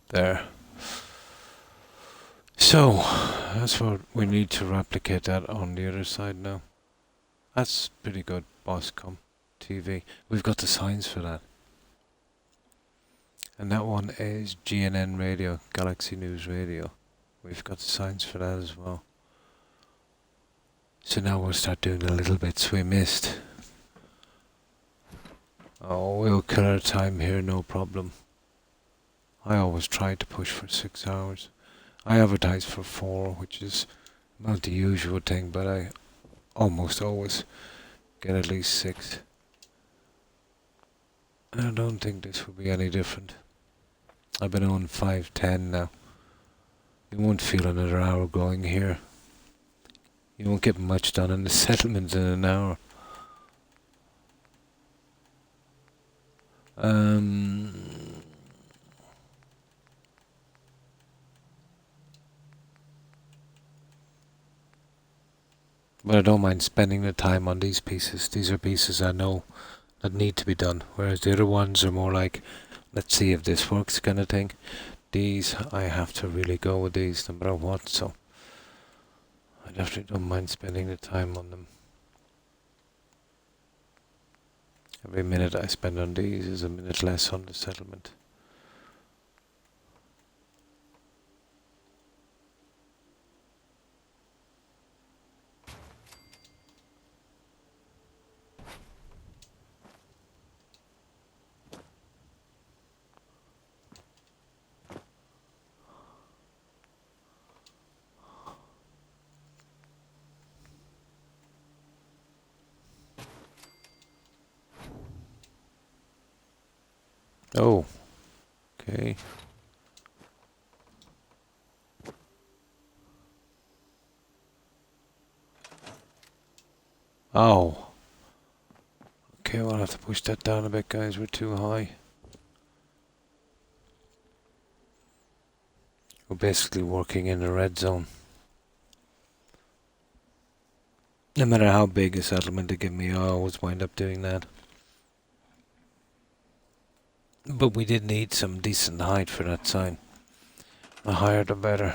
Speaker 1: There. So, that's what we need to replicate that on the other side now. That's pretty good, Bosscom TV. We've got the signs for that. And that one is GNN Radio, Galaxy News Radio. We've got the signs for that as well. So now we'll start doing the little bits we missed. Oh, we'll kill our time here, no problem. I always try to push for 6 hours. I advertise for 4, which is not the usual thing, but I almost always get at least 6. And I don't think this will be any different. I've been on 5:10 now. You won't feel another hour going here. You won't get much done in the settlement in an hour. But I don't mind spending the time on these pieces. These are pieces I know that need to be done, whereas the other ones are more like, let's see if this works kind of thing. These, I have to really go with these no matter what, so I definitely don't mind spending the time on them. Every minute I spend on these is a minute less on the settlement. Oh, okay. Oh. Okay, we'll have to push that down a bit, guys. We're too high. We're basically working in the red zone. No matter how big a settlement they give me, I always wind up doing that. But we did need some decent height for that sign. The higher the better.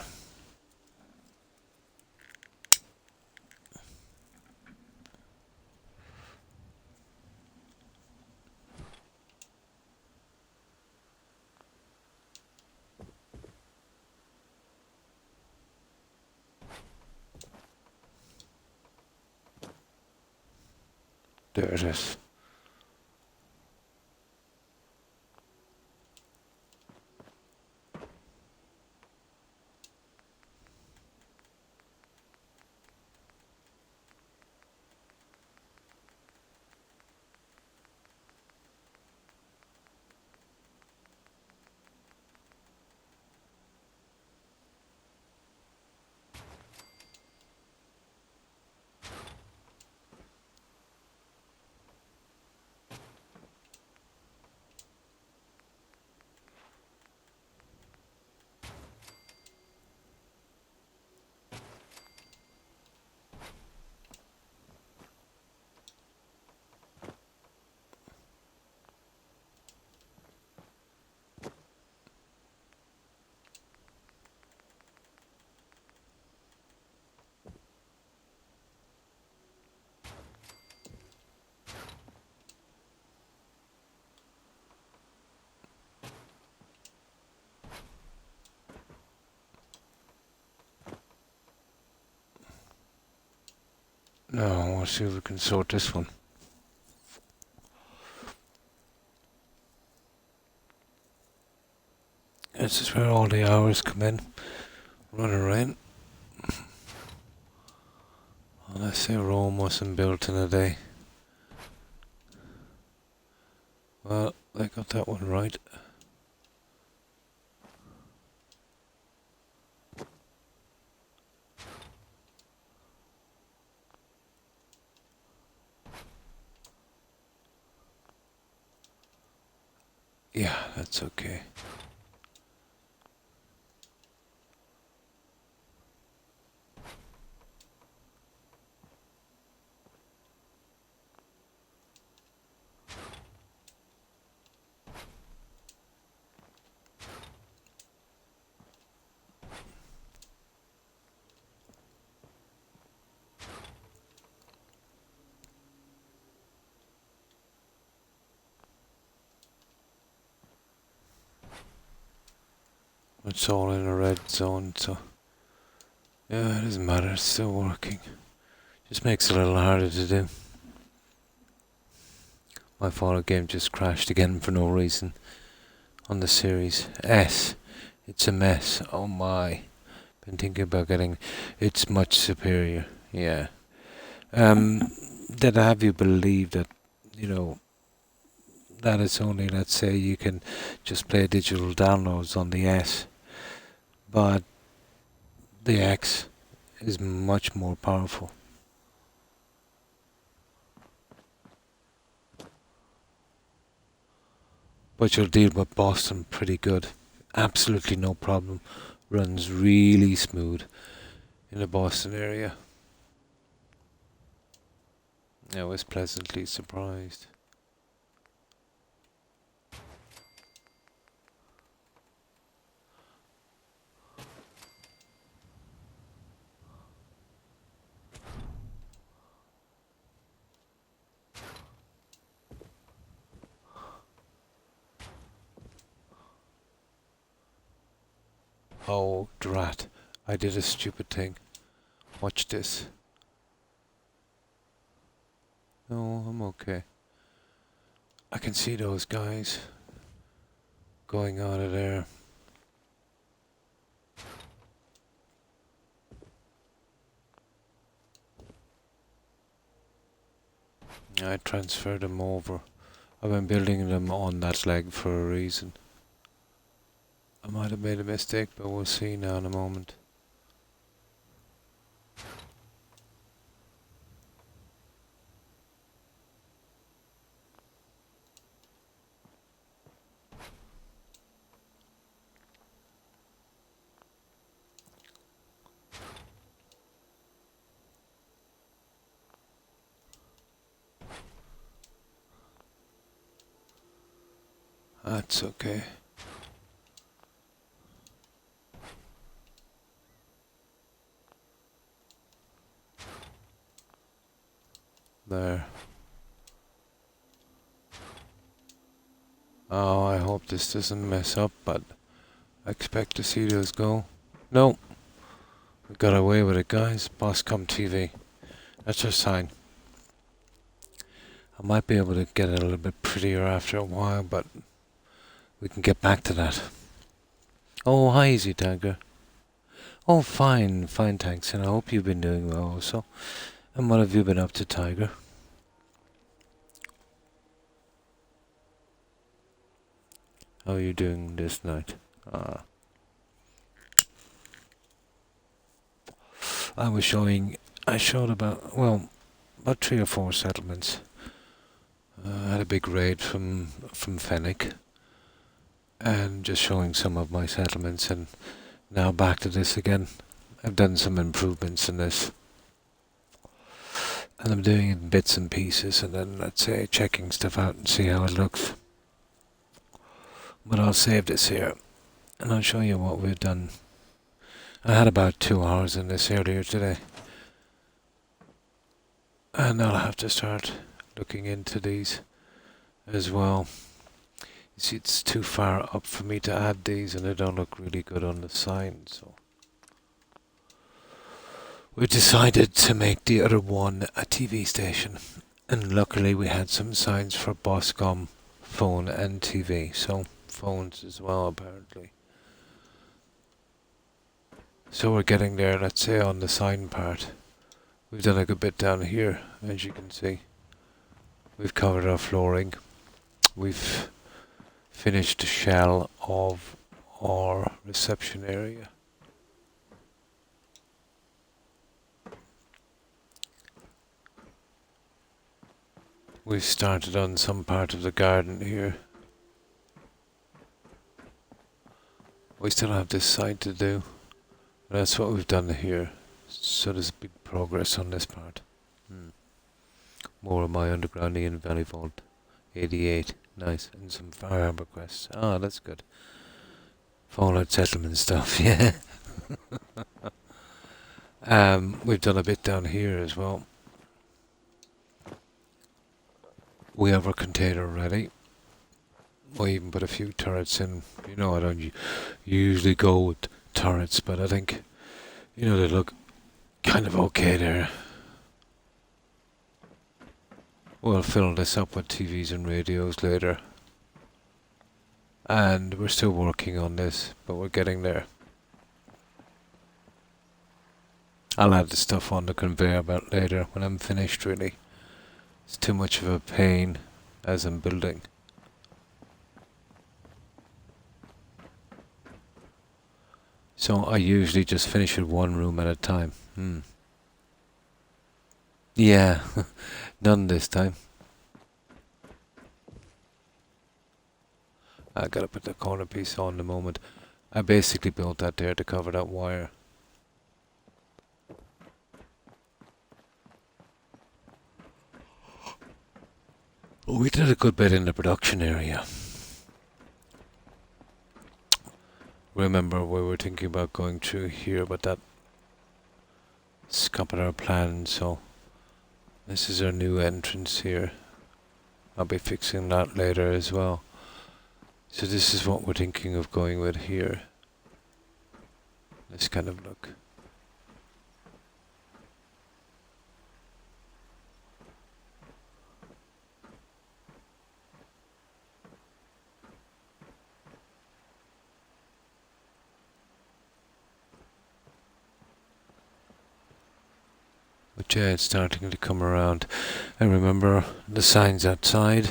Speaker 1: There it is. Now, we'll see if we can sort this one. this is where all the hours come in. Run around. Unless say Rome wasn't built in a day. Well, they got that one right. Yeah, that's okay. It's all in a red zone, so yeah, it doesn't matter, it's still working. Just makes it a little harder to do. My fault, game just crashed again for no reason on the series. S. It's a mess. Oh my. Been thinking about getting... It's much superior, yeah. Did I have you believe that, you know, that it's only, let's say, you can just play digital downloads on the S, but the X is much more powerful. But you'll deal with Boston pretty good. Absolutely no problem. Runs really smooth in the Boston area. I was pleasantly surprised. Oh, drat. I did a stupid thing. Watch this. No, I'm okay. I can see those guys going out of there. I transferred them over. I've been building them on that leg for a reason. I might have made a mistake, but we'll see now in a moment. That's okay. There. Oh, I hope this doesn't mess up, but I expect to see those go. No. We got away with it, guys. Bosscom TV. That's our sign. I might be able to get it a little bit prettier after a while, but we can get back to that. Oh, hi, Easy Tiger. Oh, fine, thanks, and I hope you've been doing well also. And what have you been up to, Tiger? How are you doing this night? I showed about 3 or 4 settlements. I had a big raid from Fennec, and just showing some of my settlements, and now back to this again. I've done some improvements in this, and I'm doing it in bits and pieces, and then, let's say, checking stuff out and see how it looks. But I'll save this here, and I'll show you what we've done. I had about 2 hours in this earlier today, and I'll have to start looking into these as well. You see, it's too far up for me to add these, and they don't look really good on the sign, so we decided to make the other one a TV station, and luckily we had some signs for Boscom phone and TV, so phones as well apparently. So we're getting there, let's say, on the sign part. We've done a good bit down here, as you can see. We've covered our flooring. We've finished the shell of our reception area. We've started on some part of the garden here. We still have this side to do. That's what we've done here. So there's big progress on this part. More of my undergrounding in Valley Vault 88. Nice. And some Far Harbor quests. Ah, that's good. Fallout settlement stuff, yeah. We've done a bit down here as well. We have our container ready. We even put a few turrets in. You know, I don't usually go with turrets, but I think, you know, they look kind of okay there. We'll fill this up with TVs and radios later. And we're still working on this, but we're getting there. I'll add the stuff on the conveyor belt later when I'm finished, really. It's too much of a pain as I'm building. So I usually just finish it one room at a time. Yeah, none this time. I gotta put the corner piece on in a moment. I basically built that there to cover that wire. We did a good bit in the production area. Remember, we were thinking about going through here, but that scuppered our plan, so this is our new entrance here. I'll be fixing that later as well. So this is what we're thinking of going with here. This kind of look. But yeah, it's starting to come around. And remember the signs outside,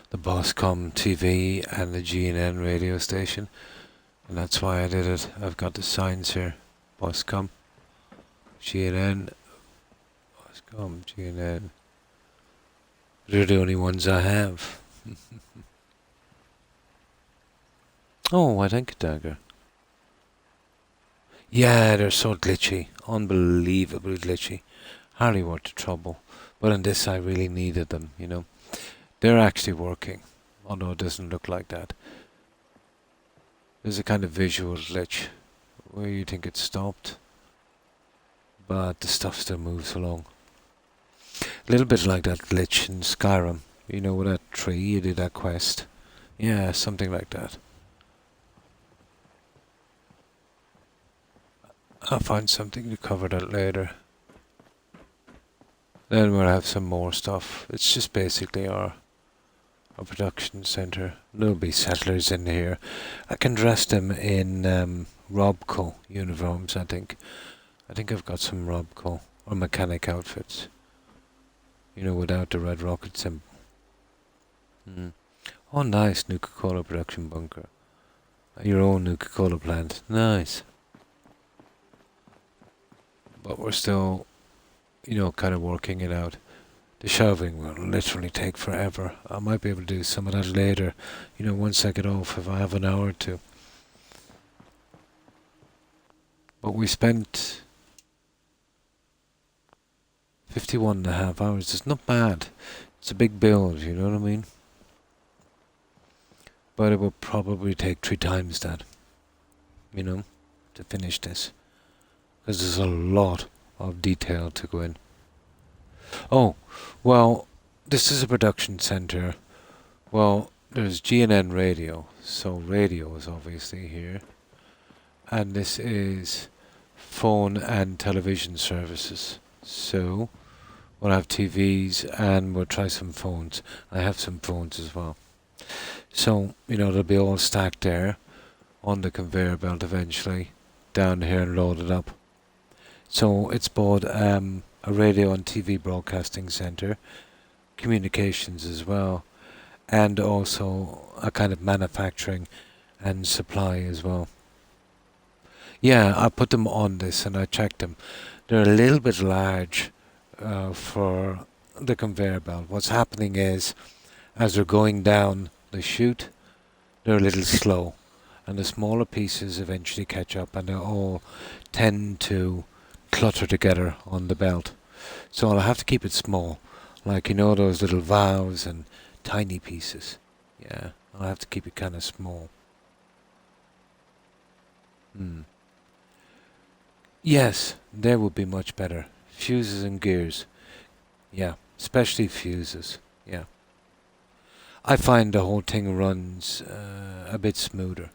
Speaker 1: the Boscom TV and the GNN radio station. And that's why I did it. I've got the signs here. Boscom, GNN, Boscom, GNN. They're the only ones I have. Oh, I think a dagger. Yeah, they're so glitchy. Unbelievably glitchy. Hardly worth the trouble. But in this I really needed them, you know. They're actually working, although it doesn't look like that. There's a kind of visual glitch where you think it's stopped, but the stuff still moves along. A little bit like that glitch in Skyrim. You know, with that tree, you did that quest. Yeah, something like that. I'll find something to cover that later. Then we'll have some more stuff. It's just basically our production center. There'll be settlers in here. I can dress them in Robco uniforms, I think. I think I've got some Robco or mechanic outfits. You know, without the red rocket symbol. Oh, nice. Nuka-Cola production bunker. Your own Nuka-Cola plant. Nice. But we're still, you know, kind of working it out. The shelving will literally take forever. I might be able to do some of that later, you know, once I get off, if I have an hour or two. But we spent 51.5 hours. It's not bad. It's a big build, you know what I mean? But it will probably take 3 times that, you know, to finish this. Because there's a lot of detail to go in. Oh, well, this is a production center. Well, there's GNN radio, so radio is obviously here. And this is phone and television services. So, we'll have TVs and we'll try some phones. I have some phones as well. So, you know, they'll be all stacked there on the conveyor belt eventually. down here and loaded up. So it's both a radio and TV broadcasting centre, communications as well, and also a kind of manufacturing and supply as well. Yeah, I put them on this and I checked them. They're a little bit large for the conveyor belt. What's happening is, as they're going down the chute, they're a little slow, and the smaller pieces eventually catch up, and they all tend to clutter together on the belt. So I'll have to keep it small, like, you know, those little valves and tiny pieces. Yeah, I'll have to keep it kind of small. Yes, they would be much better. Fuses and gears. Yeah, especially fuses. Yeah. I find the whole thing runs a bit smoother.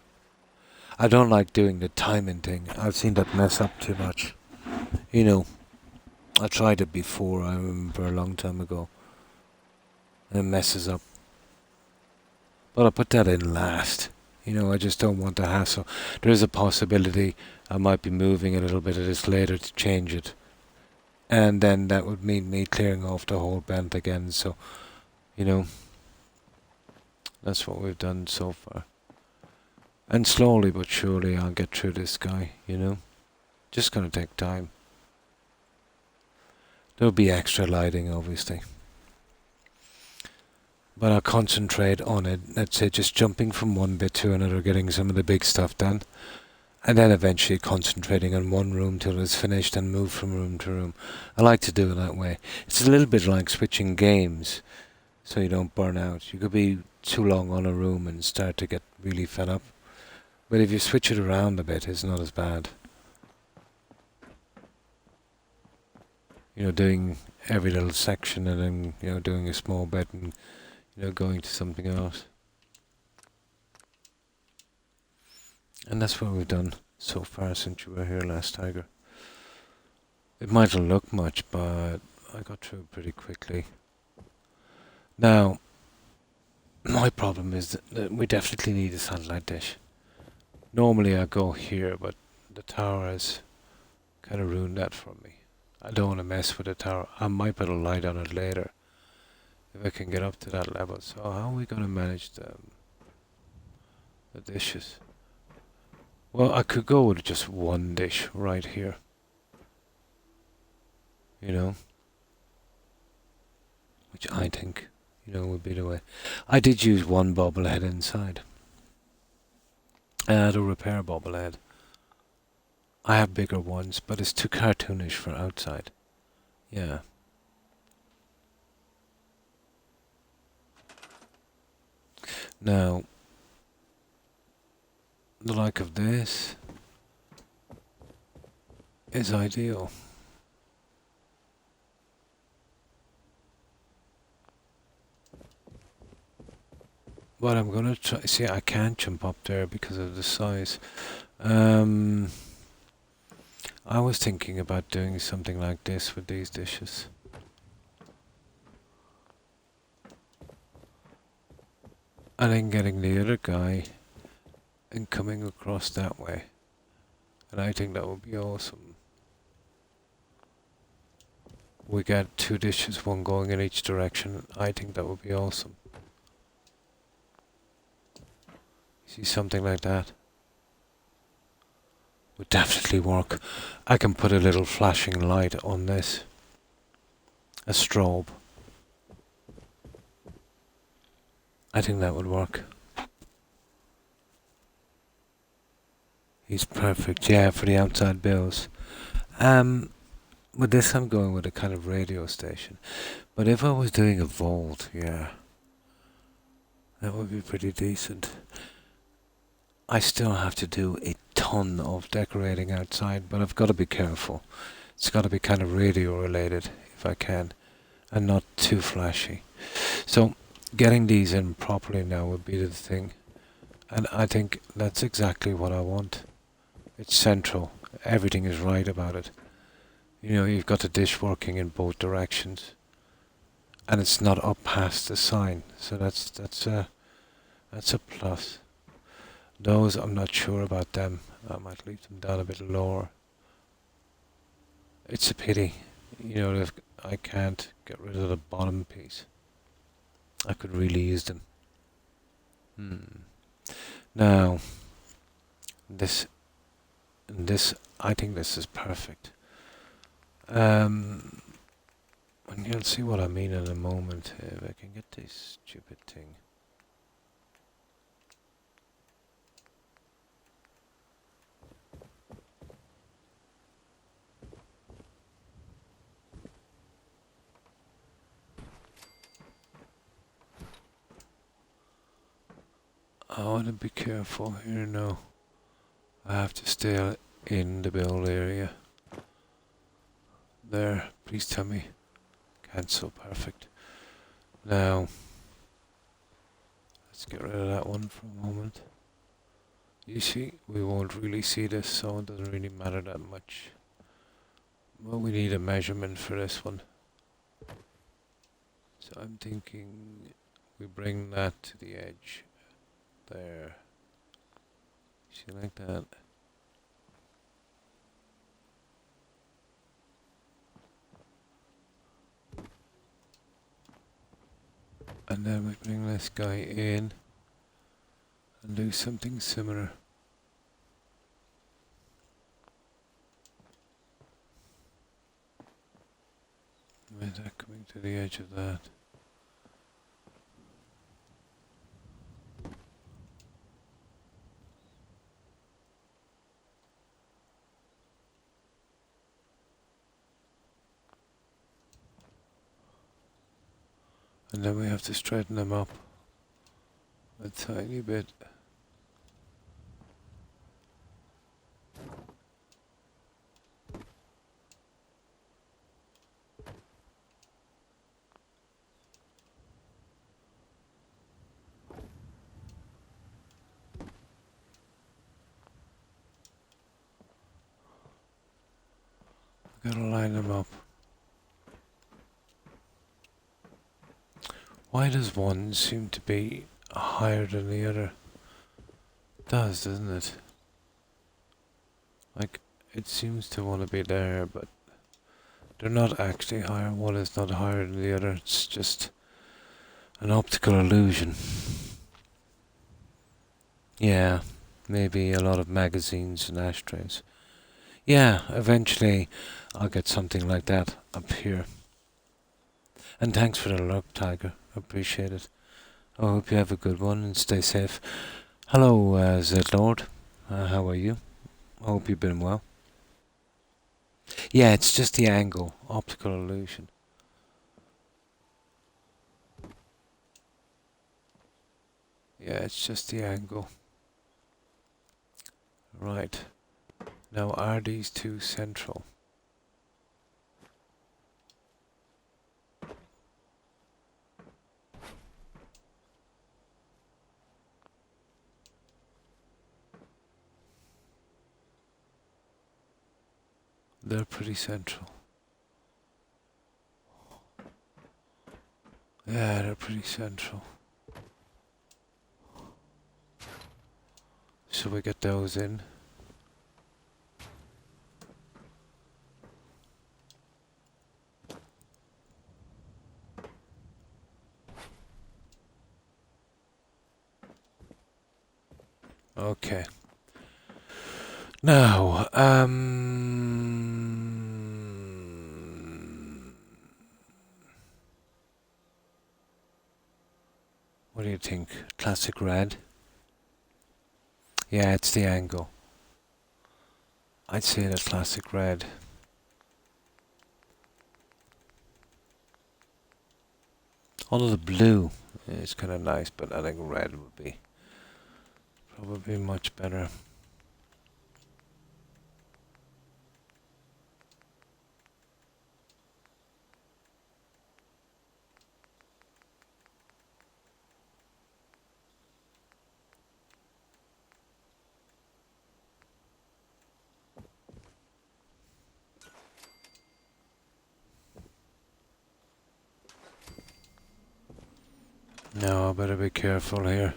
Speaker 1: I don't like doing the timing thing. I've seen that mess up too much. You know, I tried it before, I remember a long time ago. And it messes up. But I put that in last. You know, I just don't want the hassle. There is a possibility I might be moving a little bit of this later to change it. And then that would mean me clearing off the whole belt again. So, you know, that's what we've done so far. And slowly but surely I'll get through this guy, you know. Just gonna take time. There'll be extra lighting, obviously. But I'll concentrate on it, let's say just jumping from one bit to another, getting some of the big stuff done. And then eventually concentrating on one room till it's finished and move from room to room. I like to do it that way. It's a little bit like switching games, so you don't burn out. You could be too long on a room and start to get really fed up. But if you switch it around a bit, it's not as bad. You know, doing every little section and then, you know, doing a small bit and, you know, going to something else. And that's what we've done so far since you were here last, Tiger. It mightn't look much, but I got through it pretty quickly. Now, my problem is that we definitely need a satellite dish. Normally I go here, but the tower has kind of ruined that for me. I don't want to mess with the tower. I might put a light on it later if I can get up to that level. So how are we going to manage the dishes? Well, I could go with just one dish right here. You know? Which I think, you know, would be the way. I did use one bobblehead inside. I had a repair bobblehead. I have bigger ones, but it's too cartoonish for outside. Yeah. Now, the like of this is ideal. But I'm gonna try. See, I can't jump up there because of the size. I was thinking about doing something like this with these dishes. And then getting the other guy and coming across that way. And I think that would be awesome. We get two dishes, one going in each direction. I think that would be awesome. See, something like that would definitely work. I can put a little flashing light on this. A strobe. I think that would work. He's perfect, yeah, for the outside bills. With this I'm going with a kind of radio station. But if I was doing a vault, yeah, that would be pretty decent. I still have to do a ton of decorating outside, but I've got to be careful. It's got to be kind of radio related, if I can, and not too flashy. So, getting these in properly now would be the thing. And I think that's exactly what I want. It's central. Everything is right about it. You know, you've got the dish working in both directions. And it's not up past the sign. So that's a plus. Those, I'm not sure about them. I might leave them down a bit lower. It's a pity, you know, if I can't get rid of the bottom piece. I could really use them. Now, this, I think this is perfect. And you'll see what I mean in a moment. If I can get this stupid thing. I want to be careful here now. I have to stay in the build area. There, please tell me. Cancel, perfect. Now, let's get rid of that one for a moment. You see, we won't really see this, so it doesn't really matter that much. But we need a measurement for this one. So I'm thinking we bring that to the edge. There. See, like that. And then we bring this guy in and do something similar. With that coming to the edge of that. And then we have to straighten them up a tiny bit. Gotta line them up. Why does one seem to be higher than the other? It does, doesn't it? Like, it seems to want to be there, but they're not actually higher. One is not higher than the other. It's just an optical illusion. Yeah, maybe a lot of magazines and ashtrays. Yeah, eventually I'll get something like that up here. And thanks for the luck, Tiger. Appreciate it. I hope you have a good one and stay safe. Hello, Zed Lord. How are you? I hope you've been well. Yeah, it's just the angle. Optical illusion. Yeah, it's just the angle. Right. Now, are these two central? They're pretty central. Yeah, they're pretty central. Should we get those in? Okay. Now, what do you think? Classic red? Yeah, it's the angle. I'd say the classic red. Although the blue is kind of nice, but I think red would be probably much better. No, I better be careful here.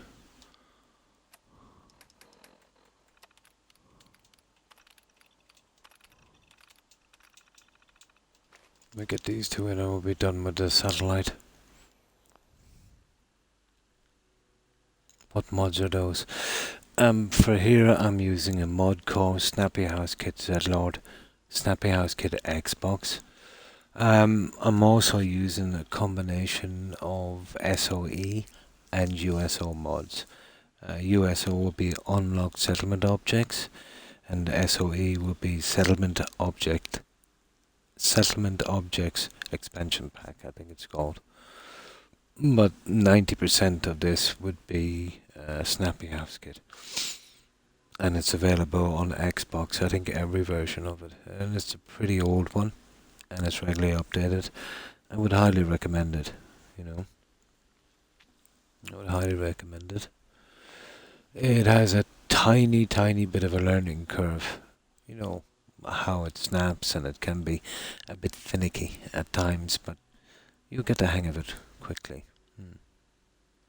Speaker 1: We get these two in and we'll be done with the satellite. What mods are those? For here I'm using a mod called Snappy House Kit Z-Lord, Snappy House Kit Xbox. I'm also using a combination of SOE and USO mods. USO will be unlocked settlement objects, and SOE will be settlement objects expansion pack, I think it's called. But 90% of this would be Snappy House Kit, and it's available on Xbox. I think every version of it, and it's a pretty old one, and it's regularly updated. I would highly recommend it. I would highly recommend it. It has a tiny bit of a learning curve. How it snaps, and it can be a bit finicky at times, but you get the hang of it quickly.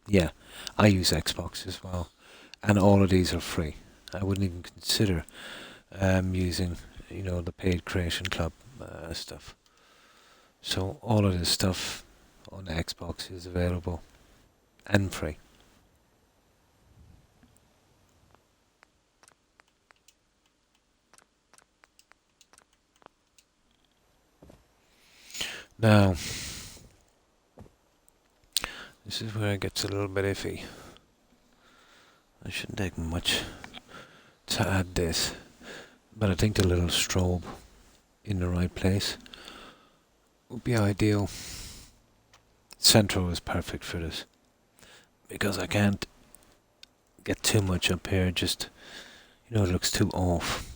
Speaker 1: Yeah, I use Xbox as well, and all of these are free. I wouldn't even consider using, the paid Creation Club stuff. So all of this stuff on Xbox is available and free. Now, this is where it gets a little bit iffy. I shouldn't take much to add this, but I think the little strobe in the right place would be ideal. Central is perfect for this, because I can't get too much up here, just, it looks too off.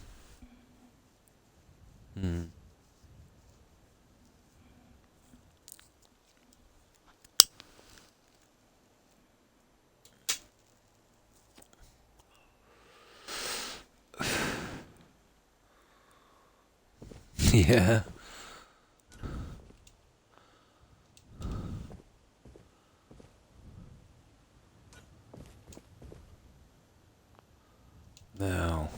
Speaker 1: Yeah. Now,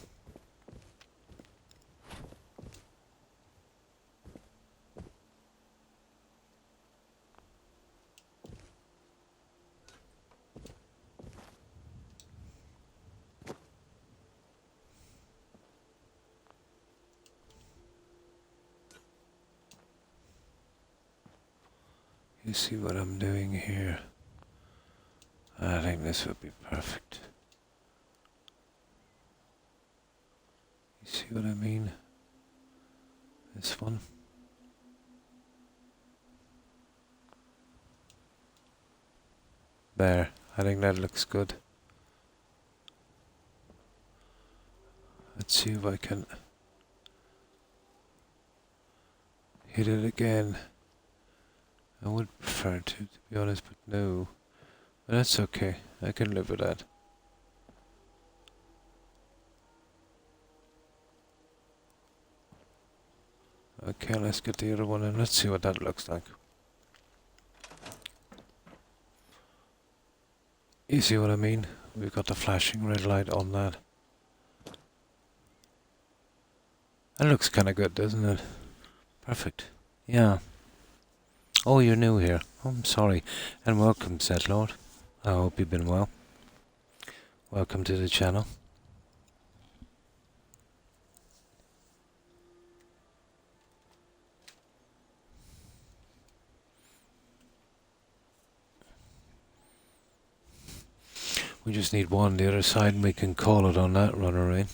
Speaker 1: you see what I'm doing here? I think this would be perfect. You see what I mean? This one. There, I think that looks good. Let's see if I can hit it again. I would prefer to be honest, but no. But that's okay, I can live with that. Okay, let's get the other one and let's see what that looks like. You see what I mean? We've got the flashing red light on that. That looks kinda good, doesn't it? Perfect. Yeah. Oh, you're new here. Oh, I'm sorry. And welcome, Z-Lord. I hope you've been well. Welcome to the channel. We just need one on the other side and we can call it on that runner in.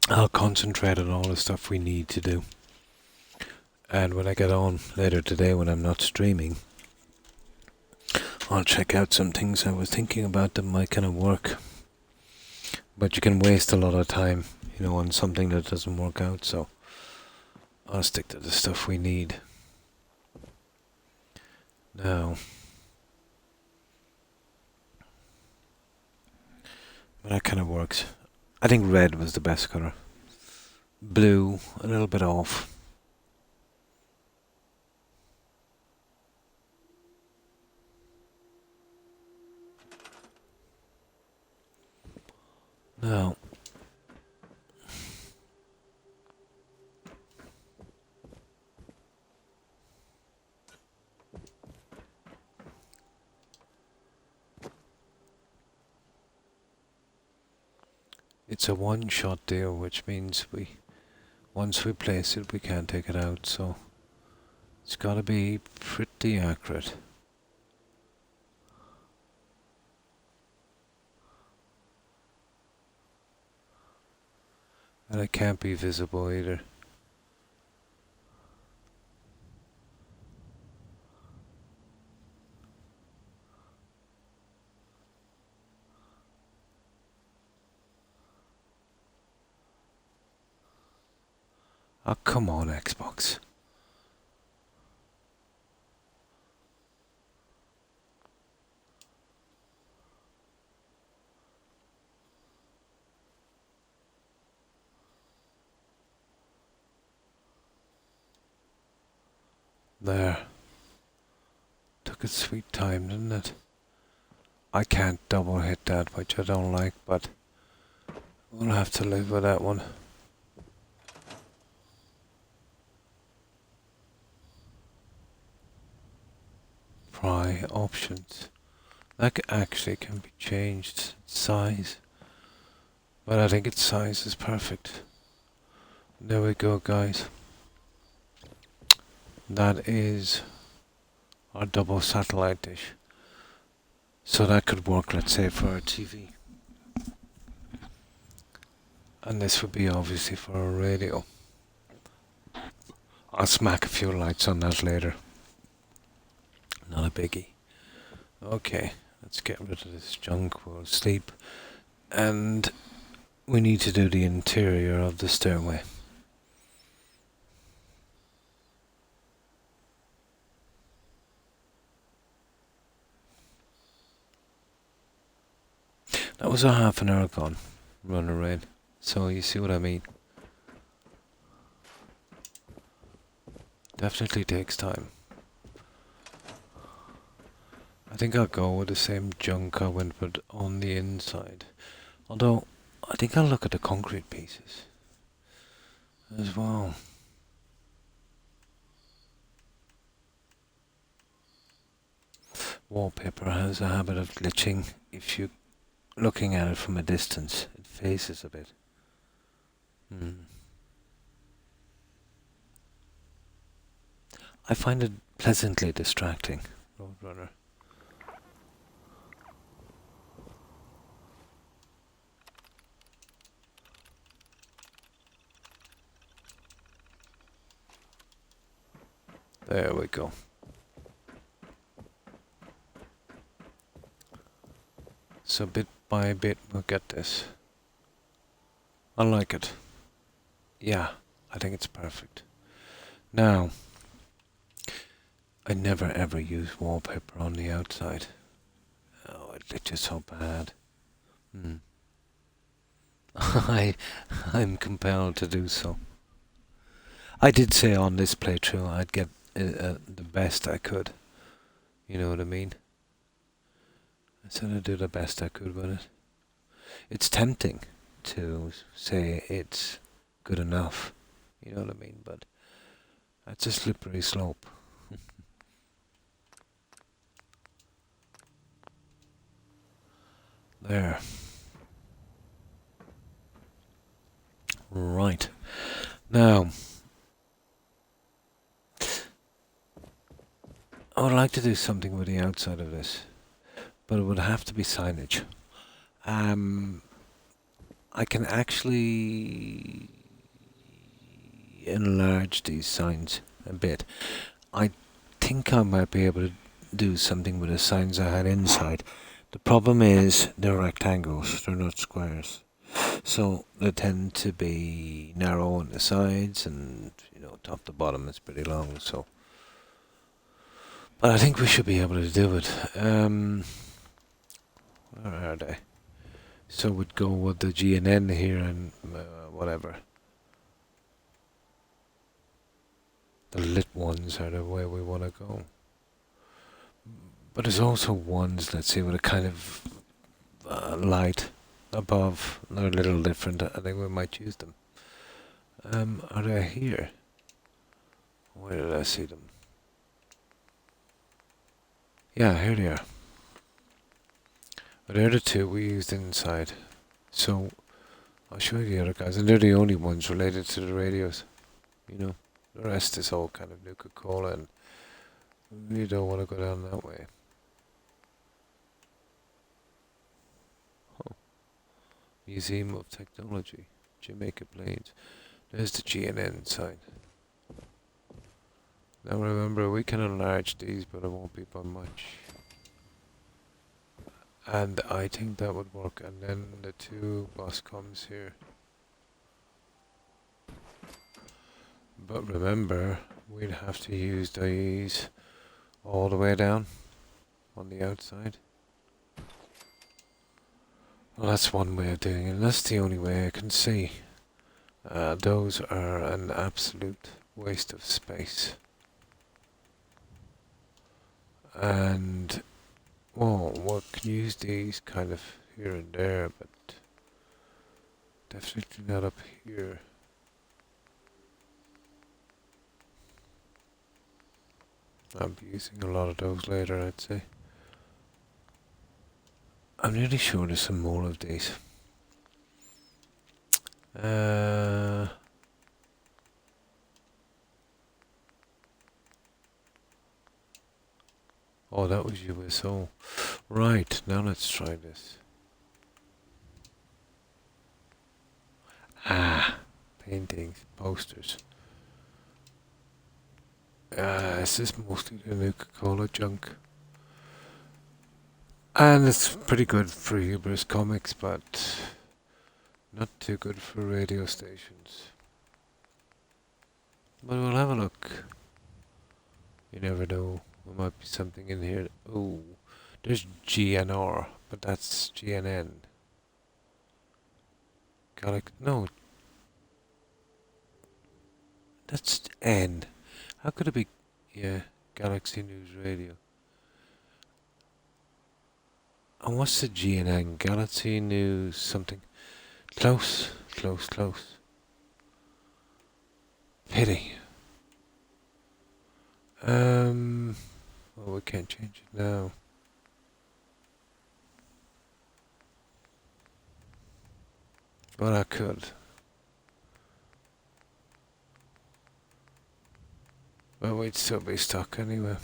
Speaker 1: I'll concentrate on all the stuff we need to do. And when I get on later today when I'm not streaming, I'll check out some things I was thinking about that might kind of work. But you can waste a lot of time, on something that doesn't work out, so I'll stick to the stuff we need. Now, but that kind of works. I think red was the best colour. Blue, a little bit off. Now, it's a one-shot deal, which means once we place it, we can't take it out, so it's got to be pretty accurate. And it can't be visible either. Oh, come on, Xbox. There. Took its sweet time, didn't it? I can't double hit that, which I don't like, but we'll have to live with that one. Pry options. That actually can be changed. Size. But I think its size is perfect. There we go, guys. That is our double satellite dish. So that could work, let's say, for our TV. And this would be obviously for a radio. I'll smack a few lights on that later. Not a biggie. Okay, let's get rid of this junk. We'll sleep. And we need to do the interior of the stairway. That was a half an hour gone, run around. So you see what I mean? Definitely takes time. I think I'll go with the same junk I went with on the inside. Although, I think I'll look at the concrete pieces as well. Wallpaper has a habit of glitching if you're looking at it from a distance. It phases a bit. I find it pleasantly distracting, Roadrunner. There we go. So bit by bit we'll get this. I like it. Yeah, I think it's perfect. Now, I never ever use wallpaper on the outside. Oh, it glitches so bad. I'm compelled to do so. I did say on this playthrough I'd get the best I could. You know what I mean? I said I'd do the best I could with it. It's tempting to say it's good enough. You know what I mean? But that's a slippery slope. There. Right. Now, I would like to do something with the outside of this, but it would have to be signage. I can actually enlarge these signs a bit. I think I might be able to do something with the signs I had inside. The problem is they're rectangles, they're not squares. So they tend to be narrow on the sides and, top to bottom is pretty long, so. But I think we should be able to do it. Where are they? So we'd go with the G and N here and whatever. The lit ones are the way we want to go. But there's also ones, let's say, with a kind of light above. They're a little different. I think we might use them. Are they here? Where did I see them? Yeah, here they are. But they're the two we used inside. So, I'll show you the other guys. And they're the only ones related to the radios. You know, the rest is all kind of Nuka-Cola, and we don't want to go down that way. Oh. Museum of Technology, Jamaica Plains. There's the GNN sign. Now remember, we can enlarge these, but it won't be by much. And I think that would work. And then the two boss comes here. But remember, we'd have to use these all the way down on the outside. Well, that's one way of doing it, and that's the only way I can see. Those are an absolute waste of space. And, well, we can use these kind of here and there, but definitely not up here. I'll be using a lot of those later, I'd say. I'm nearly sure there's some more of these. Oh, that was USO. Right, now let's try this. Paintings, posters. This is mostly the Nuka-Cola junk. And it's pretty good for Hubris comics, but not too good for radio stations. But we'll have a look. You never know. There might be something in here. Oh, there's GNR, but that's GNN. No. That's N. How could it be? Yeah, Galaxy News Radio. And what's the GNN? Galaxy News something. Close. Pity. Well, we can't change it now. But I could. But we'd still be stuck anyway.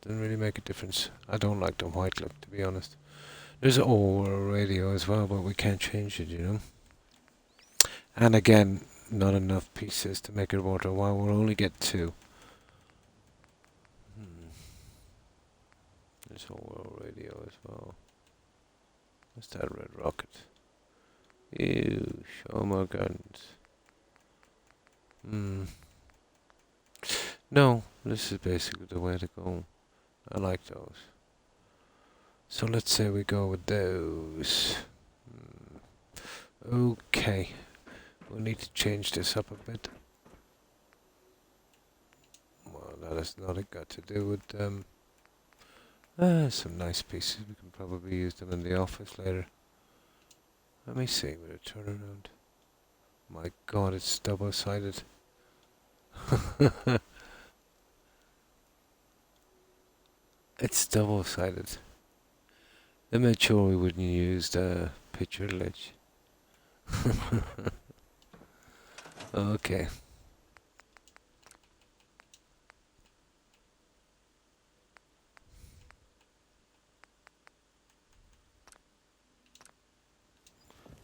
Speaker 1: Doesn't really make a difference. I don't like the white look, to be honest. There's OR radio as well, but we can't change it, you know. And again, not enough pieces to make it worth a while. We'll only get 2. There's OR radio as well. What's that red rocket? Ew, show more guns. No, this is basically the way to go. I like those. So let's say we go with those. Okay. We'll need to change this up a bit. Well, that has not got to do with some nice pieces. We can probably use them in the office later. Let me see with a turnaround. My god, it's double-sided. It's double-sided. They made sure we wouldn't use the picture glitch. Okay.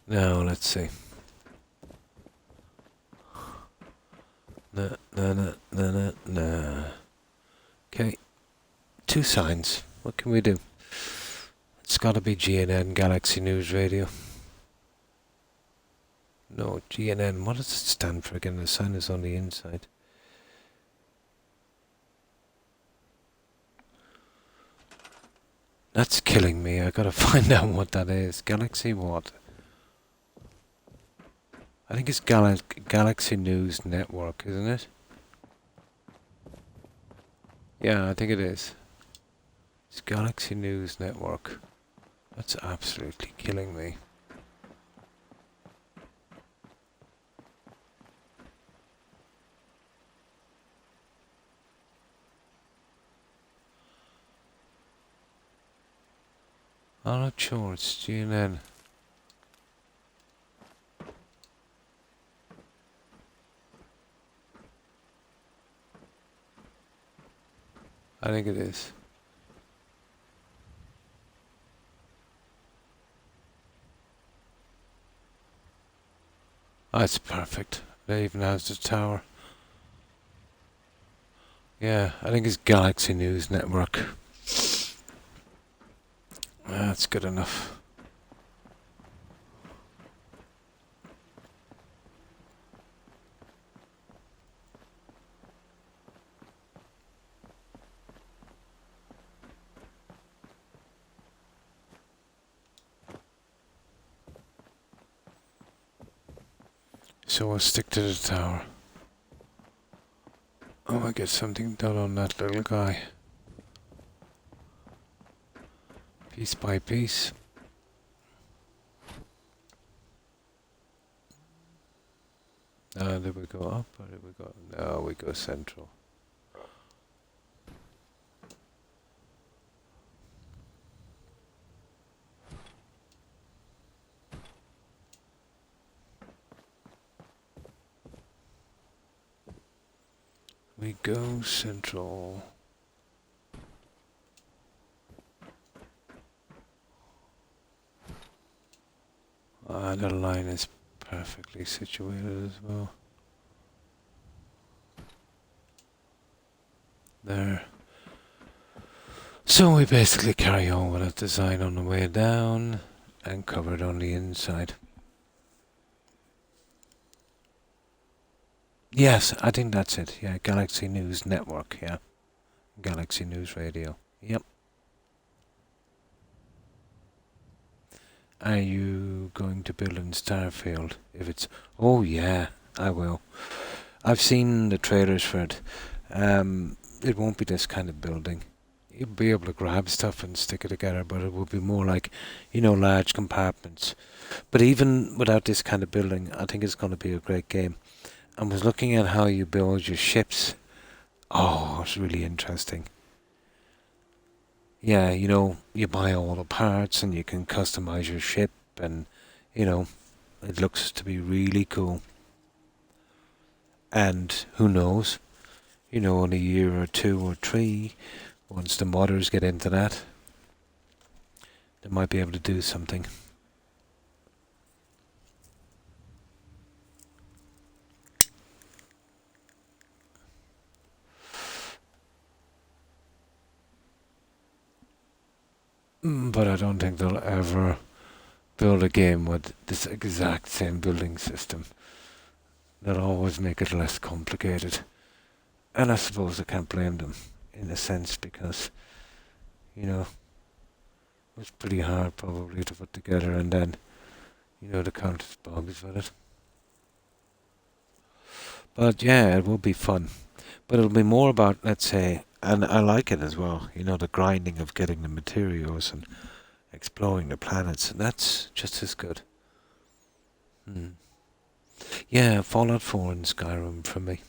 Speaker 1: Now, let's see. Nah. Okay. 2 signs. What can we do? It's gotta be GNN, Galaxy News Radio. No, GNN. What does it stand for again? The sign is on the inside. That's killing me. I gotta find out what that is. Galaxy what? I think it's Galaxy News Network, isn't it? Yeah, I think it is. It's Galaxy News Network. That's absolutely killing me. I'm not sure. It's GNN. I think it is. That's perfect. It even has the tower. Yeah, I think it's Galaxy News Network. That's good enough. So we'll stick to the tower. Oh, I get something done on that little guy. Piece by piece. Did we go up or did we go? No, we go central. We go central. The line is perfectly situated as well. There. So we basically carry on with that design on the way down and cover it on the inside. Yes, I think that's it. Yeah, Galaxy News Network, yeah. Galaxy News Radio. Yep. Are you going to build in Starfield? If it's... Oh, yeah, I will. I've seen the trailers for it. It won't be this kind of building. You'll be able to grab stuff and stick it together, but it will be more like, you know, large compartments. But even without this kind of building, I think it's going to be a great game. I was looking at how you build your ships. Oh, it's really interesting. Yeah, you know, you buy all the parts and you can customize your ship and, you know, it looks to be really cool. And who knows, you know, in a year or 2 or 3, once the modders get into that, they might be able to do something. But I don't think they'll ever build a game with this exact same building system. They'll always make it less complicated. And I suppose I can't blame them, in a sense, because, you know, it was pretty hard probably to put together, and then, you know, the countless bugs with it. But yeah, it will be fun. But it'll be more about, let's say, and I like it as well, you know, the grinding of getting the materials and exploring the planets, and that's just as good. Yeah, Fallout 4 and Skyrim for me.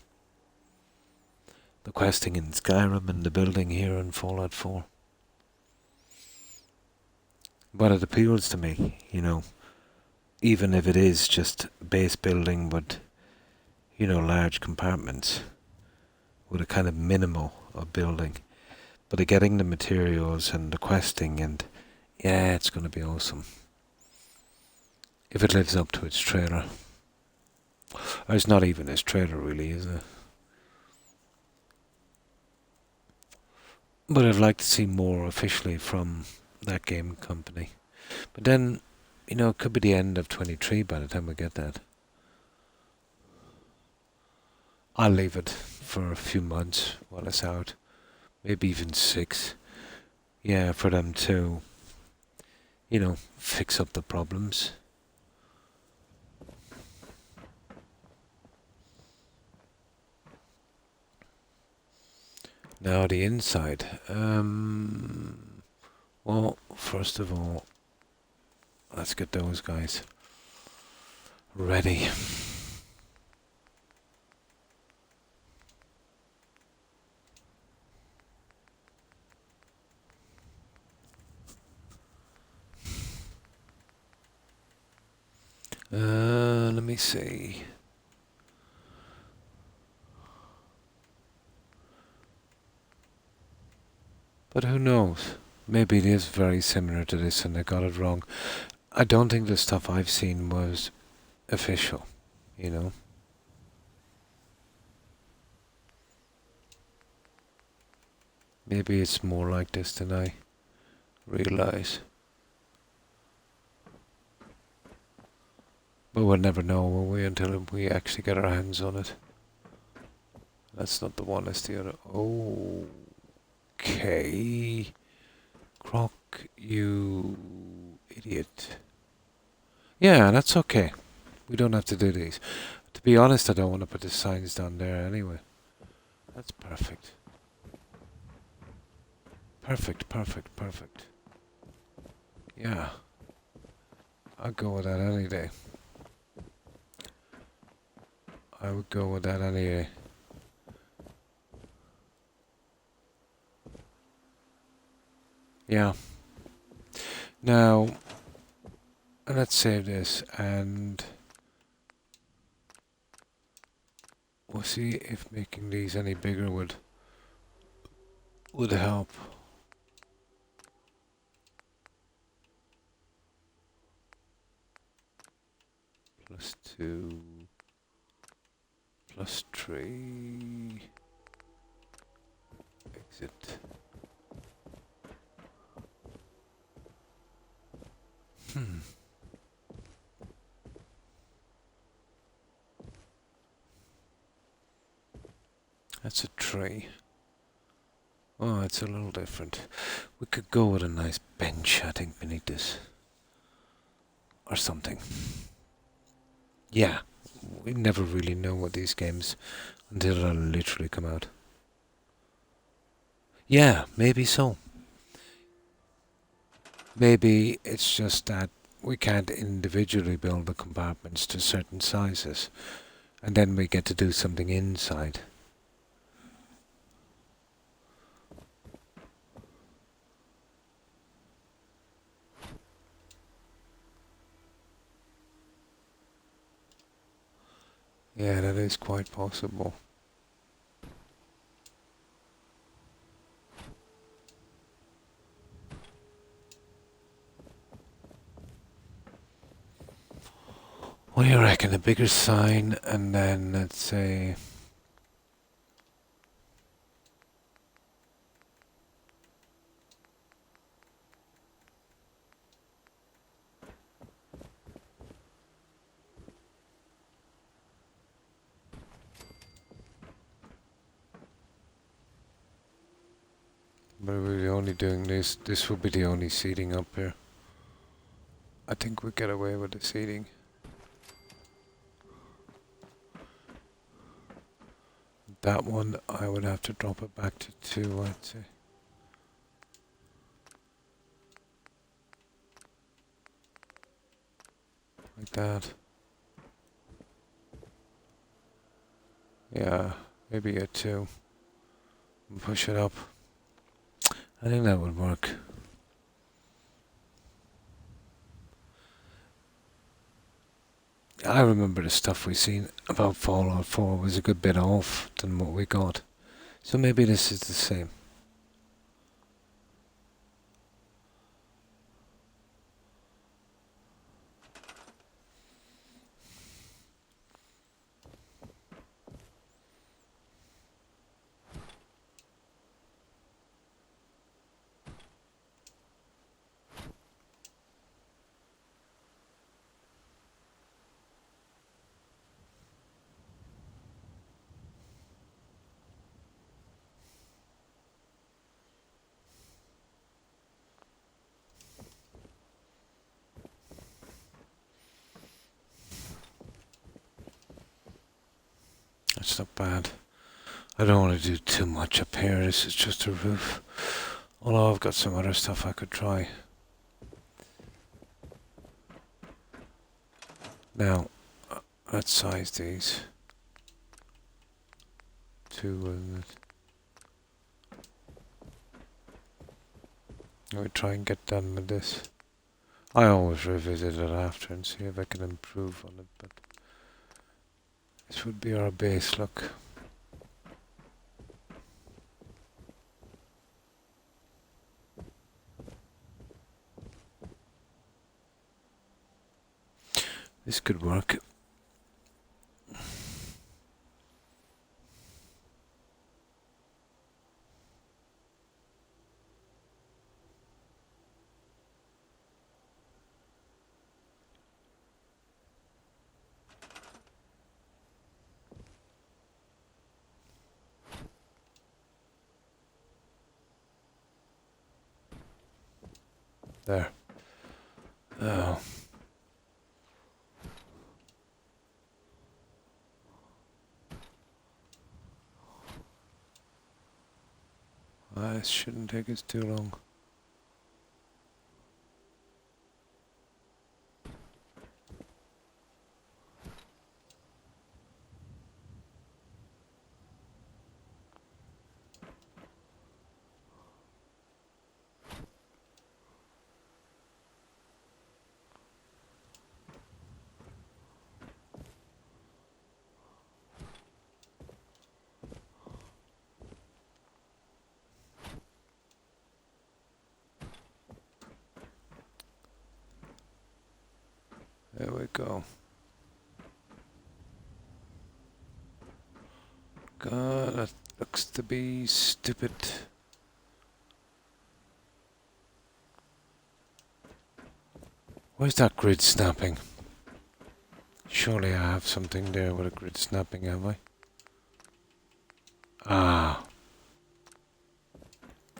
Speaker 1: The questing in Skyrim and the building here in Fallout 4. But it appeals to me, you know, even if it is just base building with, you know, large compartments with a kind of minimal of building. But getting the materials and the questing, and yeah, it's going to be awesome. If it lives up to its trailer. Or it's not even its trailer really, is it? But I'd like to see more officially from that game company. But then, you know, it could be the end of 23 by the time we get that. I'll leave it for a few months while it's out. Maybe even 6. Yeah, for them to, you know, fix up the problems. Now the inside. Well, first of all, let's get those guys ready. Let me see. But who knows? Maybe it is very similar to this and they got it wrong. I don't think the stuff I've seen was official, you know. Maybe it's more like this than I realize. But we'll never know, will we, until we actually get our hands on it. That's not the one, it's the other. Okay. Croc, you idiot. Yeah, that's okay. We don't have to do these. To be honest, I don't want to put the signs down there anyway. That's perfect. Perfect, perfect, perfect. Yeah. I'll go with that any day. I would go with that any day. Yeah. Now, let's save this and we'll see if making these any bigger would help. +2, +3, exit. That's a tree. Oh, it's a little different. We could go with a nice bench, I think, beneath this. Or something. Yeah, we never really know what these games until they literally come out. Yeah, maybe so. Maybe it's just that we can't individually build the compartments to certain sizes, and then we get to do something inside. Yeah, that is quite possible. What do you reckon? A bigger sign, and then let's say... But we're only doing this. This will be the only seating up here. I think we get away with the seating. That one, I would have to drop it back to 2, I'd say. Like that. Yeah, maybe a 2. And push it up. I think that would work. I remember the stuff we seen about Fallout 4 was a good bit off than what we got. So maybe this is the same. That's not bad. I don't want to do too much up here. This is just a roof. Although I've got some other stuff I could try. Now, let's size these. 2, isn't it? We try and get done with this. I always revisit it after and see if I can improve on it, but this would be our base look. This could work. There. Oh. This shouldn't take us too long. There we go. God, that looks to be stupid. Where's that grid snapping? Surely I have something there with a grid snapping, have I? Ah.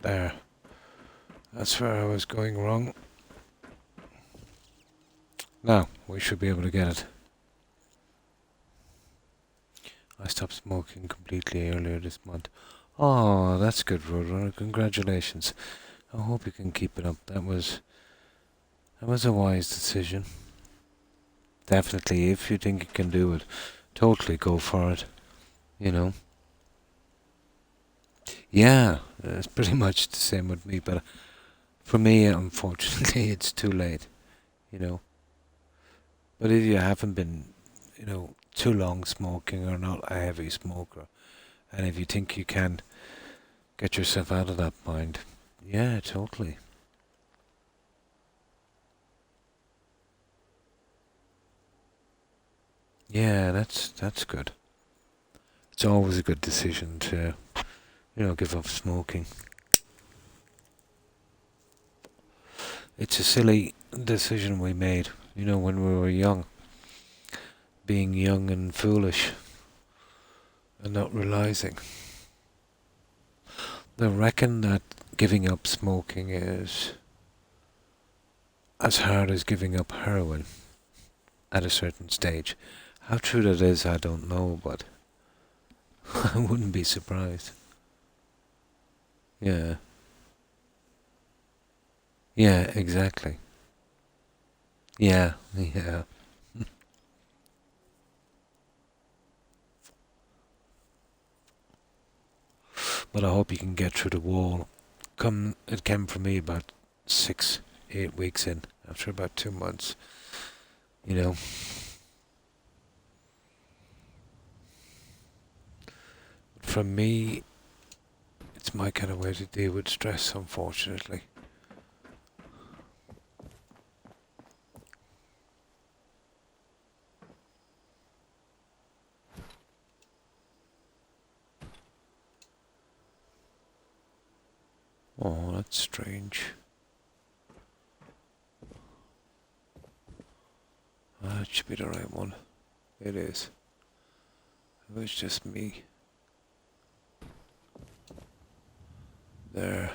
Speaker 1: There. That's where I was going wrong. Now, we should be able to get it. I stopped smoking completely earlier this month. Oh, that's good, Roadrunner. Congratulations. I hope you can keep it up. That was a wise decision. Definitely, if you think you can do it, totally go for it. You know. Yeah, it's pretty much the same with me, but for me, unfortunately, it's too late. You know. But if you haven't been, too long smoking or not a heavy smoker, and if you think you can get yourself out of that bind, yeah, totally. Yeah, that's good. It's always a good decision to, give up smoking. It's a silly decision we made, when we were young. Being young and foolish and not realizing. I reckon that giving up smoking is as hard as giving up heroin at a certain stage. How true that is, I don't know, but I wouldn't be surprised. Yeah. Yeah, exactly. Yeah, yeah. But I hope you can get through the wall. It came for me about 6-8 weeks in, after about 2 months. For me, it's my kind of way to deal with stress, unfortunately. Oh, that's strange. That should be the right one. It is. It was just me. There.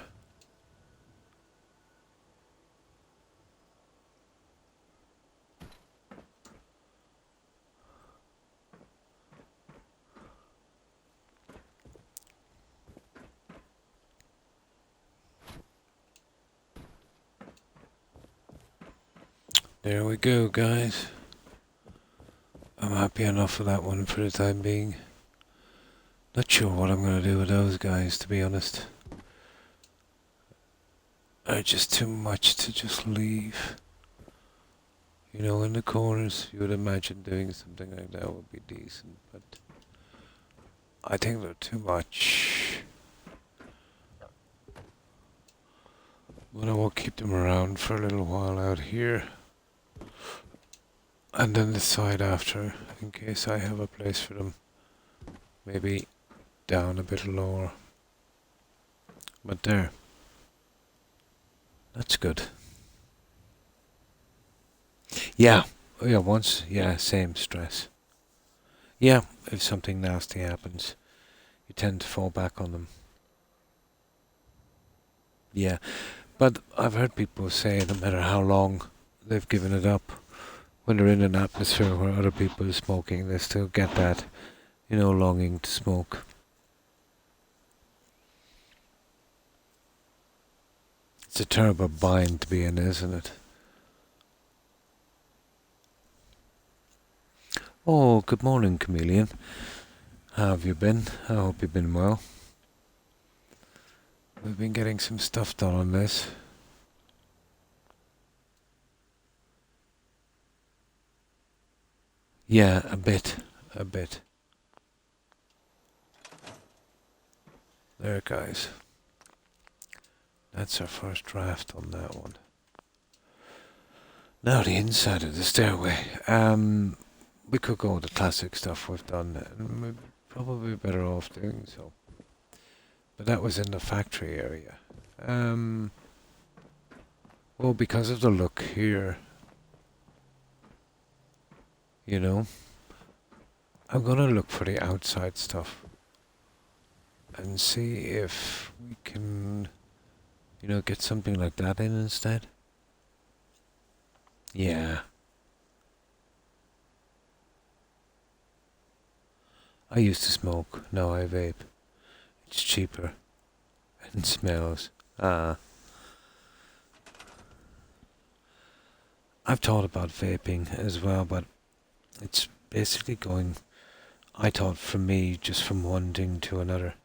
Speaker 1: There we go, guys. I'm happy enough with that one for the time being. Not sure what I'm going to do with those guys, to be honest. They're just too much to just leave. You know, in the corners, you would imagine doing something like that would be decent, but I think they're too much. But I will keep them around for a little while out here. And then decide after, in case I have a place for them. Maybe down a bit lower. But there. That's good. Yeah. Oh yeah, once, yeah, same stress. Yeah, if something nasty happens, you tend to fall back on them. Yeah, but I've heard people say no matter how long they've given it up, when they're in an atmosphere where other people are smoking, they still get that, you know, longing to smoke. It's a terrible bind to be in, isn't it? Oh, good morning, Chameleon. How have you been? I hope you've been well. We've been getting some stuff done on this. Yeah, a bit. There, guys. That's our first draft on that one. Now the inside of the stairway. We could go with the classic stuff we've done, and we're probably better off doing so. But that was in the factory area. Well, because of the look here, you know, I'm gonna look for the outside stuff and see if we can, you know, get something like that in instead. Yeah. I used to smoke, now I vape. It's cheaper and smells. I've thought about vaping as well, but it's basically going, I thought, from me, just from one thing to another.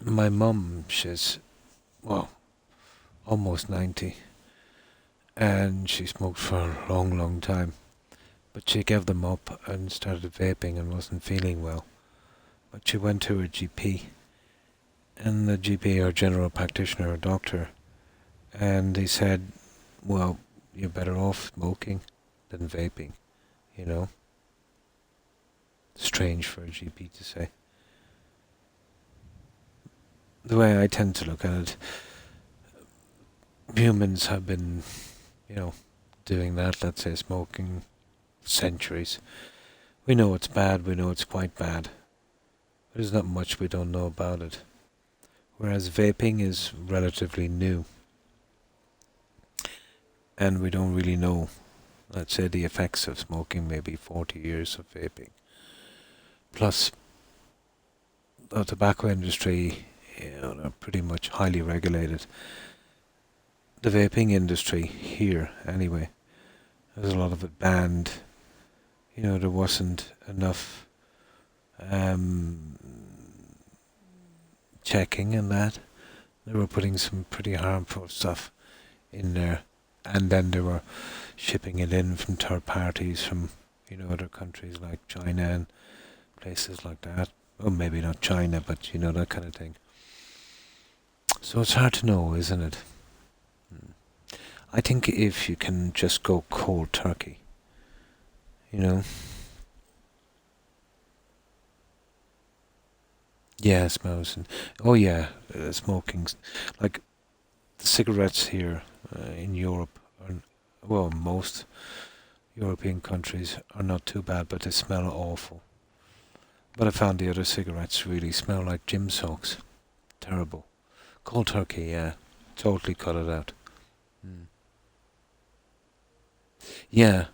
Speaker 1: My mum, she's, well, almost 90, and she smoked for a long, long time. But she gave them up and started vaping and wasn't feeling well. But she went to her GP, and the GP, or general practitioner, or doctor, and he said, well, you're better off smoking than vaping, you know. Strange for a GP to say. The way I tend to look at it, humans have been, you know, doing that, let's say smoking, centuries. We know it's bad, we know it's quite bad. There's not much we don't know about it. Whereas vaping is relatively new. And we don't really know, let's say, the effects of smoking, maybe 40 years of vaping. Plus, the tobacco industry, you know, they're pretty much highly regulated. The vaping industry here, anyway, there's a lot of it banned. You know, there wasn't enough checking and that. They were putting some pretty harmful stuff in there, and then they were shipping it in from third parties from, you know, other countries like China and places like that. Well, maybe not China, but you know, that kind of thing. So it's hard to know, isn't it? I think if you can just go cold turkey, you know. Yeah, smells. And, oh yeah, smoking. Like, the cigarettes here in Europe, are, well, most European countries are not too bad, but they smell awful. But I found the other cigarettes really smell like gym socks. Terrible. Cold turkey, yeah. Totally cut it out. Yeah,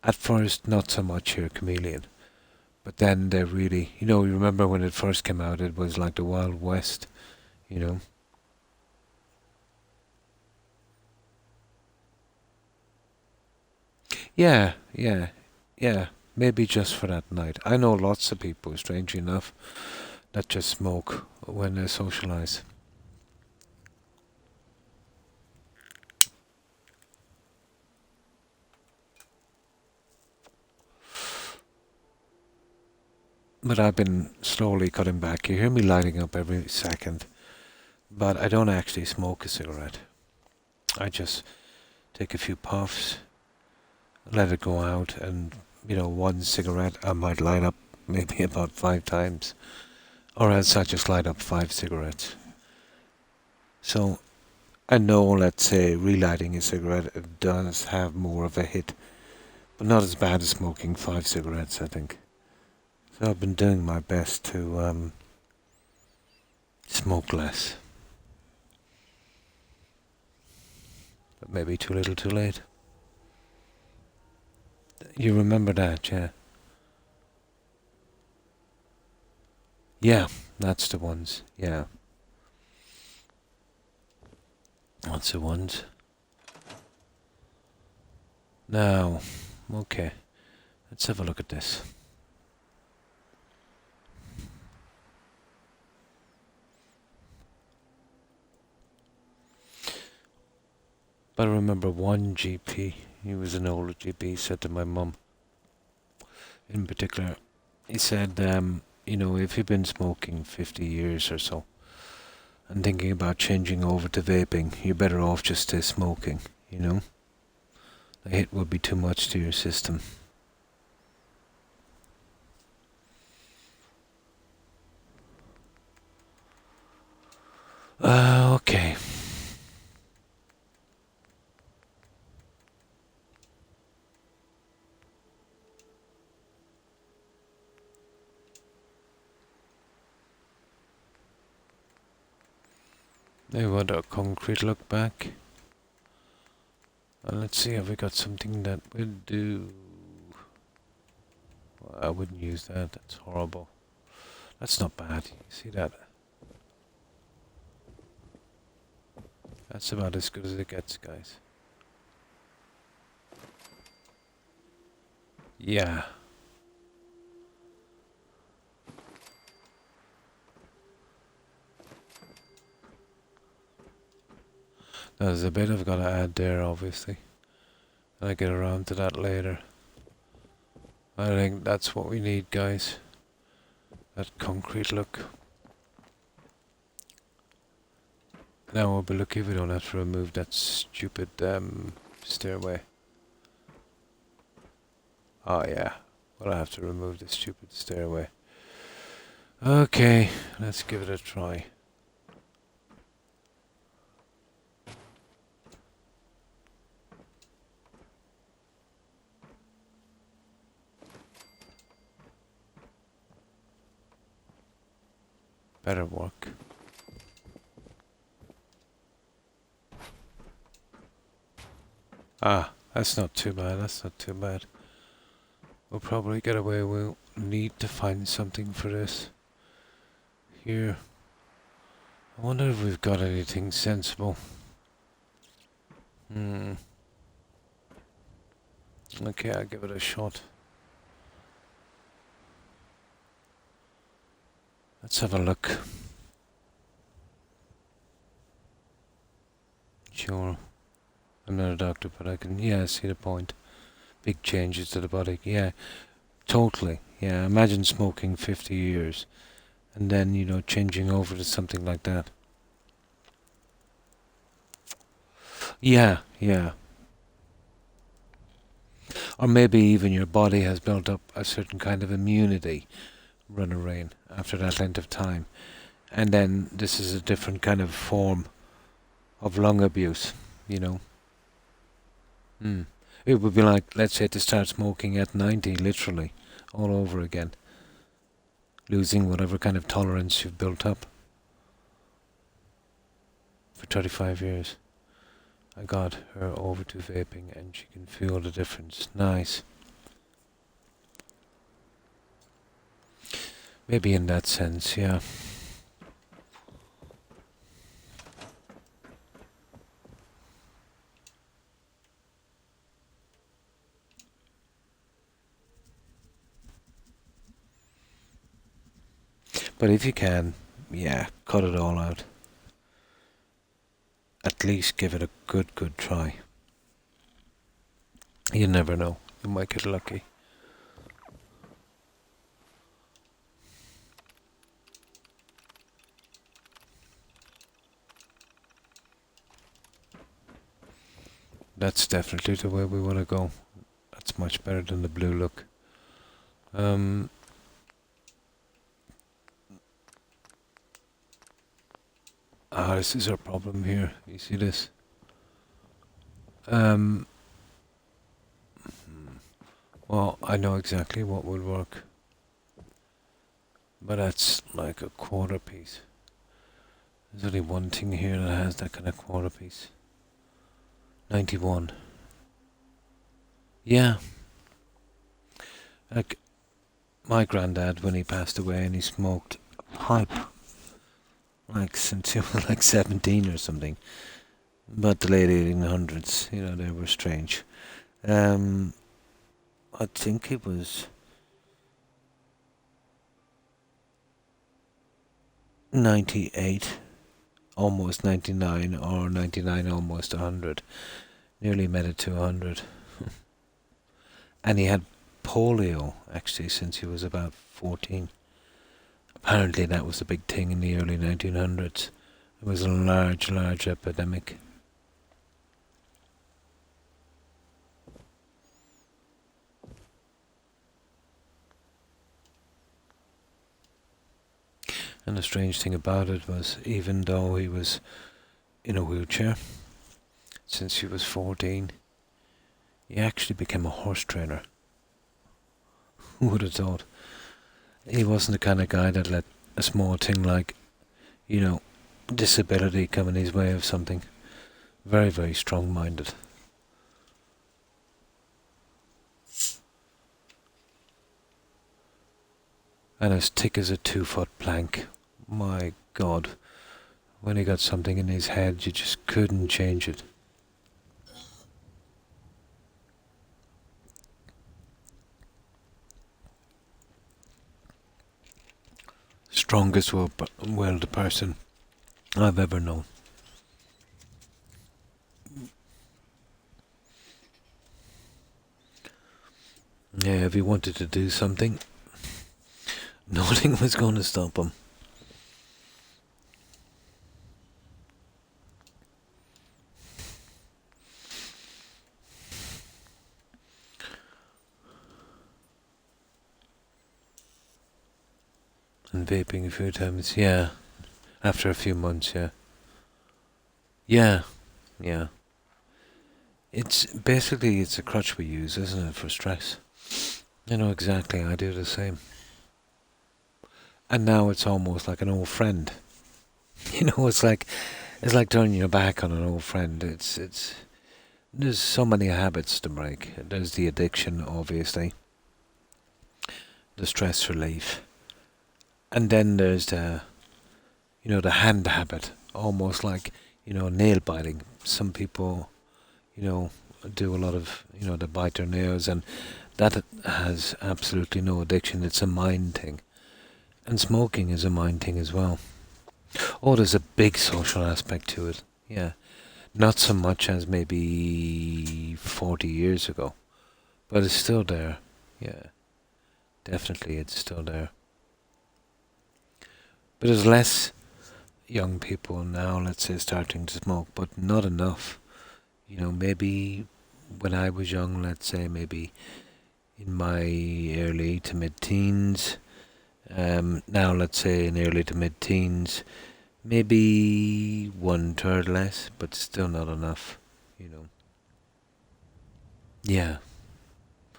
Speaker 1: at first not so much here, Chameleon. But then they really, you know, you remember when it first came out, it was like the Wild West, you know. Yeah, yeah, yeah. Maybe just for that night. I know lots of people, strangely enough, that just smoke when they socialise. But I've been slowly cutting back. You hear me lighting up every second. But I don't actually smoke a cigarette. I just take a few puffs, let it go out, and, one cigarette I might light up maybe about 5 times. Or else I just light up 5 cigarettes. So I know, let's say, relighting a cigarette, it does have more of a hit. But not as bad as smoking 5 cigarettes, I think. So I've been doing my best to smoke less. But maybe too little too late. You remember that, yeah? Yeah, that's the ones, yeah. That's the ones. Now, okay. Let's have a look at this. But I remember one GP, he was an older GP, said to my mum, in particular, he said, if you've been smoking 50 years or so, and thinking about changing over to vaping, you're better off just stay smoking, The hit would be too much to your system. Okay. They want a concrete look back. And let's see, have we got something that would do... Well, I wouldn't use that, that's horrible. That's not bad, you see that? That's about as good as it gets, guys. Yeah. There's a bit I've got to add there, obviously. I'll get around to that later. I think that's what we need, guys. That concrete look. Now we'll be lucky if we don't have to remove that stupid stairway. Oh yeah, we'll have to remove the stupid stairway. Okay, let's give it a try. Better work. Ah, that's not too bad, that's not too bad. We'll probably get away. We'll need to find something for this. Here. I wonder if we've got anything sensible. Okay, I'll give it a shot. Let's have a look. Sure. I'm not a doctor, but I can, see the point. Big changes to the body, yeah. Totally, yeah. Imagine smoking 50 years and then, changing over to something like that. Yeah. Or maybe even your body has built up a certain kind of immunity, run a rain, after that length of time. And then this is a different kind of form of lung abuse, It would be like, let's say, to start smoking at 90, literally, all over again. Losing whatever kind of tolerance you've built up. For 35 years. I got her over to vaping and she can feel the difference. Nice. Maybe in that sense, yeah. But if you can, cut it all out. At least give it a good try. You never know. You might get lucky. That's definitely the way we want to go. That's much better than the blue look. This is our problem here. You see this? Well, I know exactly what would work. But that's like a quarter piece. There's only one thing here that has that kind of quarter piece. 91. Yeah. Like, my granddad, when he passed away, and he smoked a pipe. Like, since he was like 17 or something. But the late 1800s, you know, they were strange. I think it was 98, almost 99, or 99, almost 100. Nearly made it to 100. And he had polio, actually, since he was about 14. Apparently that was a big thing in the early 1900s. It was a large, large epidemic. And the strange thing about it was, even though he was in a wheelchair, since he was 14, he actually became a horse trainer. Who would have thought? He wasn't the kind of guy that let a small thing like, you know, disability come in his way of something. Very, very strong-minded. And as thick as a 2-foot plank. My God. When he got something in his head, you just couldn't change it. Strongest willed person I've ever known. Yeah, if he wanted to do something, nothing was going to stop him. And vaping a few times, yeah. After a few months, yeah. Yeah. It's basically, it's a crutch we use, isn't it, for stress? You know exactly, I do the same. And now it's almost like an old friend. You know, it's like turning your back on an old friend. There's so many habits to break. There's the addiction, obviously. The stress relief. And then there's the hand habit. Almost like, nail biting. Some people, do a lot of, they bite their nails, and that has absolutely no addiction. It's a mind thing. And smoking is a mind thing as well. Oh, there's a big social aspect to it. Yeah. Not so much as maybe 40 years ago. But it's still there. Yeah. Definitely it's still there. But there's less young people now, let's say, starting to smoke, but not enough. Maybe when I was young, let's say maybe in my early to mid-teens, now let's say in early to mid-teens, maybe 1/3 less, but still not enough, Yeah,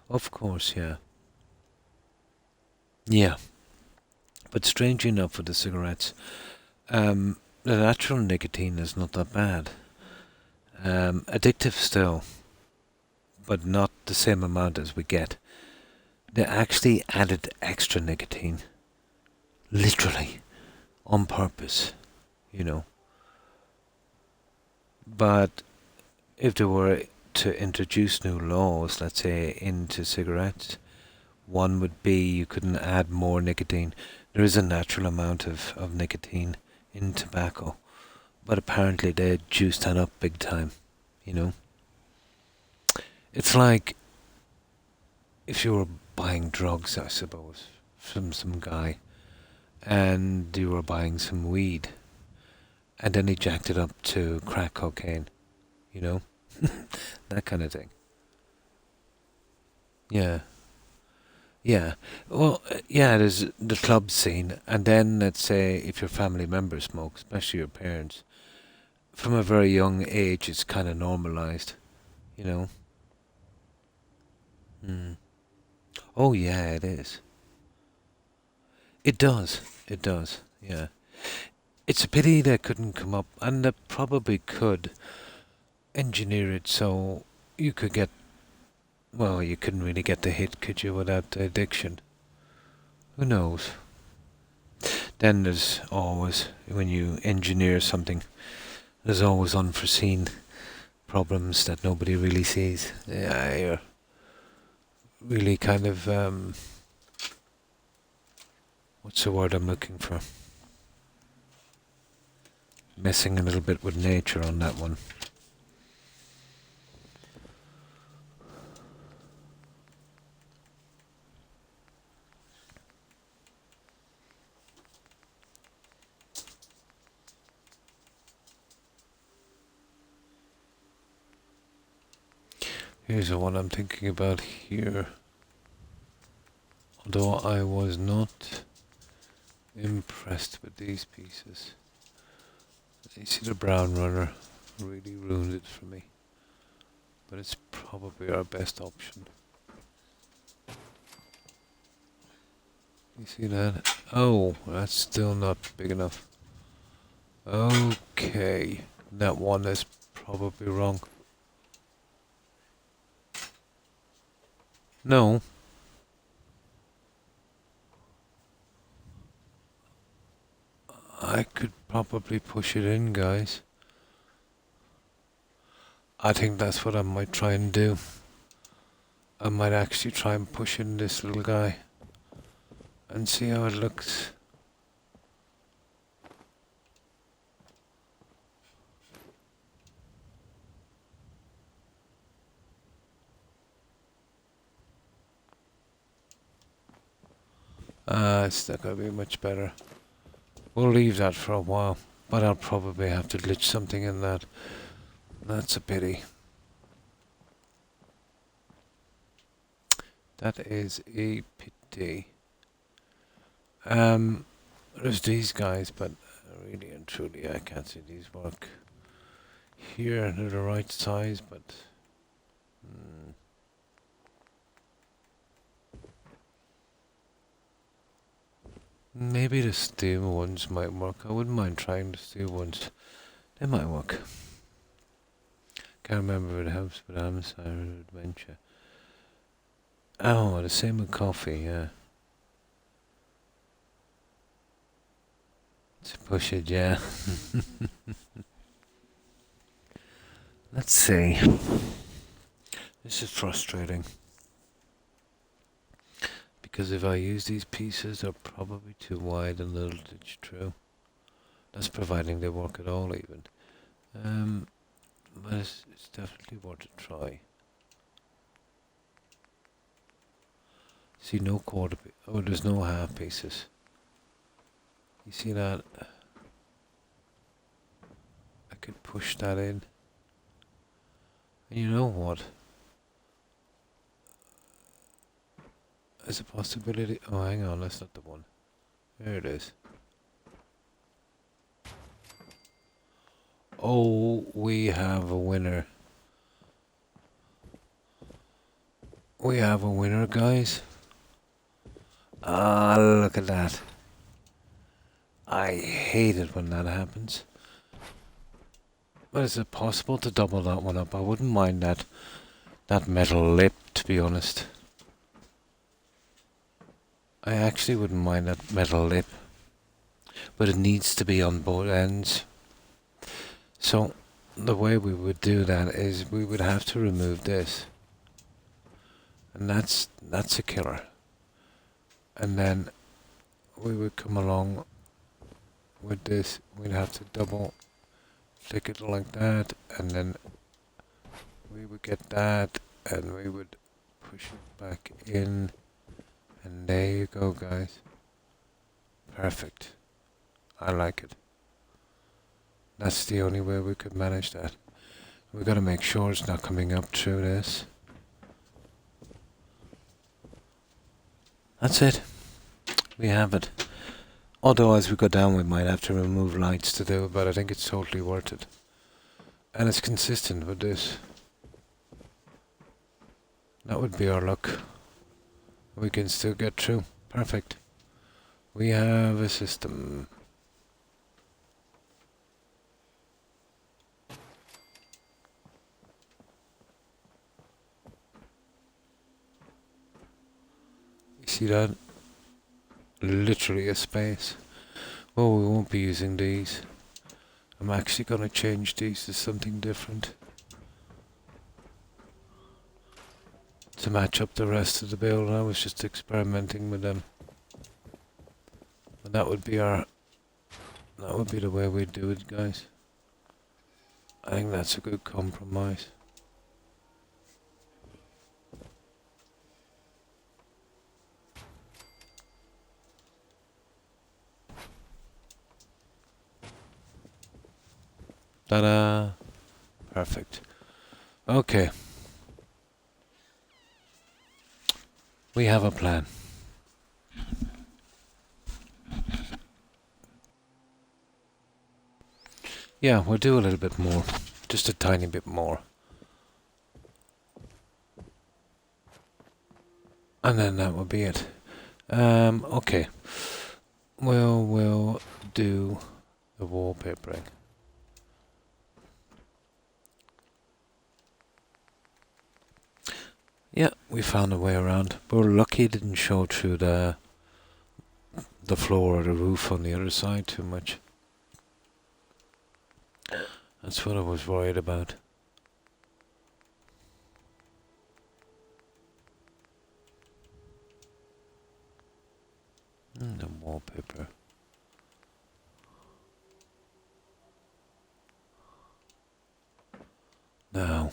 Speaker 1: of course, yeah. Yeah, but strangely enough with the cigarettes, the natural nicotine is not that bad. Addictive still, but not the same amount as we get. They actually added extra nicotine, literally, on purpose, But if they were to introduce new laws, let's say, into cigarettes, one would be you couldn't add more nicotine. There is a natural amount of nicotine in tobacco, but apparently they juiced that up big time, It's like if you were buying drugs, I suppose, from some guy, and you were buying some weed, and then he jacked it up to crack cocaine, That kind of thing. Yeah. Yeah. Well, yeah, there's the club scene, and then let's say if your family members smoke, especially your parents, from a very young age, it's kind of normalized, you know. Mm. Oh yeah, it is. It does. It does. Yeah. It's a pity they couldn't come up, and they probably could engineer it so you could get. Well, you couldn't really get the hit, could you, without the addiction? Who knows? Then there's always, when you engineer something, there's always unforeseen problems that nobody really sees. Yeah, you're really kind of, what's the word I'm looking for? Messing a little bit with nature on that one. Here's the one I'm thinking about here. Although I was not impressed with these pieces. You see the brown runner really ruined it for me. But it's probably our best option. You see that? Oh, that's still not big enough. Okay, that one is probably wrong. No. I could probably push it in, guys. I think that's what I might try and do. I might actually try and push in this little guy and see how it looks. It's not going to be much better. We'll leave that for a while, but I'll probably have to glitch something in that. That's a pity. That is a pity. There's these guys, but really and truly I can't see these work. Here they're the right size, but maybe the steel ones might work. I wouldn't mind trying the steel ones. They might work. Can't remember if it helps with Amsar or Adventure. Oh, the same with coffee, yeah. To push it, yeah. Let's see. This is frustrating. Because if I use these pieces, they're probably too wide and little ditch through. That's providing they work at all, even. But it's definitely worth a try. See, no quarter piece. Oh, there's no half pieces. You see that? I could push that in. And you know what? There's a possibility. Oh, hang on, that's not the one. There it is. Oh, we have a winner. We have a winner, guys. Ah, look at that. I hate it when that happens. But is it possible to double that one up? I wouldn't mind that metal lip, to be honest. I actually wouldn't mind that metal lip. But it needs to be on both ends. So, the way we would do that is we would have to remove this. And that's a killer. And then we would come along with this. We'd have to double click it like that, and then we would get that, and we would push it back in, and there you go, guys. Perfect. I like it. That's the only way we could manage that. We gotta make sure it's not coming up through this. That's it. We have it. Although as we go down we might have to remove lights to do it, but I think it's totally worth it. And it's consistent with this. That would be our luck. We can still get through. Perfect. We have a system. You see that? Literally a space. Well, we won't be using these. I'm actually going to change these to something different. To match up the rest of the build. I was just experimenting with them. But that would be our... That would be the way we do it, guys. I think that's a good compromise. Ta-da! Perfect. Okay. We have a plan. Yeah, we'll do a little bit more. Just a tiny bit more. And then that will be it. Okay. We'll do the wallpapering. Yeah, we found a way around. But we're lucky it didn't show through the floor or the roof on the other side too much. That's what I was worried about. The wallpaper. Now.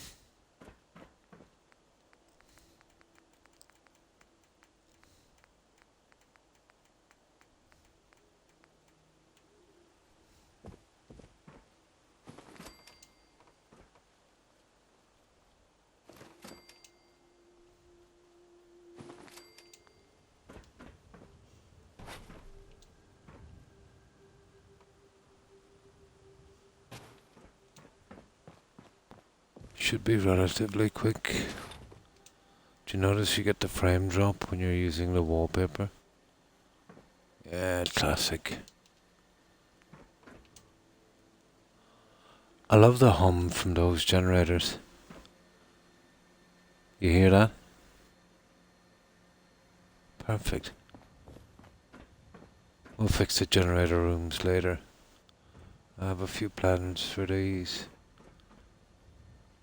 Speaker 1: Should be relatively quick. Do you notice you get the frame drop when you're using the wallpaper? Yeah, classic. I love the hum from those generators. You hear that? Perfect. We'll fix the generator rooms later. I have a few plans for these.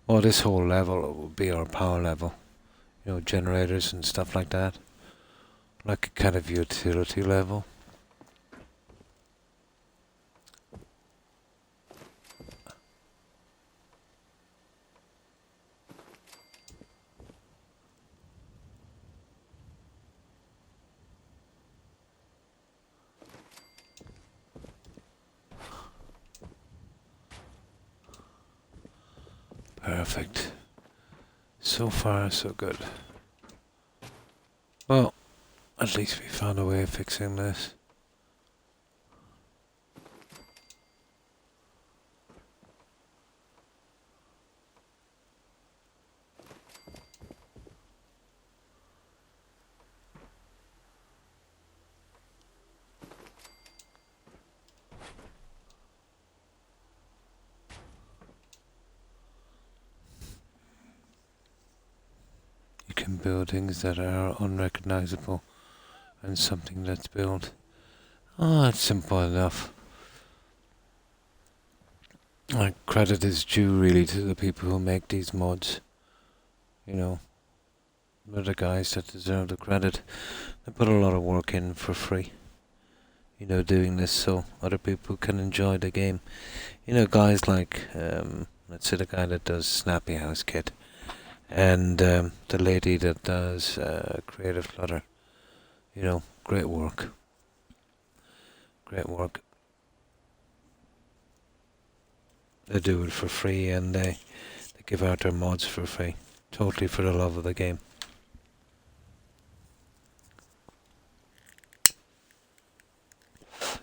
Speaker 1: Well, this whole level will be our power level. You know, generators and stuff like that. Like a kind of utility level. Perfect. So far, so good. Well, at least we found a way of fixing this. Buildings that are unrecognizable and something that's built. Oh, it's simple enough. Credit is due really to the people who make these mods. You know, they're the guys that deserve the credit. They put a lot of work in for free. You know, doing this so other people can enjoy the game. You know, guys like, let's say the guy that does Snappy House Kit. And the lady that does Creative Flutter. You know, great work. Great work. They do it for free and they give out their mods for free. Totally for the love of the game.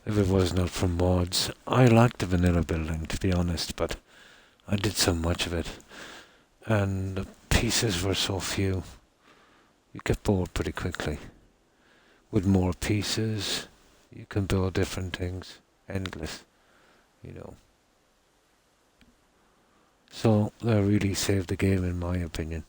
Speaker 1: If it was not for mods, I liked the vanilla building, to be honest, but I did so much of it, and the pieces were so few. You get bored pretty quickly. With more pieces, you can build different things. Endless, you know. So, that really saved the game in my opinion.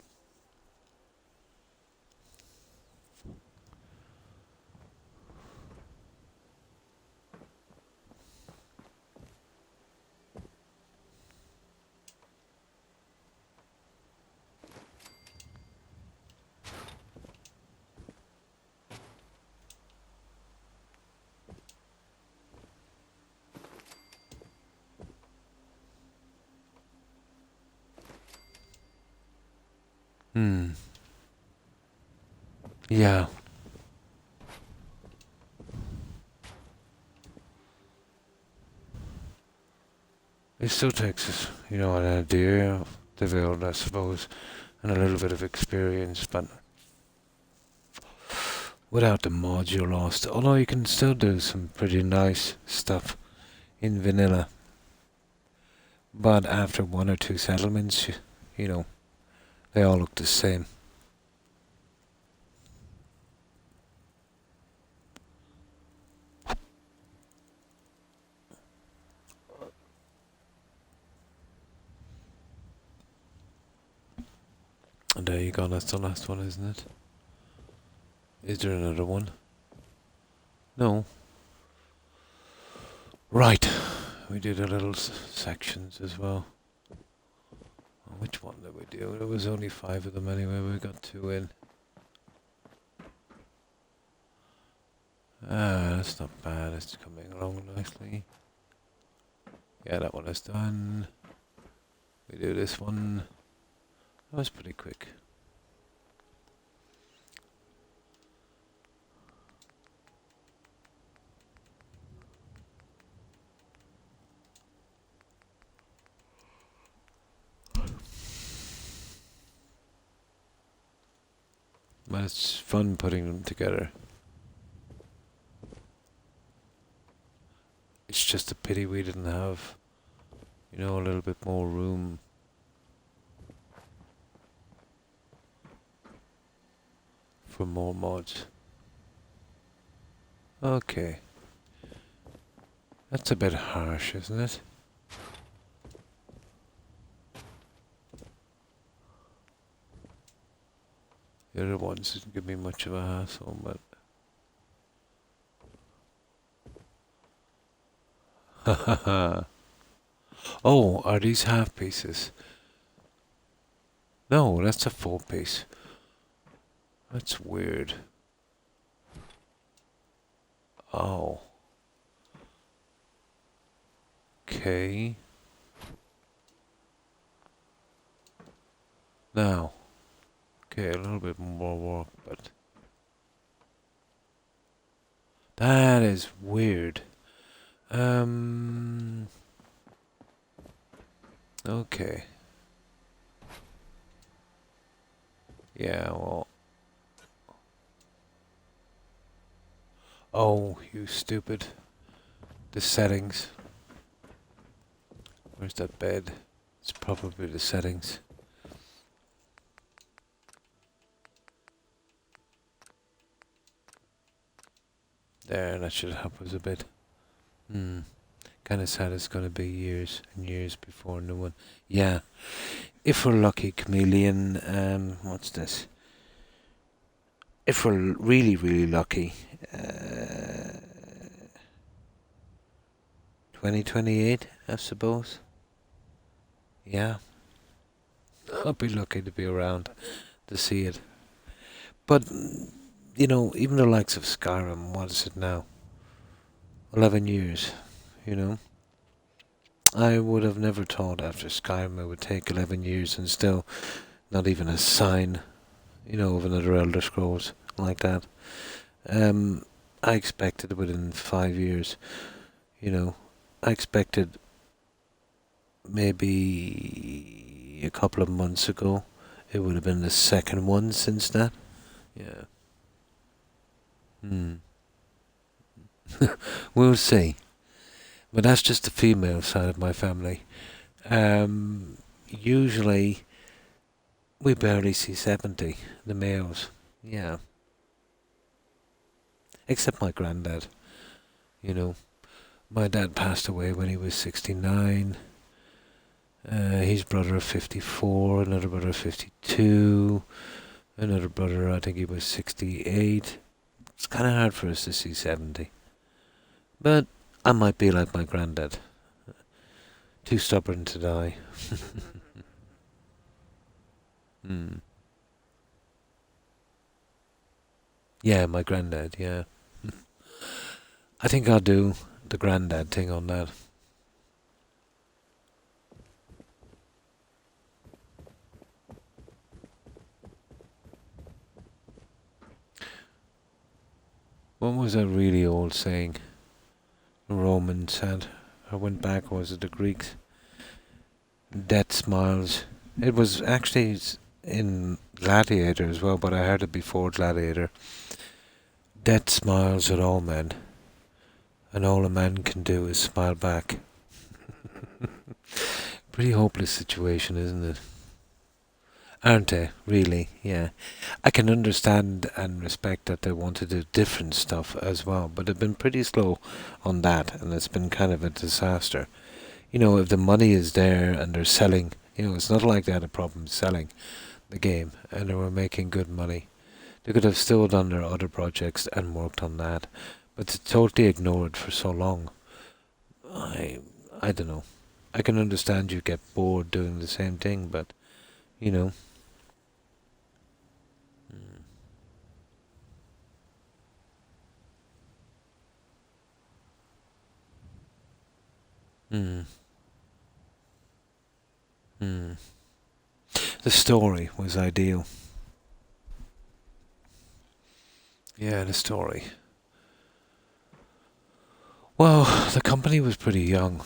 Speaker 1: Yeah. It still takes us, an idea of the build, I suppose, and a little bit of experience, but without the mods you're lost. Although you can still do some pretty nice stuff in vanilla. But after one or two settlements, they all look the same. And there you go, that's the last one, isn't it? Is there another one? No. Right. We did a little sections as well. Which one did we do? There was only 5 of them anyway, we got 2 in. That's not bad, it's coming along nicely. Yeah, that one is done. We do this one. That was pretty quick. But it's fun putting them together. It's just a pity we didn't have, a little bit more room. For more mods. Okay. That's a bit harsh, isn't it? The other ones didn't give me much of a hassle, but... Oh, are these half pieces? No, that's a full piece. That's weird. Oh. Okay. Now. Okay, a little bit more work, but... That is weird. Okay. Yeah, well... Oh, you stupid. The settings. Where's that bed? It's probably the settings. There, that should help us a bit. Kinda sad it's gonna be years and years before a new one. Yeah. If we're lucky, Chameleon, what's this? If we're really, really lucky, 2028, I suppose. Yeah. I'll be lucky to be around to see it. But, even the likes of Skyrim, what is it now? 11 years, I would have never thought after Skyrim it would take 11 years and still not even a sign, of another Elder Scrolls like that. I expected within 5 years, I expected maybe a couple of months ago. It would have been the second one since that. Yeah. We'll see. But that's just the female side of my family. Usually we barely see 70, the males. Yeah. Except my granddad. You know, my dad passed away when he was 69. His brother 54, another brother 52, another brother I think he was 68. It's kind of hard for us to see 70. But I might be like my granddad. Too stubborn to die. Yeah, my granddad, yeah. I think I'll do the granddad thing on that. What was that really old saying? The Romans said, or went back, or was it the Greeks? Death smiles. It was actually in Gladiator as well, but I heard it before Gladiator. Death smiles at all men, and all a man can do is smile back. Pretty hopeless situation, isn't it? Aren't they? Really? Yeah. I can understand and respect that they want to do different stuff as well, but they've been pretty slow on that, and it's been kind of a disaster. You know, if the money is there and they're selling, it's not like they had a problem selling the game and they were making good money. They could have still done their other projects and worked on that, but to totally ignore it for so long, I don't know. I can understand you get bored doing the same thing, but, you know. Hmm. Hmm. The story was ideal. Yeah, the story. Well, the company was pretty young,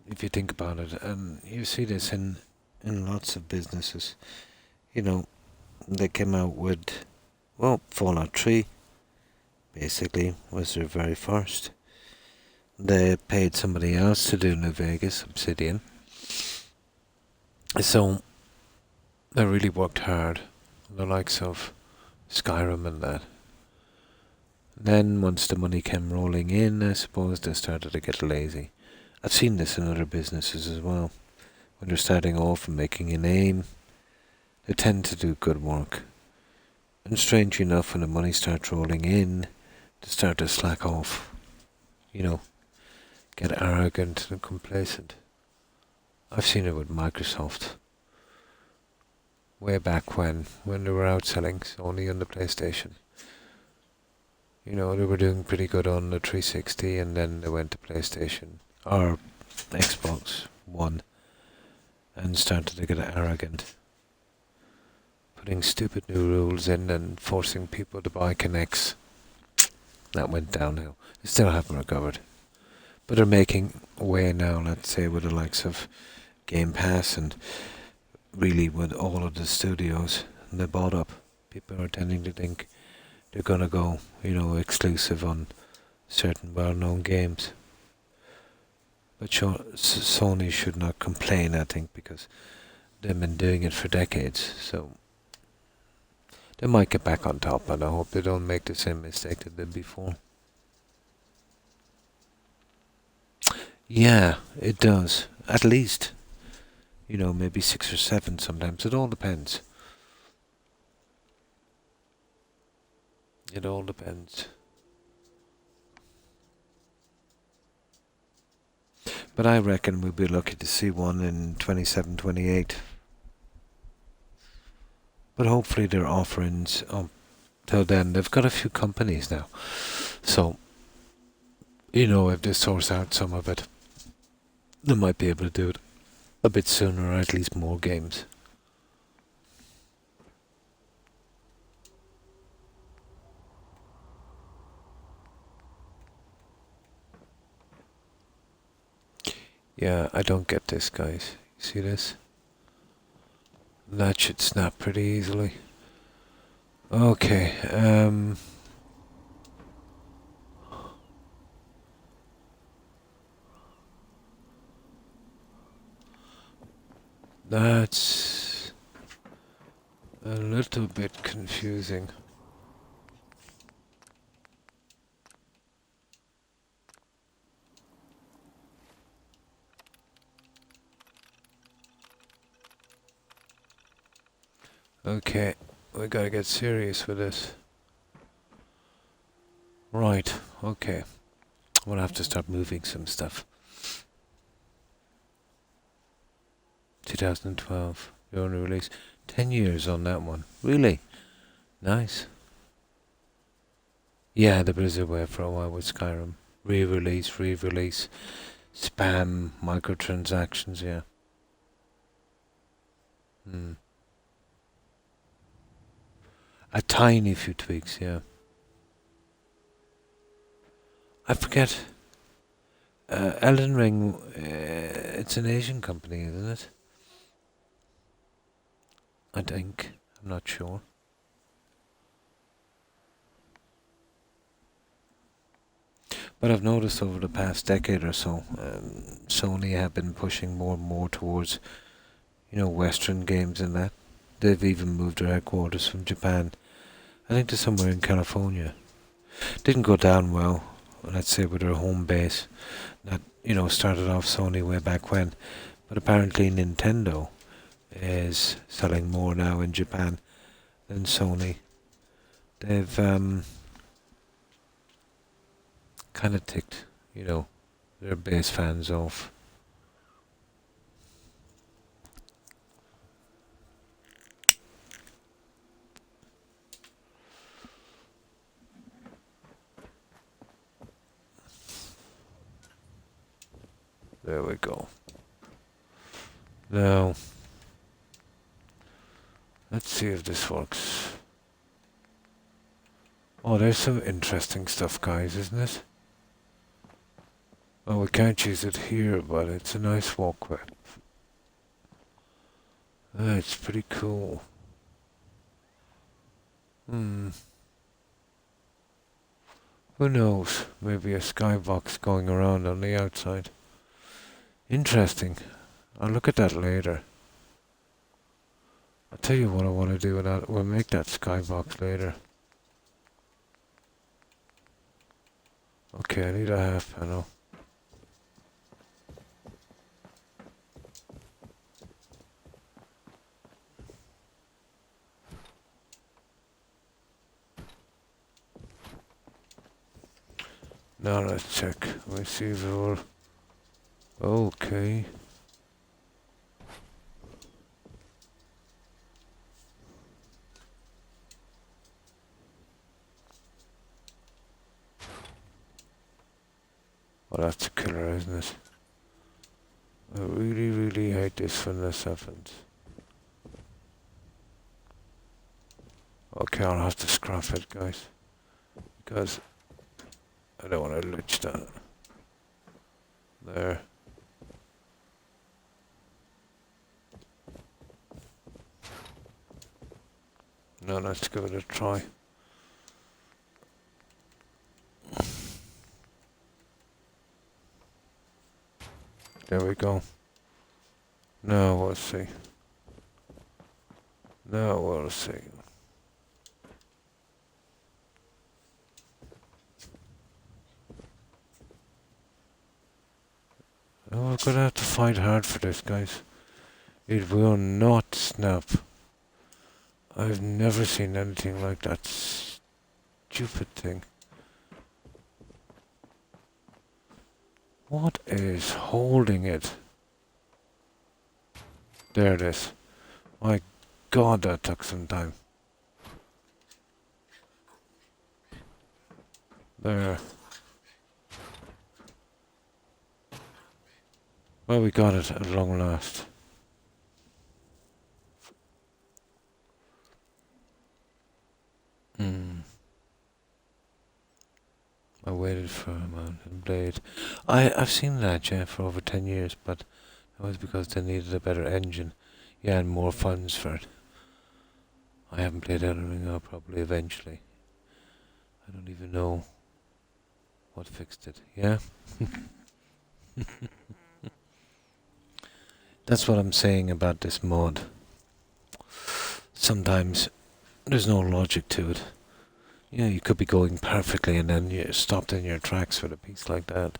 Speaker 1: if you think about it, and you see this in lots of businesses. They came out with, Fallout 3, basically, was their very first. They paid somebody else to do New Vegas, Obsidian. So, they really worked hard, the likes of Skyrim and that. Then, once the money came rolling in, I suppose they started to get lazy. I've seen this in other businesses as well. When they're starting off and making a name, they tend to do good work. And strange enough, when the money starts rolling in, they start to slack off. Get arrogant and complacent. I've seen it with Microsoft. Way back when they were outselling Sony on the PlayStation. They were doing pretty good on the 360, and then they went to PlayStation, or Xbox One, and started to get arrogant. Putting stupid new rules in and forcing people to buy Kinects. That went downhill. They still haven't recovered. But they're making way now, let's say, with the likes of Game Pass and really with all of the studios they bought up. People are tending to think they're going to go, exclusive on certain well-known games. But Sony should not complain, I think, because they've been doing it for decades. So they might get back on top, and I hope they don't make the same mistake they did before. Yeah, it does. At least. Maybe 6 or 7 sometimes. It all depends. It all depends. But I reckon we'll be lucky to see one in 27, 28. But hopefully their offerings till then. They've got a few companies now. So, if they source out some of it, they might be able to do it a bit sooner, or at least more games. Yeah, I don't get this, guys. You see this? That should snap pretty easily. Okay, that's a little bit confusing. Okay, we gotta get serious with this. Right, okay. We'll have to start moving some stuff. 2012, the only release. 10 years on that one. Really? Nice. Yeah, the Blizzard way for a while with Skyrim. Re-release. Spam, microtransactions, yeah. A tiny few tweaks, yeah. I forget. Elden Ring, it's an Asian company, isn't it? I think. I'm not sure. But I've noticed over the past decade or so, Sony have been pushing more and more towards, Western games and that. They've even moved their headquarters from Japan, I think, to somewhere in California. Didn't go down well, let's say, with their home base. That, started off Sony way back when. But apparently Nintendo is selling more now in Japan than Sony. They've kind of ticked, their base fans off. There we go. Now, let's see if this works. Oh, there's some interesting stuff, guys, isn't it? Oh, we can't use it here, but it's a nice walkway. It's pretty cool. Who knows? Maybe a skybox going around on the outside. Interesting. I'll look at that later. I'll tell you what I want to do with that. We'll make that skybox later. Okay, I need a half panel. Now let's check. Receiver. Okay. Oh, that's a killer, isn't it? I really, really hate this when this happens. Okay, I'll have to scrap it, guys. Because I don't want to lich that. There. No, let's give it a try. There we go. Now we'll see. Now we'll see. Oh, we're gonna have to fight hard for this, guys. It will not snap. I've never seen anything like that stupid thing. What is holding it? There it is. My God, that took some time. There. Well, we got it at long last. I waited for a mountain blade. I've seen that, yeah, for over 10 years, but that was because they needed a better engine. Yeah, and more funds for it. I haven't played Elden Ring, I'll probably eventually. I don't even know what fixed it, yeah? That's what I'm saying about this mod. Sometimes there's no logic to it. You know, you could be going perfectly and then you're stopped in your tracks with a piece like that.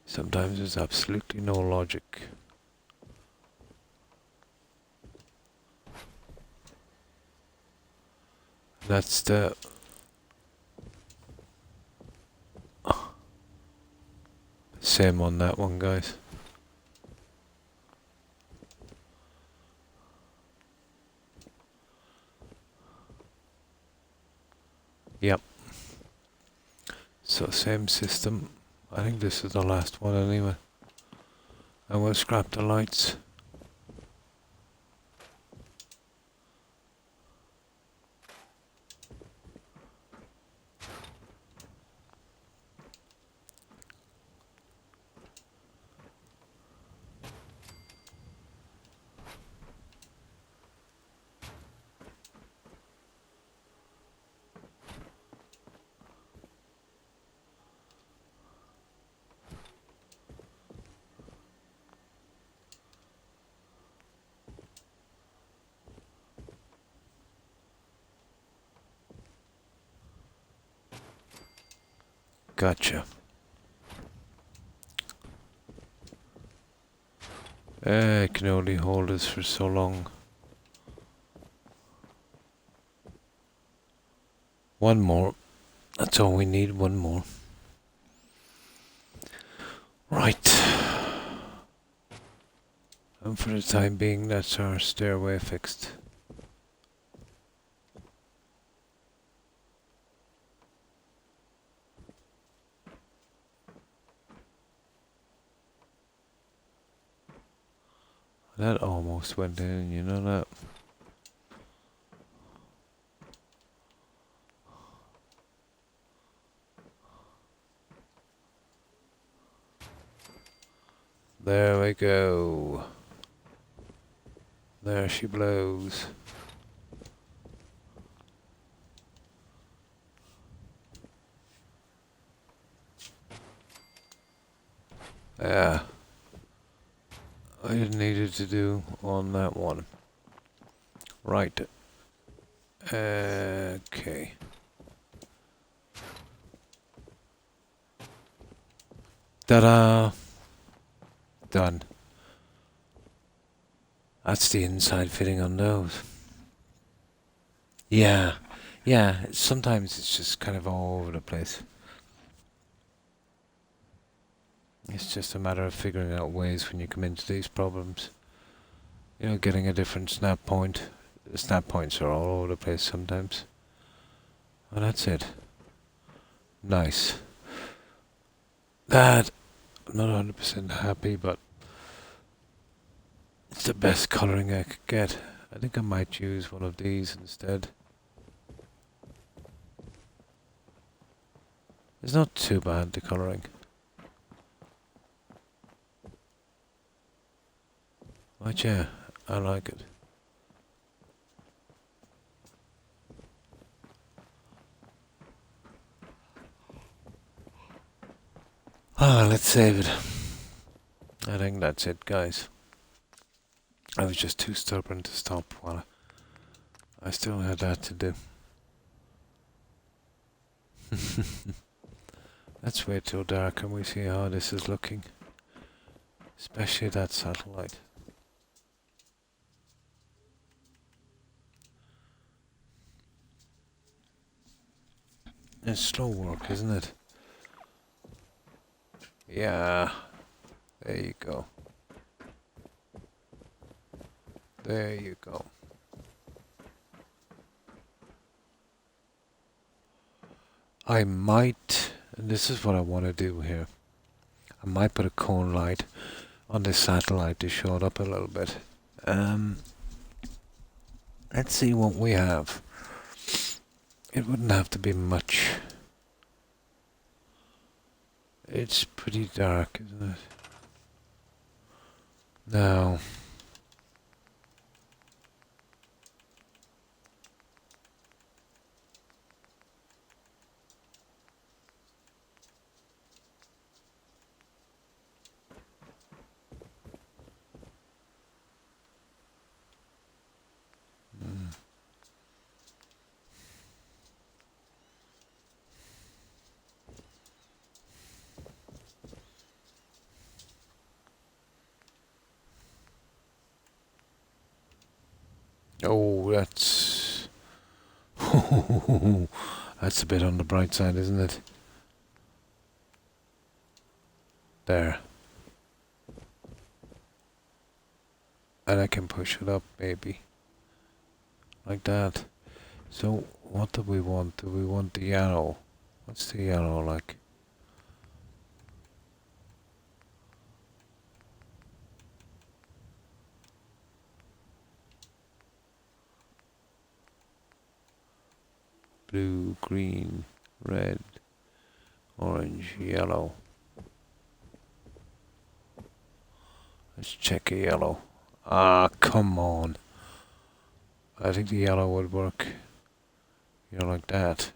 Speaker 1: Sometimes there's absolutely no logic. That's the... Same on that one, guys. Yep. So same system. I think this is the last one anyway. And we'll scrap the lights. Gotcha. I can only hold this for so long. One more. That's all we need, one more. Right. And for the time being, that's our stairway fixed. That almost went in, you know that? There we go. There she blows. Yeah. I needed to do on that one. Right. Okay. Ta-da! Done. That's the inside fitting on those. Yeah. Yeah, sometimes it's just kind of all over the place. It's just a matter of figuring out ways when you come into these problems. You know, getting a different snap point. The snap points are all over the place sometimes. And that's it. Nice. That, I'm not 100% happy, but it's the best colouring I could get. I think I might use one of these instead. It's not too bad, the colouring. But yeah, I like it. Ah, let's save it. I think that's it, guys. I was just too stubborn to stop while I still had that to do. Let's wait till dark and we see how this is looking. Especially that satellite. It's slow work, isn't it? Yeah. There you go. There you go. I might, and this is what I want to do here, I might put a cone light on this satellite to show it up a little bit. Let's see what we have. It wouldn't have to be much. It's pretty dark, isn't it? Now, oh, that's that's a bit on the bright side, isn't it? There. And I can push it up, maybe. Like that. So, what do we want? Do we want the yellow? What's the yellow like? Blue, green, red, orange, yellow. Let's check a yellow. Ah, come on. I think the yellow would work. You know, like that.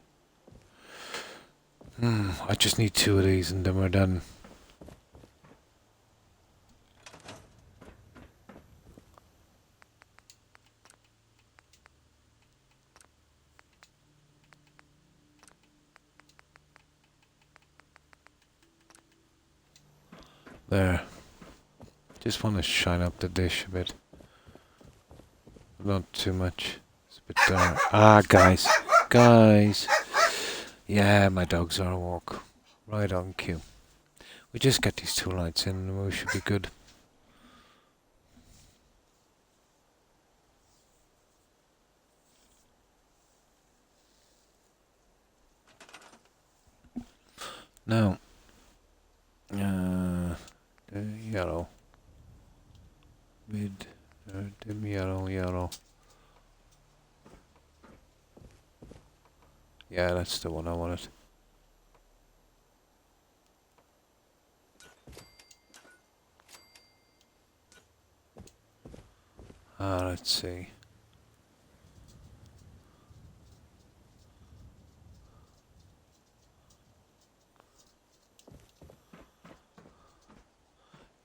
Speaker 1: I just need 2 of these and then we're done. There. Just want to shine up the dish a bit. Not too much. It's a bit dark. Ah, guys. Guys. Yeah, my dogs are a walk. Right on cue. We just get these 2 lights in and we should be good. Now, the yellow. Mid, dim yellow, yellow. Yeah, that's the one I wanted. Let's see.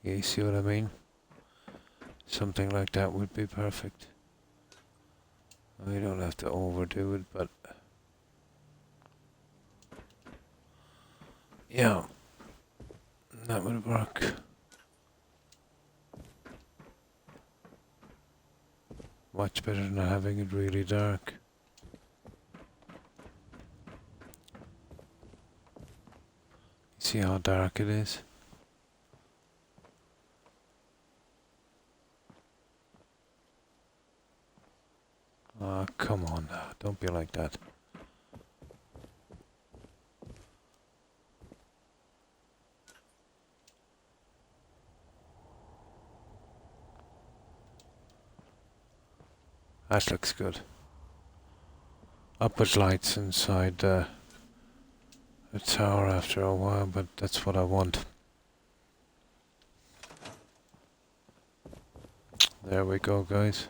Speaker 1: Yeah, you see what I mean? Something like that would be perfect. We don't have to overdo it, but yeah, that would work. Much better than having it really dark. See how dark it is? Ah, come on now, don't be like that. That looks good. I'll put lights inside the tower after a while, but that's what I want. There we go, guys.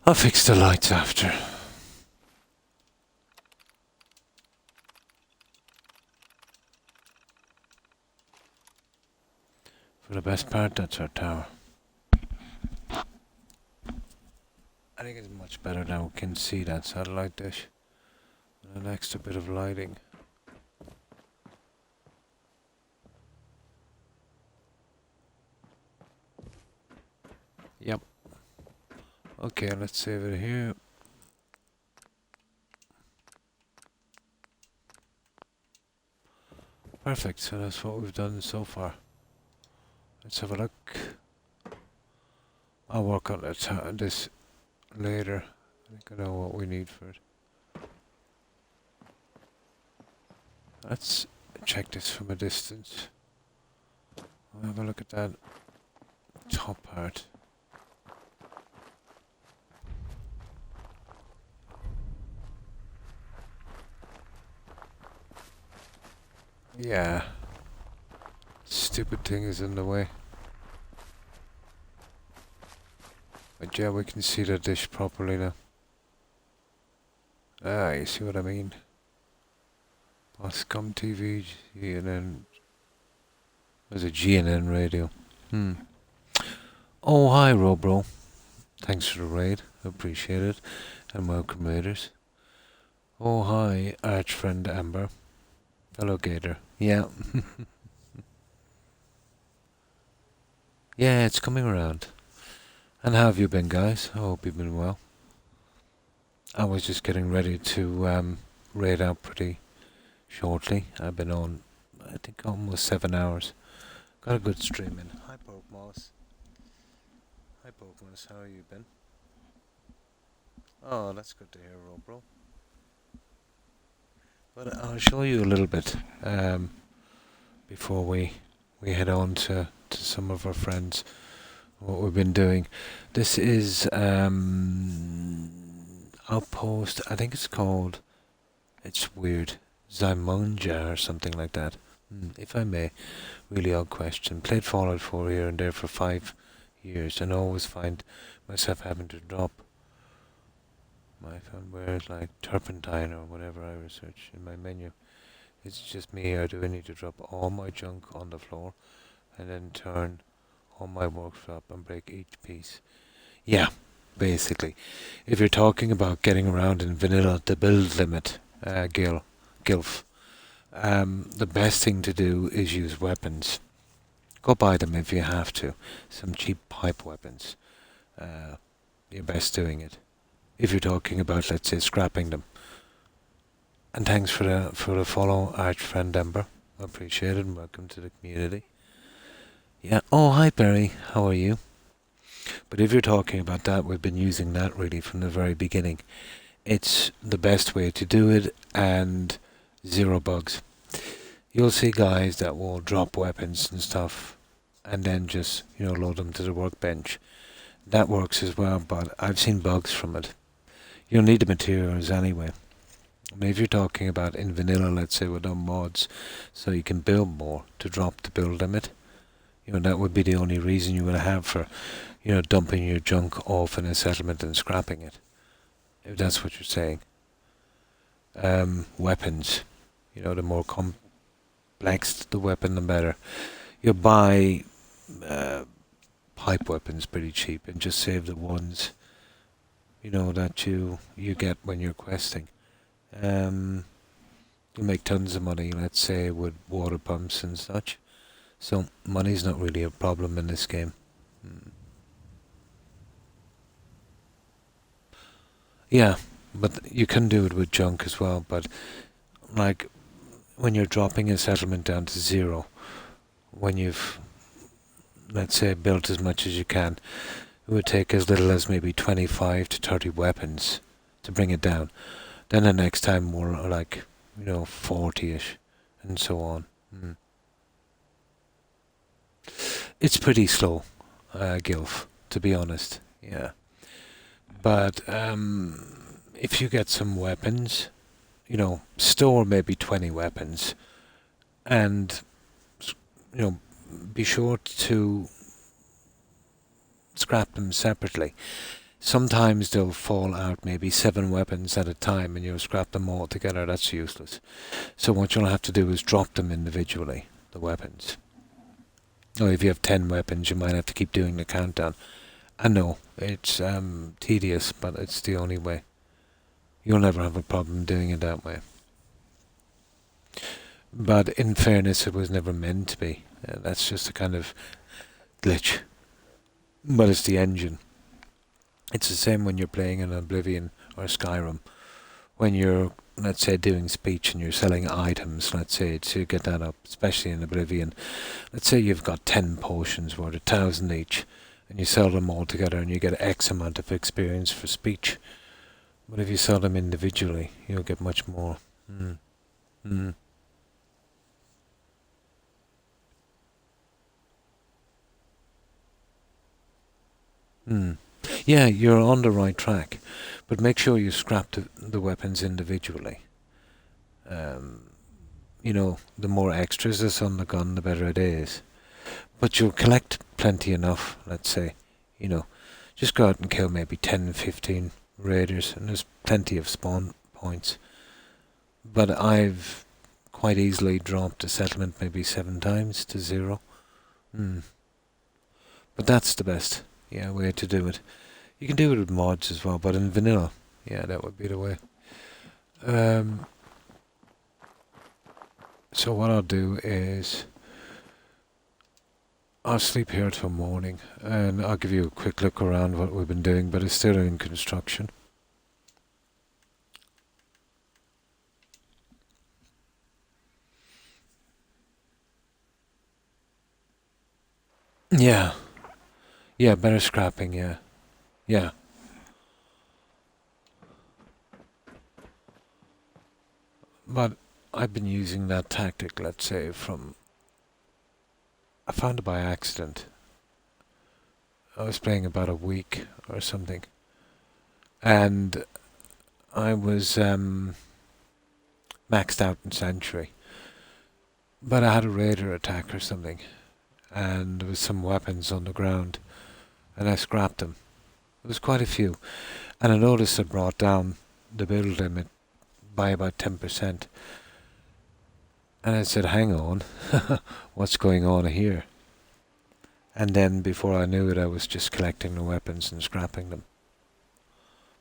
Speaker 1: I'll fix the lights after. For the best part, that's our tower. I think it's much better now we can see that satellite dish. And an extra bit of lighting. Yep. Okay, let's save it here. Perfect, so that's what we've done so far. Let's have a look. I'll work on this later. I think I know what we need for it. Let's check this from a distance. I'll have a look at that top part. Yeah. Stupid thing is in the way. But yeah, we can see the dish properly now. Ah, you see what I mean? Boscom TV, GNN. There's a GNN radio. Oh, hi, Robro. Thanks for the raid. Appreciate it. And welcome, raiders. Oh, hi, arch friend Amber. Hello, Gator. Yeah. Yeah, it's coming around. And how have you been, guys? I hope you've been well. I was just getting ready to raid out pretty shortly. I've been on, I think, almost 7 hours. Got a good stream in. Hi, Pokemon. Hi, Pokemon. How have you been? Oh, that's good to hear, Robro. But I'll show you a little bit before we head on to some of our friends, what we've been doing. This is outpost. I think it's called. It's weird. Zimonja or something like that. If I may, really odd question. Played Fallout 4 here and there for 5 years, and always find myself having to drop my phone where it's like turpentine or whatever I research in my menu. It's just me, or do I need to drop all my junk on the floor and then turn on my workshop and break each piece? Yeah, basically. If you're talking about getting around in vanilla, the build limit, Gilf, the best thing to do is use weapons. Go buy them if you have to. Some cheap pipe weapons. You're best doing it. If you're talking about, let's say, scrapping them. And thanks for the follow, arch friend Ember. Appreciate it, and welcome to the community. Yeah. Oh, hi Barry. How are you? But if you're talking about that, we've been using that really from the very beginning. It's the best way to do it, and 0 bugs. You'll see guys that will drop weapons and stuff, and then just load them to the workbench. That works as well, but I've seen bugs from it. You'll need the materials anyway. I mean, if you're talking about in vanilla, let's say, with no mods, so you can build more to drop the build limit, that would be the only reason you would have for, dumping your junk off in a settlement and scrapping it. If that's what you're saying. Weapons, the more complex the weapon, the better. You buy pipe weapons pretty cheap and just save the ones that you get when you're questing. You make tons of money, let's say, with water pumps and such. So money's not really a problem in this game. Yeah, but you can do it with junk as well. But like when you're dropping a settlement down to 0, when you've, let's say, built as much as you can, it would take as little as maybe 25 to 30 weapons to bring it down. Then the next time more like 40ish, and so on. It's pretty slow, Gilf, to be honest. Yeah, but if you get some weapons, store maybe 20 weapons, and be sure to scrap them separately. Sometimes they'll fall out maybe 7 weapons at a time and you'll scrap them all together. That's useless. So what you'll have to do is drop them individually, the weapons. Or if you have 10 weapons, you might have to keep doing the countdown. I know, it's tedious, but it's the only way. You'll never have a problem doing it that way. But in fairness, it was never meant to be. That's just a kind of glitch. But it's the engine. It's the same when you're playing in Oblivion or Skyrim. When you're, let's say, doing speech and you're selling items, let's say, to get that up, especially in Oblivion. Let's say you've got 10 potions worth 1,000 each, and you sell them all together and you get X amount of experience for speech. But if you sell them individually, you'll get much more. Yeah, you're on the right track, but make sure you scrap the weapons individually. you know, the more extras that's on the gun, the better it is. But you'll collect plenty enough, let's say, you know, just go out and kill maybe 10, 15 raiders, and there's plenty of spawn points. But I've quite easily dropped a settlement maybe 7 times to 0. But that's the best, way to do it. You can do it with mods as well, but in vanilla, that would be the way. So what I'll do is I'll sleep here till morning, and I'll give you a quick look around what we've been doing, but it's still in construction. Yeah. Yeah, better scrapping, yeah. Yeah. But I've been using that tactic, let's say, I found it by accident. I was playing about a week or something. And I was maxed out in Sanctuary. But I had a raider attack or something. And there was some weapons on the ground. And I scrapped them. There was quite a few. And I noticed I brought down the build limit by about 10%. And I said, hang on, what's going on here? And then before I knew it, I was just collecting the weapons and scrapping them.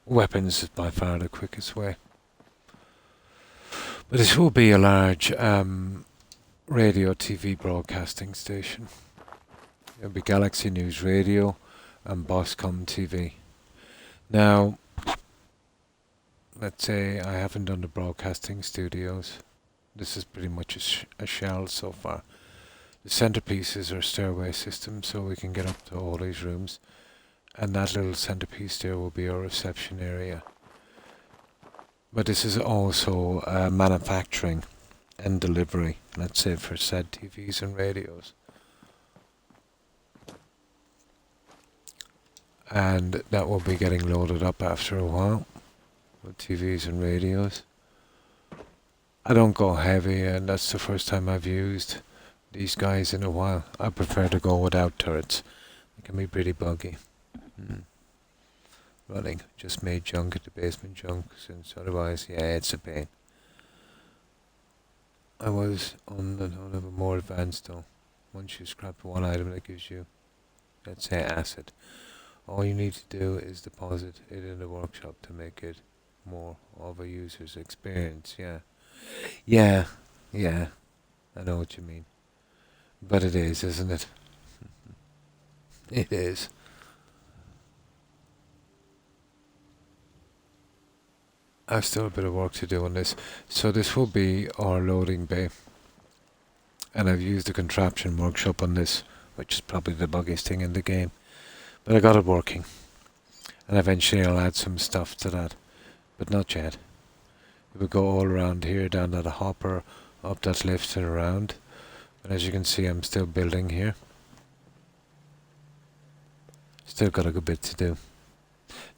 Speaker 1: Weapons is by far the quickest way. But this will be a large radio TV broadcasting station. It'll be Galaxy News Radio and Boscom TV. Now, let's say I haven't done the broadcasting studios. This is pretty much a shell so far. The centerpiece is our stairway system, so we can get up to all these rooms. And that little centerpiece there will be our reception area. But this is also manufacturing and delivery, let's say, for said TVs and radios. And that will be getting loaded up after a while with TVs and radios. I don't go heavy, and that's the first time I've used these guys in a while. I prefer to go without turrets. They can be pretty buggy. Running just made junk at the basement junk, since otherwise, it's a pain. I was on a more advanced though. Once you scrap one item, that gives you, let's say, acid. All you need to do is deposit it in the workshop to make it more of a user's experience, Yeah, I know what you mean. But it is, isn't it? It is. I've still a bit of work to do on this. So this will be our loading bay. And I've used the contraption workshop on this, which is probably the buggiest thing in the game. But I got it working. And eventually I'll add some stuff to that. But not yet. It will go all around here, down that hopper, up that lift and around. And as you can see, I'm still building here. Still got a good bit to do.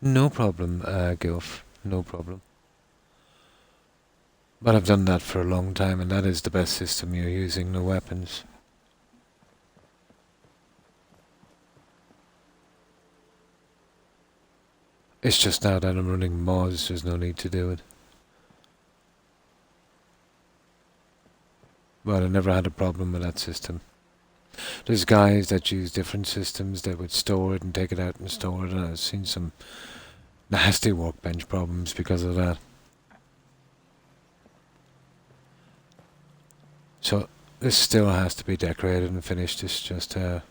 Speaker 1: No problem, Gilf. No problem. But I've done that for a long time, and that is the best system you're using, the weapons. It's just now that I'm running mods, there's no need to do it. But I never had a problem with that system. There's guys that use different systems that would store it and take it out and store it, and I've seen some nasty workbench problems because of that. So this still has to be decorated and finished. It's just a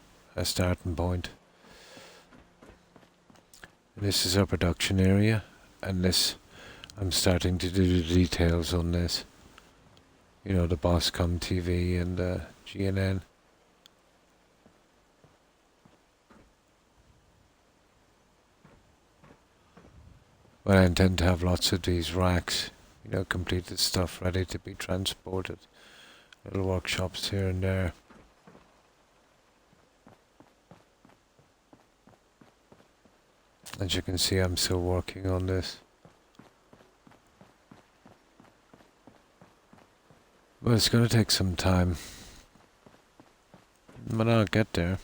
Speaker 1: starting point. And this is our production area, and this, I'm starting to do the details on this. You know, the Boscom TV and the GNN. But I intend to have lots of these racks, you know, completed stuff ready to be transported. Little workshops here and there. As you can see, I'm still working on this. But it's going to take some time. But I'll get there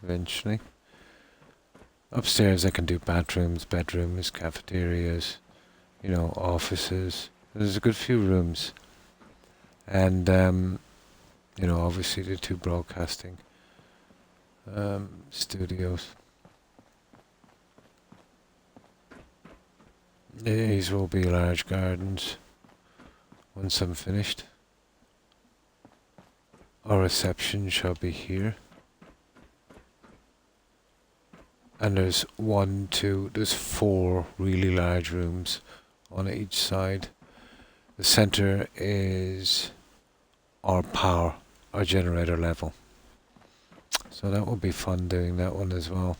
Speaker 1: eventually. Upstairs I can do bathrooms, bedrooms, cafeterias, you know, offices. There's a good few rooms. And, you know, obviously the 2 broadcasting studios. These will be large gardens once I'm finished. Our reception shall be here. And there's 4 really large rooms on each side. The center is our power, our generator level. So that will be fun doing that one as well.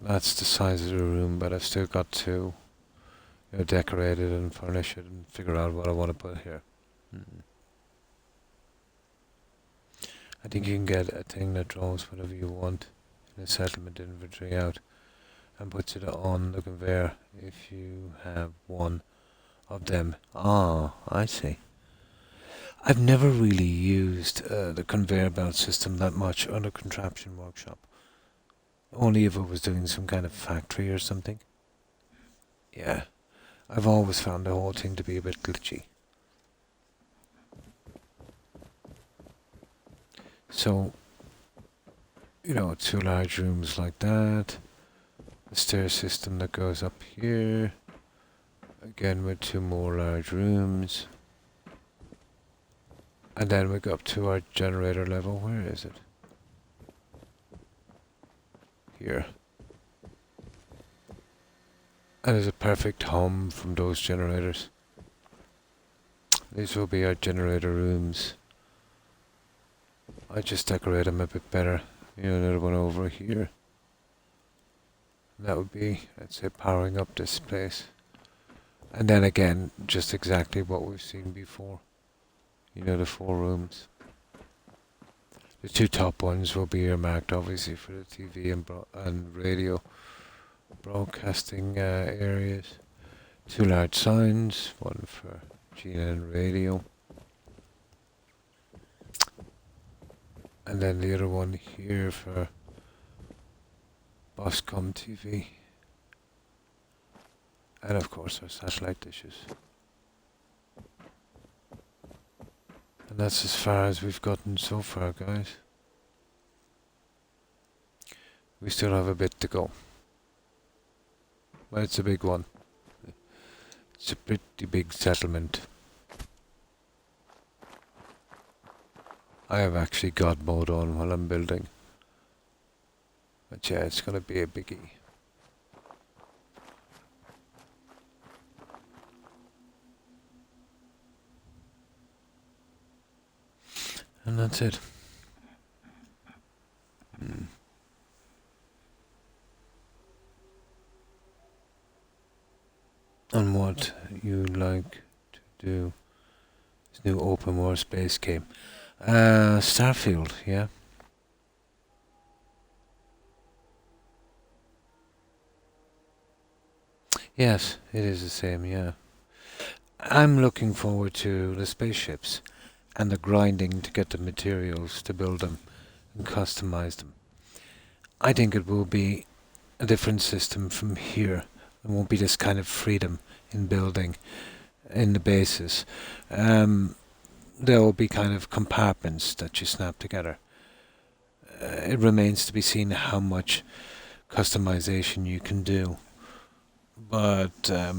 Speaker 1: That's the size of the room, but I've still got to, you know, decorate it and furnish it and figure out what I want to put here. I think you can get a thing that draws whatever you want in a settlement inventory out and puts it on the conveyor if you have one of them. Ah, I see. I've never really used the conveyor belt system that much on a contraption workshop. Only if I was doing some kind of factory or something. Yeah, I've always found the whole thing to be a bit glitchy. So, you know, 2 large rooms like that. The stair system that goes up here. Again with 2 more large rooms. And then we go up to our generator level. Where is it? Here. And there's a perfect hum from those generators. These will be our generator rooms. I just decorate them a bit better. You know, another one over here. That would be, I'd say, powering up this place. And then again, just exactly what we've seen before. You know, the 4 rooms. The 2 top ones will be earmarked, obviously, for the TV and radio broadcasting areas. 2 large signs, one for GNN radio. And then the other one here for Boscom TV. And of course our satellite dishes. And that's as far as we've gotten so far, guys. We still have a bit to go. But it's a big one. It's a pretty big settlement. I have actually God mode on while I'm building. But yeah, it's gonna be a biggie. And that's it. And what you like to do is new open world space game. Starfield, yeah. Yes, it is the same, yeah. I'm looking forward to the spaceships and the grinding to get the materials to build them and customize them. I think it will be a different system from here. There won't be this kind of freedom in building in the bases. There will be kind of compartments that you snap together. It remains to be seen how much customization you can do. But I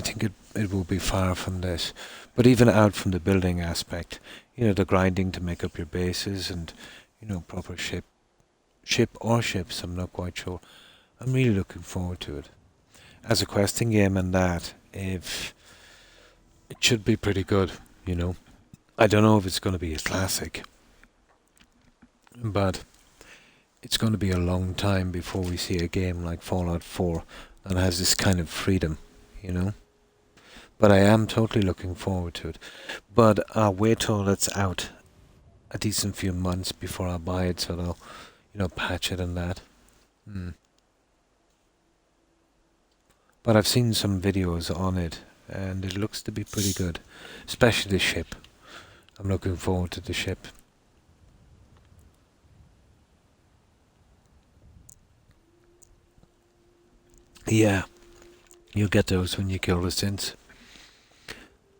Speaker 1: think it will be far from this. But even out from the building aspect, you know, the grinding to make up your bases and, you know, proper ship or ships, I'm not quite sure. I'm really looking forward to it. As a questing game and that, if it should be pretty good, you know. I don't know if it's going to be a classic, but it's going to be a long time before we see a game like Fallout 4 that has this kind of freedom, you know. But I am totally looking forward to it. But I'll wait till it's out a decent few months before I buy it, so they'll, you know, patch it and that. But I've seen some videos on it and it looks to be pretty good, especially the ship. I'm looking forward to the ship. Yeah, you get those when you kill the synths.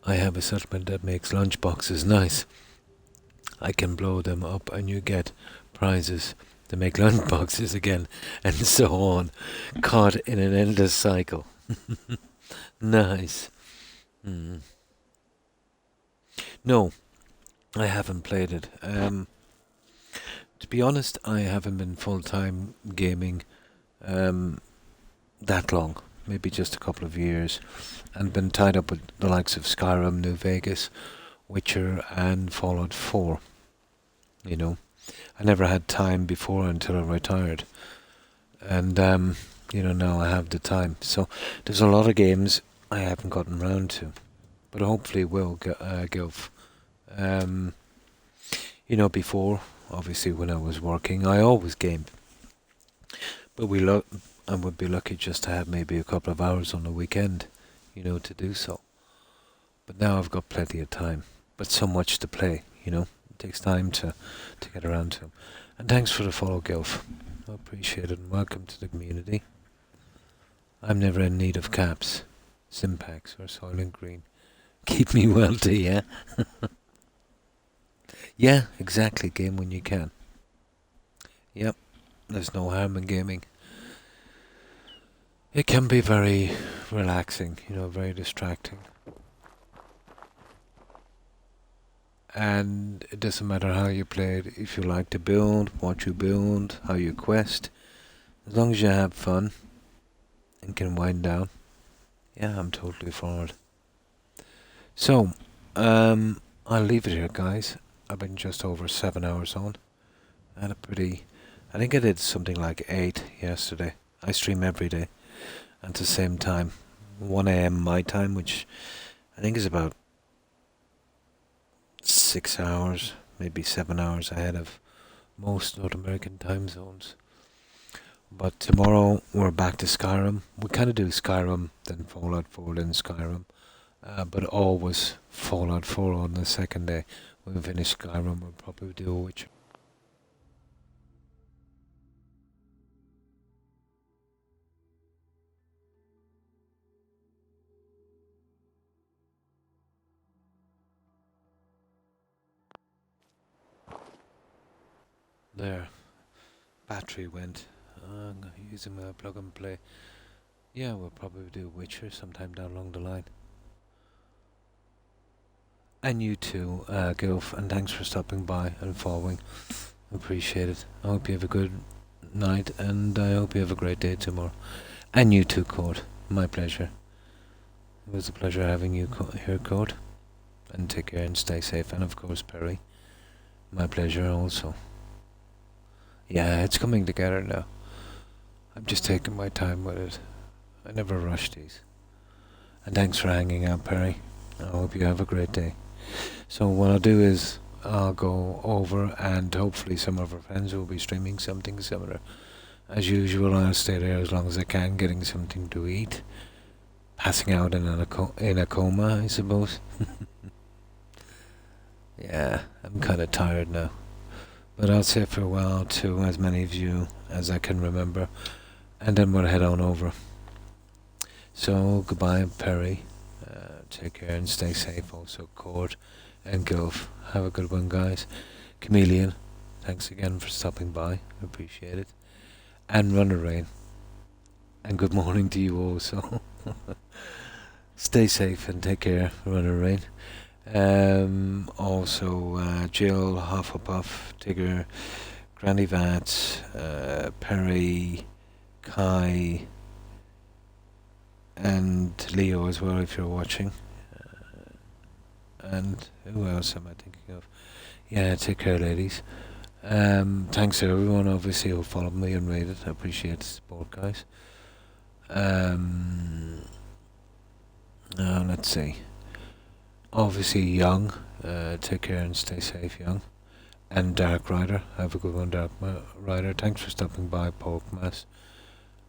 Speaker 1: I have a settlement that makes lunchboxes. Nice. I can blow them up and you get prizes to make lunchboxes again, and so on. Caught in an endless cycle. Nice. Mm. No, I haven't played it. To be honest, I haven't been full-time gaming that long. Maybe just a couple of years. And been tied up with the likes of Skyrim, New Vegas, Witcher and Fallout 4. You know, I never had time before until I retired. And, now I have the time. So there's a lot of games I haven't gotten round to. But hopefully will, Gilf. Before, obviously when I was working, I always gamed. But I would be lucky just to have maybe a couple of hours on the weekend, to do so. But now I've got plenty of time. But so much to play, It takes time to get around to. And thanks for the follow, Gilf. I appreciate it, and welcome to the community. I'm never in need of caps, Simpacks or Soylent Green. Keep me wealthy, yeah? Yeah, exactly, game when you can. Yep, there's no harm in gaming. It can be very relaxing, very distracting. And it doesn't matter how you play it, if you like to build, what you build, how you quest. As long as you have fun and can wind down, yeah, I'm totally for it. So, I'll leave it here, guys. I've been just over 7 hours on. And I think I did something like 8 yesterday. I stream every day at the same time. 1 a.m. my time, which I think is about 6 hours, maybe 7 hours ahead of most North American time zones. But tomorrow we're back to Skyrim. We kind of do Skyrim, then Fallout 4, then Skyrim. But always Fallout 4 on the second day. When we finish Skyrim, we'll probably do Witcher. There. Battery went. I'm using my plug and play. Yeah, we'll probably do Witcher sometime down along the line. And you too, Gilf, and thanks for stopping by and following. Appreciate it. I hope you have a good night, and I hope you have a great day tomorrow. And you too, Cord. My pleasure. It was a pleasure having you here, Cord. And take care and stay safe. And of course, Perry. My pleasure also. Yeah, it's coming together now. I'm just taking my time with it. I never rush these. And thanks for hanging out, Perry. I hope you have a great day. So what I'll do is I'll go over, and hopefully some of our friends will be streaming something similar. As usual, I'll stay there as long as I can, getting something to eat. Passing out in a coma, I suppose. Yeah, I'm kind of tired now. But I'll say farewell to as many of you as I can remember. And then we'll head on over. So, goodbye, Perry. Take care and stay safe. Also, Cord and Gilf. Have a good one, guys. Chameleon, thanks again for stopping by. I appreciate it. And Runner Rain. And good morning to you also. Stay safe and take care, Runner Rain. Also, Jill, Hufflepuff, Tigger, Granny Vats, Perry, Kai, and Leo as well, if you're watching. And who else am I thinking of? Yeah, take care, ladies. Thanks to everyone, obviously, who followed me and rated. I appreciate the support, guys. Let's see. Obviously, Young. Take care and stay safe, Young. And Dark Rider. Have a good one, Dark Rider. Thanks for stopping by, Pokemass.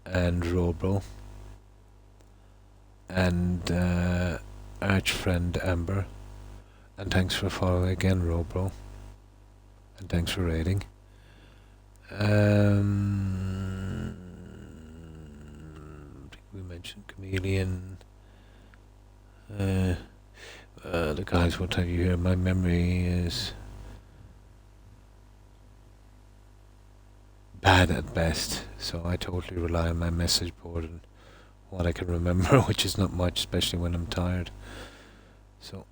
Speaker 1: And Robro. And arch friend Amber. And thanks for following again, Robro. And thanks for raiding. I think we mentioned Chameleon. The guys will tell you here, my memory is bad at best, so I totally rely on my message board and what I can remember, which is not much, especially when I'm tired. So,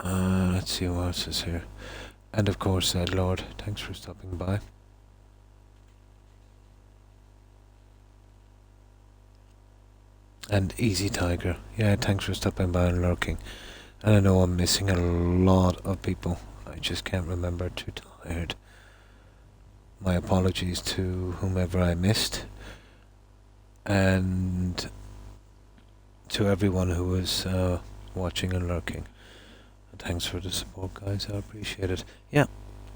Speaker 1: let's see what else is here. And of course, Lord, thanks for stopping by. And Easy Tiger, yeah, thanks for stopping by and lurking. And I know I'm missing a lot of people. I just can't remember, too tired. My apologies to whomever I missed. And to everyone who was watching and lurking. And thanks for the support, guys, I appreciate it. Yeah,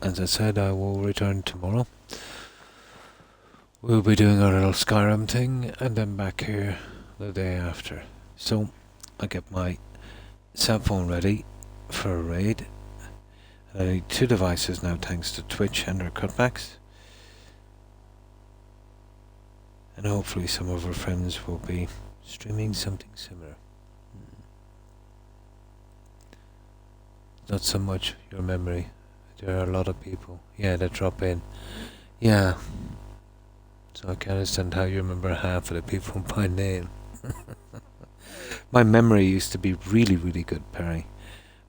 Speaker 1: as I said, I will return tomorrow. We'll be doing our little Skyrim thing, and then back here the day after. So, I get my cell phone ready for a raid. I need 2 devices now thanks to Twitch and their cutbacks. And hopefully some of our friends will be streaming something similar. Not so much your memory. There are a lot of people, yeah, that drop in. Yeah. So I can't understand how you remember half of the people by name. My memory used to be really, really good, Perry.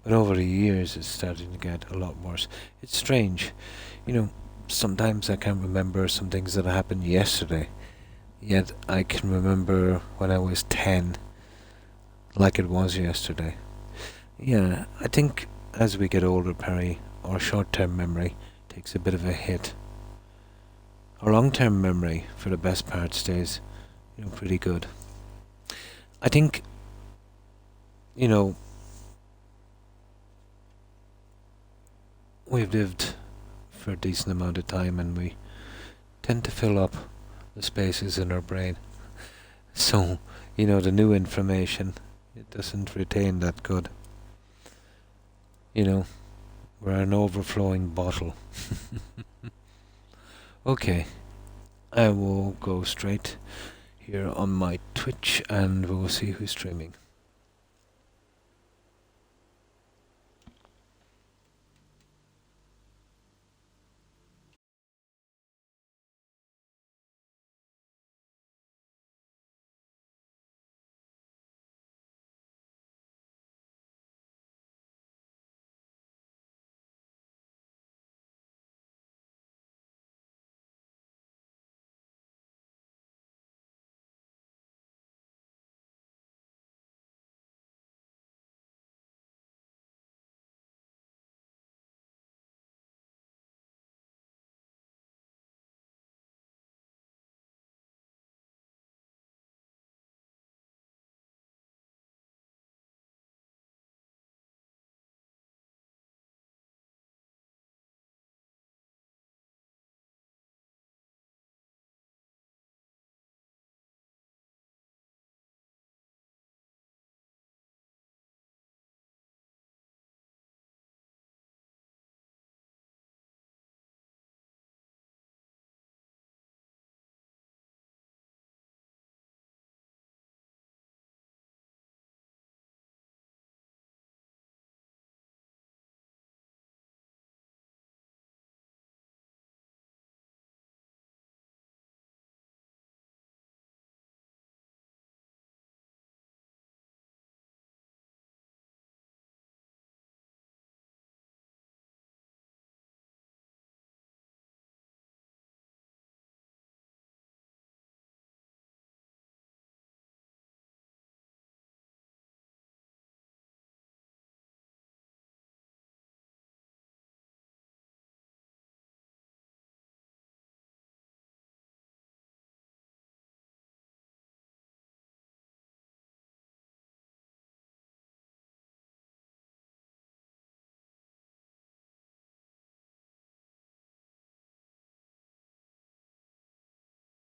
Speaker 1: But over the years it's starting to get a lot worse. It's strange. You know, sometimes I can't remember some things that happened yesterday. Yet I can remember when I was 10, like it was yesterday. Yeah, I think as we get older, Perry, our short-term memory takes a bit of a hit. Our long-term memory, for the best part, stays, pretty good. I think, we've lived for a decent amount of time and we tend to fill up the spaces in our brain. So, the new information, it doesn't retain that good. We're an overflowing bottle. Okay, I will go straight here on my Twitch and we'll see who's streaming.